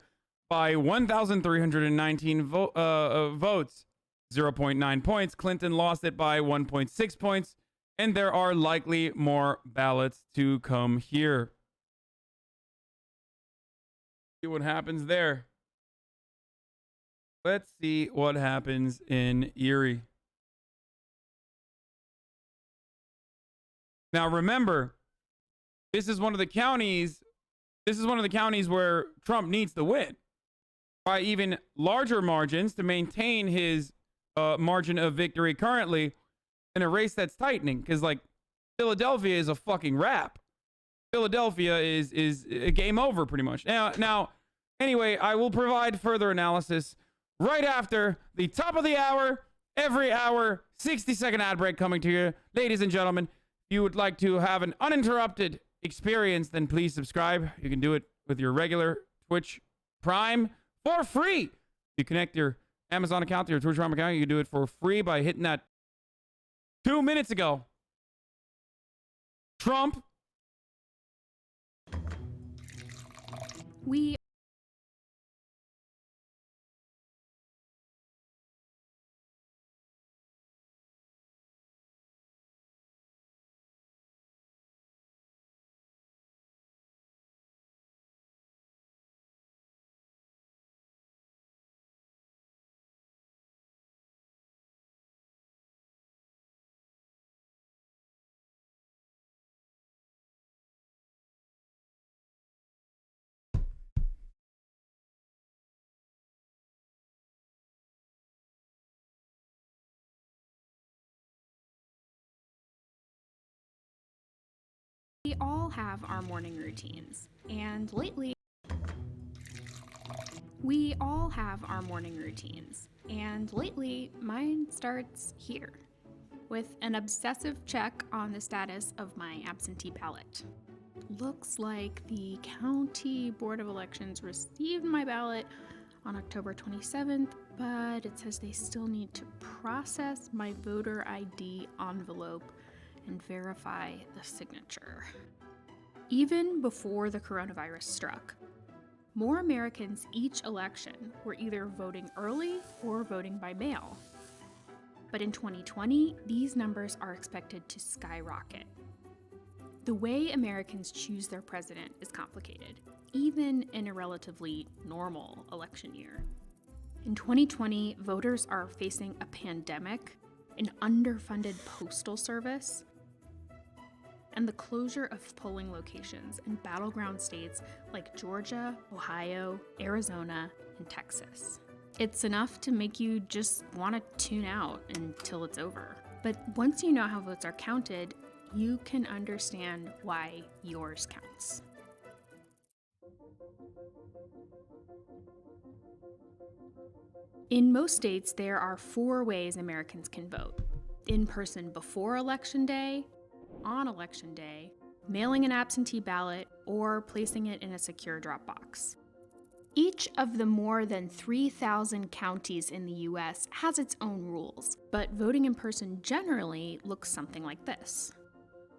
by 1,319 votes, 0.9 points. Clinton lost it by 1.6 points, and there are likely more ballots to come here. See what happens there. Let's see what happens in Erie. Now remember, this is one of the counties where Trump needs to win by even larger margins to maintain his margin of victory currently in a race that's tightening, because like Philadelphia is a fucking wrap. Philadelphia is a game over pretty much. Now anyway, I will provide further analysis right after the top of the hour, every hour, 60-second ad break coming to you. Ladies and gentlemen, if you would like to have an uninterrupted experience, then please subscribe. You can do it with your regular Twitch Prime for free. You connect your Amazon account to your Twitch Prime account. You can do it for free by hitting that 2 minutes ago. Trump. We all have our morning routines, and lately mine starts here with an obsessive check on the status of my absentee ballot. Looks like the County Board of Elections received my ballot on October 27th, but it says they still need to process my voter ID envelope and verify the signature. Even before the coronavirus struck, more Americans each election were either voting early or voting by mail. But in 2020, these numbers are expected to skyrocket. The way Americans choose their president is complicated. even in a relatively normal election year. In 2020, voters are facing a pandemic, an underfunded postal service, and the closure of polling locations in battleground states like Georgia, Ohio, Arizona, and Texas. It's enough to make you just want to tune out until it's over. But once you know how votes are counted, you can understand why yours counts. In most states, there are 4 ways Americans can vote: in person before Election Day, on Election Day, mailing an absentee ballot, or placing it in a secure drop box. Each of the more than 3,000 counties in the US has its own rules, but voting in person generally looks something like this.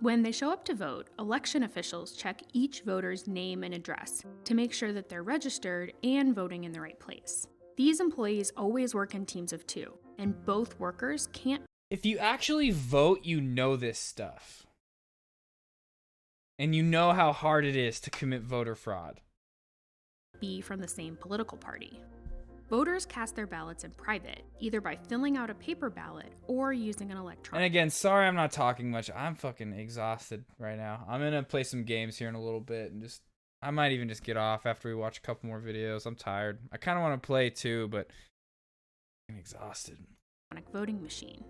When they show up to vote, election officials check each voter's name and address to make sure that they're registered and voting in the right place. These employees always work in teams of 2, and both workers can't. If you actually vote, you know this stuff. And you know how hard it is to commit voter fraud. Be from the same political party. Voters cast their ballots in private, either by filling out a paper ballot or using an electronic. And again, sorry I'm not talking much. I'm fucking exhausted right now. I'm gonna play some games here in a little bit and I might even just get off after we watch a couple more videos. I'm tired. I kind of want to play too, but I'm exhausted. Voting machine.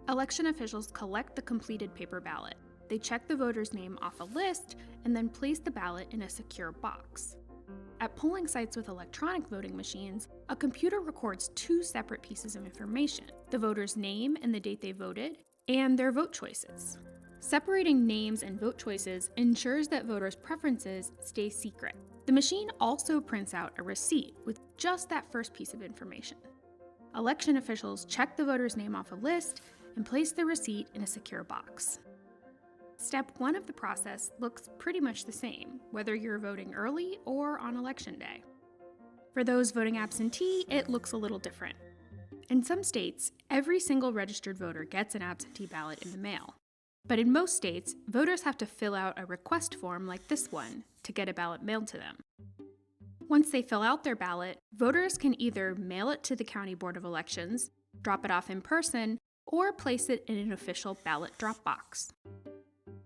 Election officials collect the completed paper ballot. They check the voter's name off a list and then place the ballot in a secure box. At polling sites with electronic voting machines, a computer records 2 separate pieces of information: the voter's name and the date they voted, and their vote choices. Separating names and vote choices ensures that voters' preferences stay secret. The machine also prints out a receipt with just that first piece of information. Election officials check the voter's name off a list and place the receipt in a secure box. Step 1 of the process looks pretty much the same, whether you're voting early or on Election Day. For those voting absentee, it looks a little different. In some states, every single registered voter gets an absentee ballot in the mail. But in most states, voters have to fill out a request form like this one to get a ballot mailed to them. Once they fill out their ballot, voters can either mail it to the County Board of Elections, drop it off in person, or place it in an official ballot drop box.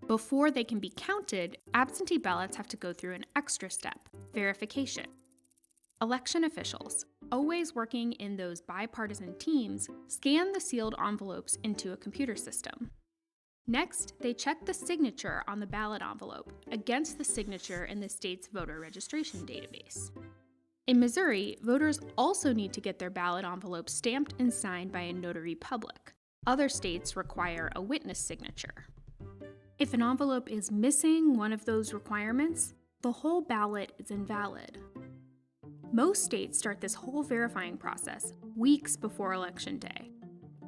Before they can be counted, absentee ballots have to go through an extra step: verification. Election officials, always working in those bipartisan teams, scan the sealed envelopes into a computer system. Next, they check the signature on the ballot envelope against the signature in the state's voter registration database. In Missouri, voters also need to get their ballot envelope stamped and signed by a notary public. Other states require a witness signature. If an envelope is missing one of those requirements, the whole ballot is invalid. Most states start this whole verifying process weeks before Election Day.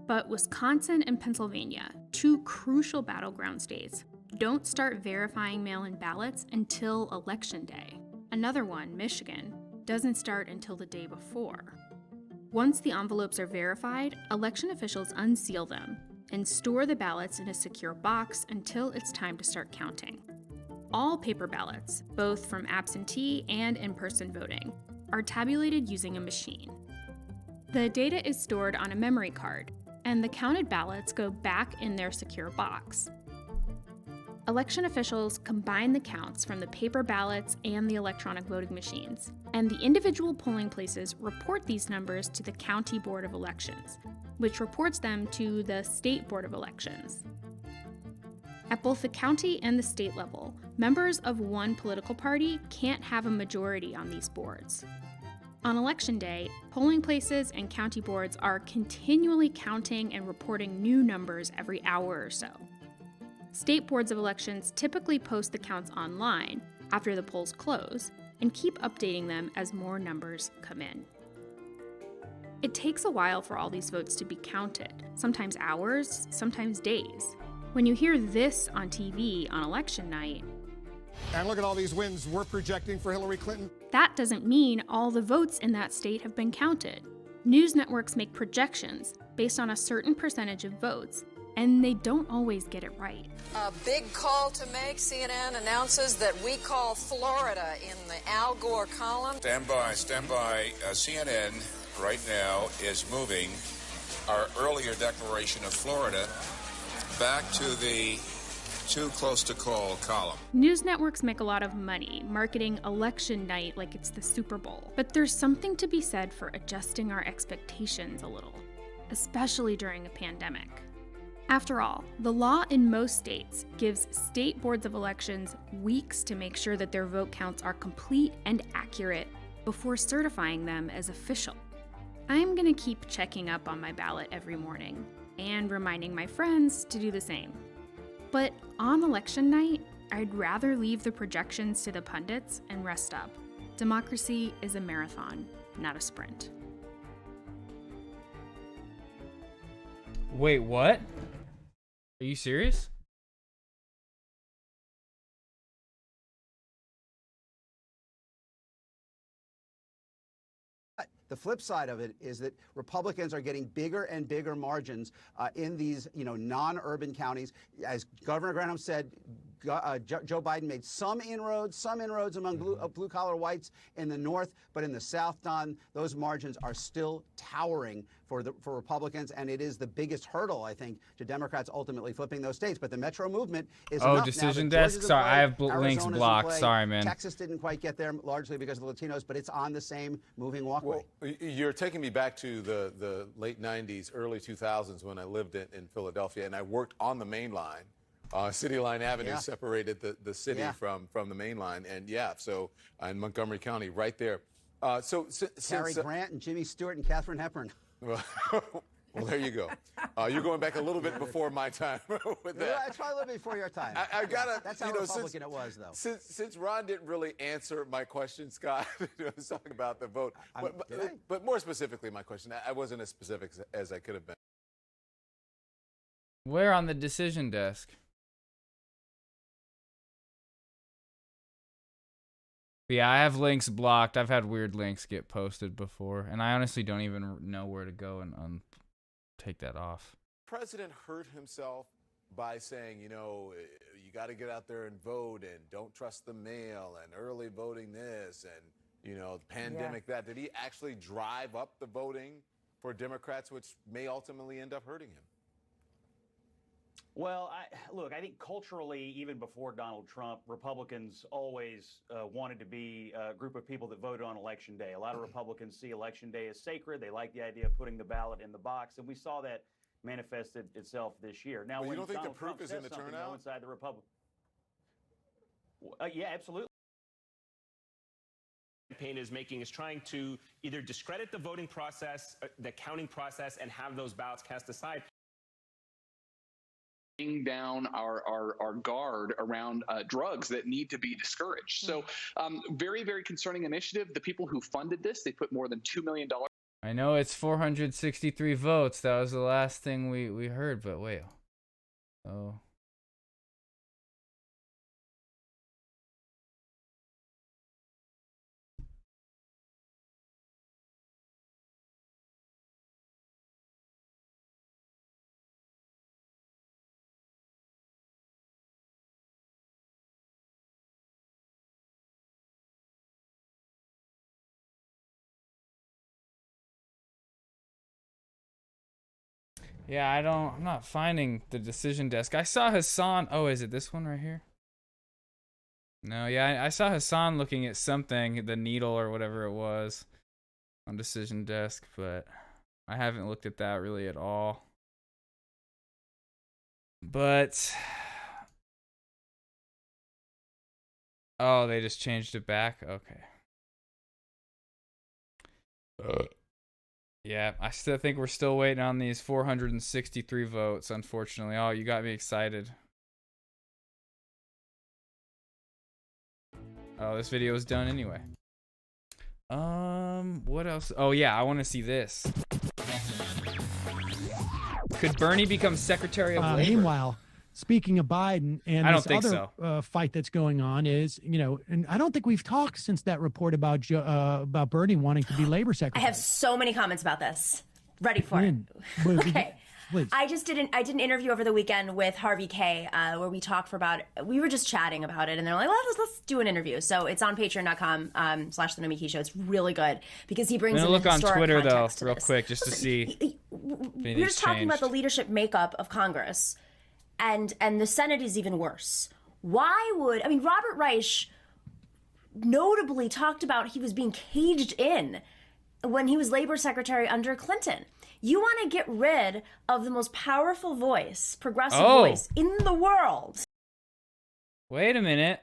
But Wisconsin and Pennsylvania, 2 crucial battleground states, don't start verifying mail-in ballots until Election Day. Another one, Michigan, doesn't start until the day before. Once the envelopes are verified, election officials unseal them and store the ballots in a secure box until it's time to start counting. All paper ballots, both from absentee and in-person voting, are tabulated using a machine. The data is stored on a memory card, and the counted ballots go back in their secure box. Election officials combine the counts from the paper ballots and the electronic voting machines, and the individual polling places report these numbers to the County Board of Elections, which reports them to the State Board of Elections. At both the county and the state level, members of one political party can't have a majority on these boards. On Election Day, polling places and county boards are continually counting and reporting new numbers every hour or so. State boards of elections typically post the counts online after the polls close and keep updating them as more numbers come in. It takes a while for all these votes to be counted, sometimes hours, sometimes days. When you hear this on TV on election night, and look at all these wins we're projecting for Hillary Clinton. That doesn't mean all the votes in that state have been counted. News networks make projections based on a certain percentage of votes and they don't always get it right. A big call to make. CNN announces that we call Florida in the Al Gore column. Stand by. CNN right now is moving our earlier declaration of Florida back to the too close to call column. News networks make a lot of money marketing election night like it's the Super Bowl. But there's something to be said for adjusting our expectations a little, especially during a pandemic. After all, the law in most states gives state boards of elections weeks to make sure that their vote counts are complete and accurate before certifying them as official. I'm gonna keep checking up on my ballot every morning and reminding my friends to do the same. But on election night, I'd rather leave the projections to the pundits and rest up. Democracy is a marathon, not a sprint. Wait, what? Are you serious? The flip side of it is that Republicans are getting bigger and bigger margins in these, non-urban counties. As Governor Granholm said, Joe Biden made some inroads among blue-collar whites in the north, but in the South, Don, those margins are still towering for Republicans, and it is the biggest hurdle, I think, to Democrats ultimately flipping those states. But the Metro movement is enough. Decision now desk. Sorry, I have links blocked. Sorry, man. Texas didn't quite get there largely because of the Latinos, but it's on the same moving walkway. Well, you're taking me back to the late 90s, early 2000s when I lived in Philadelphia, and I worked on the main line. City Line Avenue separated the city from the main line, and so in Montgomery County, right there. Cary Grant and Jimmy Stewart and Katharine Hepburn. Well, there you go. You're going back a little bit before my time with that. It's probably a little bit before your time. I gotta. That's how Republican it was, though. Since Ron didn't really answer my question, Scott, I was talking about the vote. But more specifically, my question, I wasn't as specific as I could have been. Where on the decision desk? Yeah, I have links blocked. I've had weird links get posted before, and I honestly don't even know where to go and take that off. The president hurt himself by saying, you got to get out there and vote, and don't trust the mail, and early voting this, and, the pandemic that. Did he actually drive up the voting for Democrats, which may ultimately end up hurting him? Well, I think culturally, even before Donald Trump, Republicans always wanted to be a group of people that voted on Election Day. A lot of Republicans see Election Day as sacred. They like the idea of putting the ballot in the box, and we saw that manifested itself this year. Now, you when don't think Donald the proof Trump is in says the something, turnout? inside the Republic, yeah, absolutely. Campaign is making is trying to either discredit the voting process, the counting process, and have those ballots cast aside. Down our guard around drugs that need to be discouraged. So very, very concerning initiative. The people who funded this, they put more than $2 million. I know it's 463 votes. That was the last thing we heard, but wait. Oh. Yeah, I'm not finding the decision desk. I saw Hassan. Oh, is it this one right here? No, yeah, I saw Hassan looking at something, the needle or whatever it was on decision desk, but I haven't looked at that really at all. But oh, they just changed it back. Okay. Yeah, I still think we're still waiting on these 463 votes, unfortunately. Oh, you got me excited. Oh, this video is done anyway. What else? Oh, yeah, I want to see this. Could Bernie become Secretary of Labor? Meanwhile, speaking of Biden and I this don't think other fight that's going on is, and I don't think we've talked since that report about Bernie wanting to be labor secretary. I have so many comments about this. Ready for it. Okay. please. I did an interview over the weekend with Harvey K, where we talked we were just chatting about it, and they're like, let's do an interview. So it's on patreon.com/the Show. It's really good because he brings in look the on historic Twitter though, context to real this. quick, just to see. We're just talking about the leadership makeup of Congress, and the Senate is even worse. Robert Reich notably talked about he was being caged in when he was labor secretary under Clinton. You want to get rid of the most powerful voice, progressive voice in the world. Wait a minute.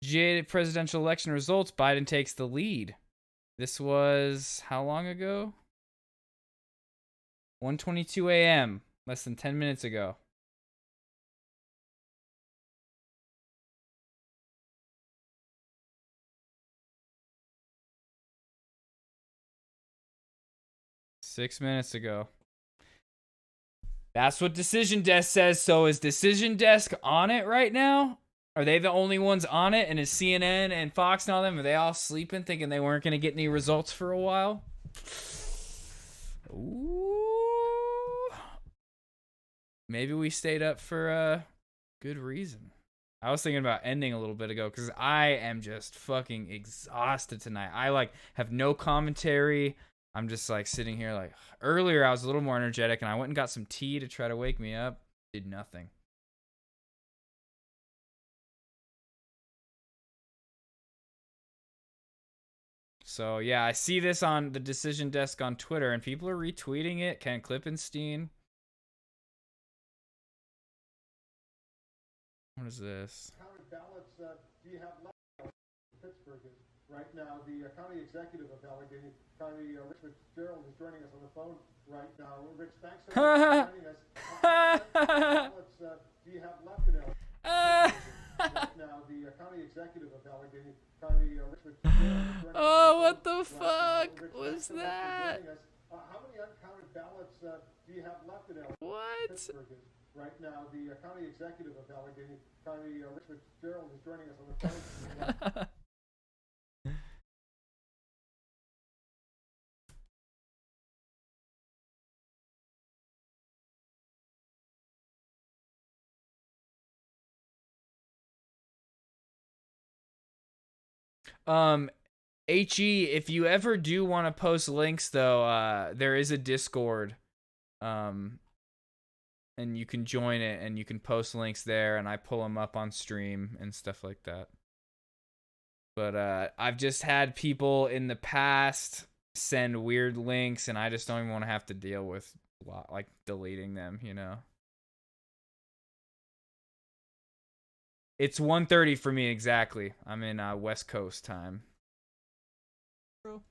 GA presidential election results, Biden takes the lead. This was how long ago? 1:22 a.m., less than 10 minutes ago. Six minutes ago. That's what Decision Desk says. So is Decision Desk on it right now? Are they the only ones on it? And is CNN and Fox and all them, are they all sleeping thinking they weren't going to get any results for a while? Ooh. Maybe we stayed up for a good reason. I was thinking about ending a little bit ago because I am just fucking exhausted tonight. I have no commentary. I'm just sitting here earlier I was a little more energetic and I went and got some tea to try to wake me up. Did nothing. So yeah, I see this on the Decision Desk on Twitter and people are retweeting it. Ken Klippenstein. What is this? Counted ballots do you have left in Pittsburgh? Right now, the county executive of Allegheny County, Rich Fitzgerald, is joining us on the phone right now. Rich, thanks so much for joining us. How many ballots do you have left in Allegheny? Right now, the county executive of Allegheny County, Rich Fitzgerald, is joining us. Oh, what the fuck was that? How many uncounted ballots do you have left in Allegheny? What? Pittsburgh? Right now, the county executive of Allegheny County, Rich Fitzgerald, is joining us on the phone. HE, if you ever do want to post links though, there is a Discord. And you can join it and you can post links there and I pull them up on stream and stuff like that. But I've just had people in the past send weird links and I just don't even want to have to deal with deleting them, you know. It's 1:30 for me exactly. I'm in West Coast time. Bro.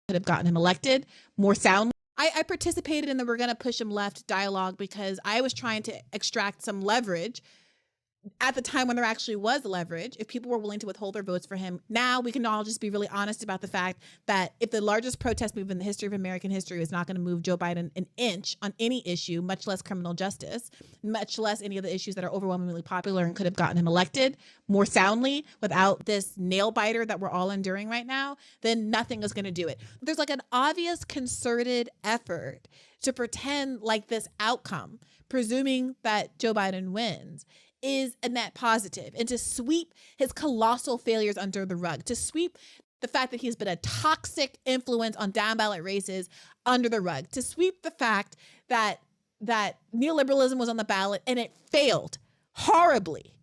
Could have gotten him elected more soundly. I participated in the "we're going to push him left" dialogue because I was trying to extract some leverage at the time when there actually was leverage. If people were willing to withhold their votes for him, now we can all just be really honest about the fact that if the largest protest movement in the history of American history is not going to move Joe Biden an inch on any issue, much less criminal justice, much less any of the issues that are overwhelmingly popular and could have gotten him elected more soundly without this nail biter that we're all enduring right now, then nothing is going to do it. There's an obvious concerted effort to pretend like this outcome, presuming that Joe Biden wins, is a net positive, and to sweep his colossal failures under the rug, to sweep the fact that he's been a toxic influence on down ballot races under the rug, to sweep the fact that neoliberalism was on the ballot and it failed horribly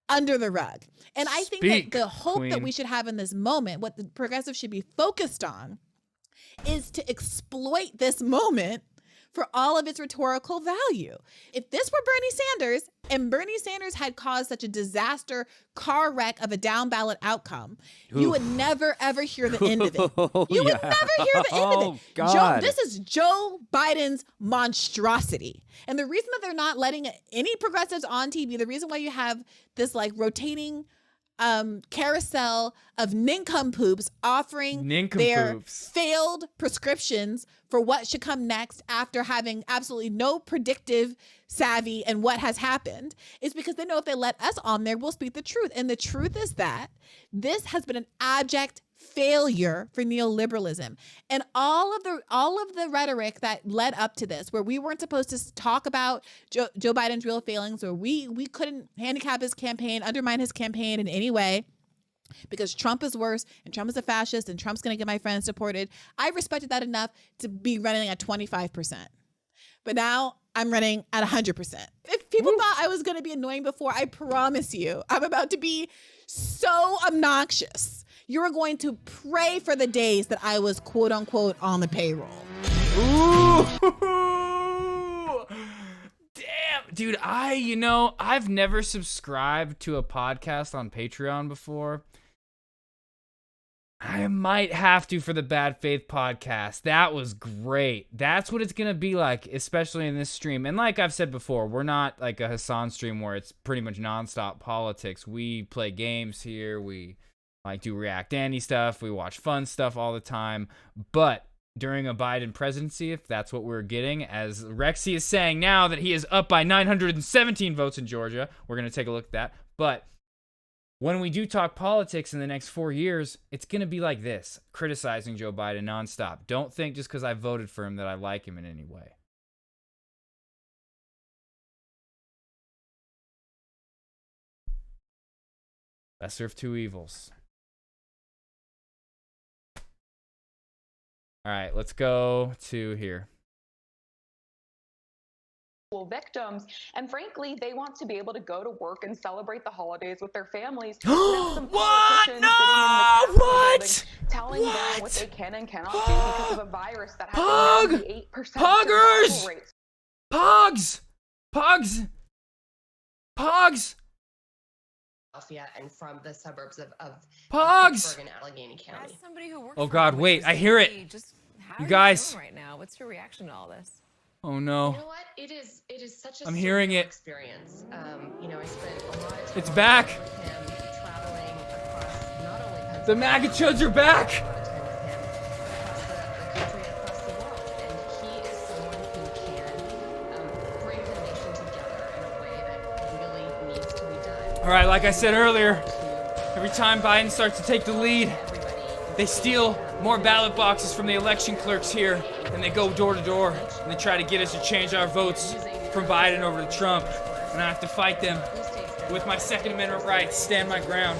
under the rug. And I think that the hope that we should have in this moment, what the progressives should be focused on, is to exploit this moment for all of its rhetorical value. If this were Bernie Sanders and Bernie Sanders had caused such a disaster car wreck of a down ballot outcome, you would never, ever hear the end of it. You would never hear the end of it. God. This is Joe Biden's monstrosity. And the reason that they're not letting any progressives on TV, the reason why you have this like rotating carousel of nincompoops offering their failed prescriptions for what should come next after having absolutely no predictive savvy and what has happened, is because they know if they let us on there, we'll speak the truth. And the truth is that this has been an abject failure for neoliberalism. And all of the rhetoric that led up to this, where we weren't supposed to talk about Joe Biden's real failings, or we couldn't handicap his campaign, undermine his campaign in any way, because Trump is worse and Trump is a fascist and Trump's going to get my friends deported. I respected that enough to be running at 25%. But now I'm running at 100%. If people thought I was going to be annoying before, I promise you, I'm about to be so obnoxious. You're going to pray for the days that I was quote unquote on the payroll. Ooh. Damn, dude, I've never subscribed to a podcast on Patreon before. I might have to for the Bad Faith podcast. That was great. That's what it's going to be like, especially in this stream. And like I've said before, we're not like a Hassan stream where it's pretty much nonstop politics. We play games here. We like do React Andy stuff. We watch fun stuff all the time. But during a Biden presidency, if that's what we're getting, as Rexy is saying now that he is up by 917 votes in Georgia, we're going to take a look at that. But when we do talk politics in the next 4 years, it's going to be like this, criticizing Joe Biden nonstop. Don't think just because I voted for him that I like him in any way. Lesser of two evils. All right, let's go to here. Victims, and frankly, they want to be able to go to work and celebrate the holidays with their families. What? No! What? Telling them what they can and cannot do because of a virus that has a 98% survival rate. Pogs! And from the suburbs of Pogs! Pittsburgh and Allegheny County. As somebody who works Oh God, wait, I hear it. Just how You are guys. feeling right now? What's your reaction to all this? Oh no. You know what? It is such a I'm hearing surreal it. experience. I spent a lot of time It's back. with him, traveling across not only Pennsylvania, The MAGA chuds are back. a lot of time with him across the country and across the world. And he is someone who can bring the nation together in a way that really needs to be done. All right, like I said earlier, every time Biden starts to take the lead, they steal more ballot boxes from the election clerks here, and they go door to door, and they try to get us to change our votes from Biden over to Trump. And I have to fight them with my Second Amendment rights, stand my ground.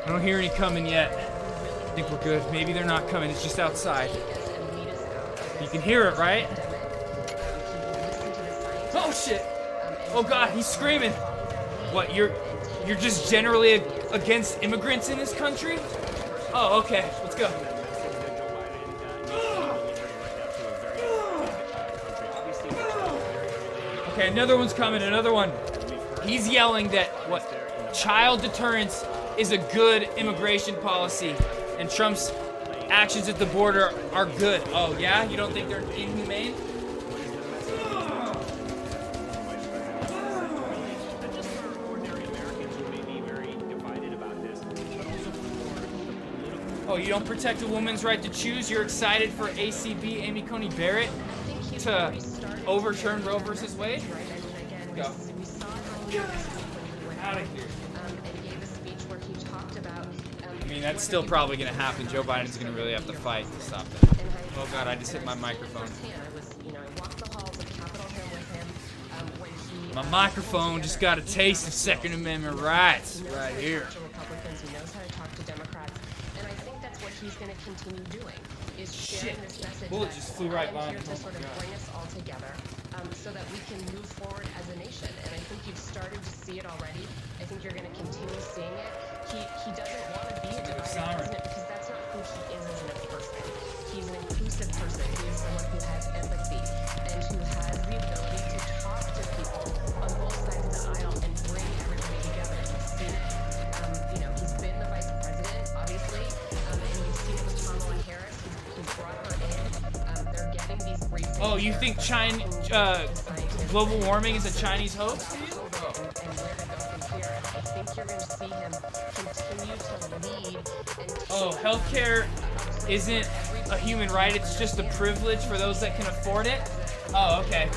I don't hear any coming yet. I think we're good. Maybe they're not coming. It's just outside. You can hear it, right? Oh shit! Oh God, he's screaming. What? You're just generally against immigrants in this country? Oh, okay. Let's go. Okay, another one's coming. Another one. He's yelling that child deterrence is a good immigration policy, and Trump's actions at the border are good. Oh yeah? You don't think they're inhumane? Oh, you don't protect a woman's right to choose? You're excited for ACB Amy Coney Barrett to overturn Roe versus Wade? Go. Out of here. I mean, that's still probably going to happen. Joe Biden's going to really have to fight to stop that. Oh God, I just hit my microphone. My microphone just got a taste of Second Amendment rights right here. He's going to continue doing is sharing this message. Bullet just flew right by me. Here to sort of bring us all together so that we can move forward as a nation. And I think you've started to see it already. I think you're going to continue seeing it. he doesn't want to be a divided president because that's not who he is as a person. He's an inclusive person. He is someone who has empathy and who has the ability to talk to people on both sides of the aisle and bring everybody together. You've seen it. He's been the vice president, obviously, and you've seen it with Kamala Harris. He's brought her in. They're getting these briefings. Oh, you think global warming is a Chinese hoax? And where to go from here. I think you're going to see him continue to lead and Oh, healthcare isn't a human right, it's just a privilege for those that can afford it? Oh, okay.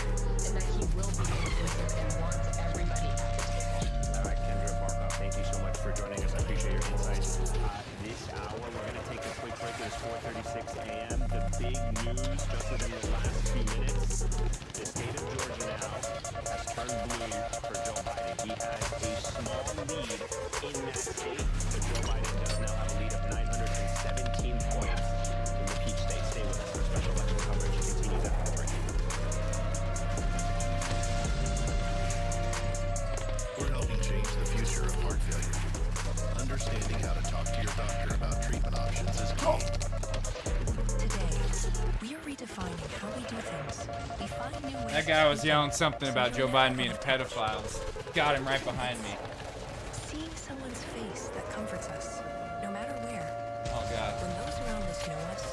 and that he will be inclusive and wants everybody at the table. All right, Kendra Barkov, thank you so much for joining us. I appreciate your insights. This hour, we're going to take a quick break. It's 4:36 a.m. The big news just within the last few minutes. The state of Georgia now has turned blue for Joe Biden. He has a small lead in that state, but Joe Biden does now have a lead of 917 points in the Peach State. Stay with us. Our special election coverage continues after the break. We're helping change the future of heart failure. Understanding how to talk to your doctor about treatment options is key. Today, we are redefining how we do things. We find new ways. That guy was yelling something about Joe Biden being a pedophile. Got him right behind me. Seeing someone's face that comforts us, no matter where. Oh, God. When those around us know us.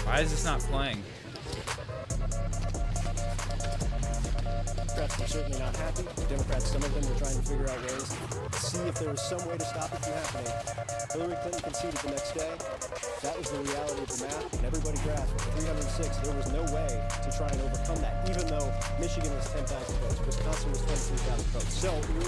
Why is this not playing? Democrats were certainly not happy. Democrats, some of them were trying to figure out ways to see if there was some way to stop it from happening. Hillary Clinton conceded the next day. That was the reality of the math, and everybody grasped 306. There was no way to try and overcome that, even though Michigan was 10,000 votes, Wisconsin was 23,000 votes. So you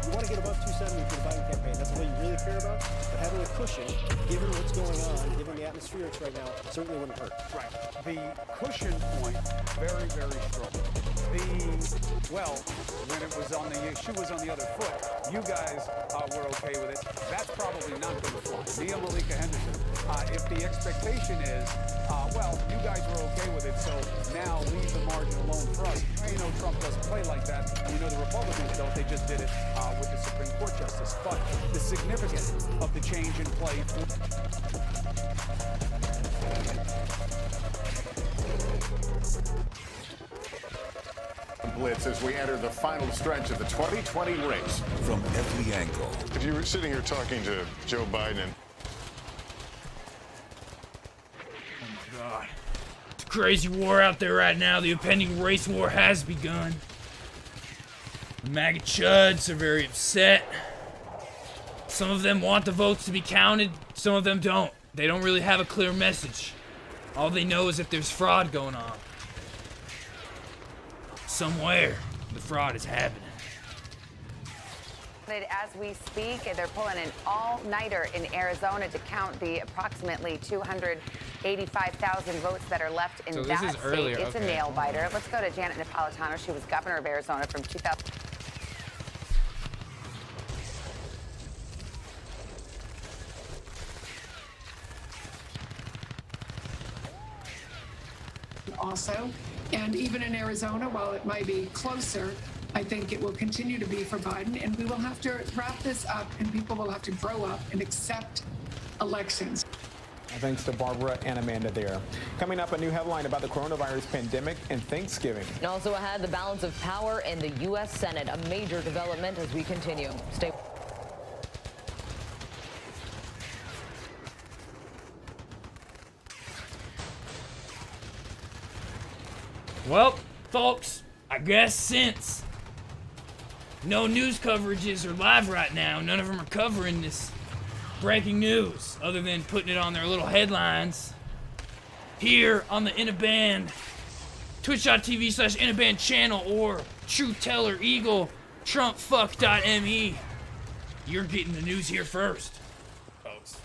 want to get above 270 for the Biden campaign. That's what you really care about. But having a cushion, given what's going on, given the atmospherics right now, certainly wouldn't hurt. Right. The cushion point, very, very strong. When it was on the shoe was on the other foot, you guys were okay with it. That's probably not going to fly. Nia Malika Henderson, if the expectation is, you guys were okay with it, so now leave the margin alone for us. We know Trump doesn't play like that, and we know the Republicans don't. They just did it with the Supreme Court justice. But the significance of the change in play. Blitz as we enter the final stretch of the 2020 race. From every angle. If you were sitting here talking to Joe Biden. God. It's a crazy war out there right now. The impending race war has begun. The MAGA chuds are very upset. Some of them want the votes to be counted, some of them don't. They don't really have a clear message. All they know is if there's fraud going on. Somewhere, the fraud is happening. As we speak, they're pulling an all-nighter in Arizona to count the approximately 285,000 votes that are left in that state. Earlier. It's a nail-biter. Let's go to Janet Napolitano. She was governor of Arizona from 2000. Also, and even in Arizona, while it might be closer, I think it will continue to be for Biden, and we will have to wrap this up, and people will have to grow up and accept elections. Thanks to Barbara and Amanda there. Coming up, a new headline about the coronavirus pandemic and Thanksgiving. And also ahead, the balance of power in the U.S. Senate, a major development as we continue. Stay. Well, folks, I guess since no news coverages are live right now, none of them are covering this breaking news other than putting it on their little headlines. Here on the Inaband, twitch.tv/Inaband channel or Truth Teller Eagle, TrumpFuck.me. You're getting the news here first, folks.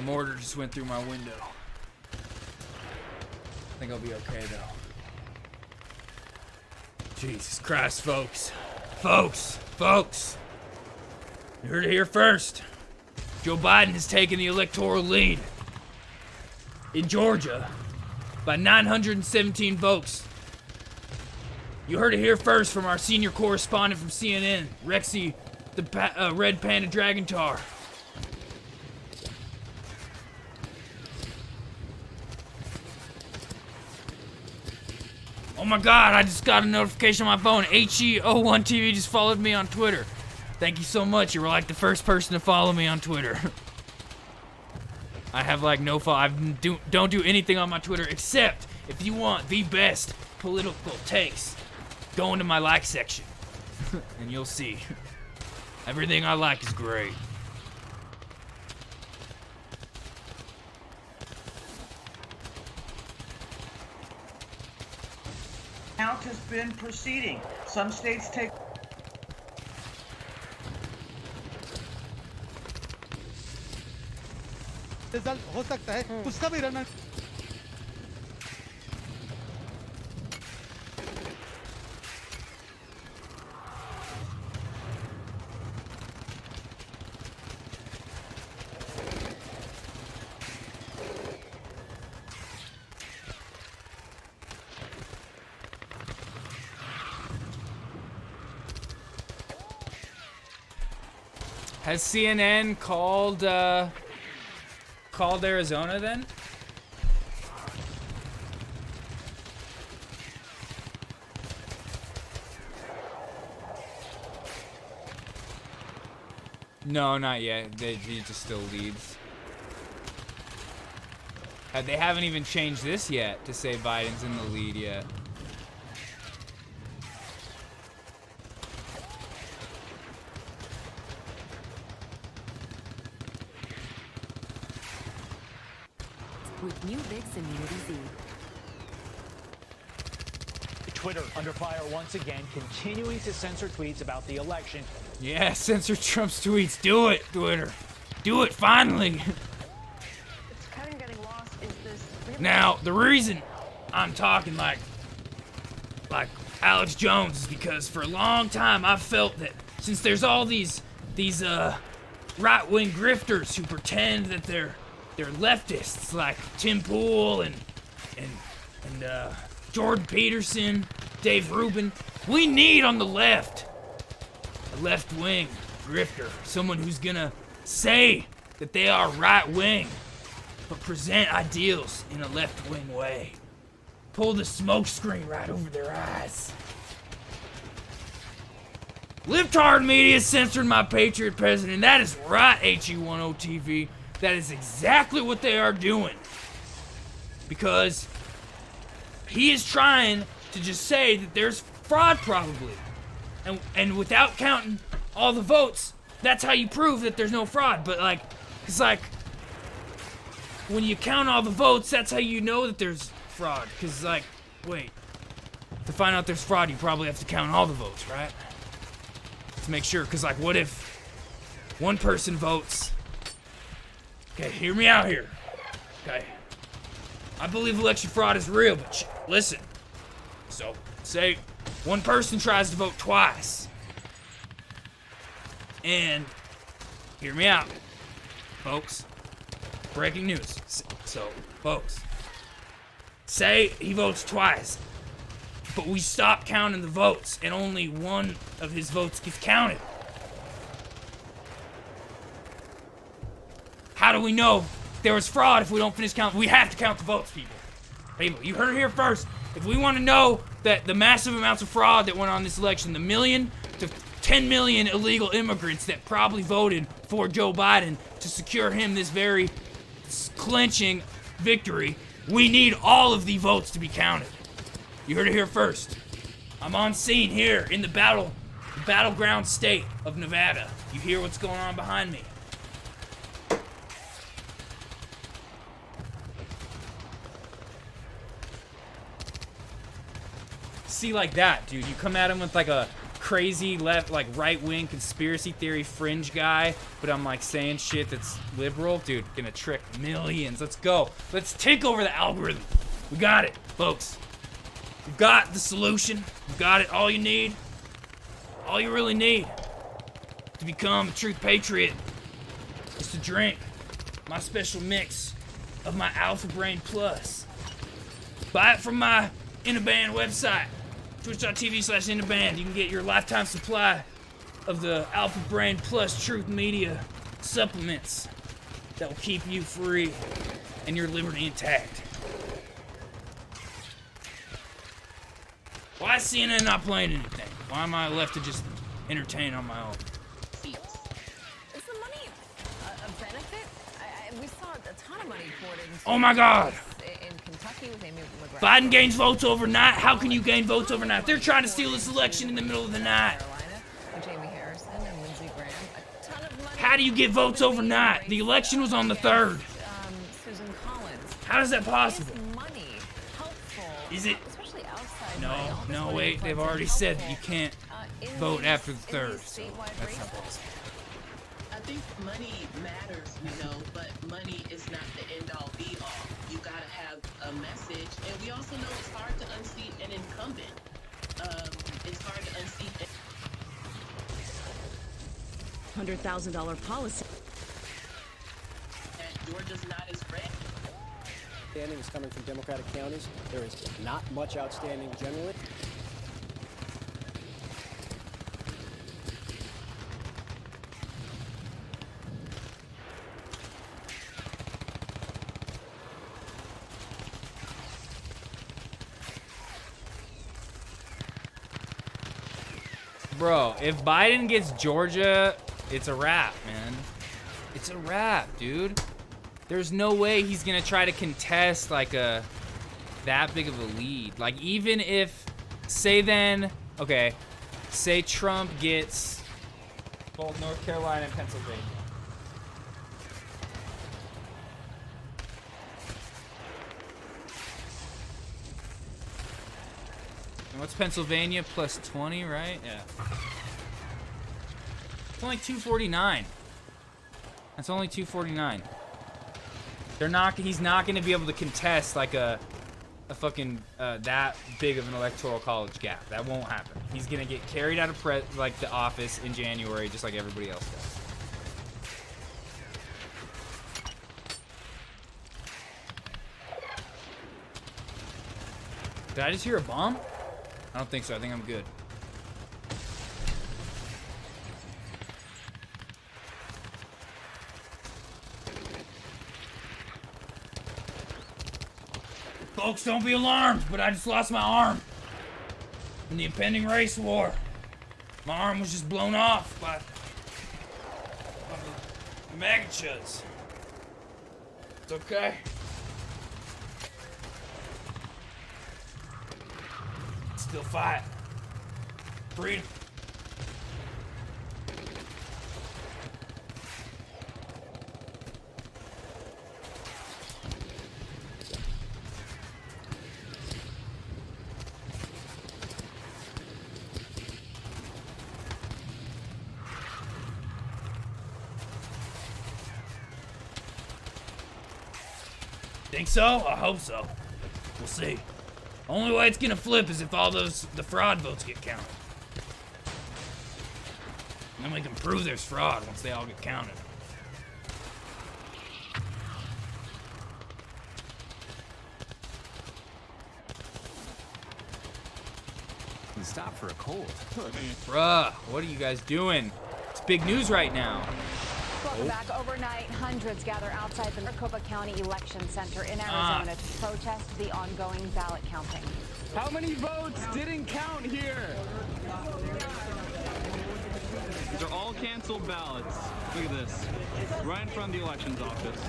mortar just went through my window. I think I'll be okay though. Jesus Christ, folks. Folks. You heard it here first. Joe Biden has taken the electoral lead in Georgia by 917 votes. You heard it here first from our senior correspondent from CNN, Rexy, the Red Panda Dragon Tar. Oh my God, I just got a notification on my phone. HE01TV just followed me on Twitter. Thank you so much. You were like the first person to follow me on Twitter. I have like no follow. I don't do anything on my Twitter except if you want the best political takes, go into my like section and you'll see. Everything I like is great. Count has been proceeding. Some states take. Result हो सकता है उसका भी run Has CNN called Arizona then? No, not yet. He just still leads. They haven't even changed this yet to say Biden's in the lead yet. With new VIX Immunity Z. Twitter under fire once again, continuing to censor tweets about the election. Yeah, censor Trump's tweets. Do it, Twitter. Do it finally. It's kind of getting lost. Is this really? Now, the reason I'm talking like Alex Jones is because for a long time I've felt that since there's all these right-wing grifters who pretend that they're leftists like Tim Pool and Jordan Peterson, Dave Rubin. We need on the left a left-wing grifter, someone who's gonna say that they are right-wing, but present ideals in a left-wing way. Pull the smoke screen right over their eyes. Libtard media censored my patriot president. That is right, HE10TV. That is exactly what they are doing. Because he is trying to just say that there's fraud probably. And without counting all the votes, that's how you prove that there's no fraud. But like, it's like, when you count all the votes, that's how you know that there's fraud. Because like, wait, to find out there's fraud, you probably have to count all the votes, right? To make sure, because like, what if one person votes? Okay, hear me out here. Okay. I believe election fraud is real, but listen. So, say one person tries to vote twice. And, hear me out, folks. Breaking news. So, folks. Say he votes twice, but we stop counting the votes, and only one of his votes gets counted. How do we know there was fraud if we don't finish counting? We have to count the votes, people. People, you heard it here first. If we want to know that the massive amounts of fraud that went on this election, the 1 million to 10 million illegal immigrants that probably voted for Joe Biden to secure him this very clinching victory, we need all of the votes to be counted. You heard it here first. I'm on scene here in the battleground state of Nevada. You hear what's going on behind me. See, like that, dude. You come at him with like a crazy left, like right-wing conspiracy theory fringe guy, but I'm like saying shit that's liberal. Dude, gonna trick millions. Let's go. Let's take over the algorithm. We got it, folks. We've got the solution. We've got it. All you need, all you really need to become a true patriot is to drink my special mix of my Alpha Brain Plus. Buy it from my Inaband website, twitch.tv/Inaband. You can get your lifetime supply of the Alpha Brain Plus Truth Media supplements that will keep you free and your liberty intact. Why is CNN not playing anything? Why am I left to just entertain on my own? Is the money a benefit? We saw a ton of money poured into Oh my God! in Kentucky with Amy McGrath. Biden gains votes overnight? How can you gain votes overnight? They're trying to steal this election in the middle of the night. With Jamie Harrison and Lindsey Graham. A ton of money. How do you get votes overnight? The election was on the 3rd. Susan Collins. How is that possible? Is money helpful? Is it? Especially outside. No, wait. They've already said that you can't vote after the 3rd. So that's not possible. I think money matters, but money is not the end-all, be-all. You gotta have a message, and we also know it's hard to unseat an incumbent. It's hard to unseat. $100,000 policy. That Georgia's not as red. Standing is coming from Democratic counties. There is not much outstanding generally. Bro, if Biden gets Georgia, it's a wrap, man. It's a wrap, dude. There's no way he's gonna try to contest like that big of a lead. Like even if, say Trump gets both North Carolina and Pennsylvania. And what's Pennsylvania? Plus 20, right? Yeah. It's only 249. That's only 249. He's not gonna be able to contest like a fucking that big of an electoral college gap. That won't happen. He's gonna get carried out of the office in January, just like everybody else does. Did I just hear a bomb? I don't think so. I think I'm good. Folks, don't be alarmed, but I just lost my arm in the impending race war. My arm was just blown off by the magachuds. It's okay. Still fight. Freedom. Think so? I hope so. We'll see. Only way it's gonna flip is if all the fraud votes get counted. And then we can prove there's fraud once they all get counted. And stop for a cold. Bruh, what are you guys doing? It's big news right now. Welcome back. Overnight, hundreds gather outside the Maricopa County Election Center in Arizona to protest the ongoing ballot counting. How many votes didn't count here? These are all canceled ballots. Look at this. Right in front of the elections office.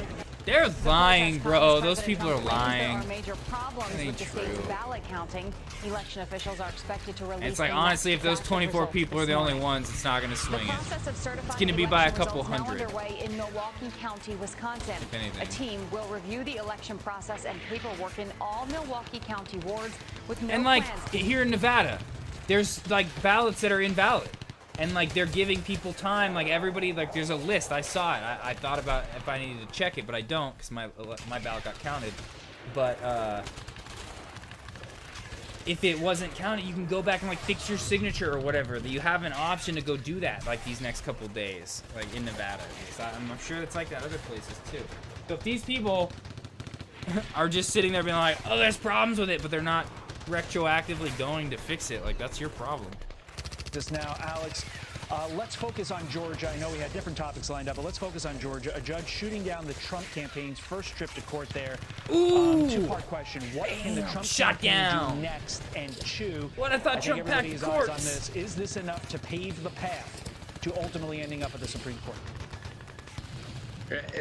They're lying, bro. Those people are lying. There are major problems with the state's true. ballot counting. Election officials are expected to release. It's like, honestly, if those 24 people are the only ones, it's not going to swing it. It's going to be by a couple hundred. Underway in Milwaukee County, Wisconsin. If anything. A team will review the election process and paperwork in all Milwaukee County wards with no And like plans. here in Nevada, there's like ballots that are invalid. And like they're giving people time, like everybody, like there's a list. I saw it. I thought about if I needed to check it, but I don't because my ballot got counted. But if it wasn't counted, you can go back and like fix your signature or whatever. That you have an option to go do that like these next couple days, like in Nevada. I'm sure it's like that other places too. So if these people are just sitting there being like, oh, there's problems with it, but they're not retroactively going to fix it, like that's your problem. This now, Alex. Let's focus on Georgia. I know we had different topics lined up, but let's focus on Georgia. A judge shooting down the Trump campaign's first trip to court there. Ooh. Two-part question. What can the Trump campaign do next? And two, what I thought Trump packed the courts. On this. Is this enough to pave the path to ultimately ending up at the Supreme Court?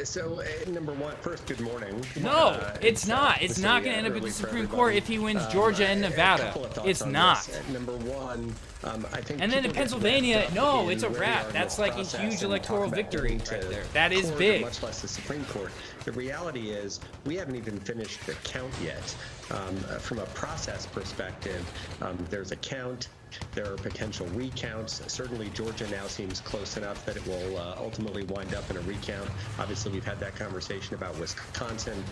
So, number one, first, good morning. No, it's not. It's not going to end up at the Supreme Court if he wins Georgia and Nevada. It's not. Number one, I think. And then in Pennsylvania, no, it's a wrap. That's like a huge electoral victory right there. That is big. Much less the Supreme Court. The reality is, we haven't even finished the count yet. From a process perspective, there's a count. There are potential recounts. Certainly, Georgia now seems close enough that it will ultimately wind up in a recount. Obviously, we've had that conversation about Wisconsin.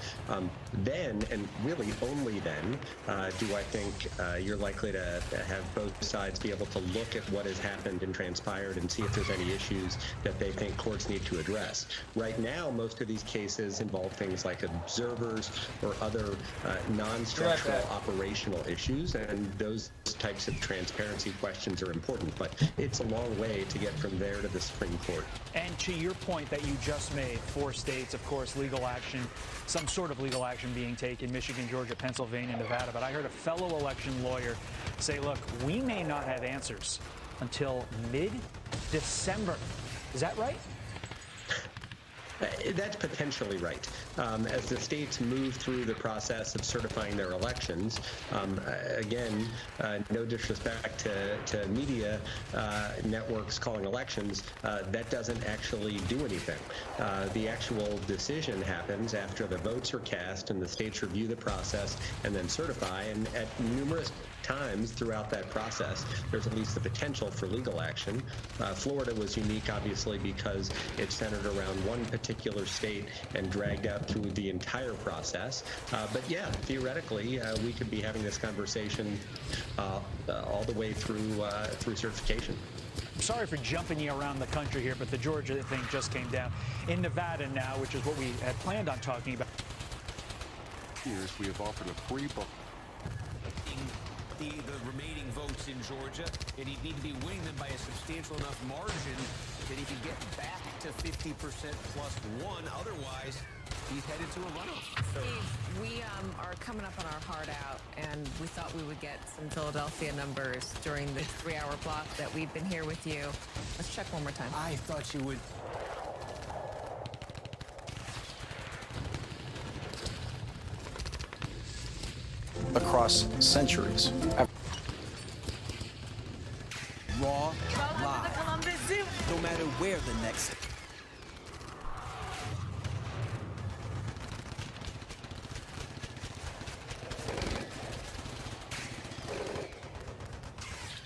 Then, and really only then, do I think you're likely to have both sides be able to look at what has happened and transpired and see if there's any issues that they think courts need to address. Right now, most of these cases involve things like observers or other non-structural operational issues, and those types of transparency questions are important, but it's a long way to get from there to the Supreme Court. And to your point that you just made, 4 states, of course, legal action, some sort of legal action being taken, Michigan, Georgia, Pennsylvania, Nevada, but I heard a fellow election lawyer say, look, we may not have answers until mid-December. Is that right? That's potentially right. As the states move through the process of certifying their elections, again, no disrespect to media networks calling elections, that doesn't actually do anything. The actual decision happens after the votes are cast and the states review the process and then certify, and at numerous times throughout that process, there's at least the potential for legal action. Florida was unique, obviously, because it centered around one particular state and dragged out through the entire process. But yeah, theoretically, we could be having this conversation all the way through certification. I'm sorry for jumping you around the country here, but the Georgia thing just came down. In Nevada now, which is what we had planned on talking about. Years we have offered a free book. The remaining votes in Georgia, and he'd need to be winning them by a substantial enough margin that he could get back to 50% plus one. Otherwise, he's headed to a runoff. Steve, we are coming up on our hard out, and we thought we would get some Philadelphia numbers during this 3-hour block that we've been here with you. Let's check one more time. I thought you would. Across centuries. Raw, live, no matter where the next.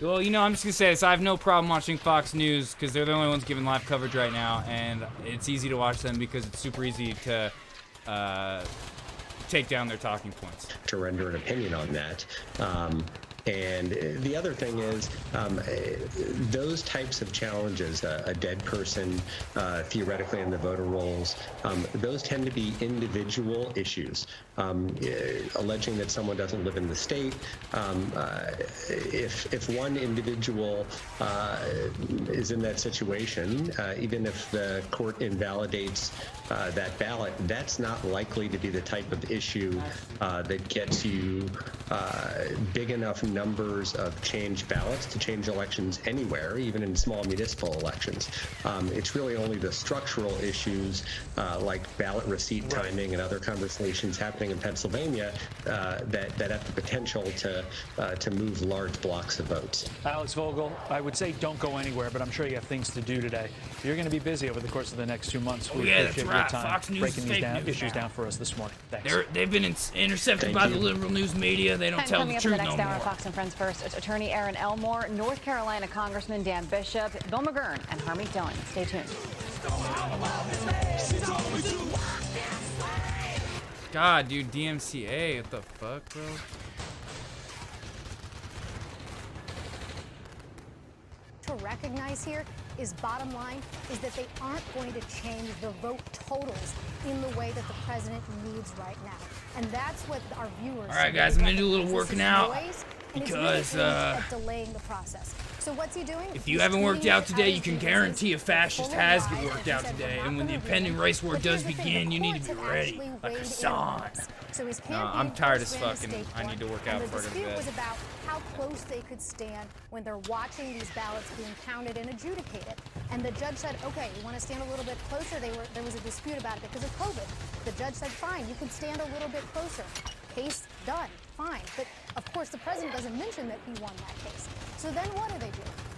Well, you know, I'm just gonna say this. I have no problem watching Fox News because they're the only ones giving live coverage right now, and it's easy to watch them because it's super easy to take down their talking points. To render an opinion on that. And the other thing is, those types of challenges, a dead person theoretically in the voter rolls, those tend to be individual issues. Alleging that someone doesn't live in the state, if one individual is in that situation, even if the court invalidates that ballot, that's not likely to be the type of issue that gets you big enough numbers of changed ballots to change elections anywhere, even in small municipal elections. It's really only the structural issues like ballot receipt timing and other conversations happening in Pennsylvania that have the potential to move large blocks of votes. Alex Vogel, I would say don't go anywhere, but I'm sure you have things to do today. You're going to be busy over the course of the next 2 months. We appreciate your time Fox News breaking these issues down for us this morning. Thanks. They've been intercepted by the liberal news media. They don't tell the truth no more. Fox and Friends First, Attorney Aaron Elmore, North Carolina Congressman Dan Bishop, Bill McGurn, and Harmeet Dillon. Stay tuned. God, dude, DMCA, what the fuck, bro? To recognize here is bottom line is that they aren't going to change the vote totals in the way that the president needs right now. And that's what our viewers. All right, guys, I'm gonna do a little working out because delaying the process. So what's he doing? if you haven't worked out today, you can guarantee a fascist has get worked out today. And when the impending race war does begin, you need to be ready, like Hassan. So he's I'm tired as fuck, and I need to work out before I go to dispute bed. was about how close they could stand when they're watching these ballots being counted and adjudicated. And the judge said, okay, you want to stand a little bit closer? There was a dispute about it because of COVID. The judge said, fine, you can stand a little bit closer. Case done, fine. But of course, the president doesn't mention that he won that case. So then what do?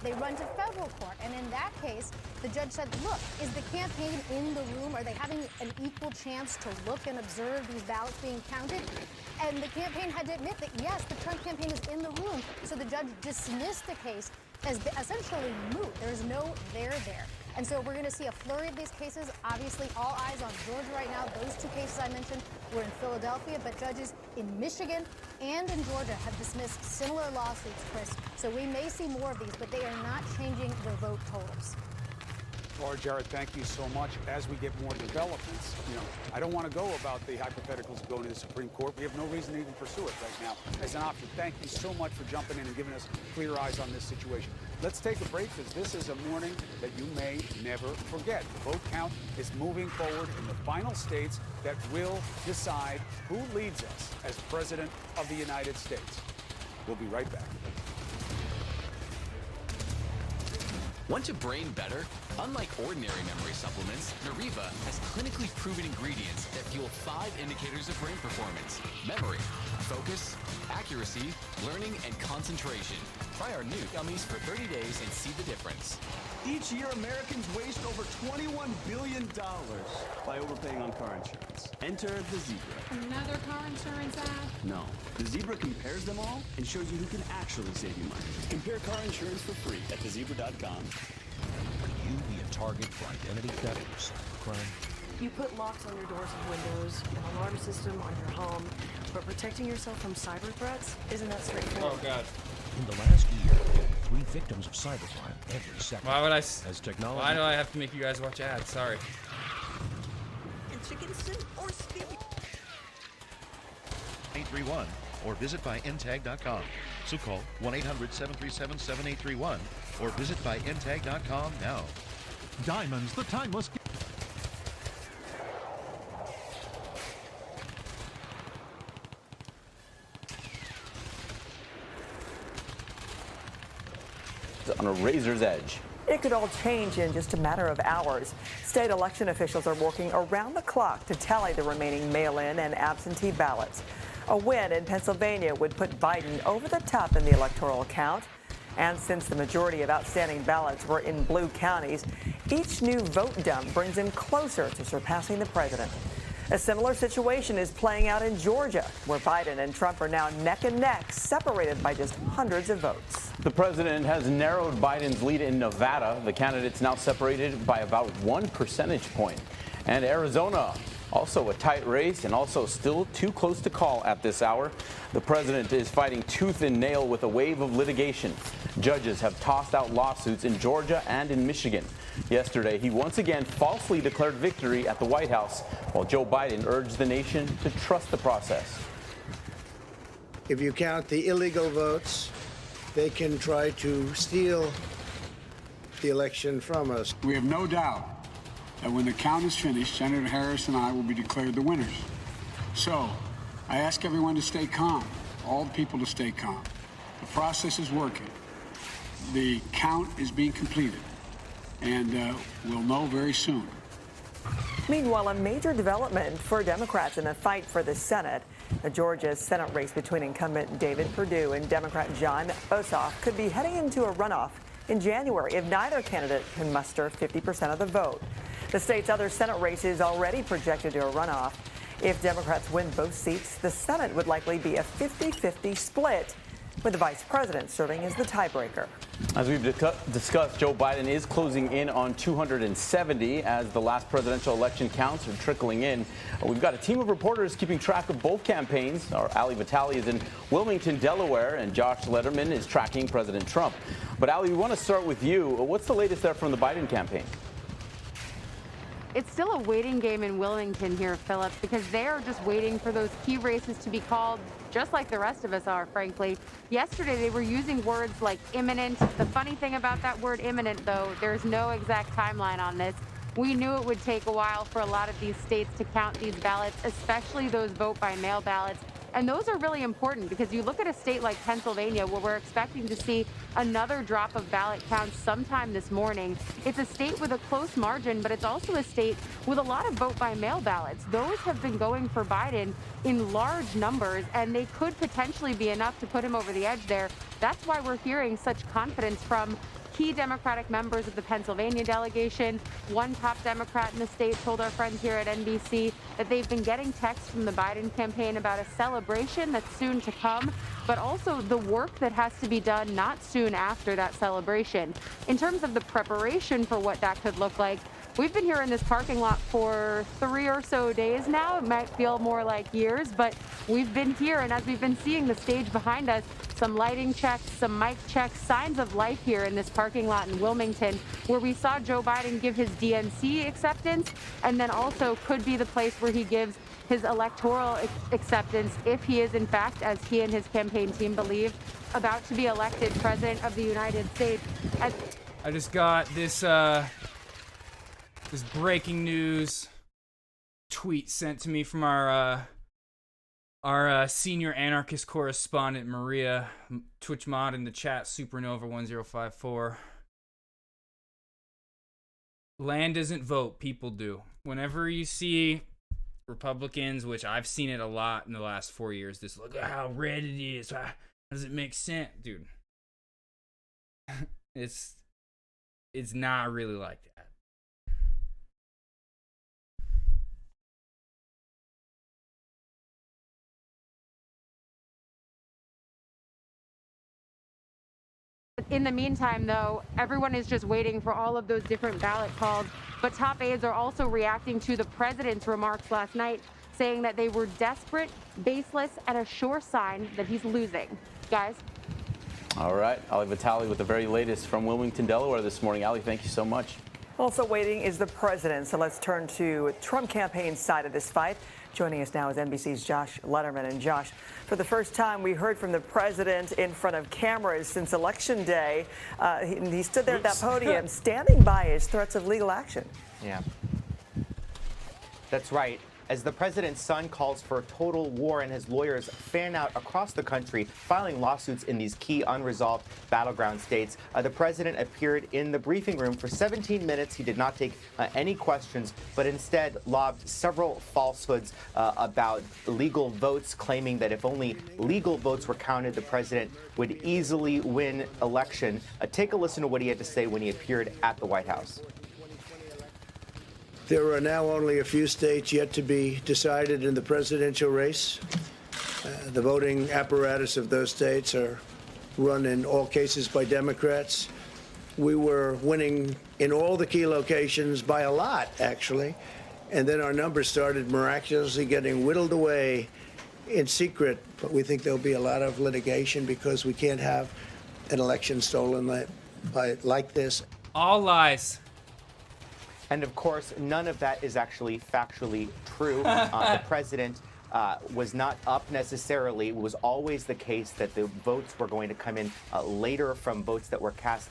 They run to federal court. And in that case, the judge said, look, is the campaign in the room? Are they having an equal chance to look and observe these ballots being counted? And the campaign had to admit that, yes, the Trump campaign is in the room. So the judge dismissed the case as essentially moot. There's no there. And so we're going to see a flurry of these cases. Obviously, all eyes on Georgia right now. Those two cases I mentioned were in Philadelphia, but judges in Michigan and in Georgia have dismissed similar lawsuits, Chris. So we may see more of these, but they are not changing the vote totals. Laura Jarrett, thank you so much. As we get more developments, I don't want to go about the hypotheticals going to the Supreme Court. We have no reason to even pursue it right now as an option. Thank you so much for jumping in and giving us clear eyes on this situation. Let's take a break because this is a morning that you may never forget. The vote count is moving forward in the final states that will decide who leads us as President of the United States. We'll be right back. Want your brain better? Unlike ordinary memory supplements, Nariva has clinically proven ingredients that fuel 5 indicators of brain performance: memory, focus, accuracy, learning, and concentration. Try our new gummies for 30 days and see the difference. Each year, Americans waste over $21 billion by overpaying on car insurance. Enter the Zebra. Another car insurance ad? No. The Zebra compares them all and shows you who can actually save you money. Compare car insurance for free at thezebra.com. Could you be a target for identity theft or cybercrime? You put locks on your doors and windows, an alarm system on your home, but protecting yourself from cyber threats isn't that straightforward. Oh, God. In the last year, there were 3 victims of cybercrime every second. Why would I? As technology. Why do I have to make you guys watch ads? Sorry. And chicken soup or steak. 831 or visit by ntag.com. So call 1-800-737-7831 or visit by ntag.com now. Diamonds, the timeless. On a razor's edge. It could all change in just a matter of hours. State election officials are working around the clock to tally the remaining mail-in and absentee ballots. A win in Pennsylvania would put Biden over the top in the electoral count. And since the majority of outstanding ballots were in blue counties, each new vote dump brings him closer to surpassing the president. A similar situation is playing out in Georgia, where Biden and Trump are now neck and neck, separated by just hundreds of votes. The president has narrowed Biden's lead in Nevada. The candidates now separated by about 1 percentage point. And Arizona, also a tight race and also still too close to call at this hour. The president is fighting tooth and nail with a wave of litigation. Judges have tossed out lawsuits in Georgia and in Michigan. Yesterday, he once again falsely declared victory at the White House, while Joe Biden urged the nation to trust the process. If you count the illegal votes, they can try to steal the election from us. We have no doubt that when the count is finished, Senator Harris and I will be declared the winners. So, I ask everyone to stay calm, all the people to stay calm. The process is working. The count is being completed, and we'll know very soon. Meanwhile, a major development for Democrats in the fight for the Senate. The Georgia Senate race between incumbent David Perdue and Democrat John Ossoff could be heading into a runoff in January if neither candidate can muster 50% of the vote. The state's other Senate race is already projected to a runoff. If Democrats win both seats, the Senate would likely be a 50-50 split. with the vice president serving as the tiebreaker. As we've discussed, Joe Biden is closing in on 270 as the last presidential election counts are trickling in. We've got a team of reporters keeping track of both campaigns. Our Ali Vitale is in Wilmington, Delaware, and Josh Letterman is tracking President Trump. But Ali, we want to start with you. What's the latest there from the Biden campaign? It's still a waiting game in Wilmington here, Philip, because they are just waiting for those key races to be called, just like the rest of us are, frankly. Yesterday, they were using words like imminent. The funny thing about that word imminent, though, there's no exact timeline on this. We knew it would take a while for a lot of these states to count these ballots, especially those vote-by-mail ballots. And those are really important because you look at a state like Pennsylvania where we're expecting to see another drop of ballot counts sometime this morning. It's a state with a close margin, but it's also a state with a lot of vote-by-mail ballots. Those have been going for Biden in large numbers, and they could potentially be enough to put him over the edge there. That's why we're hearing such confidence from key Democratic members of the Pennsylvania delegation. One top Democrat in the state told our friends here at NBC that they've been getting texts from the Biden campaign about a celebration that's soon to come, but also the work that has to be done not soon after that celebration. In terms of the preparation for what that could look like, we've been here in this parking lot for 3 or so days now. It might feel more like years, but we've been here, and as we've been seeing the stage behind us, some lighting checks, some mic checks, signs of life here in this parking lot in Wilmington, where we saw Joe Biden give his DNC acceptance, and then also could be the place where he gives his electoral acceptance if he is, in fact, as he and his campaign team believe, about to be elected president of the United States. I just got this this breaking news tweet sent to me from our senior anarchist correspondent Maria, Twitch mod in the chat, Supernova1054. Land doesn't vote, people do. Whenever you see Republicans, which I've seen it a lot in the last 4 years, this look at how red it is. How does it make sense, dude? It's not really like that. In the meantime, though, everyone is just waiting for all of those different ballot calls. But top aides are also reacting to the president's remarks last night, saying that they were desperate, baseless, and a sure sign that he's losing. Guys? All right. Ali Vitale with the very latest from Wilmington, Delaware this morning. Ali, thank you so much. Also waiting is the president. So let's turn to Trump campaign side of this fight. Joining us now is NBC's Josh Letterman. And Josh, for the first time, we heard from the president in front of cameras since Election Day. He stood there at that podium standing by his threats of legal action. Yeah. That's right. As the president's son calls for total war and his lawyers fan out across the country, filing lawsuits in these key unresolved battleground states, the president appeared in the briefing room for 17 minutes. He did not take any questions, but instead lobbed several falsehoods about legal votes, claiming that if only legal votes were counted, the president would easily win election. Take a listen to what he had to say when he appeared at the White House. There are now only a few states yet to be decided in the presidential race. The voting apparatus of those states are run in all cases by Democrats. We were winning in all the key locations by a lot, actually. And then our numbers started miraculously getting whittled away in secret. But we think there'll be a lot of litigation because we can't have an election stolen like this. All lies. And of course, none of that is actually factually true. The president was not up necessarily. It was always the case that the votes were going to come in later from votes that were cast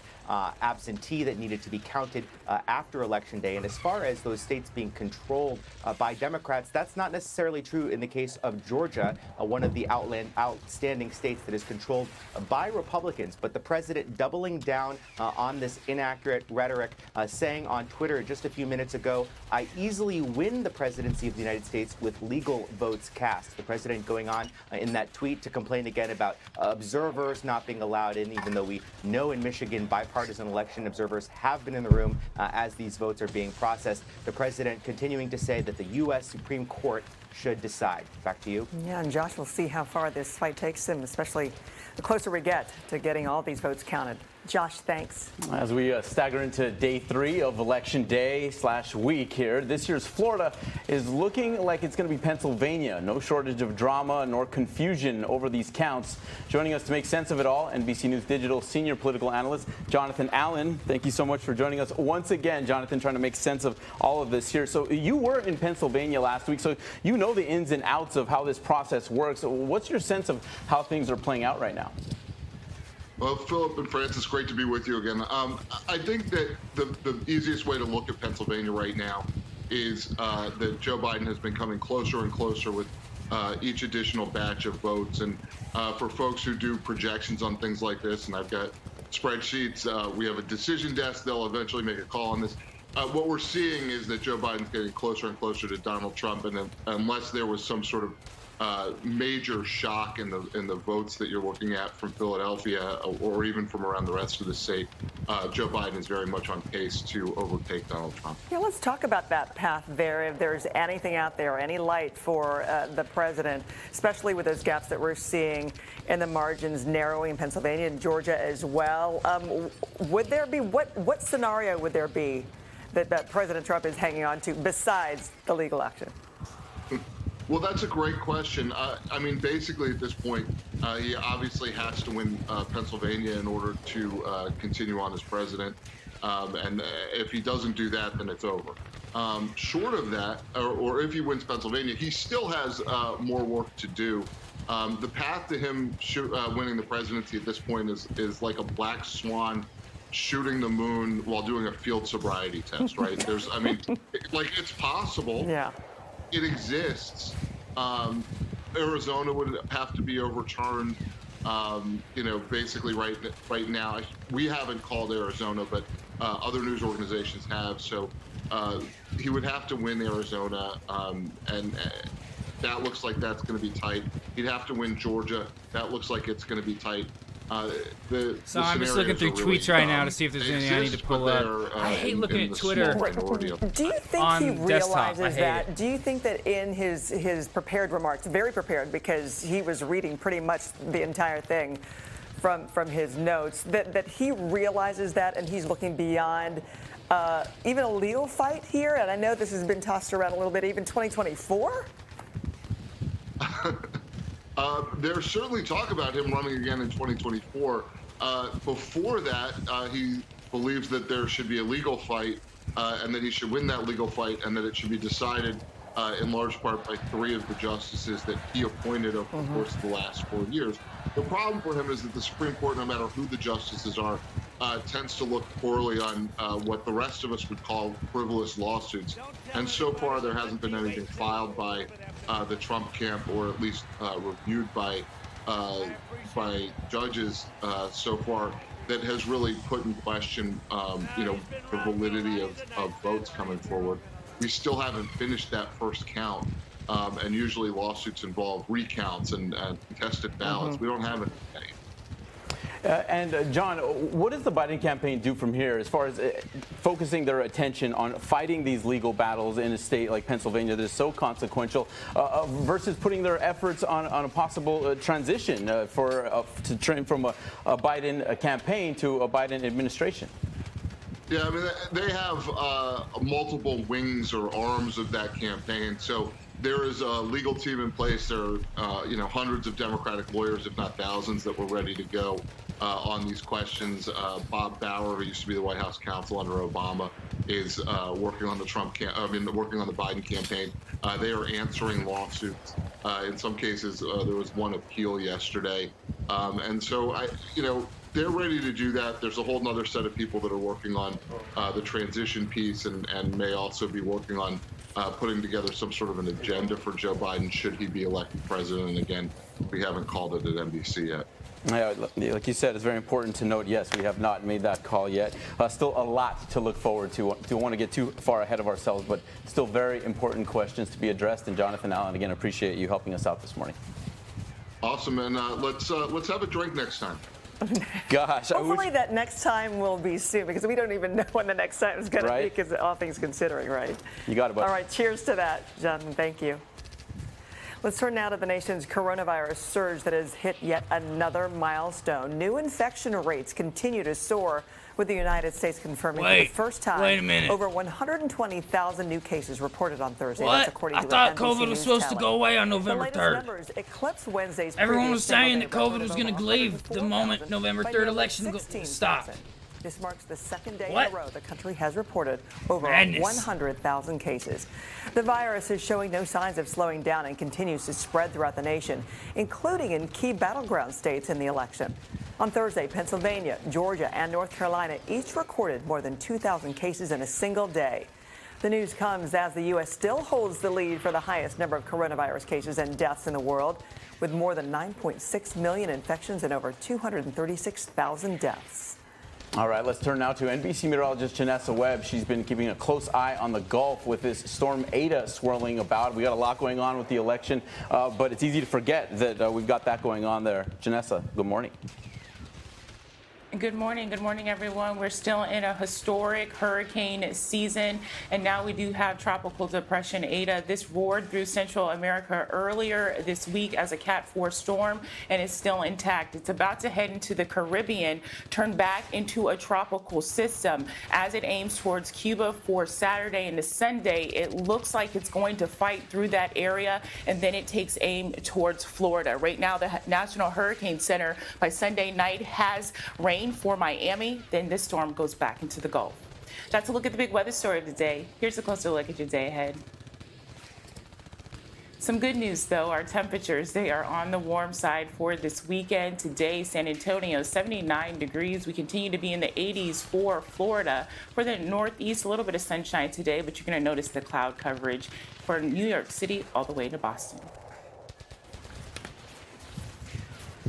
absentee that needed to be counted after Election Day. And as far as those states being controlled by Democrats, that's not necessarily true in the case of Georgia, one of the outstanding states that is controlled by Republicans. But the president doubling down on this inaccurate rhetoric, saying on Twitter just a few minutes ago, I easily win the presidency of the United States with legal votes cast. The president going on in that tweet to complain again about observers not being allowed in, even though we know in Michigan bipartisan election observers have been in the room as these votes are being processed. The president continuing to say that the U.S. Supreme Court should decide. Back to you. Yeah, and Josh, we'll see how far this fight takes him, especially the closer we get to getting all these votes counted. Josh, thanks. As we stagger into day 3 of Election Day / week here, this year's Florida is looking like it's going to be Pennsylvania. No shortage of drama nor confusion over these counts. Joining us to make sense of it all, NBC News Digital senior political analyst Jonathan Allen. Thank you so much for joining us once again, Jonathan, trying to make sense of all of this here. So you were in Pennsylvania last week, so you know the ins and outs of how this process works. What's your sense of how things are playing out right now? Well, Philip and Francis, great to be with you again. I think that the easiest way to look at Pennsylvania right now is that Joe Biden has been coming closer and closer with each additional batch of votes. And for folks who do projections on things like this, and I've got spreadsheets, we have a decision desk, they'll eventually make a call on this. What we're seeing is that Joe Biden's getting closer and closer to Donald Trump, and unless there was some sort of major shock in the votes that you're looking at from Philadelphia or even from around the rest of the state, Joe Biden is very much on pace to overtake Donald Trump. Yeah, let's talk about that path there. If there's anything out there, any light for the president, especially with those gaps that we're seeing in the margins narrowing in Pennsylvania and Georgia as well. Would there be what scenario would there be that President Trump is hanging on to besides the legal action? Well, that's a great question. I mean, basically at this point, he obviously has to win Pennsylvania in order to continue on as president. And if he doesn't do that, then it's over. Short of that, or if he wins Pennsylvania, he still has more work to do. The path to him winning the presidency at this point is like a black swan shooting the moon while doing a field sobriety test, right? I mean, it's possible. Yeah. It exists. Arizona would have to be overturned. Basically right now, we haven't called Arizona, but other news organizations have. So he would have to win Arizona, and that looks like that's going to be tight. He'd have to win Georgia. That looks like it's going to be tight. So I'm just looking through tweets right now to see if there's anything I need to pull up. I hate looking at Twitter. Do you think he realizes that? Do you think that in his prepared remarks, very prepared because he was reading pretty much the entire thing from his notes, that he realizes that and he's looking beyond even a legal fight here? And I know this has been tossed around a little bit, even 2024? There's certainly talk about him running again in 2024. Before that, he believes that there should be a legal fight and that he should win that legal fight and that it should be decided in large part by 3 of the justices that he appointed over the course of the last 4 years. The problem for him is that the Supreme Court, no matter who the justices are, tends to look poorly on what the rest of us would call frivolous lawsuits. And so far, there hasn't been anything filed by the Trump camp, or at least reviewed by judges so far, that has really put in question, the validity of votes coming forward. We still haven't finished that first count, and usually lawsuits involve recounts and contested ballots. We don't have it today. John, what does the Biden campaign do from here as far as focusing their attention on fighting these legal battles in a state like Pennsylvania that is so consequential versus putting their efforts on a possible transition to train from a Biden campaign to a Biden administration? Yeah, I mean, they have multiple wings or arms of that campaign. So there is a legal team in place. There are, hundreds of Democratic lawyers, if not thousands, that were ready to go on these questions. Bob Bauer, who used to be the White House counsel under Obama, is working on the working on the Biden campaign. They are answering lawsuits. In some cases, there was one appeal yesterday, and so they're ready to do that. There's a whole other set of people that are working on the transition piece and may also be working on putting together some sort of an agenda for Joe Biden should he be elected president. And again, we haven't called it at NBC yet. Yeah, like you said, it's very important to note, yes, we have not made that call yet. Still a lot to look forward to. Don't want to get too far ahead of ourselves, but still very important questions to be addressed. And Jonathan Allen, again, appreciate you helping us out this morning. Awesome, and let's have a drink next time. Gosh. Hopefully that next time will be soon, because we don't even know when the next time is going to be, because all things considering, right? You got it, buddy. All right, cheers to that, Jonathan. Thank you. Let's turn now to the nation's coronavirus surge that has hit yet another milestone. New infection rates continue to soar, with the United States confirming for the first time over 120,000 new cases reported on Thursday. What? That's according I to thought an COVID NBC was supposed to tally. go away on November The latest 3rd. numbers eclipse Wednesday's Everyone previous was saying that single-day COVID was record going of to over leave the moment 104,000 November by 3rd nearly election 16,000. stopped. This marks the second day What? in a row the country has reported over Madness. 100,000 cases. The virus is showing no signs of slowing down and continues to spread throughout the nation, including in key battleground states in the election. On Thursday, Pennsylvania, Georgia, and North Carolina each recorded more than 2,000 cases in a single day. The news comes as the U.S. still holds the lead for the highest number of coronavirus cases and deaths in the world, with more than 9.6 million infections and over 236,000 deaths. All right, let's turn now to NBC meteorologist Janessa Webb. She's been keeping a close eye on the Gulf with this storm Ada swirling about. We got a lot going on with the election, but it's easy to forget that we've got that going on there. Janessa, good morning. Good morning, everyone. We're still in a historic hurricane season, and now we do have Tropical Depression Ada. This roared through Central America earlier this week as a Cat 4 storm, and it's still intact. It's about to head into the Caribbean, turn back into a tropical system as it aims towards Cuba for Saturday and Sunday. It looks like it's going to fight through that area, and then it takes aim towards Florida. Right now, the National Hurricane Center by Sunday night has rain for Miami. Then this storm goes back into the Gulf. That's a look at the big weather story of the day. Here's a closer look at your day ahead. Some good news, though. Our temperatures, they are on the warm side for this weekend. Today, San Antonio, 79 degrees. We continue to be in the 80s for Florida. For the Northeast, a little bit of sunshine today, but you're going to notice the cloud coverage for New York City all the way to Boston.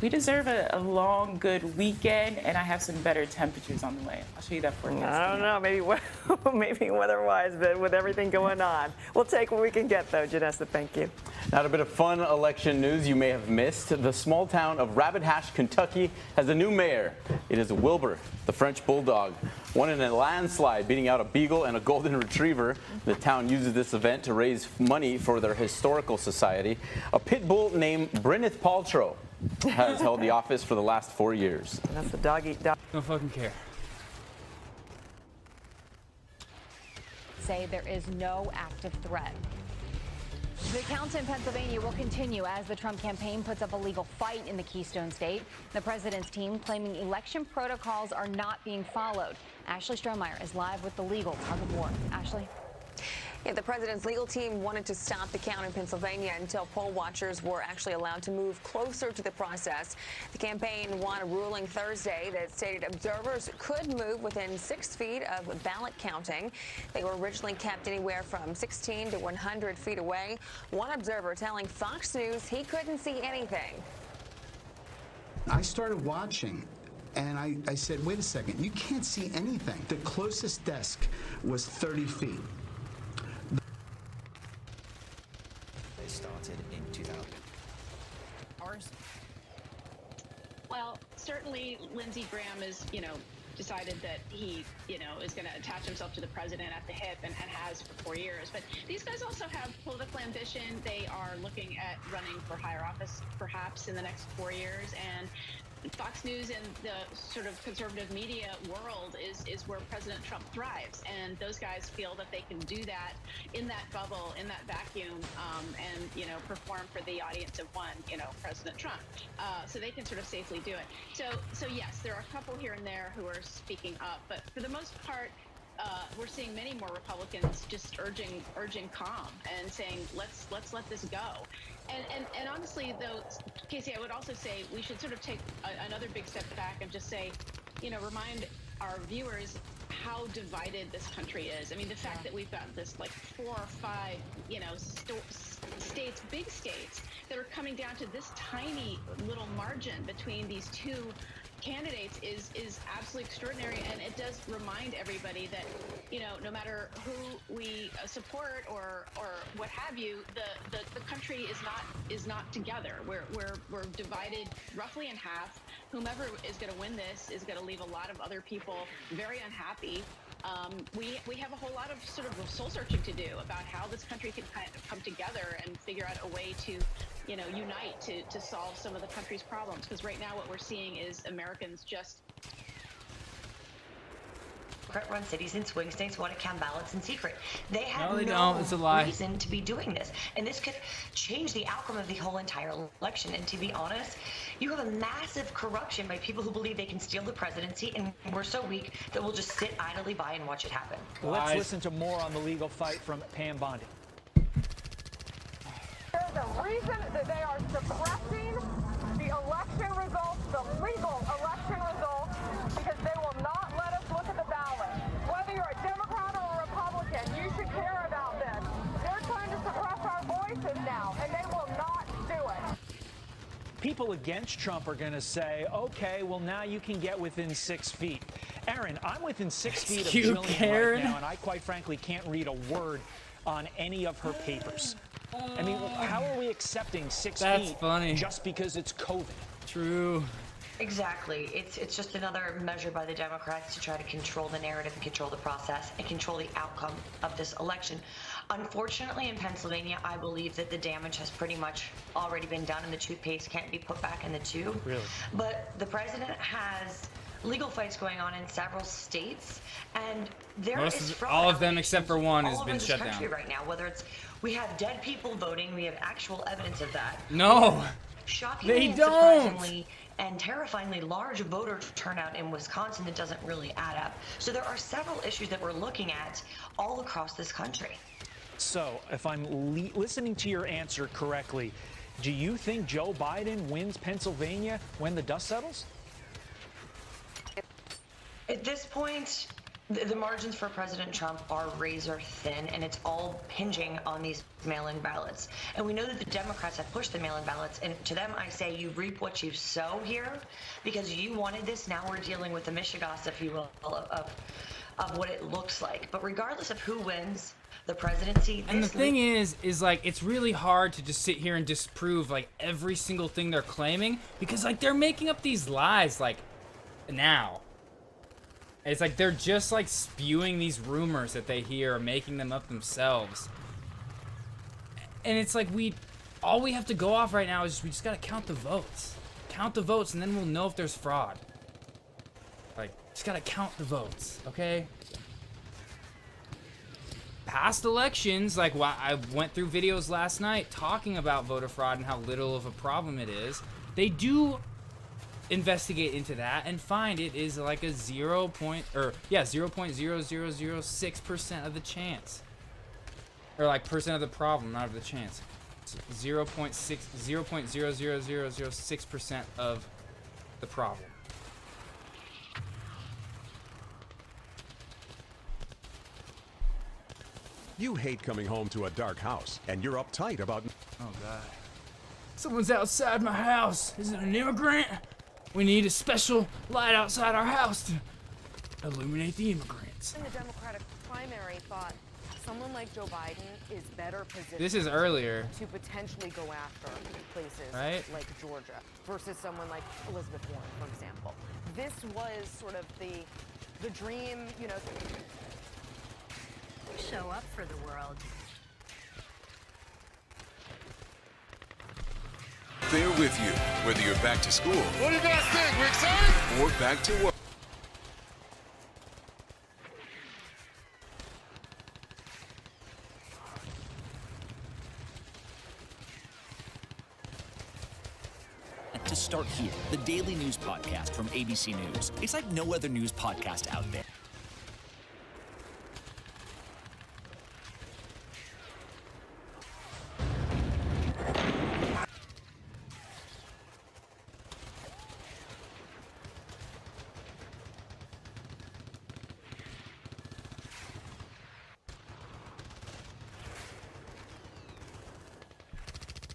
We deserve a long, good weekend, and I have some better temperatures on the way. I'll show you that forecast. I don't know, maybe weather-wise, but with everything going on. We'll take what we can get, though. Janessa, thank you. Now, a bit of fun election news you may have missed. The small town of Rabbit Hash, Kentucky, has a new mayor. It is Wilbur, the French Bulldog. Won in a landslide, beating out a beagle and a golden retriever. The town uses this event to raise money for their historical society. A pit bull named Bryneth Paltrow has held the office for the last 4 years. That's the dog-eat dog. Don't fucking care. Say there is no active threat. The counts in Pennsylvania will continue as the Trump campaign puts up a legal fight in the Keystone State. The president's team claiming election protocols are not being followed. Ashley Strohmeyer is live with the legal tug of war. Ashley? Yeah, the president's legal team wanted to stop the count in Pennsylvania until poll watchers were actually allowed to move closer to the process. The campaign won a ruling Thursday that stated observers could move within 6 feet of ballot counting. They were originally kept anywhere from 16 to 100 feet away. One observer telling Fox News he couldn't see anything. I started watching. And I said, wait a second, you can't see anything. The closest desk was 30 feet. They started in 2000. Well, certainly Lindsey Graham is, decided that he, is going to attach himself to the president at the hip and has for 4 years. But these guys also have political ambition. They are looking at running for higher office, perhaps, in the next 4 years. And Fox News and the sort of conservative media world is where President Trump thrives. And those guys feel that they can do that in that bubble, in that vacuum, and, perform for the audience of one, President Trump. So they can sort of safely do it. So yes, there are a couple here and there who are speaking up, but for the most part, we're seeing many more Republicans just urging calm and saying, let's let this go. And honestly, though, Casey, I would also say we should sort of take another big step back and just say, remind our viewers how divided this country is. I mean, the fact that we've got this like 4 or 5, states, big states, that are coming down to this tiny little margin between these two candidates is absolutely extraordinary, and it does remind everybody that no matter who we support or what have you, the country is not together. We're divided roughly in half. Whomever is going to win this is going to leave a lot of other people very unhappy. we have a whole lot of sort of soul searching to do about how this country can kind of come together and figure out a way to, unite to solve some of the country's problems. Because right now what we're seeing is Americans just Democrat-run cities and swing states want to count ballots in secret. They have No, they don't. It's a lie. reason to be doing this. And this could change the outcome of the whole entire election. And to be honest, you have a massive corruption by people who believe they can steal the presidency, and we're so weak that we'll just sit idly by and watch it happen. Let's listen to more on the legal fight from Pam Bondi. There's a reason that they are suppressing the election results, the legal election results, because they will not let us look at the ballot. Whether you're a Democrat or a Republican, you should care about this. They're trying to suppress our voices now, and they will not do it. People against Trump are going to say, okay, well, now you can get within 6 feet. Aaron, I'm within 6 feet of Jillian right now, and I quite frankly can't read a word on any of her papers. I mean, how are we accepting 6 feet just because it's COVID? True. Exactly. It's just another measure by the Democrats to try to control the narrative and control the process and control the outcome of this election. Unfortunately, in Pennsylvania, I believe that the damage has pretty much already been done and the toothpaste can't be put back in the tube. Really? But the president has legal fights going on in several states, and all of them except for one has all been over shut this country down. right now. Whether it's we have dead people voting, we have actual evidence of that. No, shockingly they and don't. surprisingly and terrifyingly large voter turnout in Wisconsin that doesn't really add up. So there are several issues that we're looking at all across this country. So, if I'm listening to your answer correctly, do you think Joe Biden wins Pennsylvania when the dust settles? At this point, the margins for President Trump are razor thin, and it's all hinging on these mail-in ballots. And we know that the Democrats have pushed the mail-in ballots, and to them I say you reap what you sow here, because you wanted this. Now we're dealing with the Michigas, if you will, of what it looks like. But regardless of who wins the presidency, And the thing is like, it's really hard to just sit here and disprove like every single thing they're claiming, because like they're making up these lies like now. It's like they're just like spewing these rumors that they hear, making them up themselves. And it's like all we have to go off right now is we just gotta count the votes. Count the votes, and then we'll know if there's fraud. Like, just gotta count the votes, okay? Past elections, like I went through videos last night talking about voter fraud and how little of a problem it is. They do investigate into that and find it is like a 0.0006% of the chance, or like percent of the problem, not of the chance. 0.0006% of the problem. You hate coming home to a dark house, and you're uptight about... Oh, God. Someone's outside my house. Is it an immigrant? We need a special light outside our house to illuminate the immigrants. In the Democratic primary, thought someone like Joe Biden is better positioned. This is earlier. To potentially go after places like Georgia versus someone like Elizabeth Warren, for example. This was sort of the dream, you know. Show up for the world. They're with you, whether you're back to school. What do you guys think? We excited? Or back to work. To start here, the daily news podcast from ABC News. It's like no other news podcast out there.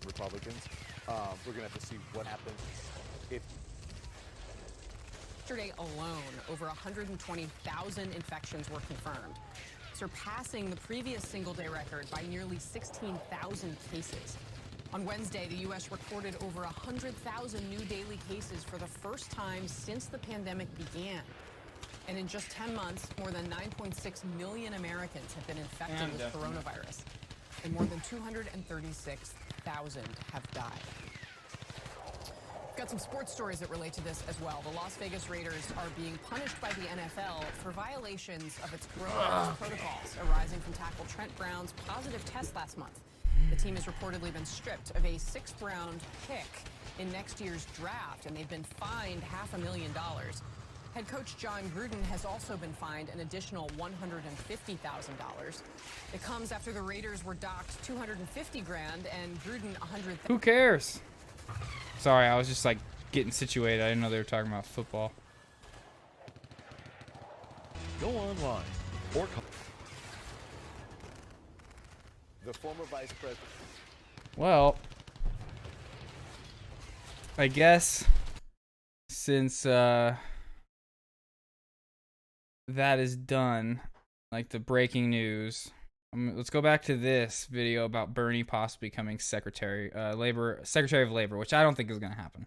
Republicans. We're going to have to see what happens if... Yesterday alone, over 120,000 infections were confirmed, surpassing the previous single-day record by nearly 16,000 cases. On Wednesday, the U.S. recorded over 100,000 new daily cases for the first time since the pandemic began. And in just 10 months, more than 9.6 million Americans have been infected with coronavirus, and more than 236,000 have died. We've got some sports stories that relate to this as well. The Las Vegas Raiders are being punished by the NFL for violations of its coronavirus protocols arising from tackle Trent Brown's positive test last month. The team has reportedly been stripped of a 6th-round pick in next year's draft, and they've been fined $500,000. Head coach John Gruden has also been fined an additional $150,000. It comes after the Raiders were docked $250,000 and Gruden $100,000. Who cares? Sorry, I was just like getting situated. I didn't know they were talking about football. Go online or call the former vice president. Well, I guess since that is done, like the breaking news, let's go back to this video about Bernie possibly becoming Secretary of Labor, which I don't think is going to happen.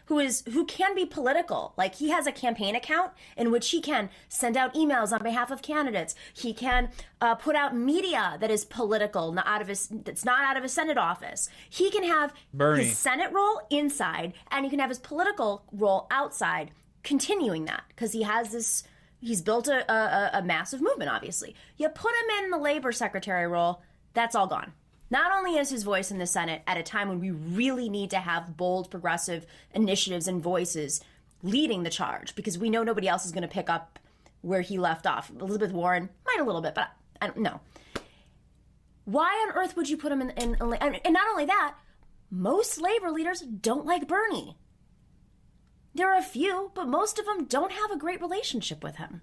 Who can be political. Like, he has a campaign account in which he can send out emails on behalf of candidates. He can put out media that is political, that's not out of his Senate office. He can have his Senate role inside, and he can have his political role outside, continuing that, because he has this. He's built a massive movement, obviously. You put him in the labor secretary role, that's all gone. Not only is his voice in the Senate at a time when we really need to have bold, progressive initiatives and voices leading the charge, because we know nobody else is going to pick up where he left off. Elizabeth Warren might a little bit, but I don't know. Why on earth would you put him in and not only that, most labor leaders don't like Bernie. There are a few, but most of them don't have a great relationship with him.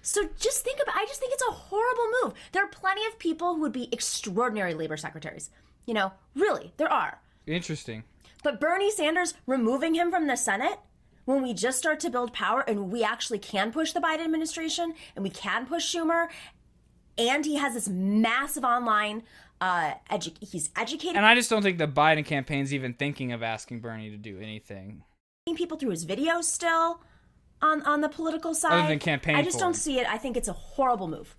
So just think about, I just think it's a horrible move. There are plenty of people who would be extraordinary labor secretaries. You know, really, there are. Interesting. But Bernie Sanders removing him from the Senate, when we just start to build power and we actually can push the Biden administration and we can push Schumer, and he has this massive online, he's educating. And I just don't think the Biden campaign's even thinking of asking Bernie to do anything. People through his videos still. On the political side, other than campaign, I just don't see it. I think it's a horrible move.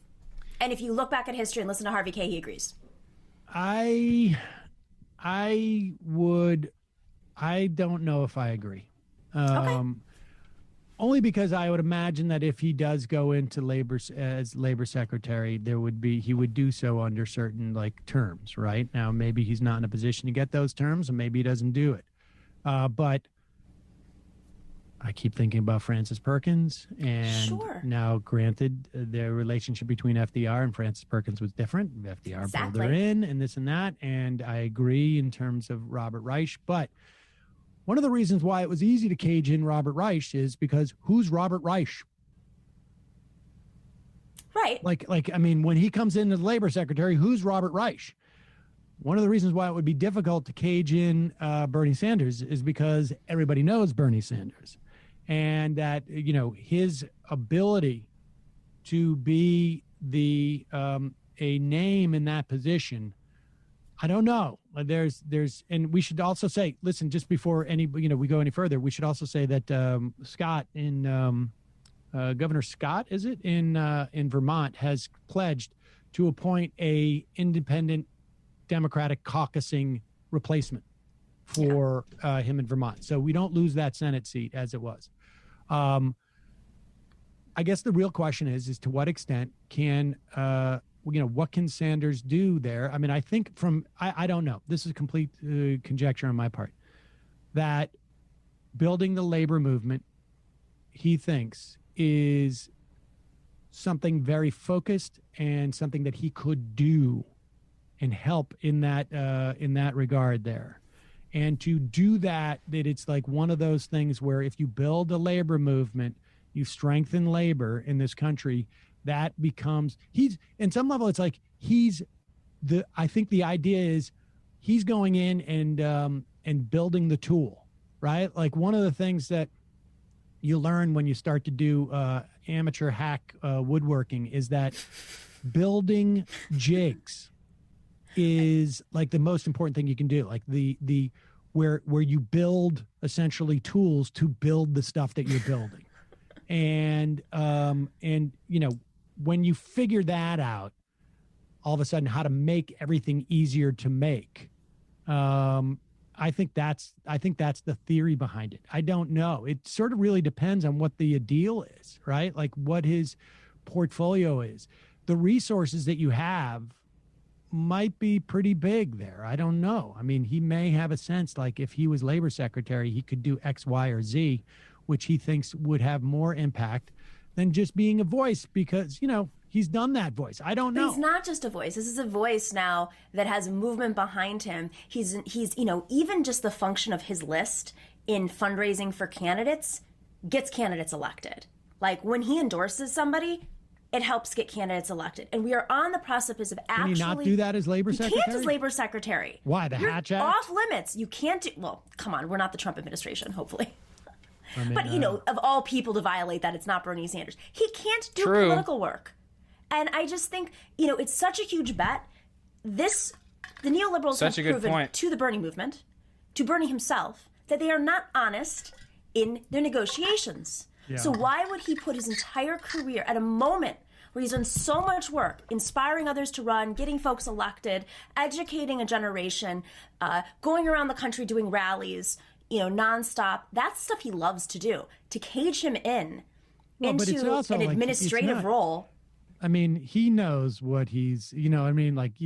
And if you look back at history and listen to Harvey K, he agrees. I don't know if I agree. Okay. Only because I would imagine that if he does go into labor as labor secretary, he would do so under certain terms, right? Now, maybe he's not in a position to get those terms, and maybe he doesn't do it. But I keep thinking about Francis Perkins, and now, granted, the relationship between FDR and Francis Perkins was different. FDR pulled her in, and this and that, and I agree in terms of Robert Reich. But one of the reasons why it was easy to cage in Robert Reich is because who's Robert Reich? Right. I mean, when he comes in as labor secretary, who's Robert Reich? One of the reasons why it would be difficult to cage in Bernie Sanders is because everybody knows Bernie Sanders. And that, his ability to be a name in that position, I don't know. And we should also say, listen, just before we go any further, we should also say that Governor Scott, is it in Vermont, has pledged to appoint a independent Democratic caucusing replacement for him in Vermont. So we don't lose that Senate seat as it was. I guess the real question is to what extent can, what can Sanders do there? I mean, I think I don't know. This is complete conjecture on my part, that building the labor movement, he thinks, is something very focused and something that he could do and help in that regard there. And to do that it's like one of those things where if you build a labor movement, you strengthen labor in this country, that becomes, in some level, it's like I think the idea is he's going in and building the tool, right? Like one of the things that you learn when you start to do amateur hack woodworking is that building jigs is like the most important thing you can do. Like where you build essentially tools to build the stuff that you're building. And you know, when you figure that out, all of a sudden how to make everything easier to make. I think that's the theory behind it. I don't know. It sort of really depends on what the deal is, right? Like what his portfolio is. The resources that you have might be pretty big there. I don't know. I mean, he may have a sense like if he was labor secretary, he could do X, Y, or Z, which he thinks would have more impact than just being a voice because, you know, he's done that voice. I don't know. But he's not just a voice. This is a voice now that has movement behind him. He's you know, even just the function of his list in fundraising for candidates gets candidates elected. Like when he endorses somebody, it helps get candidates elected. And we are on the precipice of actually... Can he not do that as labor secretary? He can't as labor secretary. Why? The You're Hatch Act? off limits. You can't do... Well, come on. We're not the Trump administration, hopefully. I mean, but, you know, of all people to violate that, it's not Bernie Sanders. He can't do True. political work. And I just think, you know, it's such a huge bet. The neoliberals Such a have good proven point. to the Bernie movement, to Bernie himself, that they are not honest in their negotiations. Yeah. So why would he put his entire career at a moment where he's done so much work, inspiring others to run, getting folks elected, educating a generation, going around the country doing rallies, you know, nonstop. That's stuff he loves to do. To cage him but it's into also an like, it's administrative not- role. I mean, he knows what he's, you know, I mean, like, Does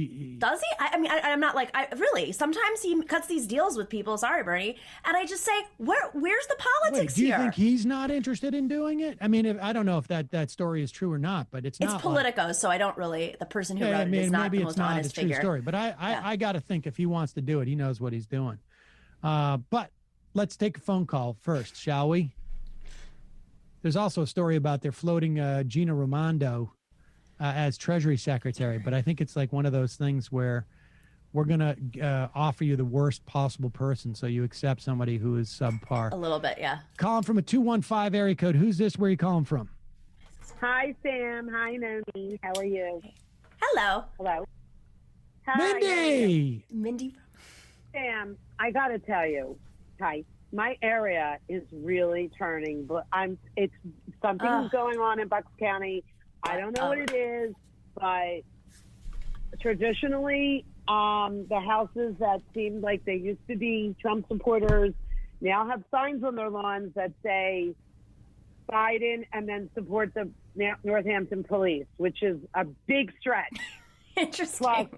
he? I mean, I'm not like, really, sometimes he cuts these deals with people, sorry, Bernie, and I just say, where's the politics do you here? think he's not interested in doing it? I mean, I don't know if that story is true or not, but it's not. It's Politico, so I don't really, the person who wrote it is not maybe the it's most not honest a true figure. story, but I got to think if he wants to do it, he knows what he's doing. But let's take a phone call first, shall we? There's also a story about they're floating Gina Raimondo as Treasury Secretary, but I think it's like one of those things where we're going to offer you the worst possible person so you accept somebody who is subpar. A little bit, yeah. Calling from a 215 area code. Who's this? Where are you calling from? Hi, Sam. Hi, Noni. How are you? Hello. Hello. Hi. Mindy! Mindy. Sam, I got to tell you, hi. My area is really turning, but it's something's going on in Bucks County. I don't know what it is, but traditionally, the houses that seemed like they used to be Trump supporters now have signs on their lawns that say Biden and then support the Northampton police, which is a big stretch. Interesting.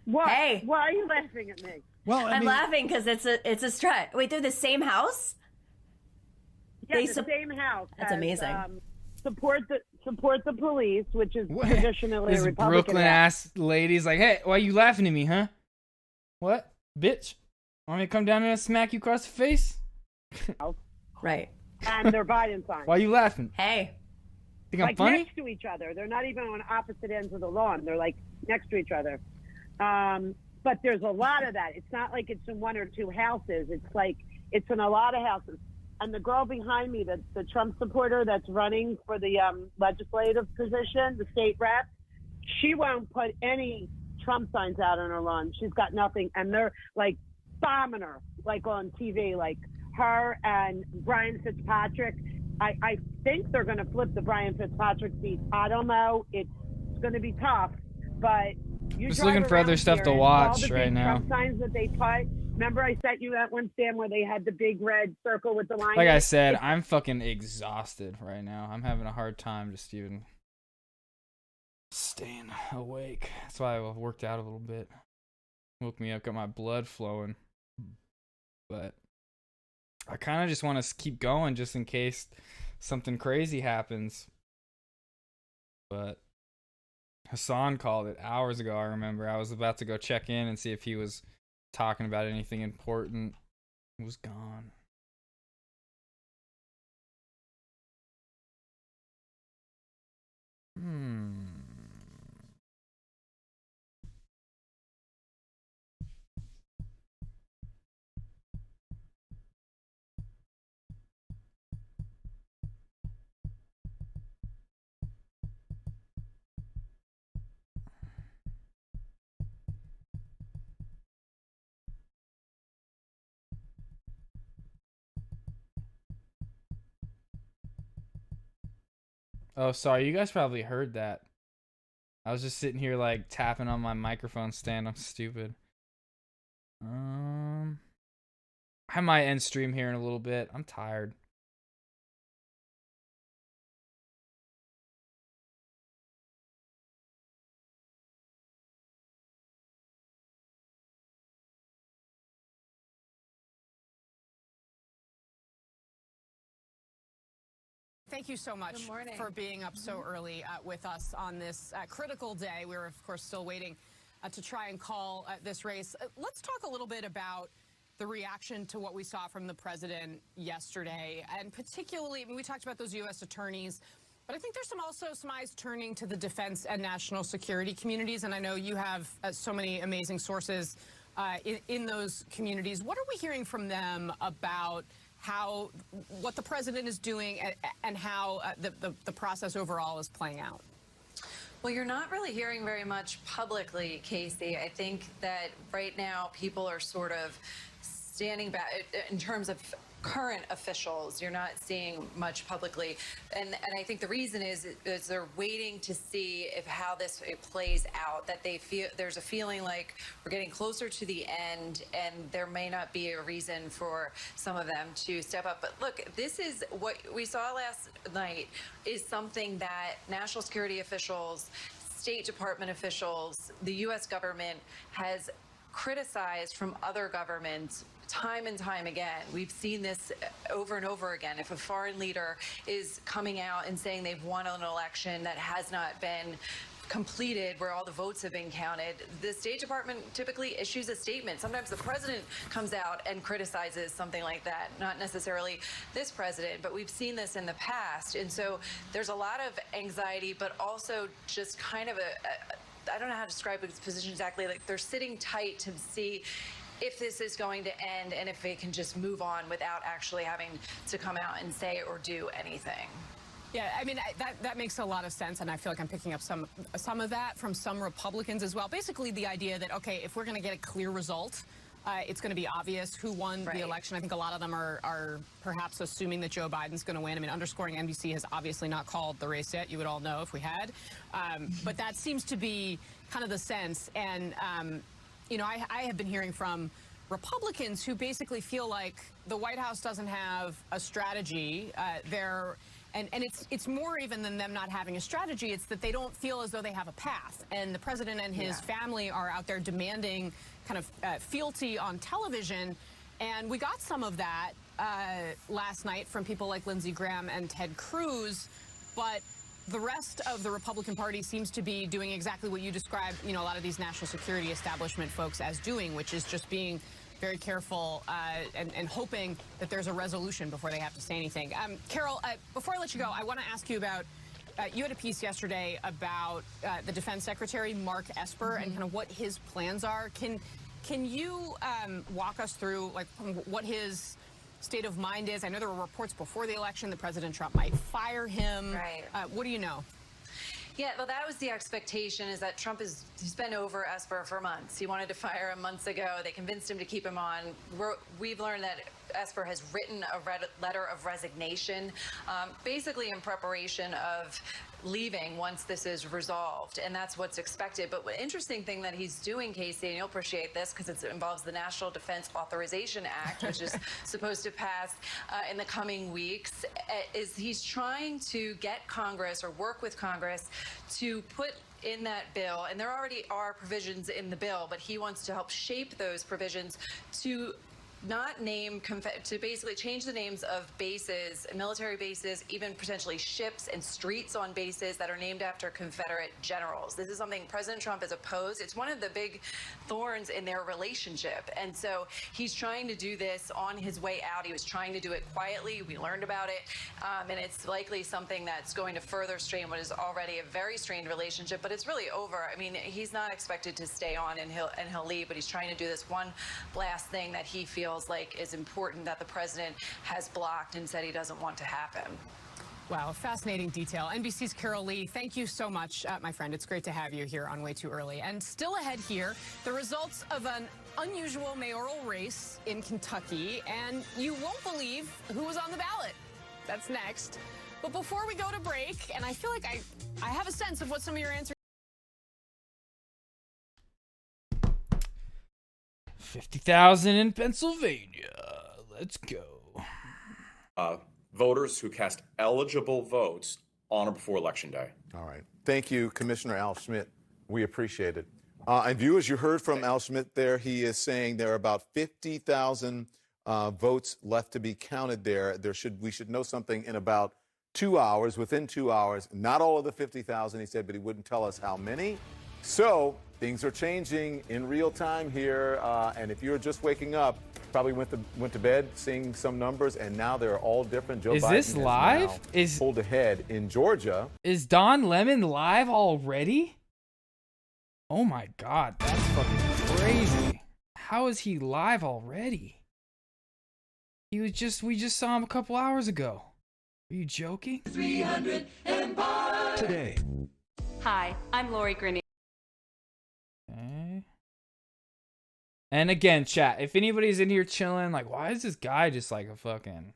What? Hey. Why are you laughing at me? Well, I'm laughing because it's a stretch. Wait, they're the same house? Yeah, They the sup- same house. That's has, amazing. Support the police, which is traditionally a This Republican. Brooklyn ass lady's like, hey, why you laughing at me, huh? What? Bitch? Want me to come down there and smack you across the face? Right. And they're Biden signs. Why you laughing? Hey. Think I'm Like funny? next to each other. They're not even on opposite ends of the lawn. They're like next to each other. But there's a lot of that. It's not like it's in one or two houses. It's like it's in a lot of houses. And the girl behind me, the Trump supporter that's running for the legislative position, the state rep, she won't put any Trump signs out on her lawn. She's got nothing. And they're like bombing her, like on TV, like her and Brian Fitzpatrick. I think they're going to flip the Brian Fitzpatrick seat. I don't know. It's going to be tough, but you Just drive looking for other around stuff here to and watch all the right big now. Trump signs that they put. Remember, I sent you that one, Sam, where they had the big red circle with the line. Like in I it? said, It's- I'm fucking exhausted right now. I'm having a hard time just even staying awake. That's why I worked out a little bit. Woke me up, got my blood flowing. But I kind of just want to keep going just in case something crazy happens. But Hassan called it hours ago, I remember. I was about to go check in and see if he was talking about anything important. He was gone. Oh, sorry. You guys probably heard that. I was just sitting here like tapping on my microphone stand. I'm stupid. I might end stream here in a little bit. I'm tired. Thank you so much for being up so early with us on this critical day. We're, of course, still waiting to try and call this race. Let's talk a little bit about the reaction to what we saw from the president yesterday. And particularly, I mean, we talked about those U.S. attorneys, but I think there's also some eyes turning to the defense and national security communities. And I know you have so many amazing sources in those communities. What are we hearing from them about what the president is doing and how the process overall is playing out? Well, you're not really hearing very much publicly, Casey. I think that right now people are sort of standing back in terms of current officials. You're not seeing much publicly, and I think the reason is they're waiting to see how this plays out, that they feel there's a feeling like we're getting closer to the end and there may not be a reason for some of them to step up. But look, this is what we saw last night is something that national security officials, State Department officials, the U.S. government has criticized from other governments time and time again. We've seen this over and over again. If a foreign leader is coming out and saying they've won an election that has not been completed, where all the votes have been counted, the State Department typically issues a statement. Sometimes the president comes out and criticizes something like that, not necessarily this president, but we've seen this in the past. And so there's a lot of anxiety, but also just kind of I don't know how to describe this position exactly, like they're sitting tight to see if this is going to end and if they can just move on without actually having to come out and say or do anything. Yeah, I mean, that makes a lot of sense, and I feel like I'm picking up some of that from some Republicans as well. Basically, the idea that, okay, if we're going to get a clear result, it's going to be obvious who won the election. I think a lot of them are perhaps assuming that Joe Biden's going to win. I mean, underscoring NBC has obviously not called the race yet. You would all know if we had. But that seems to be kind of the sense. And, you know, I have been hearing from Republicans who basically feel like the White House doesn't have a strategy. And it's more even than them not having a strategy. It's that they don't feel as though they have a path. And the president and his family are out there demanding kind of fealty on television. And we got some of that last night from people like Lindsey Graham and Ted Cruz. But the rest of the Republican Party seems to be doing exactly what you described, you know, a lot of these national security establishment folks as doing, which is just being very careful and hoping that there's a resolution before they have to say anything. Carol, before I let you go, I want to ask you about, you had a piece yesterday about the Defense Secretary, Mark Esper, and kind of what his plans are. Can you walk us through like what his state of mind is? I know there were reports before the election that President Trump might fire him. Right. What do you know? Yeah, well, that was the expectation, is that Trump he's been over Esper for months. He wanted to fire him months ago. They convinced him to keep him on. We've learned that Esper has written a letter of resignation, basically in preparation of leaving once this is resolved, and that's what's expected. But the interesting thing that he's doing, Casey, and you'll appreciate this because it involves the National Defense Authorization Act, which is supposed to pass in the coming weeks, is he's trying to get Congress or work with Congress to put in that bill, and there already are provisions in the bill, but he wants to help shape those provisions to not name, to basically change the names of bases, military bases, even potentially ships and streets on bases that are named after Confederate generals. This is something President Trump has opposed. It's one of the big thorns in their relationship. And so he's trying to do this on his way out. He was trying to do it quietly. We learned about it. And it's likely something that's going to further strain what is already a very strained relationship, but it's really over. I mean, he's not expected to stay on and he'll leave, but he's trying to do this one last thing that he feels like is important that the president has blocked and said he doesn't want to happen. Wow, fascinating detail. NBC's Carol Lee, thank you so much, my friend. It's great to have you here on Way Too Early. And still ahead here, the results of an unusual mayoral race in Kentucky, and you won't believe who was on the ballot. That's next. But before we go to break, and I feel like I have a sense of what some of your answers. 50,000 in Pennsylvania. Let's go. Voters who cast eligible votes on or before Election Day. All right. Thank you, Commissioner Al Schmidt. We appreciate it. And viewers, you heard from Al Schmidt there. He is saying there are about 50,000 votes left to be counted there. We should know something in about 2 hours, within 2 hours. Not all of the 50,000, he said, but he wouldn't tell us how many. So things are changing in real time here. And if you're just waking up, probably went to bed seeing some numbers, and now they're all different. Joe Is Biden this live? Is pulled ahead in Georgia. Is Don Lemon live already? Oh my God, that's fucking crazy. How is he live already? We just saw him a couple hours ago. Are you joking? 300 Empire. Today. Hi, I'm Lori Grinney. Okay. And again, chat, if anybody's in here chilling, like, why is this guy just like a fucking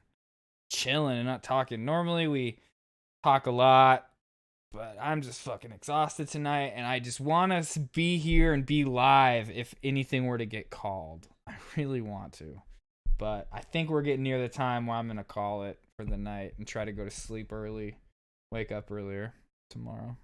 chilling and not talking? Normally we talk a lot, but I'm just fucking exhausted tonight, and I just want us to be here and be live if anything were to get called. I really want to. But I think we're getting near the time where I'm going to call it for the night and try to go to sleep early, wake up earlier tomorrow.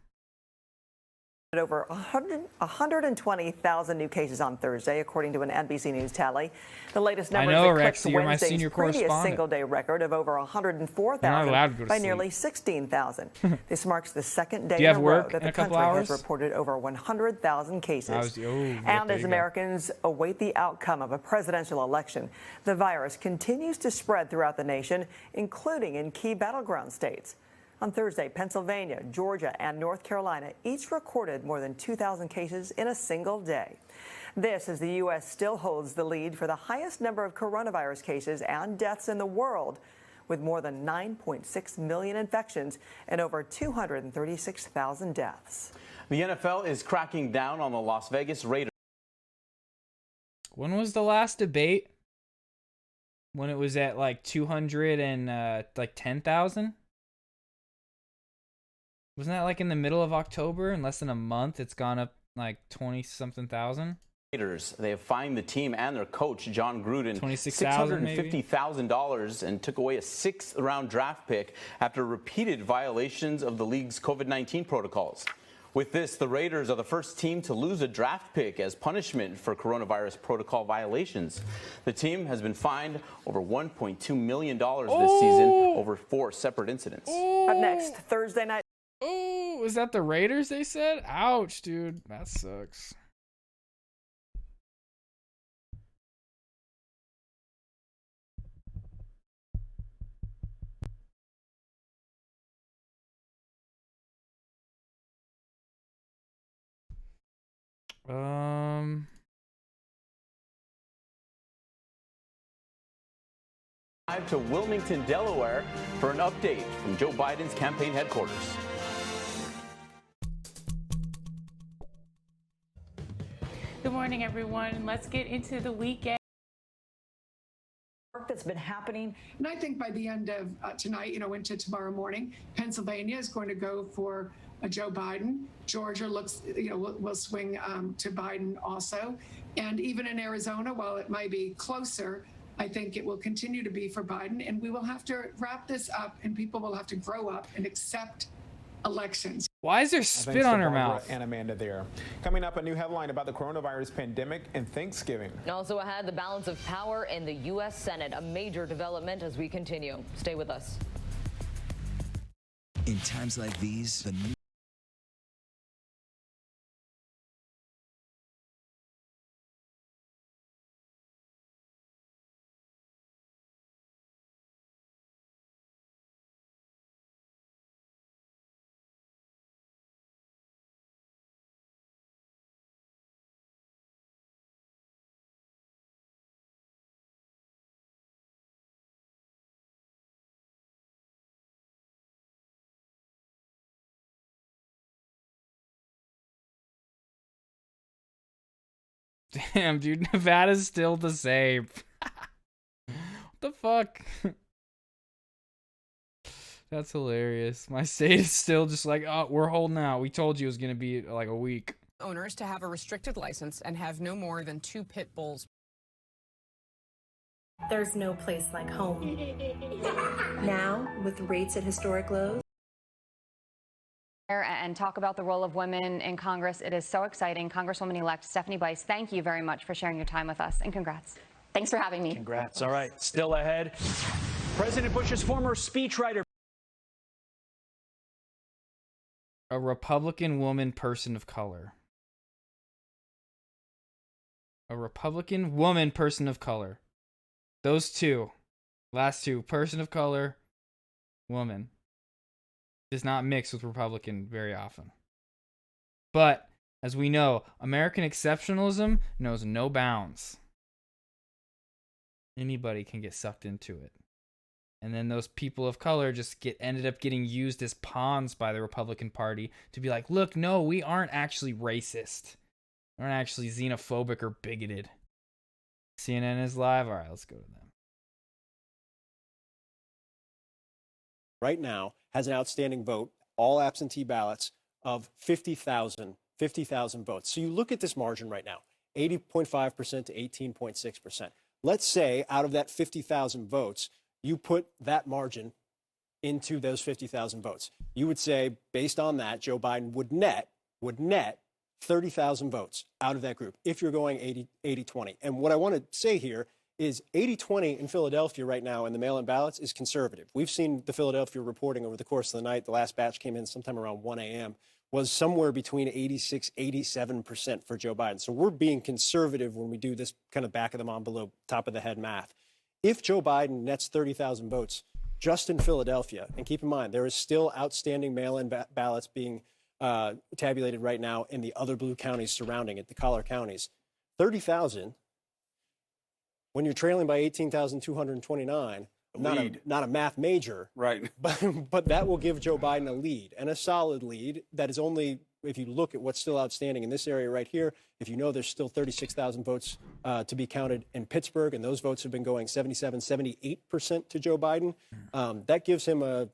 Over 120,000 new cases on Thursday, according to an NBC News tally. The latest numbers eclipsed Wednesday's previous single-day record of over 104,000 by nearly 16,000. This marks the second day in a row that the country has reported over 100,000 cases. And as Americans await the outcome of a presidential election, the virus continues to spread throughout the nation, including in key battleground states. On Thursday, Pennsylvania, Georgia, and North Carolina each recorded more than 2,000 cases in a single day. This as the U.S. still holds the lead for the highest number of coronavirus cases and deaths in the world, with more than 9.6 million infections and over 236,000 deaths. The NFL is cracking down on the Las Vegas Raiders. When was the last debate? When it was at like 210,000? Wasn't that like in the middle of October? In less than a month, it's gone up like 20-something thousand. They have fined the team and their coach, John Gruden, $650,000 and took away a sixth-round draft pick after repeated violations of the league's COVID-19 protocols. With this, the Raiders are the first team to lose a draft pick as punishment for coronavirus protocol violations. The team has been fined over $1.2 million this season over 4 separate incidents. Up next, Thursday night. Oh, was that the Raiders they said? Ouch, dude. That sucks. To Wilmington, Delaware for an update from Joe Biden's campaign headquarters. Good morning, everyone. Let's get into the weekend. That's been happening. And I think by the end of tonight, into tomorrow morning, Pennsylvania is going to go for Joe Biden. Georgia looks, will swing to Biden also. And even in Arizona, while it might be closer, I think it will continue to be for Biden. And we will have to wrap this up, and people will have to grow up and accept elections. Why is there spit on her mouth? And Amanda there. Coming up, a new headline about the coronavirus pandemic and Thanksgiving. And also ahead, the balance of power in the U.S. Senate, a major development as we continue. Stay with us. In times like these, the new Damn, dude, Nevada's still the same. What the fuck? That's hilarious. My state is still just like, oh, we're holding out. We told you it was going to be like a week. Owners to have a restricted license and have no more than 2 pit bulls. There's no place like home. Now, with rates at historic lows. And talk about the role of women in Congress. It is so exciting. Congresswoman-elect Stephanie Bice, thank you very much for sharing your time with us, and congrats. Thanks for having me. Congrats. All right, still ahead. President Bush's former speechwriter. A Republican woman person of color. A Republican woman person of color. Those two. Last two. Person of color, woman. Does not mix with Republican very often. But, as we know, American exceptionalism knows no bounds. Anybody can get sucked into it. And then those people of color just ended up getting used as pawns by the Republican Party to be like, look, no, we aren't actually racist. We aren't actually xenophobic or bigoted. CNN is live. All right, let's go to them. Right now has an outstanding vote, all absentee ballots, of 50,000 votes. So you look at this margin right now, 80.5% to 18.6%. Let's say out of that 50,000 votes, you put that margin into those 50,000 votes. You would say, based on that, Joe Biden would net 30,000 votes out of that group if you're going 80-20. And what I want to say here is 80-20 in Philadelphia right now in the mail-in ballots is conservative. We've seen the Philadelphia reporting over the course of the night. The last batch came in sometime around 1 a.m. was somewhere between 86-87% for Joe Biden. So we're being conservative when we do this kind of back of the envelope, top of the head math. If Joe Biden nets 30,000 votes just in Philadelphia, and keep in mind, there is still outstanding mail-in ballots being tabulated right now in the other blue counties surrounding it, the collar counties. 30,000, when you're trailing by 18,229, not a math major, right? But that will give Joe Biden a lead, and a solid lead that is only, if you look at what's still outstanding in this area right here, if you know there's still 36,000 votes to be counted in Pittsburgh, and those votes have been going 78% to Joe Biden, that gives him a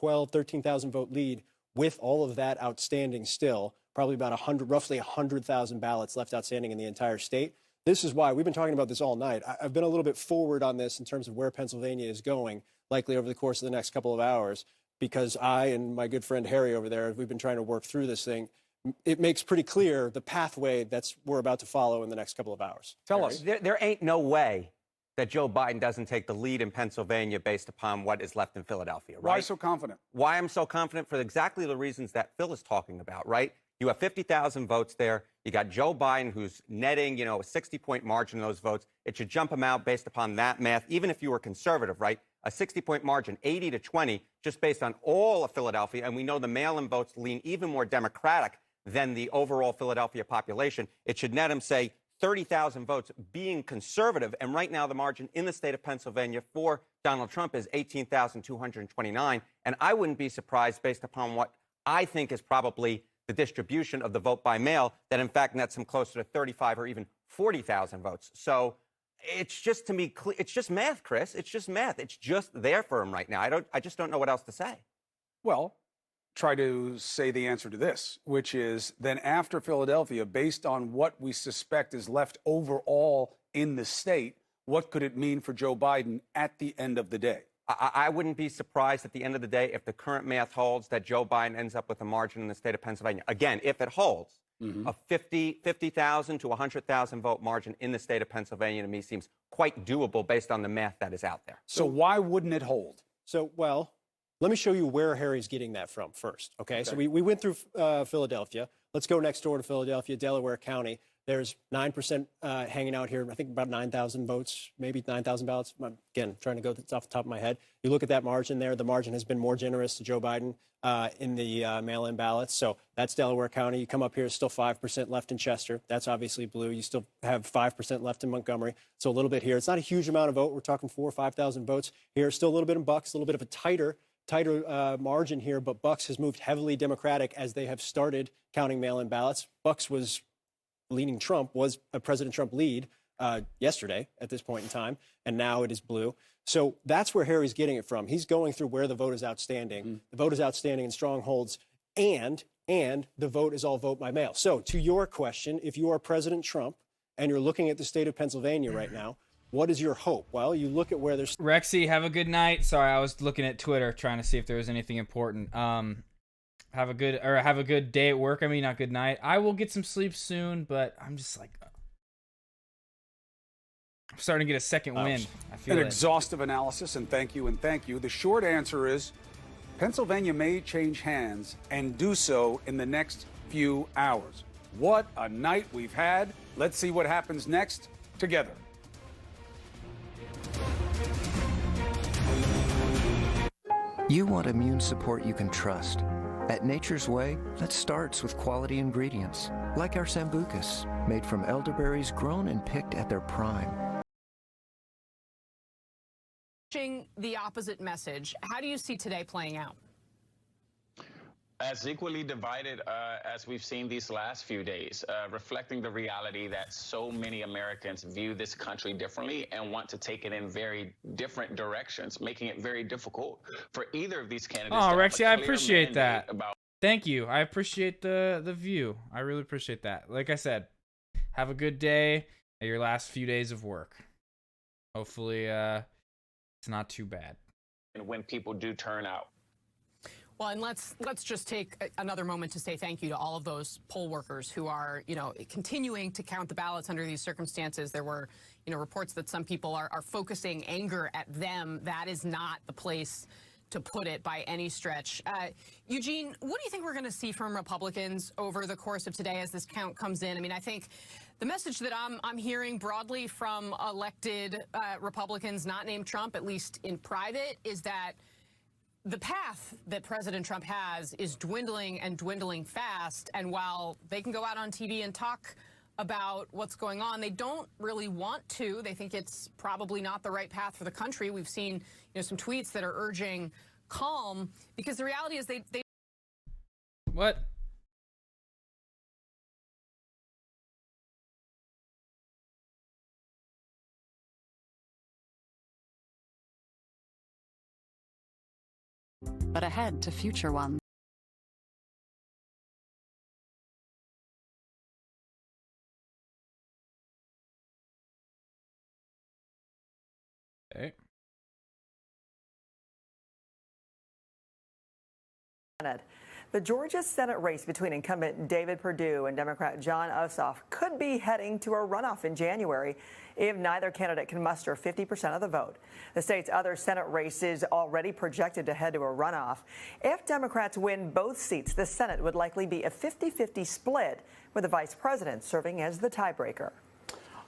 13,000 vote lead with all of that outstanding still, probably about roughly 100,000 ballots left outstanding in the entire state. This is why we've been talking about this all night. I've been a little bit forward on this in terms of where Pennsylvania is going, likely over the course of the next couple of hours, because I and my good friend Harry over there, we've been trying to work through this thing. It makes pretty clear the pathway we're about to follow in the next couple of hours. Tell us. There ain't no way that Joe Biden doesn't take the lead in Pennsylvania based upon what is left in Philadelphia, right? Why so confident? Why I'm so confident? For exactly the reasons that Phil is talking about, right? You have 50,000 votes there. You got Joe Biden, who's netting, a 60-point margin in those votes. It should jump him out based upon that math, even if you were conservative, right? A 60-point margin, 80-20, just based on all of Philadelphia. And we know the mail-in votes lean even more Democratic than the overall Philadelphia population. It should net him, say, 30,000 votes being conservative. And right now, the margin in the state of Pennsylvania for Donald Trump is 18,229. And I wouldn't be surprised, based upon what I think is probably the distribution of the vote by mail, that in fact nets him closer to 35 or even 40,000 votes. So it's just, to me, it's just math, Chris. It's just math. It's just there for him right now. I just don't know what else to say. Well, try to say the answer to this, which is then after Philadelphia, based on what we suspect is left overall in the state, what could it mean for Joe Biden at the end of the day? I wouldn't be surprised at the end of the day, if the current math holds, that Joe Biden ends up with a margin in the state of Pennsylvania. Again, if it holds, a 50,000 to 100,000 vote margin in the state of Pennsylvania to me seems quite doable based on the math that is out there. So why wouldn't it hold? So, well, let me show you where Harry's getting that from first. Okay. So we went through Philadelphia. Let's go next door to Philadelphia, Delaware County. There's 9% hanging out here. I think about 9,000 votes, maybe 9,000 ballots. Again, trying to go off the top of my head. You look at that margin there. The margin has been more generous to Joe Biden in the mail-in ballots. So that's Delaware County. You come up here, still 5% left in Chester. That's obviously blue. You still have 5% left in Montgomery. So a little bit here. It's not a huge amount of vote. We're talking 4,000 or 5,000 votes here. Still a little bit in Bucks, a little bit of a tighter margin here. But Bucks has moved heavily Democratic as they have started counting mail-in ballots. Bucks was leaning Trump, was a President Trump lead yesterday at this point in time, and now it is blue. So that's where Harry's getting it from. He's going through where the vote is outstanding. The vote is outstanding in strongholds, and the vote is all vote by mail. So to your question, if you are President Trump and you're looking at the state of Pennsylvania right now, what is your hope? Well, you look at where there's... Rexy, have a good night. Sorry, I was looking at Twitter trying to see if there was anything important. Have a good day at work. I mean, not good night. I will get some sleep soon, but I'm just like... I'm starting to get a second wind. I feel an exhaustive analysis, and thank you, and thank you. The short answer is Pennsylvania may change hands and do so in the next few hours. What a night we've had. Let's see what happens next together. You want immune support you can trust. At Nature's Way, that starts with quality ingredients, like our Sambucus, made from elderberries grown and picked at their prime. The opposite message. How do you see today playing out? As equally divided as we've seen these last few days, reflecting the reality that so many Americans view this country differently and want to take it in very different directions, making it very difficult for either of these candidates. Oh, to Rexy, have I a clear appreciate mandate that. about Thank you. I appreciate the view. I really appreciate that. Like I said, have a good day at your last few days of work. Hopefully, it's not too bad. and when people do turn out. Well, and let's just take another moment to say thank you to all of those poll workers who are, continuing to count the ballots under these circumstances. There were, reports that some people are focusing anger at them. That is not the place to put it by any stretch. Eugene, what do you think we're going to see from Republicans over the course of today as this count comes in? I mean, I think the message that I'm hearing broadly from elected Republicans not named Trump, at least in private, is that the path that President Trump has is dwindling and dwindling fast. And while they can go out on TV and talk about what's going on, they don't really want to. They think it's probably not the right path for the country. We've seen, some tweets that are urging calm, because the reality is they What? But ahead to future ones. Okay. The Georgia Senate race between incumbent David Perdue and Democrat John Ossoff could be heading to a runoff in January if neither candidate can muster 50% of the vote. The state's other Senate races already projected to head to a runoff. If Democrats win both seats, the Senate would likely be a 50-50 split, with the vice president serving as the tiebreaker.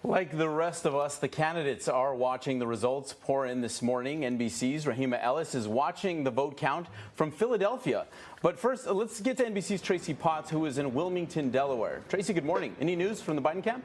Like the rest of us, the candidates are watching the results pour in this morning. NBC's Rahima Ellis is watching the vote count from Philadelphia. But first, let's get to NBC's Tracy Potts, who is in Wilmington, Delaware. Tracy, good morning. Any news from the Biden camp?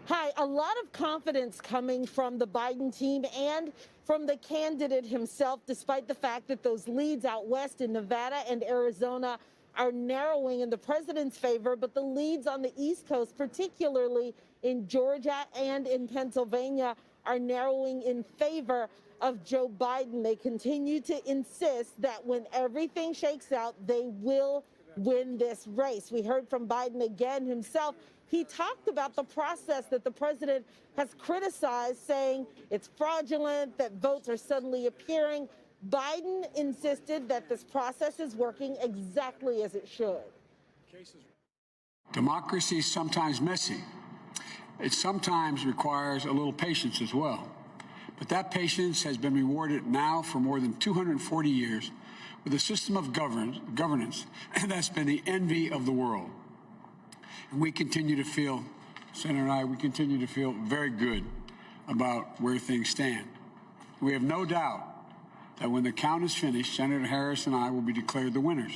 Hi, a lot of confidence coming from the Biden team and from the candidate himself, despite the fact that those leads out west in Nevada and Arizona are narrowing in the president's favor, but the leads on the East Coast, particularly in Georgia and in Pennsylvania, are narrowing in favor of Joe Biden. They continue to insist that when everything shakes out, they will win this race. We heard from Biden again himself. He talked about the process that the president has criticized, saying it's fraudulent, that votes are suddenly appearing. Biden insisted that this process is working exactly as it should. Democracy is sometimes messy. It sometimes requires a little patience as well. But that patience has been rewarded now for more than 240 years with a system of governance that's been the envy of the world. And we continue to feel, Senator and I, we continue to feel very good about where things stand. We have no doubt that when the count is finished, Senator Harris and I will be declared the winners.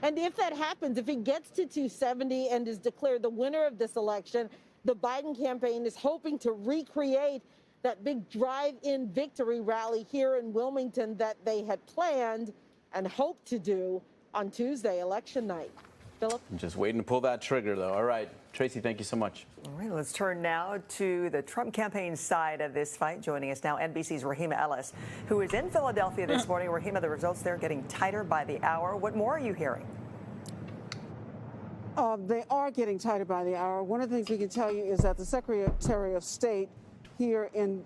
And if that happens, if he gets to 270 and is declared the winner of this election, the Biden campaign is hoping to recreate that big drive-in victory rally here in Wilmington that they had planned and hoped to do on Tuesday, election night. Philip? I'm just waiting to pull that trigger, though. All right, Tracy, thank you so much. All right, let's turn now to the Trump campaign side of this fight. Joining us now, NBC's Rahima Ellis, who is in Philadelphia this morning. Rahima, the results there getting tighter by the hour. What more are you hearing? They are getting tighter by the hour. One of the things we can tell you is that the Secretary of State here in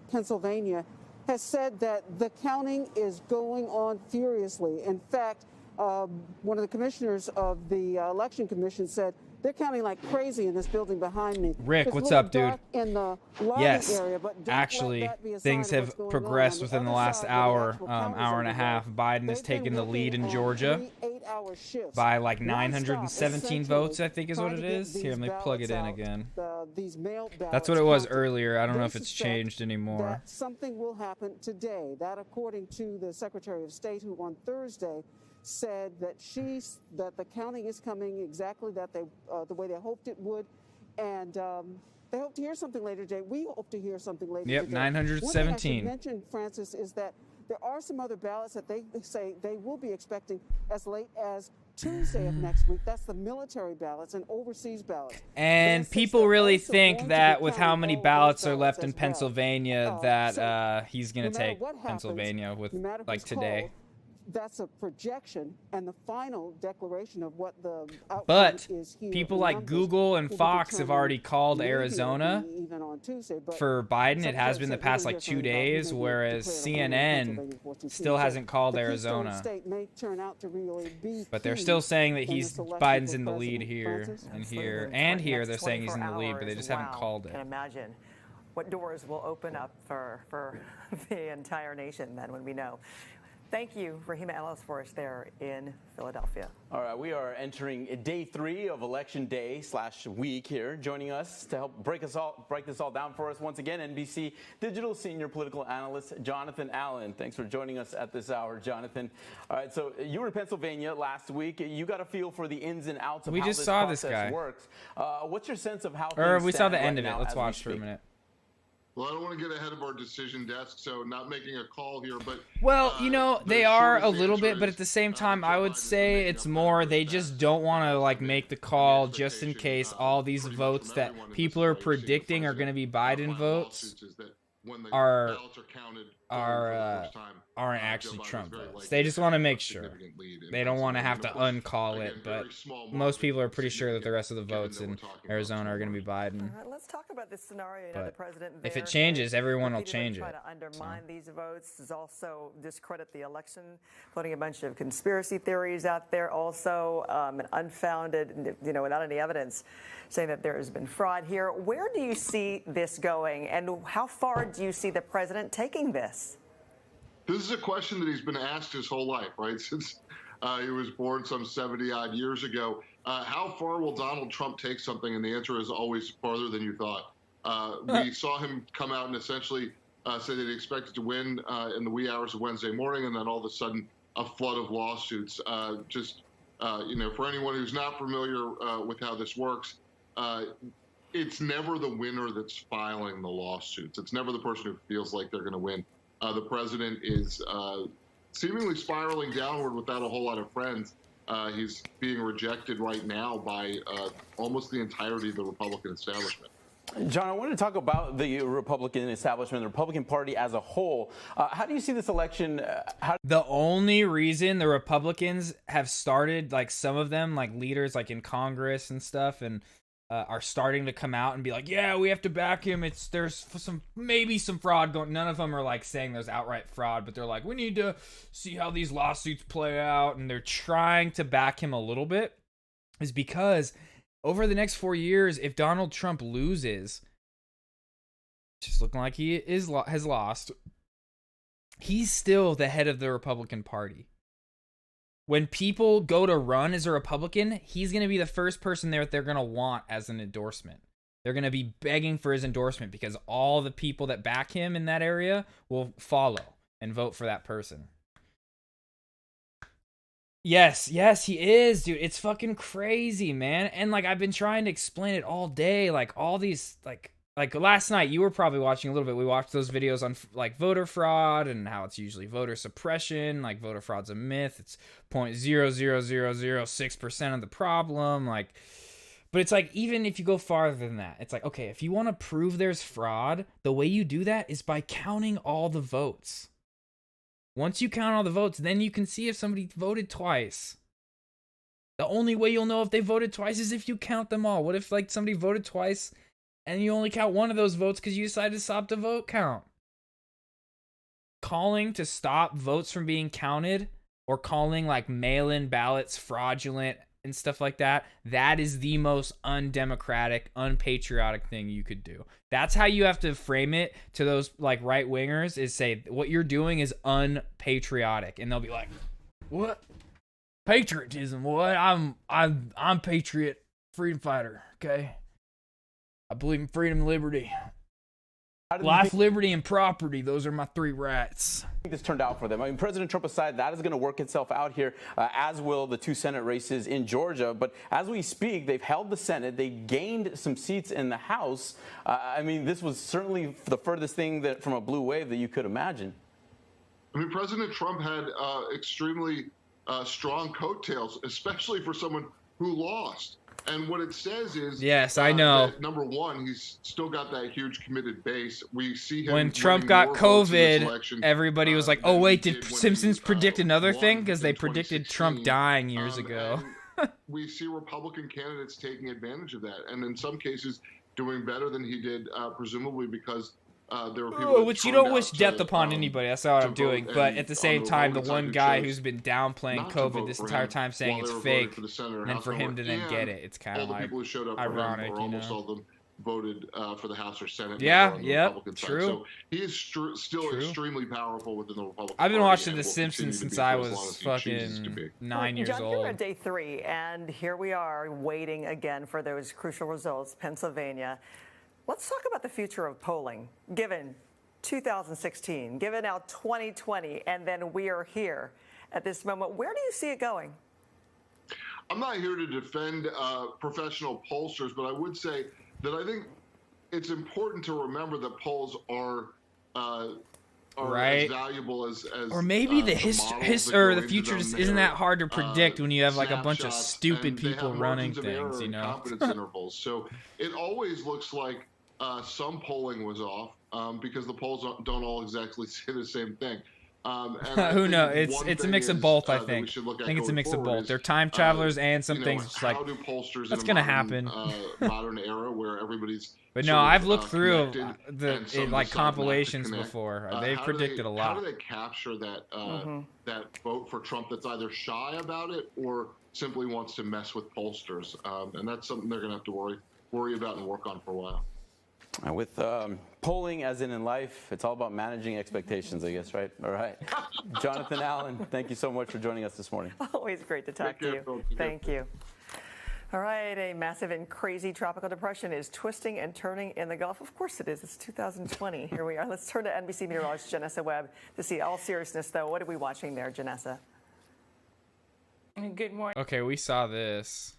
Pennsylvania has said that the counting is going on furiously. In fact, one of the commissioners of the Election Commission said they're counting like crazy in this building behind me. Rick, what's up, dude? In the lobby Yes, area, but actually, things have progressed within the last hour, hour and a half. Biden has taken the lead in Georgia by like 917 votes, I think is what it is. Here, let me plug it in again. That's what it was earlier. I don't know if it's changed anymore. That something will happen today. That, according to the Secretary of State, who on Thursday said that the counting is coming exactly the way they hoped it would, and they hope to hear something later today. We hope to hear something later today. 917. One thing I should mention, Francis, is that there are some other ballots that they say they will be expecting as late as Tuesday of next week. That's the military ballots and overseas ballots. And people really think that with how many ballots are left in Pennsylvania that he's going to take Pennsylvania with like today. That's a projection, and the final declaration of what the outcome but is here. People like Google and Fox have already called Arizona for Biden. It has been the past like 2 days, whereas CNN still hasn't called Arizona. But they're still saying that Biden's in the lead here and here and here. They're saying he's in the lead, but they just haven't called it. I can imagine what doors will open up for the entire nation then when we know. Thank you, Rahima Ellis, for us there in Philadelphia. All right, we are entering day 3 of Election Day / week here. Joining us to help break this all down for us once again, NBC Digital Senior Political Analyst Jonathan Allen. Thanks for joining us at this hour, Jonathan. All right, so you were in Pennsylvania last week. You got a feel for the ins and outs of how this process works. What's your sense of how things we saw the end right of it. Let's watch for a minute. Well, I don't want to get ahead of our decision desk, so not making a call here, but... Well, you know, they are a little bit, but at the same time, I would say it's more they just don't want to, like, make the call just in case all these votes that people are predicting are going to be Biden votes aren't actually Trump votes. They just want to make sure. They don't want to have to uncall it, but most people are pretty sure that the rest of the votes in Arizona are going to be Biden. All right, let's talk about this scenario. You know, the president if it changes, everyone will change it. Try to undermine these votes is also discredit the election, putting a bunch of conspiracy theories out there. Also, an unfounded, without any evidence, saying that there has been fraud here. Where do you see this going, and how far do you see the president taking this? This is a question that he's been asked his whole life, right? Since he was born some 70-odd years ago. How far will Donald Trump take something? And the answer is always farther than you thought. We saw him come out and essentially say that he expected to win in the wee hours of Wednesday morning, and then all of a sudden a flood of lawsuits. For anyone who's not familiar with how this works, it's never the winner that's filing the lawsuits. It's never the person who feels like they're going to win. The president is seemingly spiraling downward without a whole lot of friends. He's being rejected right now by almost the entirety of the Republican establishment. John, I wanted to talk about the Republican establishment, the Republican Party as a whole. How do you see this election? The only reason the Republicans have started, like some of them, like leaders like in Congress and stuff, and are starting to come out and be like, yeah, we have to back him. There's maybe some fraud going. None of them are like saying there's outright fraud, but they're like, we need to see how these lawsuits play out, and they're trying to back him a little bit. Is because over the next 4 years, if Donald Trump loses, just looking like he has lost, he's still the head of the Republican Party. When people go to run as a Republican, he's going to be the first person there that they're going to want as an endorsement. They're going to be begging for his endorsement because all the people that back him in that area will follow and vote for that person. Yes, he is, dude. It's fucking crazy, man. And like I've been trying to explain it all day, like all these like like last night, you were probably watching a little bit. We watched those videos on like voter fraud and how it's usually voter suppression. Like voter fraud's a myth. It's 0.00006% of the problem. Like, but it's like, even if you go farther than that, it's like, okay, if you want to prove there's fraud, the way you do that is by counting all the votes. Once you count all the votes, then you can see if somebody voted twice. The only way you'll know if they voted twice is if you count them all. What if like somebody voted twice and you only count one of those votes because you decided to stop the vote count? Calling to stop votes from being counted, or calling like mail-in ballots fraudulent and stuff like that, that is the most undemocratic, unpatriotic thing you could do. That's how you have to frame it to those like right wingers, is say what you're doing is unpatriotic, and they'll be like, "What? Patriotism? What? I'm patriot, freedom fighter. Okay, I believe in freedom and liberty. Life, liberty, and property. Those are my three rights." I think this turned out for them. I mean, President Trump aside, that is going to work itself out here, as will the 2 Senate races in Georgia. But as we speak, they've held the Senate. They gained some seats in the House. I mean, this was certainly the furthest thing that from a blue wave that you could imagine. I mean, President Trump had extremely strong coattails, especially for someone who lost. And what it says is, yes, I know. That, number one, he's still got that huge committed base. We see him when Trump got COVID, everybody was like, "Oh wait, did Simpsons predict another thing?" Because they predicted Trump dying years ago. We see Republican candidates taking advantage of that, and in some cases doing better than he did, presumably because there were people. Which you don't wish death upon anybody. That's not what I'm doing. But at the same time, the one guy who's been downplaying COVID this entire time, saying it's fake, and then for him to then get it, it's kind of like ironic, you know. Almost all of them voted for the House or Senate. Yeah, true. So he is still extremely powerful within the Republican I've been Party, watching The Simpsons since I was fucking 9 years John, old. you're at day 3, and here we are waiting again for those crucial results, Pennsylvania. Let's talk about the future of polling, given 2016, given now 2020, and then we are here at this moment. Where do you see it going? I'm not here to defend professional pollsters, but I would say that I think it's important to remember that polls are right. as valuable as or maybe the the future just isn't that hard to predict when you have like a bunch of stupid people running things, you know. Confidence intervals. So it always looks like some polling was off because the polls don't all exactly say the same thing. Who knows? It's a mix of both. I think it's a mix of both. They're time travelers and some things. Just like that's gonna happen. Modern era where everybody's. But no, I've looked through like compilations before. They've predicted a lot. How do they capture that that vote for Trump that's either shy about it or simply wants to mess with pollsters? And that's something they're gonna have to worry about and work on for a while. With polling, as in life, it's all about managing expectations, I guess, right? All right. Jonathan Allen, thank you so much for joining us this morning. Always great to talk to you. Thank you. All right, a massive and crazy tropical depression is twisting and turning in the Gulf. Of course it is. It's 2020. Here we are. Let's turn to NBC meteorologist Janessa Webb to see all seriousness, though. What are we watching there, Janessa? Good morning. Okay, we saw this.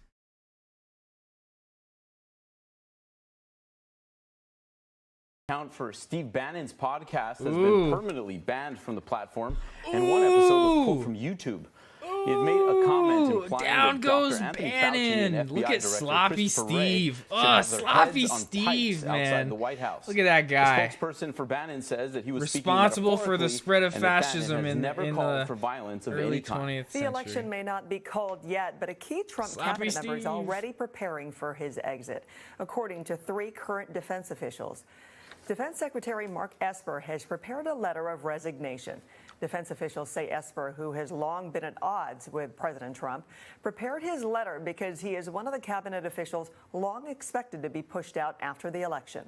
Account for Steve Bannon's podcast has been permanently banned from the platform, and one episode was pulled from YouTube. He had made a comment implying down that goes Dr. Anthony Bannon. Fauci and Look FBI at Director Sloppy Christopher Steve. Wray should have their Sloppy heads on Steve, pikes man. outside the White House. Look at that guy. The spokesperson for Bannon says that he was responsible for the spread of fascism in never the called for violence of early any kind. 20th century. The election may not be called yet, but a key Trump Sloppy cabinet member is Steve. already preparing for his exit, according to 3 current defense officials. Defense Secretary Mark Esper has prepared a letter of resignation. Defense officials say Esper, who has long been at odds with President Trump, prepared his letter because he is one of the cabinet officials long expected to be pushed out after the election.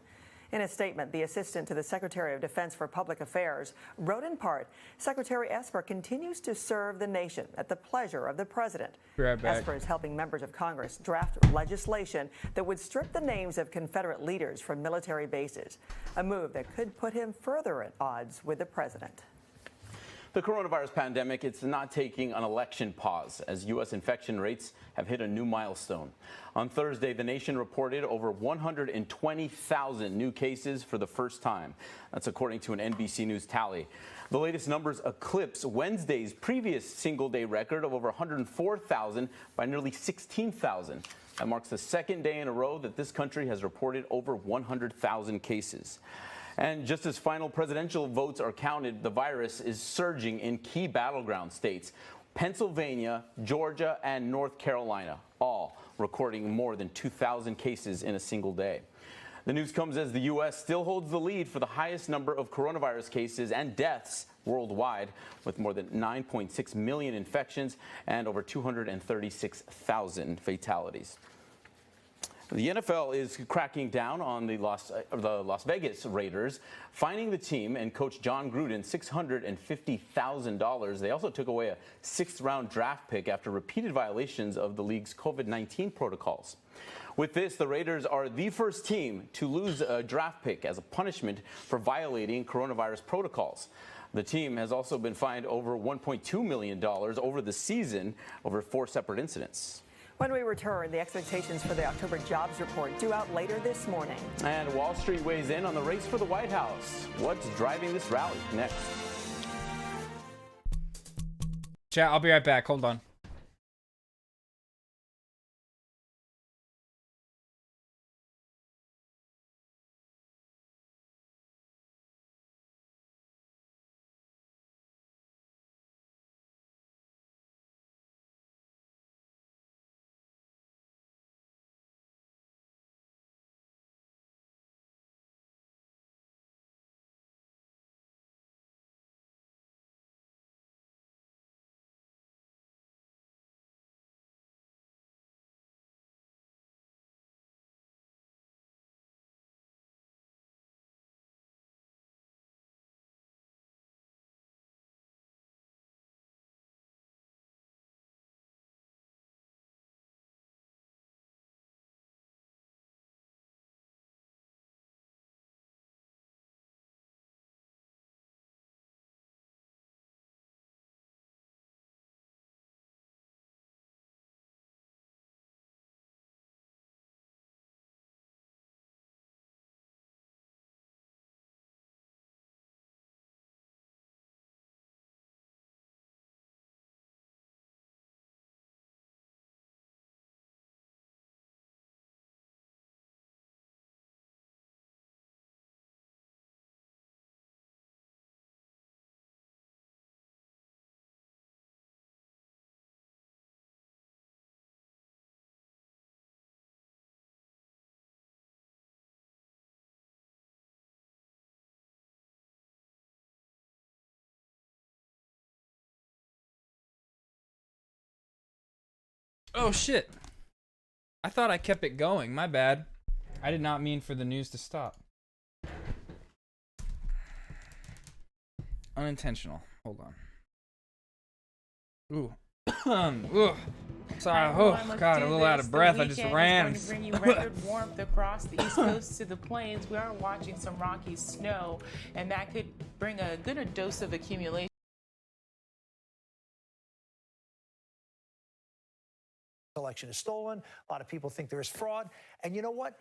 In a statement, the assistant to the Secretary of Defense for Public Affairs wrote in part, Secretary Esper continues to serve the nation at the pleasure of the president. Esper is helping members of Congress draft legislation that would strip the names of Confederate leaders from military bases, a move that could put him further at odds with the president. The coronavirus pandemic, it's not taking an election pause as U.S. infection rates have hit a new milestone. On Thursday, the nation reported over 120,000 new cases for the first time. That's according to an NBC News tally. The latest numbers eclipse Wednesday's previous single-day record of over 104,000 by nearly 16,000. That marks the second day in a row that this country has reported over 100,000 cases. And just as final presidential votes are counted, the virus is surging in key battleground states. Pennsylvania, Georgia, and North Carolina, all recording more than 2,000 cases in a single day. The news comes as the U.S. still holds the lead for the highest number of coronavirus cases and deaths worldwide, with more than 9.6 million infections and over 236,000 fatalities. The NFL is cracking down on the Las Vegas Raiders, fining the team and coach John Gruden $650,000. They also took away a sixth-round draft pick after repeated violations of the league's COVID-19 protocols. With this, the Raiders are the first team to lose a draft pick as a punishment for violating coronavirus protocols. The team has also been fined over $1.2 million over the season over 4 separate incidents. When we return, the expectations for the October jobs report due out later this morning. And Wall Street weighs in on the race for the White House. What's driving this rally? Next. Chat, I'll be right back. Hold on. Oh shit. I thought I kept it going. My bad. I did not mean for the news to stop. Unintentional. Hold on. Ooh. Ooh. Sorry. Oh God, a little out of breath. I just ran. Going to bring you record warmth across the East Coast to the plains. We are watching some rocky snow, and that could bring a good dose of accumulation. Election is stolen. A lot of people think there is fraud. And you know what?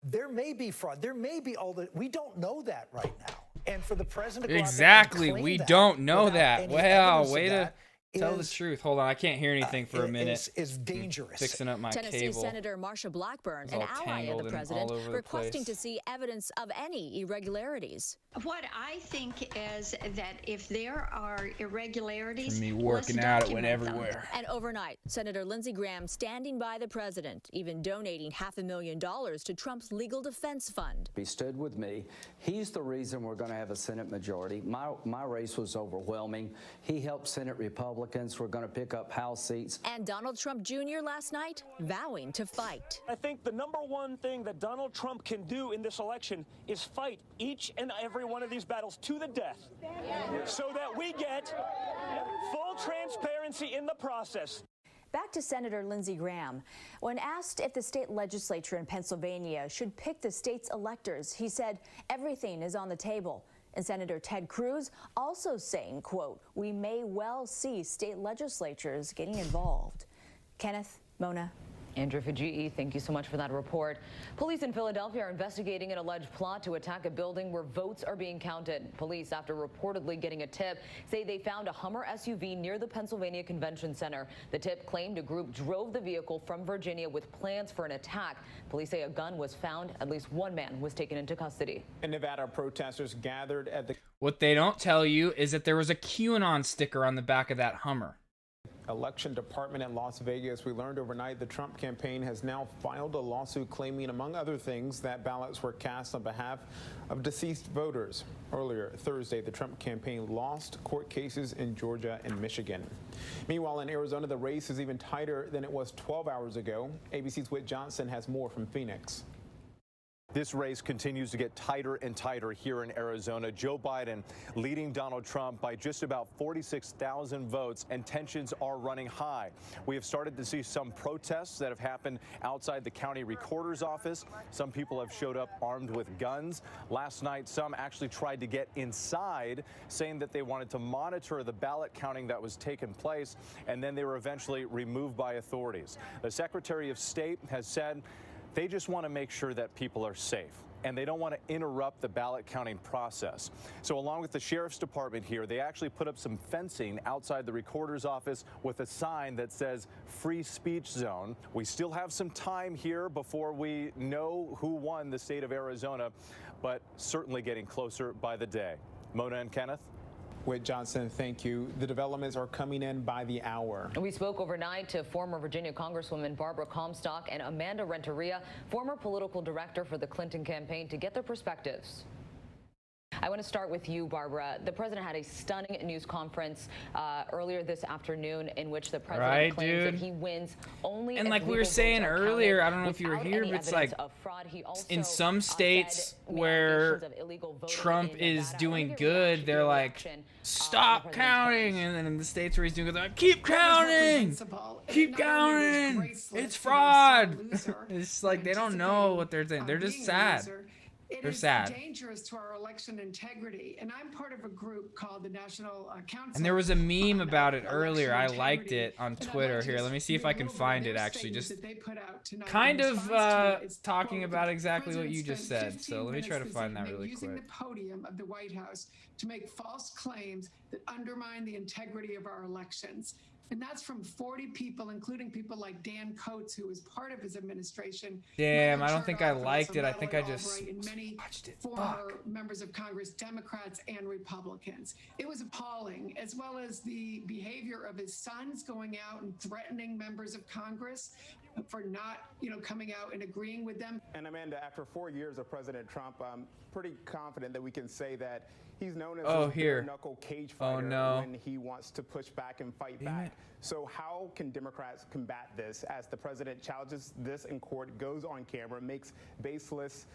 There may be fraud. There may be all that. We don't know that right now. And for the president to go exactly, out there and we claim don't know that. that. Wow, way to tell the truth. Hold on, I can't hear anything for a minute. Is dangerous. Fixing up my Tennessee cable. Senator Marsha Blackburn, an ally of the president, requesting to see evidence of any irregularities. What I think is that if there are irregularities, me working out, it went everywhere. And overnight, Senator Lindsey Graham standing by the president, even donating $500,000 to Trump's legal defense fund. He stood with me. He's the reason we're going to have a Senate majority. My race was overwhelming. He helped Senate Republicans. We're going to pick up House seats. And Donald Trump Jr. last night vowing to fight. I think the number one thing that Donald Trump can do in this election is fight each and every one of these battles to the death so that we get full transparency in the process. Back to Senator Lindsey Graham. When asked if the state legislature in Pennsylvania should pick the state's electors, he said everything is on the table, And Senator Ted Cruz also saying, quote, we may well see state legislatures getting involved. Kenneth, Mona. Andrew Fajii, thank you so much for that report. Police in Philadelphia are investigating an alleged plot to attack a building where votes are being counted. Police, after reportedly getting a tip, say they found a Hummer SUV near the Pennsylvania Convention Center. The tip claimed a group drove the vehicle from Virginia with plans for an attack. Police say a gun was found. At least one man was taken into custody. In Nevada, protesters gathered at the What they don't tell you is that there was a QAnon sticker on the back of that Hummer. election department in Las Vegas. We learned overnight the Trump campaign has now filed a lawsuit claiming, among other things, that ballots were cast on behalf of deceased voters. Earlier Thursday, the Trump campaign lost court cases in Georgia and Michigan. Meanwhile, in Arizona, the race is even tighter than it was 12 hours ago. ABC's Whit Johnson has more from Phoenix. This race continues to get tighter and tighter here in Arizona. Joe Biden leading Donald Trump by just about 46,000 votes, and tensions are running high. We have started to see some protests that have happened outside the county recorder's office. Some people have showed up armed with guns. Last night, some actually tried to get inside, saying that they wanted to monitor the ballot counting that was taking place, and then they were eventually removed by authorities. The Secretary of State has said they just want to make sure that people are safe, and they don't want to interrupt the ballot counting process. So along with the sheriff's department here, they actually put up some fencing outside the recorder's office with a sign that says free speech zone. We still have some time here before we know who won the state of Arizona, but certainly getting closer by the day. Mona and Kenneth? Whit Johnson, thank you. The developments are coming in by the hour. We spoke overnight to former Virginia Congresswoman Barbara Comstock and Amanda Renteria, former political director for the Clinton campaign, to get their perspectives. I want to start with you, Barbara. The president had a stunning news conference earlier this afternoon in which the president claims that he wins only and if like we were legal saying votes are earlier, I counted don't know if you were without here, any but it's evidence like of fraud. He also, in some states said where allegations of illegal voting Trump in is Nevada. doing good, they're like, stop counting. And then in the states where he's doing good, they're like, keep counting. Keep counting. It's fraud. It's like they don't know what they're saying. They're just sad. They're sad. Dangerous to our election integrity, and I'm part of a group called the National Council. And there was a meme about it earlier. I liked it on Twitter. Here, let me see if I can find it actually. Just kind of talking about exactly what you just said. So let me try to find that really using quick. the podium of the White House to make false claims that undermine the integrity of our elections. And that's from 40 people, including people like Dan Coates, who was part of his administration. Damn, I don't think I liked it. I think I just and many watched it. former members of Congress, Democrats and Republicans. It was appalling, as well as the behavior of his sons going out and threatening members of Congress for not, coming out and agreeing with them. And Amanda, after 4 years of President Trump, I'm pretty confident that we can say that he's known as a bare-knuckle cage fighter when he wants to push back and fight back. So how can Democrats combat this as the president challenges this in court, goes on camera, makes baseless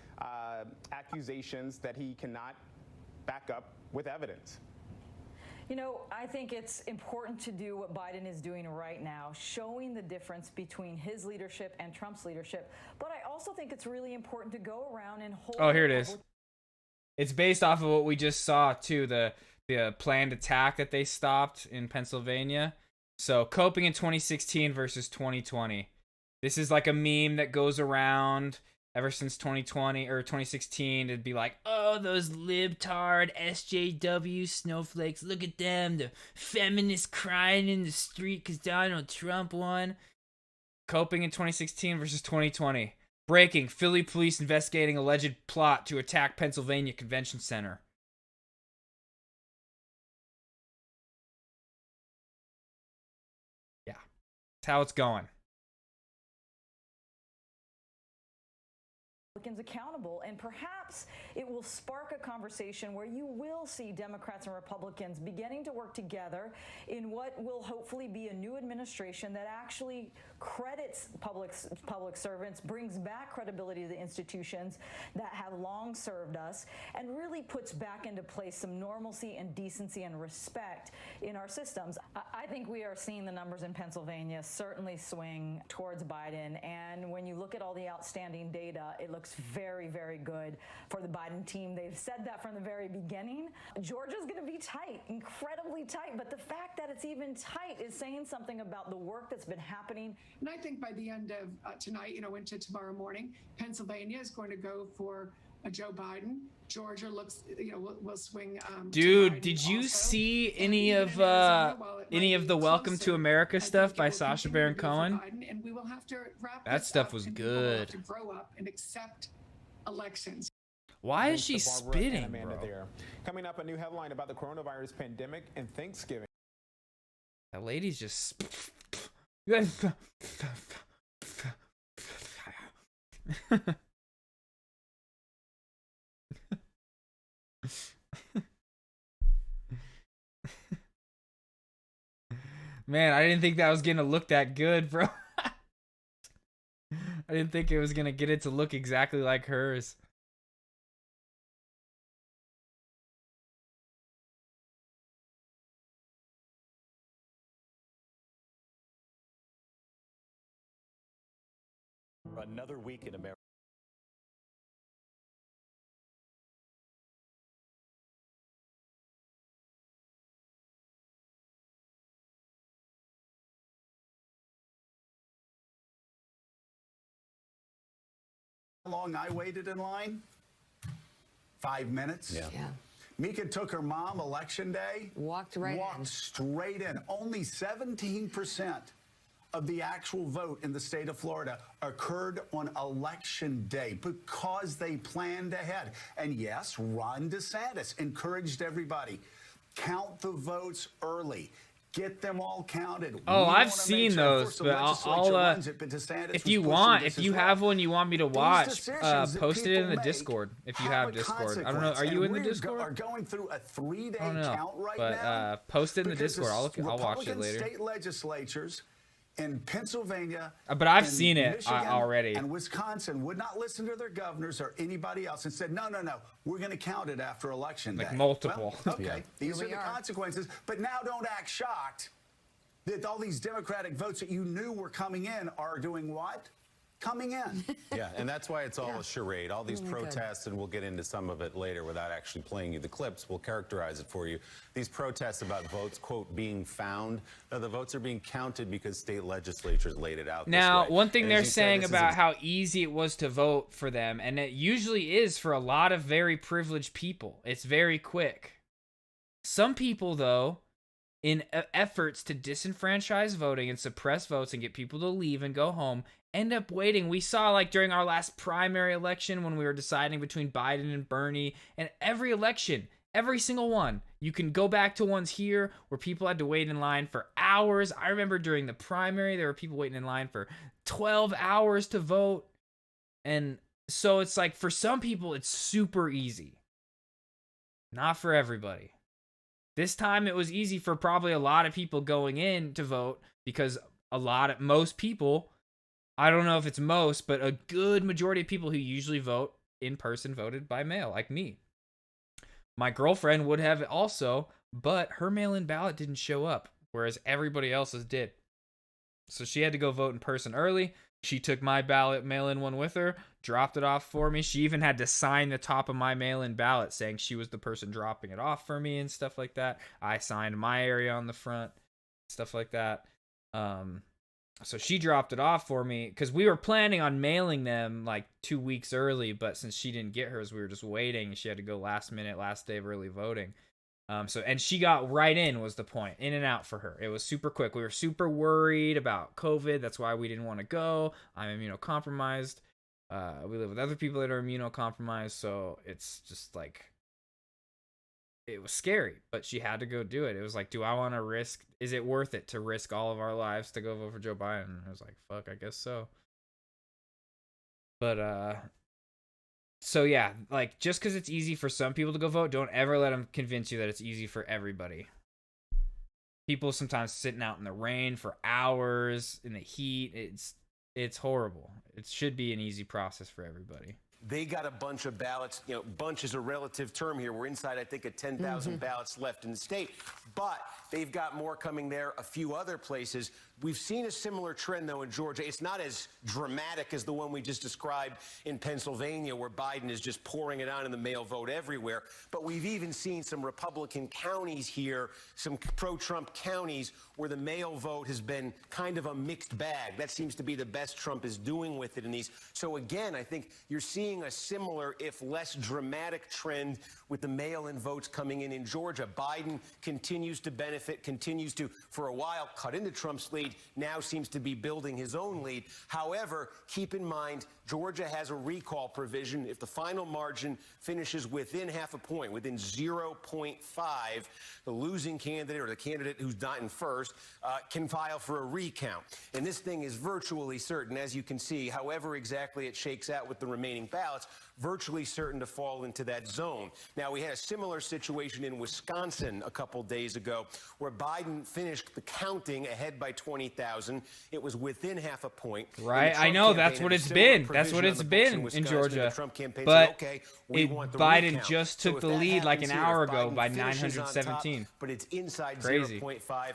accusations that he cannot back up with evidence? I think it's important to do what Biden is doing right now, showing the difference between his leadership and Trump's leadership. But I also think it's really important to go around and hold. Oh, here it is. It's based off of what we just saw too, the planned attack that they stopped in Pennsylvania. So coping in 2016 versus 2020. This is like a meme that goes around ever since 2020 or 2016. It'd be like, oh, those libtard SJW snowflakes, look at them, the feminists crying in the street because Donald Trump won. Coping in 2016 versus 2020. Breaking, Philly police investigating alleged plot to attack Pennsylvania Convention Center. Yeah, that's how it's going. Accountable, and perhaps it will spark a conversation where you will see Democrats and Republicans beginning to work together in what will hopefully be a new administration that actually credits public servants, brings back credibility to the institutions that have long served us, and really puts back into place some normalcy and decency and respect in our systems. I think we are seeing the numbers in Pennsylvania certainly swing towards Biden, and when you look at all the outstanding data, it looks very, very good for the Biden team. They've said that from the very beginning. Georgia's going to be tight, incredibly tight, but the fact that it's even tight is saying something about the work that's been happening. And I think by the end of tonight, into tomorrow morning, Pennsylvania is going to go for Joe Biden. Georgia looks, will swing. Dude, did you see any of the Welcome to America stuff by Sacha Baron Cohen? And we will have to wrap that stuff was good. To grow up and accept elections. Why is she spitting, Amanda bro? there. Coming up, a new headline about the coronavirus pandemic and Thanksgiving. That lady's just. Man, I didn't think that was gonna look that good, bro. I didn't think it was gonna get it to look exactly like hers. Another week in America. How long I waited in line? 5 minutes. Yeah. Mika took her mom election day. Walked straight in. Only 17% of the actual vote in the state of Florida occurred on election day because they planned ahead. And yes, Ron DeSantis encouraged everybody, count the votes early. Get them all counted. Oh, I've seen those, but I'll if you want, if you have one you want me to watch, post it in the Discord if you have Discord. I don't know. Are you in the Discord? Are going through a 3-day I don't know, count right but now. Post it in the Because Discord. I'll watch it later. State legislatures in Pennsylvania, But I've and seen it Michigan already. and Wisconsin would not listen to their governors or anybody else and said, no, we're going to count it after election day. Like multiple. Well, okay, Yeah. these are the consequences. But now don't act shocked that all these Democratic votes that you knew were coming in are doing what? Coming in. Yeah, and that's why it's all a charade. All these Oh my God. protests, and we'll get into some of it later without actually playing you the clips. We'll characterize it for you. These protests about votes, quote, being found. No, the votes are being counted because state legislatures laid it out Now, this way. one thing And they're as you said, saying this is about how easy it was to vote for them, and it usually is for a lot of very privileged people. It's very quick. Some people, though, in efforts to disenfranchise voting and suppress votes and get people to leave and go home, end up waiting. We saw, like, during our last primary election when we were deciding between Biden and Bernie, and every election, every single one, you can go back to ones here where people had to wait in line for hours. I remember during the primary, there were people waiting in line for 12 hours to vote. And so it's like, for some people, it's super easy. Not for everybody. This time it was easy for probably a lot of people going in to vote because most people, I don't know if it's most, but a good majority of people who usually vote in person voted by mail, like me. My girlfriend would have also, but her mail-in ballot didn't show up, whereas everybody else's did. So she had to go vote in person early. She took my ballot mail-in one with her, dropped it off for me. She even had to sign the top of my mail-in ballot saying she was the person dropping it off for me and stuff like that. I signed my area on the front, stuff like that. So she dropped it off for me because we were planning on mailing them like 2 weeks early, but since she didn't get hers, we were just waiting. She had to go last minute, last day of early voting. And she got right in, was the point. In and out for her. It was super quick. We were super worried about COVID. That's why we didn't want to go. I'm immunocompromised. We live with other people that are immunocompromised, so it's just like, it was scary, but she had to go do it. It was like, do I want to risk, is it worth it to risk all of our lives to go vote for Joe Biden? I was like, fuck, I guess so. But, so yeah, like, just because it's easy for some people to go vote, don't ever let them convince you that it's easy for everybody. People sometimes sitting out in the rain for hours in the heat. It's horrible. It should be an easy process for everybody. They got a bunch of ballots. You know, bunch is a relative term here. We're inside, I think, at 10,000 ballots left in the state. But they've got more coming there, a few other places. We've seen a similar trend, though, in Georgia. It's not as dramatic as the one we just described in Pennsylvania, where Biden is just pouring it on in the mail vote everywhere. But we've even seen some Republican counties here, some pro-Trump counties, where the mail vote has been kind of a mixed bag. That seems to be the best Trump is doing with it in these. So, again, I think you're seeing a similar, if less dramatic, trend with the mail-in votes coming in Georgia. Biden continues to benefit, continues to, for a while, cut into Trump's lead, now seems to be building his own lead. However, keep in mind, Georgia has a recall provision. If the final margin finishes within half a point, within 0.5, the losing candidate or the candidate who's not in first can file for a recount. And this thing is virtually certain, as you can see, however exactly it shakes out with the remaining ballots, virtually certain to fall into that zone. Now, we had a similar situation in Wisconsin a couple days ago where Biden finished the counting ahead by 20,000. It was within half a point. Right, I know, that's what it's been. That's what it's been in Georgia. But Biden just took the lead like an hour ago by 917. But it's inside Crazy. 0.5.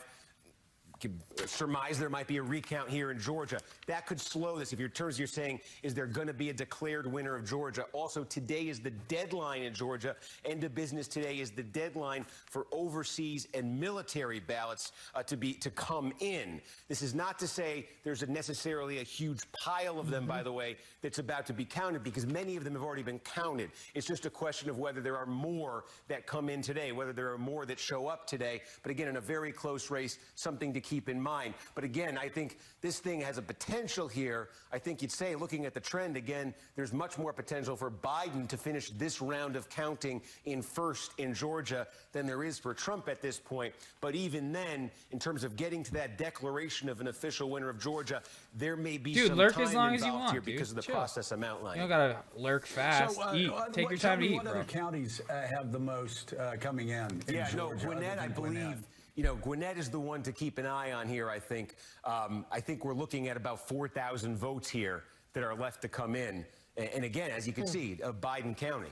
Surmise there might be a recount here in Georgia. That could slow this. If your terms you're saying, is there going to be a declared winner of Georgia? Also, today is the deadline in Georgia. End of business today is the deadline for overseas and military ballots to come in. This is not to say there's necessarily a huge pile of them, by the way, that's about to be counted, because many of them have already been counted. It's just a question of whether there are more that come in today, whether there are more that show up today. But again, in a very close race, something to keep in mind. But again, I think this thing has a potential here. I think you'd say, looking at the trend, again, there's much more potential for Biden to finish this round of counting in first in Georgia than there is for Trump at this point. But even then, in terms of getting to that declaration of an official winner of Georgia, there may be some lurk time as long as you involved want, here dude. because of the Chill. process I'm outlining. You don't gotta lurk fast. Eat. Take your time to eat, what bro. other counties have the most coming in Yeah, no, Georgia, Gwinnett, I believe. You know, Gwinnett is the one to keep an eye on here, I think. I think we're looking at about 4,000 votes here that are left to come in. And again, as you can see, Biden County.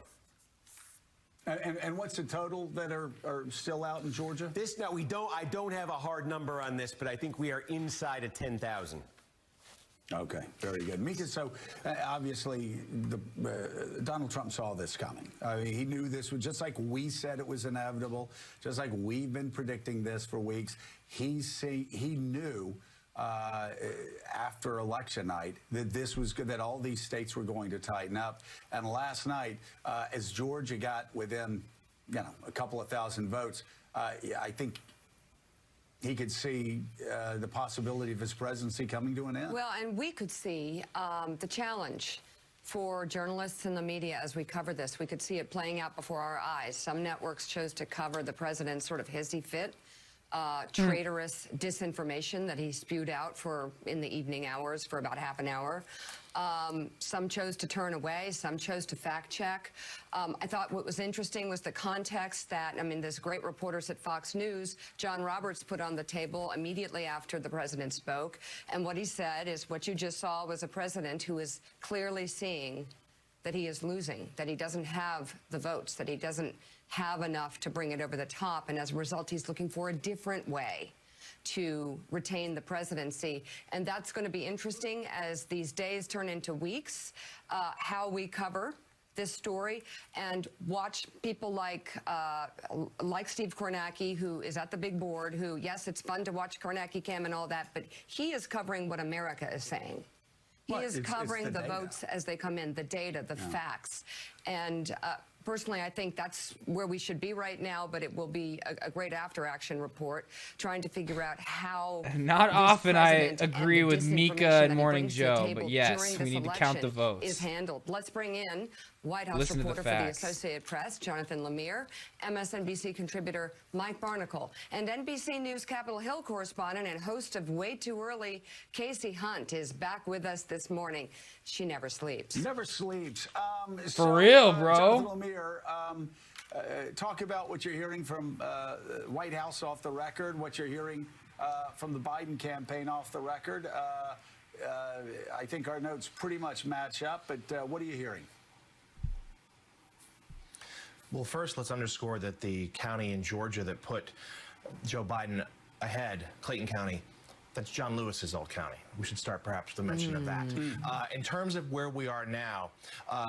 And what's the total that are still out in Georgia? I don't have a hard number on this, but I think we are inside of 10,000. Okay, very good. Mika, so obviously Donald Trump saw this coming. He knew this was, just like we said it was inevitable, just like we've been predicting this for weeks. He knew after election night that this was good, that all these states were going to tighten up. And last night, as Georgia got within, a couple of thousand votes, I think he could see the possibility of his presidency coming to an end. Well, and we could see the challenge for journalists and the media as we cover this. We could see it playing out before our eyes. Some networks chose to cover the president's sort of hissy fit, traitorous disinformation that he spewed out in the evening hours for about half an hour. Some chose to turn away. Some chose to fact check. I thought what was interesting was the context that, there's great reporters at Fox News, John Roberts, put on the table immediately after the president spoke. And what he said is what you just saw was a president who is clearly seeing that he is losing, that he doesn't have the votes, that he doesn't have enough to bring it over the top. And as a result, he's looking for a different way to retain the presidency. And that's going to be interesting as these days turn into weeks, how we cover this story and watch people like Steve Kornacki, who is at the big board, who, yes, it's fun to watch Kornacki Cam and all that, but he is covering what America is saying. He is covering the votes as they come in, the data, the facts. And personally, I think that's where we should be right now, but it will be a great after-action report, trying to figure out how... Not often I agree with Mika and Morning Joe, but yes, we need to count the votes. ...is handled. Let's bring in White House reporter for the Associated Press, Jonathan Lemire, MSNBC contributor Mike Barnicle, and NBC News Capitol Hill correspondent and host of Way Too Early, Casey Hunt, is back with us this morning. She never sleeps. Never sleeps. For real, bro. Jonathan Lemire, talk about what you're hearing from White House off the record, what you're hearing from the Biden campaign off the record. I think our notes pretty much match up, but what are you hearing? Well, first, let's underscore that the county in Georgia that put Joe Biden ahead, Clayton County, that's John Lewis's old county. We should start perhaps with a mention of that. In terms of where we are now,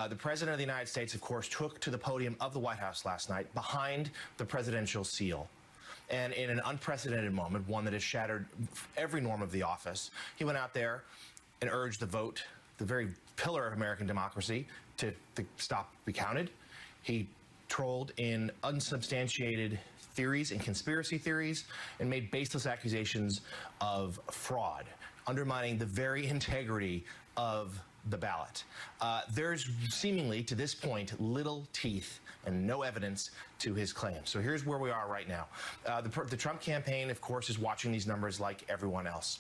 the President of the United States, of course, took to the podium of the White House last night behind the presidential seal. And in an unprecedented moment, one that has shattered every norm of the office, he went out there and urged the vote, the very pillar of American democracy, to stop, be counted. He trolled in unsubstantiated theories and conspiracy theories and made baseless accusations of fraud, undermining the very integrity of the ballot. There's seemingly, to this point, little teeth and no evidence to his claim. So here's where we are right now. The Trump campaign, of course, is watching these numbers like everyone else.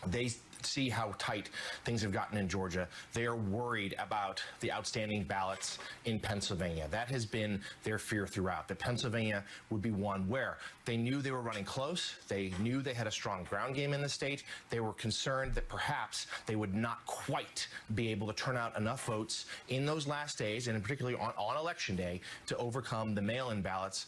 They see how tight things have gotten in Georgia. They are worried about the outstanding ballots in Pennsylvania. That has been their fear throughout, that Pennsylvania would be one where they knew they were running close. They knew they had a strong ground game in the state. They were concerned that perhaps they would not quite be able to turn out enough votes in those last days, and particularly on Election Day, to overcome the mail-in ballots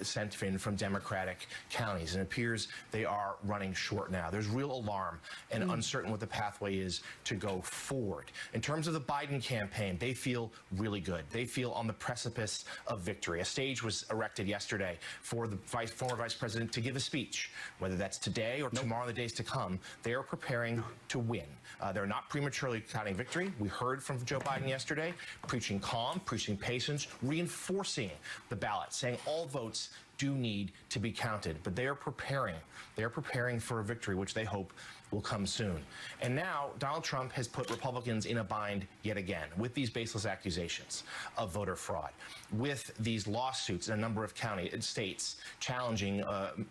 sent in from Democratic counties. And it appears they are running short now. There's real alarm and uncertain what the pathway is to go forward. In terms of the Biden campaign, they feel really good. They feel on the precipice of victory. A stage was erected yesterday for the former vice president to give a speech, whether that's today or tomorrow, the days to come. They are preparing to win. They're not prematurely counting victory. We heard from Joe Biden yesterday, preaching calm, preaching patience, reinforcing the ballot, saying all votes do need to be counted, but they are preparing. They are preparing for a victory, which they hope will come soon. And now Donald Trump has put Republicans in a bind yet again with these baseless accusations of voter fraud, with these lawsuits in a number of states challenging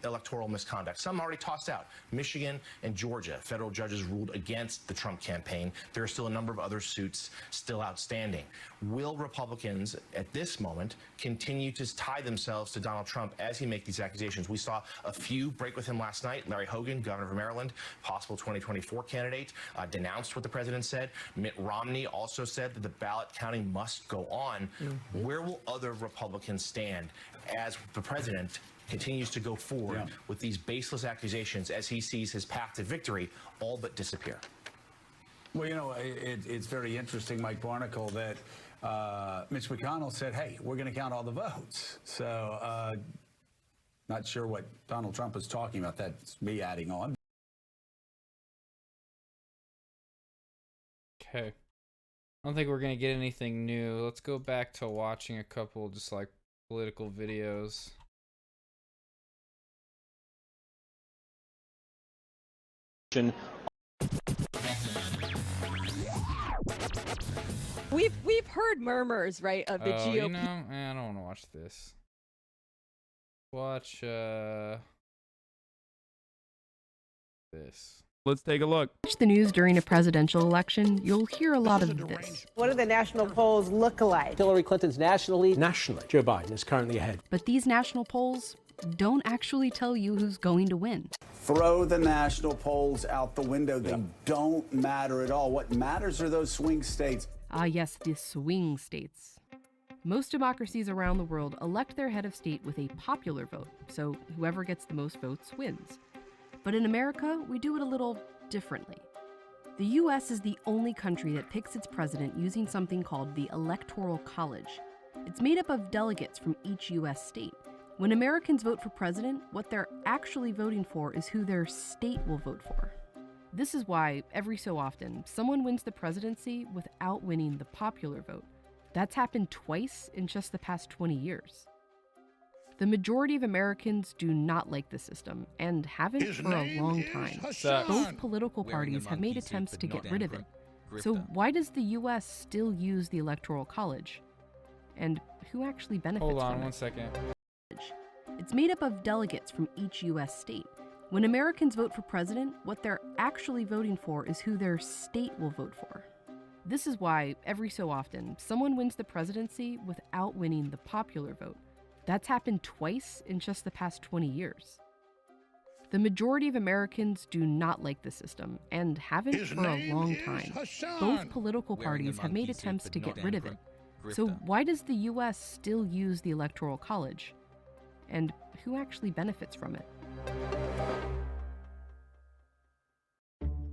electoral misconduct. Some already tossed out. Michigan and Georgia, federal judges ruled against the Trump campaign. There are still a number of other suits still outstanding. Will Republicans at this moment continue to tie themselves to Donald Trump as he makes these accusations? We saw a few break with him last night. Larry Hogan, governor of Maryland, possible 2024 candidate, denounced what the president said. Mitt Romney also said that the ballot counting must go on. Where will other Republicans stand as the president continues to go forward with these baseless accusations as he sees his path to victory all but disappear? Well, you know, it's very interesting, Mike Barnacle, that Mitch McConnell said, hey, we're going to count all the votes. So not sure what Donald Trump is talking about. That's me adding on. Okay. I don't think we're going to get anything new. Let's go back to watching a couple just like political videos. We've heard murmurs, right, of the GOP. You know, I don't want to watch this. Watch this. Let's take a look. Watch the news during a presidential election, you'll hear a lot of this. What do the national polls look like? Hillary Clinton's national lead. Nationally, Joe Biden is currently ahead. But these national polls don't actually tell you who's going to win. Throw the national polls out the window. They don't matter at all. What matters are those swing states. Ah, yes, the swing states. Most democracies around the world elect their head of state with a popular vote, so whoever gets the most votes wins. But in America, we do it a little differently. The US is the only country that picks its president using something called the Electoral College. It's made up of delegates from each US state. When Americans vote for president, what they're actually voting for is who their state will vote for. This is why, every so often, someone wins the presidency without winning the popular vote. That's happened twice in just the past 20 years. The majority of Americans do not like the system, and haven't for a long time. Both political parties have made attempts to get rid of it. So why does the US still use the Electoral College? And who actually benefits from it? Hold on 1 second. It's made up of delegates from each US state. When Americans vote for president, what they're actually voting for is who their state will vote for. This is why, every so often, someone wins the presidency without winning the popular vote. That's happened twice in just the past 20 years. The majority of Americans do not like the system, and haven't for a long time. Both political parties have made attempts to get rid of it. So why does the US still use the Electoral College? And who actually benefits from it?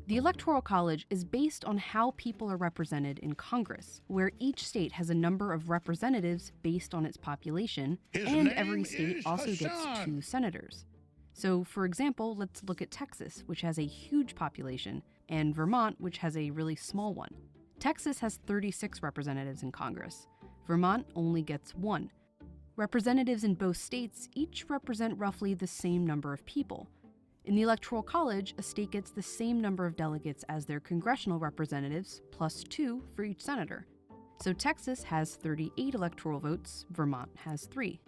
The Electoral College is based on how people are represented in Congress, where each state has a number of representatives based on its population, and every state also gets 2 senators. So, for example, let's look at Texas, which has a huge population, and Vermont, which has a really small one. Texas has 36 representatives in Congress. Vermont only gets 1. Representatives in both states each represent roughly the same number of people. In the Electoral College, a state gets the same number of delegates as their congressional representatives, plus 2 for each senator. So Texas has 38 electoral votes, Vermont has 3.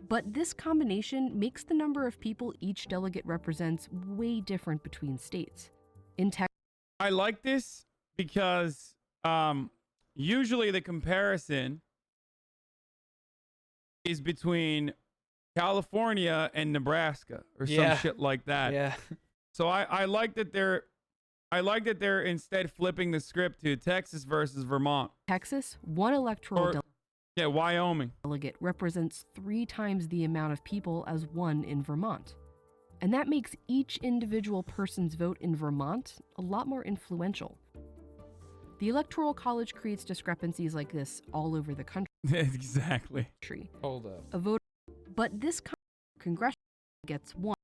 But this combination makes the number of people each delegate represents way different between states. In Texas, I like this because usually the comparison is between California and Nebraska or some shit like that. Yeah. So I like that they're instead flipping the script to Texas versus Vermont. Texas, 1 electoral Wyoming delegate represents 3 times the amount of people as 1 in Vermont. And that makes each individual person's vote in Vermont a lot more influential. The Electoral College creates discrepancies like this all over the country. Exactly. Hold up. A voter, but this congressional gets 1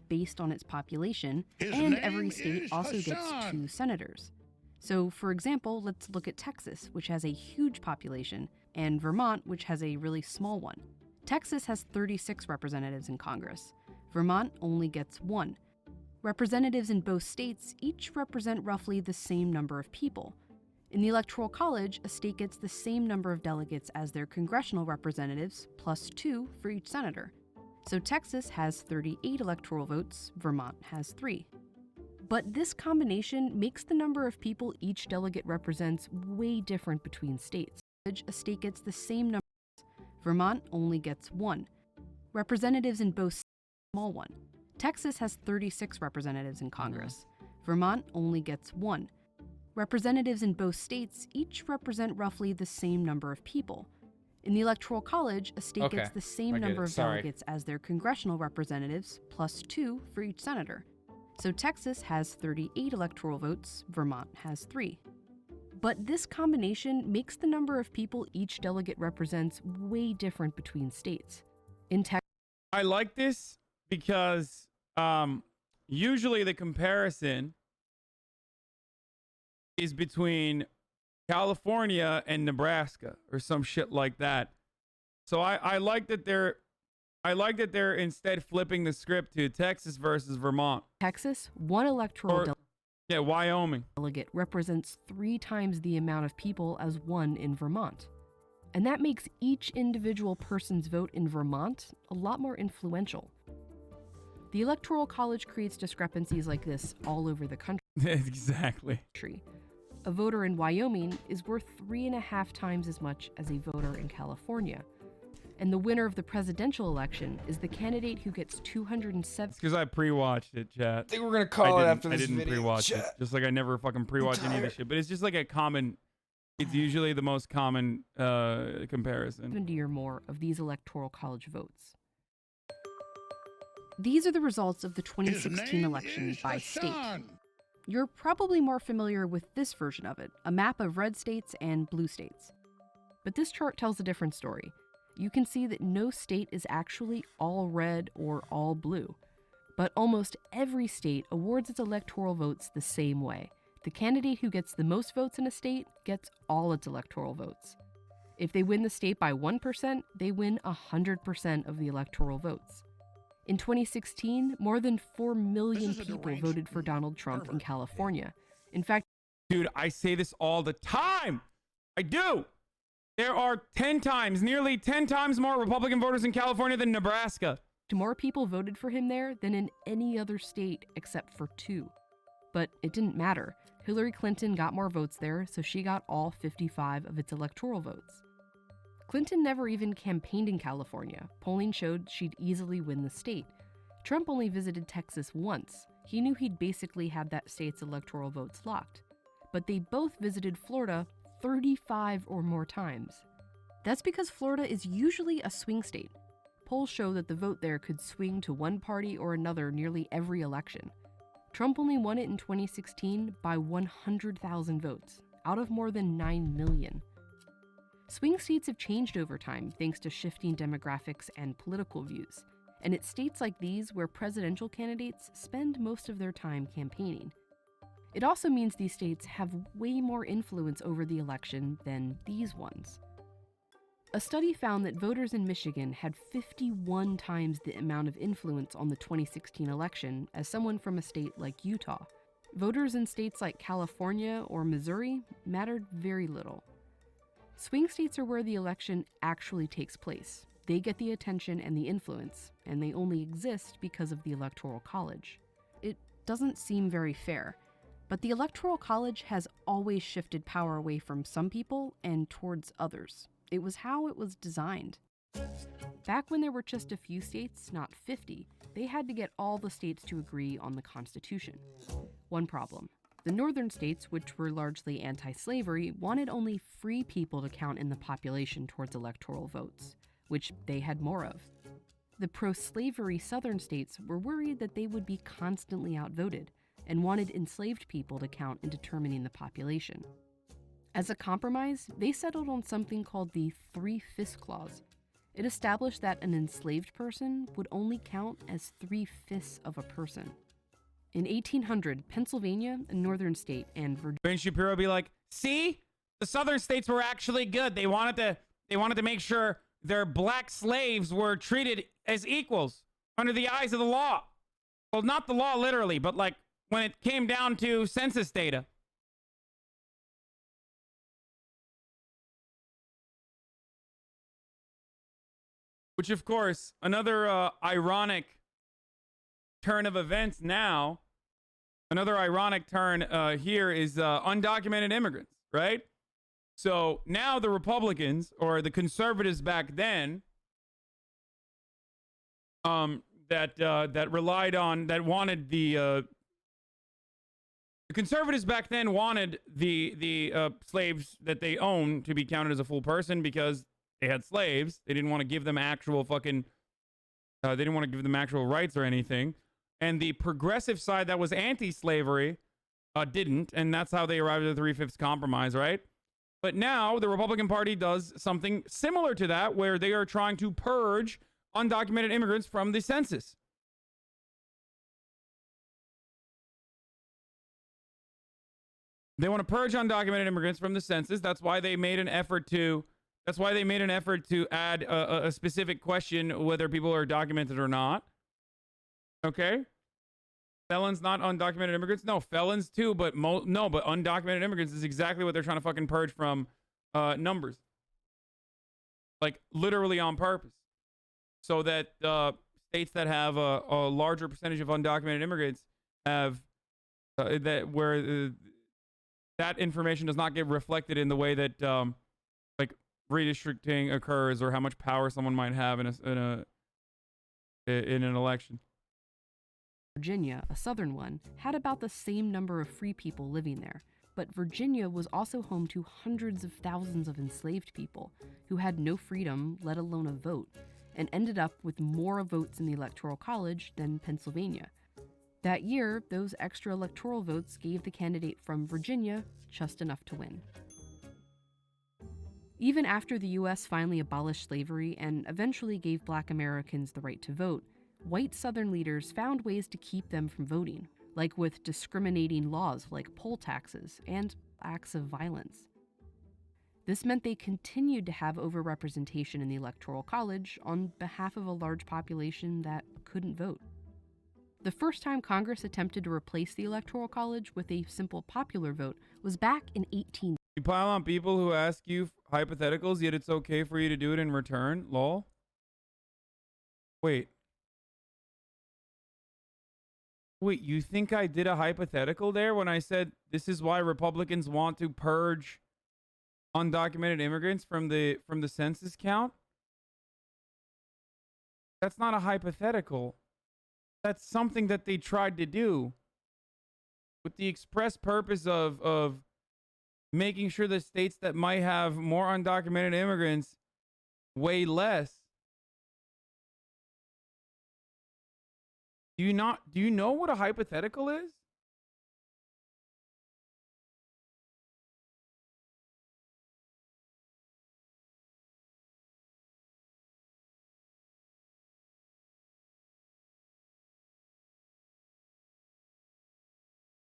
based on its population, and every state also gets 2 senators. So, for example, let's look at Texas, which has a huge population, and Vermont, which has a really small one. Texas has 36 representatives in Congress. Vermont only gets 1. Representatives in both states each represent roughly the same number of people. In the Electoral College, a state gets the same number of delegates as their congressional representatives, plus 2 for each senator. So Texas has 38 electoral votes, Vermont has 3. But this combination makes the number of people each delegate represents way different between states. A state gets the same number, Vermont only gets 1. Representatives in both states, small one. Texas has 36 representatives in Congress. Vermont only gets 1. Representatives in both states each represent roughly the same number of people. In the Electoral College, a state gets the same number of delegates as their congressional representatives, plus 2 for each senator. So Texas has 38 electoral votes, Vermont has 3. But this combination makes the number of people each delegate represents way different between states. In Texas, I like this because usually the comparison is between California and Nebraska or some shit like that. So I like that they're instead flipping the script to Texas versus Vermont. Texas, 1 electoral Wyoming delegate represents 3 times the amount of people as 1 in Vermont. And that makes each individual person's vote in Vermont a lot more influential. The Electoral College creates discrepancies like this all over the country. Exactly. A voter in Wyoming is worth 3.5 times as much as a voter in California. And the winner of the presidential election is the candidate who gets 207. Because I pre-watched it, chat. I think we're gonna call it after this video. I didn't pre-watch it. Just like I never fucking pre-watch any of this shit. But it's just like a common. It's usually the most common comparison. 70 or more of these Electoral College votes. These are the results of the 2016 election by state. You're probably more familiar with this version of it, a map of red states and blue states. But this chart tells a different story. You can see that no state is actually all red or all blue. But almost every state awards its electoral votes the same way. The candidate who gets the most votes in a state gets all its electoral votes. If they win the state by 1%, they win 100% of the electoral votes. In 2016, more than 4 million people voted for Donald Trump in California. In fact, dude, I say this all the time. I do. There are nearly 10 times more Republican voters in California than Nebraska. More people voted for him there than in any other state except for 2. But it didn't matter. Hillary Clinton got more votes there, so she got all 55 of its electoral votes. Clinton never even campaigned in California. Polling showed she'd easily win the state. Trump only visited Texas once. He knew he'd basically have that state's electoral votes locked. But they both visited Florida 35 or more times. That's because Florida is usually a swing state. Polls show that the vote there could swing to one party or another nearly every election. Trump only won it in 2016 by 100,000 votes, out of more than 9 million. Swing states have changed over time thanks to shifting demographics and political views, and it's states like these where presidential candidates spend most of their time campaigning. It also means these states have way more influence over the election than these ones. A study found that voters in Michigan had 51 times the amount of influence on the 2016 election as someone from a state like Utah. Voters in states like California or Missouri mattered very little. Swing states are where the election actually takes place. They get the attention and the influence, and they only exist because of the Electoral College. It doesn't seem very fair, but the Electoral College has always shifted power away from some people and towards others. It was how it was designed. Back when there were just a few states, not 50, they had to get all the states to agree on the Constitution. One problem. The northern states, which were largely anti-slavery, wanted only free people to count in the population towards electoral votes, which they had more of. The pro-slavery southern states were worried that they would be constantly outvoted and wanted enslaved people to count in determining the population. As a compromise, they settled on something called the 3/5 Clause. It established that an enslaved person would only count as 3/5 of a person. In 1800, Pennsylvania, a northern state, and Virginia... Ben Shapiro would be like, see? The southern states were actually good. They wanted to make sure their black slaves were treated as equals under the eyes of the law. Well, not the law literally, but like when it came down to census data. Which, of course, another ironic turn of events now, another ironic turn here is undocumented immigrants, right? So now the Republicans, or the conservatives back then, that relied on, that wanted the conservatives back then wanted the slaves that they owned to be counted as a full person because they had slaves. They didn't want to give them actual fucking, they didn't want to give them actual rights or anything. And the progressive side that was anti-slavery didn't. And that's how they arrived at the 3/5 compromise, right? But now the Republican Party does something similar to that, where they are trying to purge undocumented immigrants from the census. They want to purge undocumented immigrants from the census. That's why they made an effort to add a specific question whether people are documented or not. Okay? Felons, not undocumented immigrants? No, felons too, but but undocumented immigrants is exactly what they're trying to fucking purge from numbers. Like, literally on purpose. So that states that have a larger percentage of undocumented immigrants have that information does not get reflected in the way that like redistricting occurs or how much power someone might have in an election. Virginia, a southern one, had about the same number of free people living there, but Virginia was also home to hundreds of thousands of enslaved people who had no freedom, let alone a vote, and ended up with more votes in the Electoral College than Pennsylvania. That year, those extra electoral votes gave the candidate from Virginia just enough to win. Even after the U.S. finally abolished slavery and eventually gave Black Americans the right to vote, white Southern leaders found ways to keep them from voting, like with discriminating laws like poll taxes and acts of violence. This meant they continued to have overrepresentation in the Electoral College on behalf of a large population that couldn't vote. The first time Congress attempted to replace the Electoral College with a simple popular vote was back in 18... You pile on people who ask you hypotheticals, yet it's okay for you to do it in return? Lol. Wait. Wait, you think I did a hypothetical there when I said this is why Republicans want to purge undocumented immigrants from the census count? That's not a hypothetical. That's something that they tried to do with the express purpose of making sure the states that might have more undocumented immigrants weigh less. Do you know what a hypothetical is?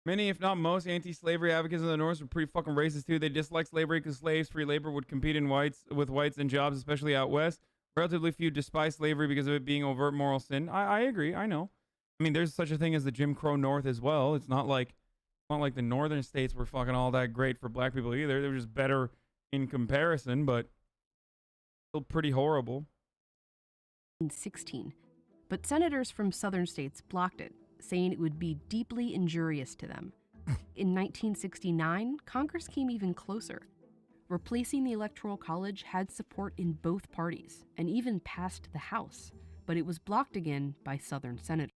Many, if not most, anti-slavery advocates in the North were pretty fucking racist too. They disliked slavery because slaves, free labor would compete with whites in jobs, especially out west. Relatively few despise slavery because of it being overt moral sin. I agree. I know. I mean, there's such a thing as the Jim Crow North as well. It's not like the northern states were fucking all that great for black people either. They were just better in comparison, but still pretty horrible. 16. But senators from southern states blocked it, saying it would be deeply injurious to them. In 1969, Congress came even closer. Replacing the Electoral College had support in both parties and even passed the House, but it was blocked again by Southern senators.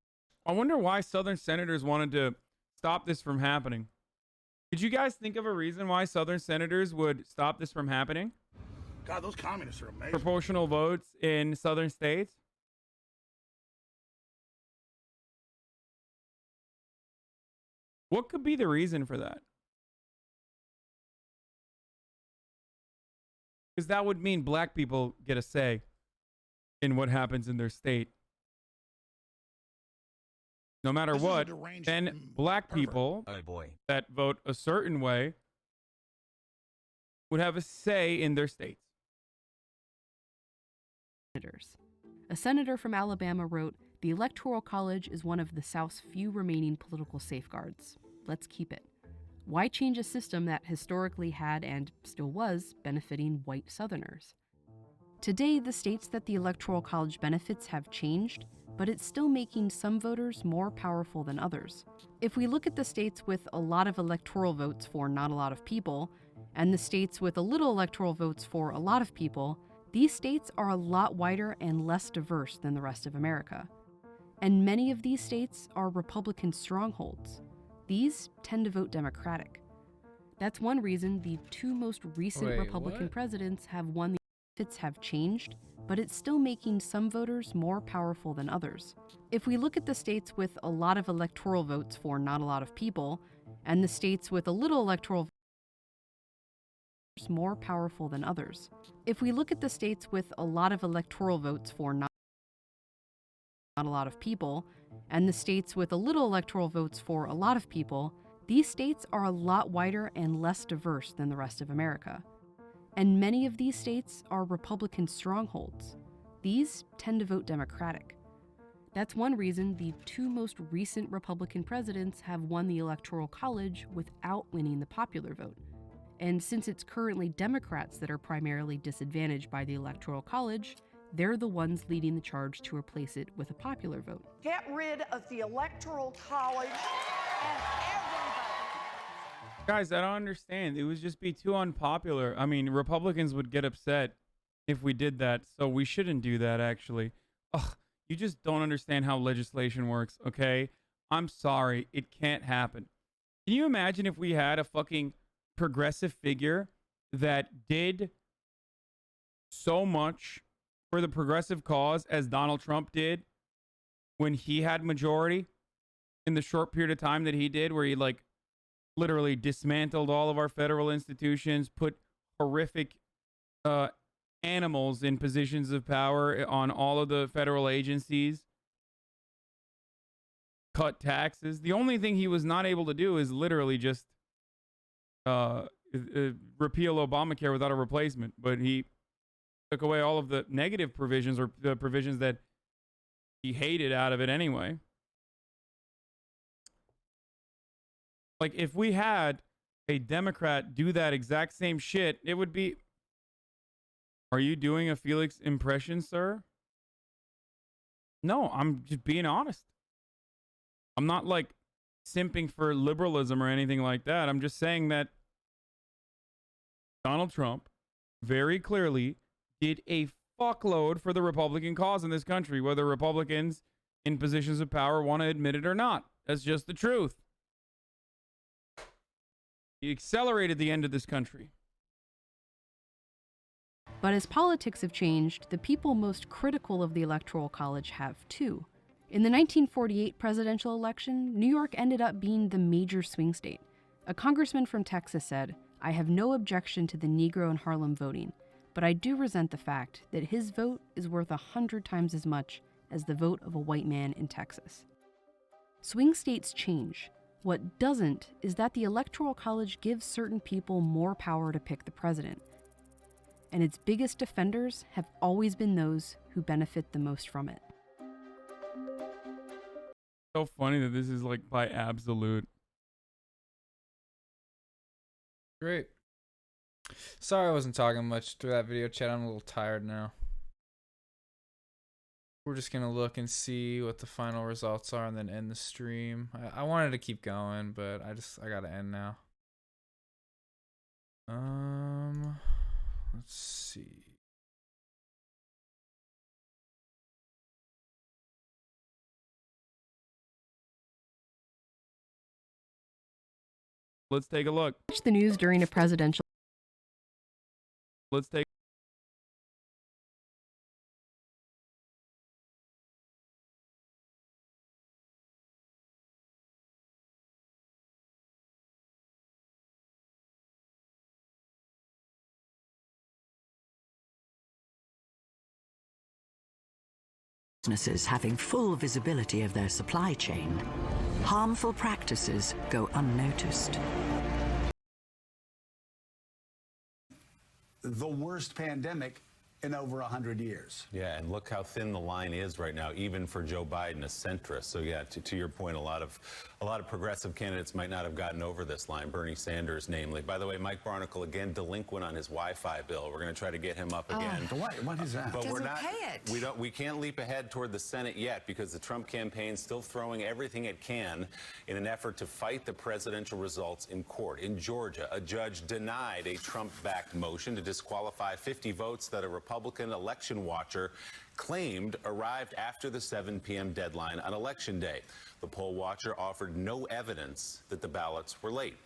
I wonder why Southern senators wanted to stop this from happening. Did you guys think of a reason why Southern senators would stop this from happening? God, those communists are amazing. Proportional votes in Southern states? What could be the reason for that? Because that would mean black people get a say in what happens in their state. No matter what, then black people that vote a certain way would have a say in their states. A senator from Alabama wrote, "The Electoral College is one of the South's few remaining political safeguards. Let's keep it. Why change a system that historically had and still was benefiting white Southerners?" Today, the states that the Electoral College benefits have changed, but it's still making some voters more powerful than others. If we look at the states with a lot of electoral votes for not a lot of people, and the states with a little electoral votes for a lot of people, these states are a lot wider and less diverse than the rest of America. And many of these states are Republican strongholds. These tend to vote Democratic. That's one reason the two most recent Republican presidents have won. The benefits have changed, but it's still making some voters more powerful than others. If we look at the states with a lot of electoral votes for not a lot of people, and the states with a little electoral votes more powerful than others. If we look at the states with a lot of electoral votes for not a lot of people, and the states with a little electoral votes for a lot of people, these states are a lot wider and less diverse than the rest of America. And many of these states are Republican strongholds. These tend to vote Democratic. That's one reason the two most recent Republican presidents have won the Electoral College without winning the popular vote. And since it's currently Democrats that are primarily disadvantaged by the Electoral College, they're the ones leading the charge to replace it with a popular vote. Get rid of the Electoral College and Guys, I don't understand. It would just be too unpopular. I mean, Republicans would get upset if we did that, so we shouldn't do that, actually. Ugh, you just don't understand how legislation works, okay? I'm sorry. It can't happen. Can you imagine if we had a fucking progressive figure that did so much for the progressive cause as Donald Trump did when he had majority in the short period of time that he did, where he like literally dismantled all of our federal institutions, put horrific animals in positions of power on all of the federal agencies, cut taxes. The only thing he was not able to do is literally just repeal Obamacare without a replacement, but he took away all of the negative provisions, or the provisions that he hated, out of it anyway. Like, if we had a Democrat do that exact same shit, it would be... Are you doing a Felix impression, sir? No, I'm just being honest. I'm not, like, simping for liberalism or anything like that. I'm just saying that Donald Trump very clearly did a fuckload for the Republican cause in this country, whether Republicans in positions of power want to admit it or not. That's just the truth. He accelerated the end of this country. But as politics have changed, the people most critical of the Electoral College have too. In the 1948 presidential election, New York ended up being the major swing state. A congressman from Texas said, "I have no objection to the Negro in Harlem voting, but I do resent the fact that his vote is worth 100 times as much as the vote of a white man in Texas." Swing states change. What doesn't is that the Electoral College gives certain people more power to pick the president. And its biggest defenders have always been those who benefit the most from it. So funny that this is like by absolute. Great. Sorry I wasn't talking much through that video chat. I'm a little tired now. We're just going to look and see what the final results are and then end the stream. I wanted to keep going, but I got to end now. Let's see. Let's take a look. Watch the news during a presidential. Let's take. Businesses having full visibility of their supply chain, harmful practices go unnoticed. The worst pandemic in over 100 years. Yeah, and look how thin the line is right now, even for Joe Biden, a centrist. So yeah, to your point, a lot of progressive candidates might not have gotten over this line. Bernie Sanders, namely. By the way, Mike Barnicle again delinquent on his Wi-Fi bill. We're going to try to get him up again. What is that? But we're not. Pay it. We can't leap ahead toward the Senate yet because the Trump campaign's still throwing everything it can in an effort to fight the presidential results in court. In Georgia, a judge denied a Trump-backed motion to disqualify 50 votes that a Republican election watcher claimed arrived after the 7 p.m. deadline on Election Day. The poll watcher offered no evidence that the ballots were late.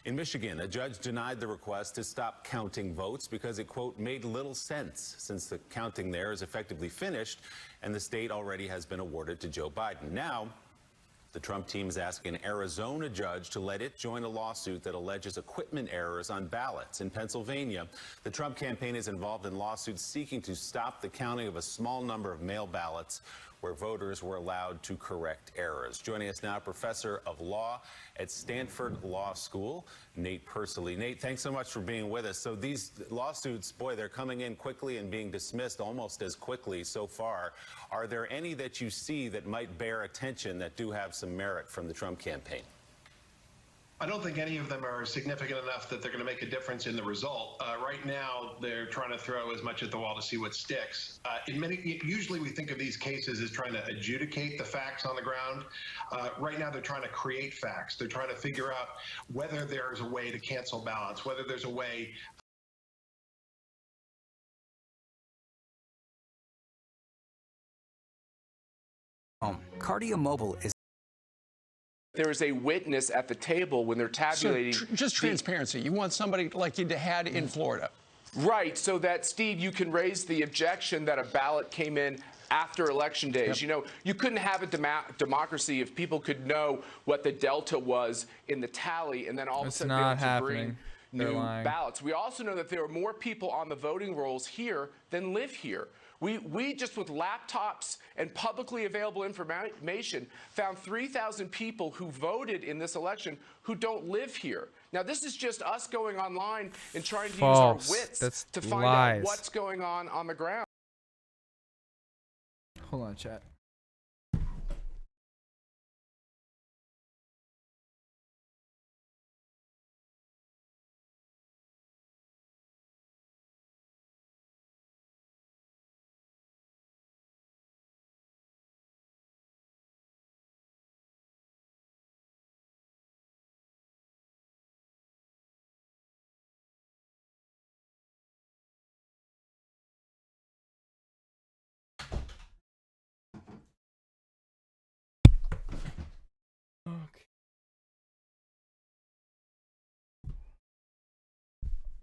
In Michigan, a judge denied the request to stop counting votes because it, quote, made little sense since the counting there is effectively finished and the state already has been awarded to Joe Biden. Now, the Trump team is asking an Arizona judge to let it join a lawsuit that alleges equipment errors on ballots. In Pennsylvania, the Trump campaign is involved in lawsuits seeking to stop the counting of a small number of mail ballots where voters were allowed to correct errors. Joining us now, professor of law at Stanford Law School, Nate Persily. Nate, thanks so much for being with us. So these lawsuits, boy, they're coming in quickly and being dismissed almost as quickly so far. Are there any that you see that might bear attention that do have some merit from the Trump campaign? I don't think any of them are significant enough that they're going to make a difference in the result. Right now, they're trying to throw as much at the wall to see what sticks. Usually we think of these cases as trying to adjudicate the facts on the ground. Right now, they're trying to create facts. They're trying to figure out whether there's a way to cancel ballots, whether there's a way Cardio Mobile is. There is a witness at the table when they're tabulating. So just transparency. You want somebody like you had in Florida. Right, so that, Steve, you can raise the objection that a ballot came in after election days. Yep. You know, you couldn't have a democracy if people could know what the delta was in the tally and then all of a sudden be able to bring new ballots. We also know that there are more people on the voting rolls here than live here. We just with laptops and publicly available information found 3,000 people who voted in this election who don't live here. Now, this is just us going online and trying to use our wits to find out what's going on the ground. Hold on, chat.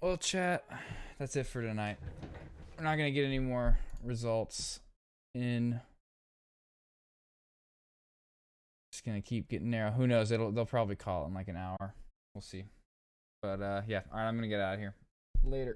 Well, chat, that's it for tonight. We're not gonna get any more results in. Just gonna keep getting narrow. Who knows? They'll probably call it in like an hour. We'll see. But yeah, all right, I'm gonna get out of here. Later.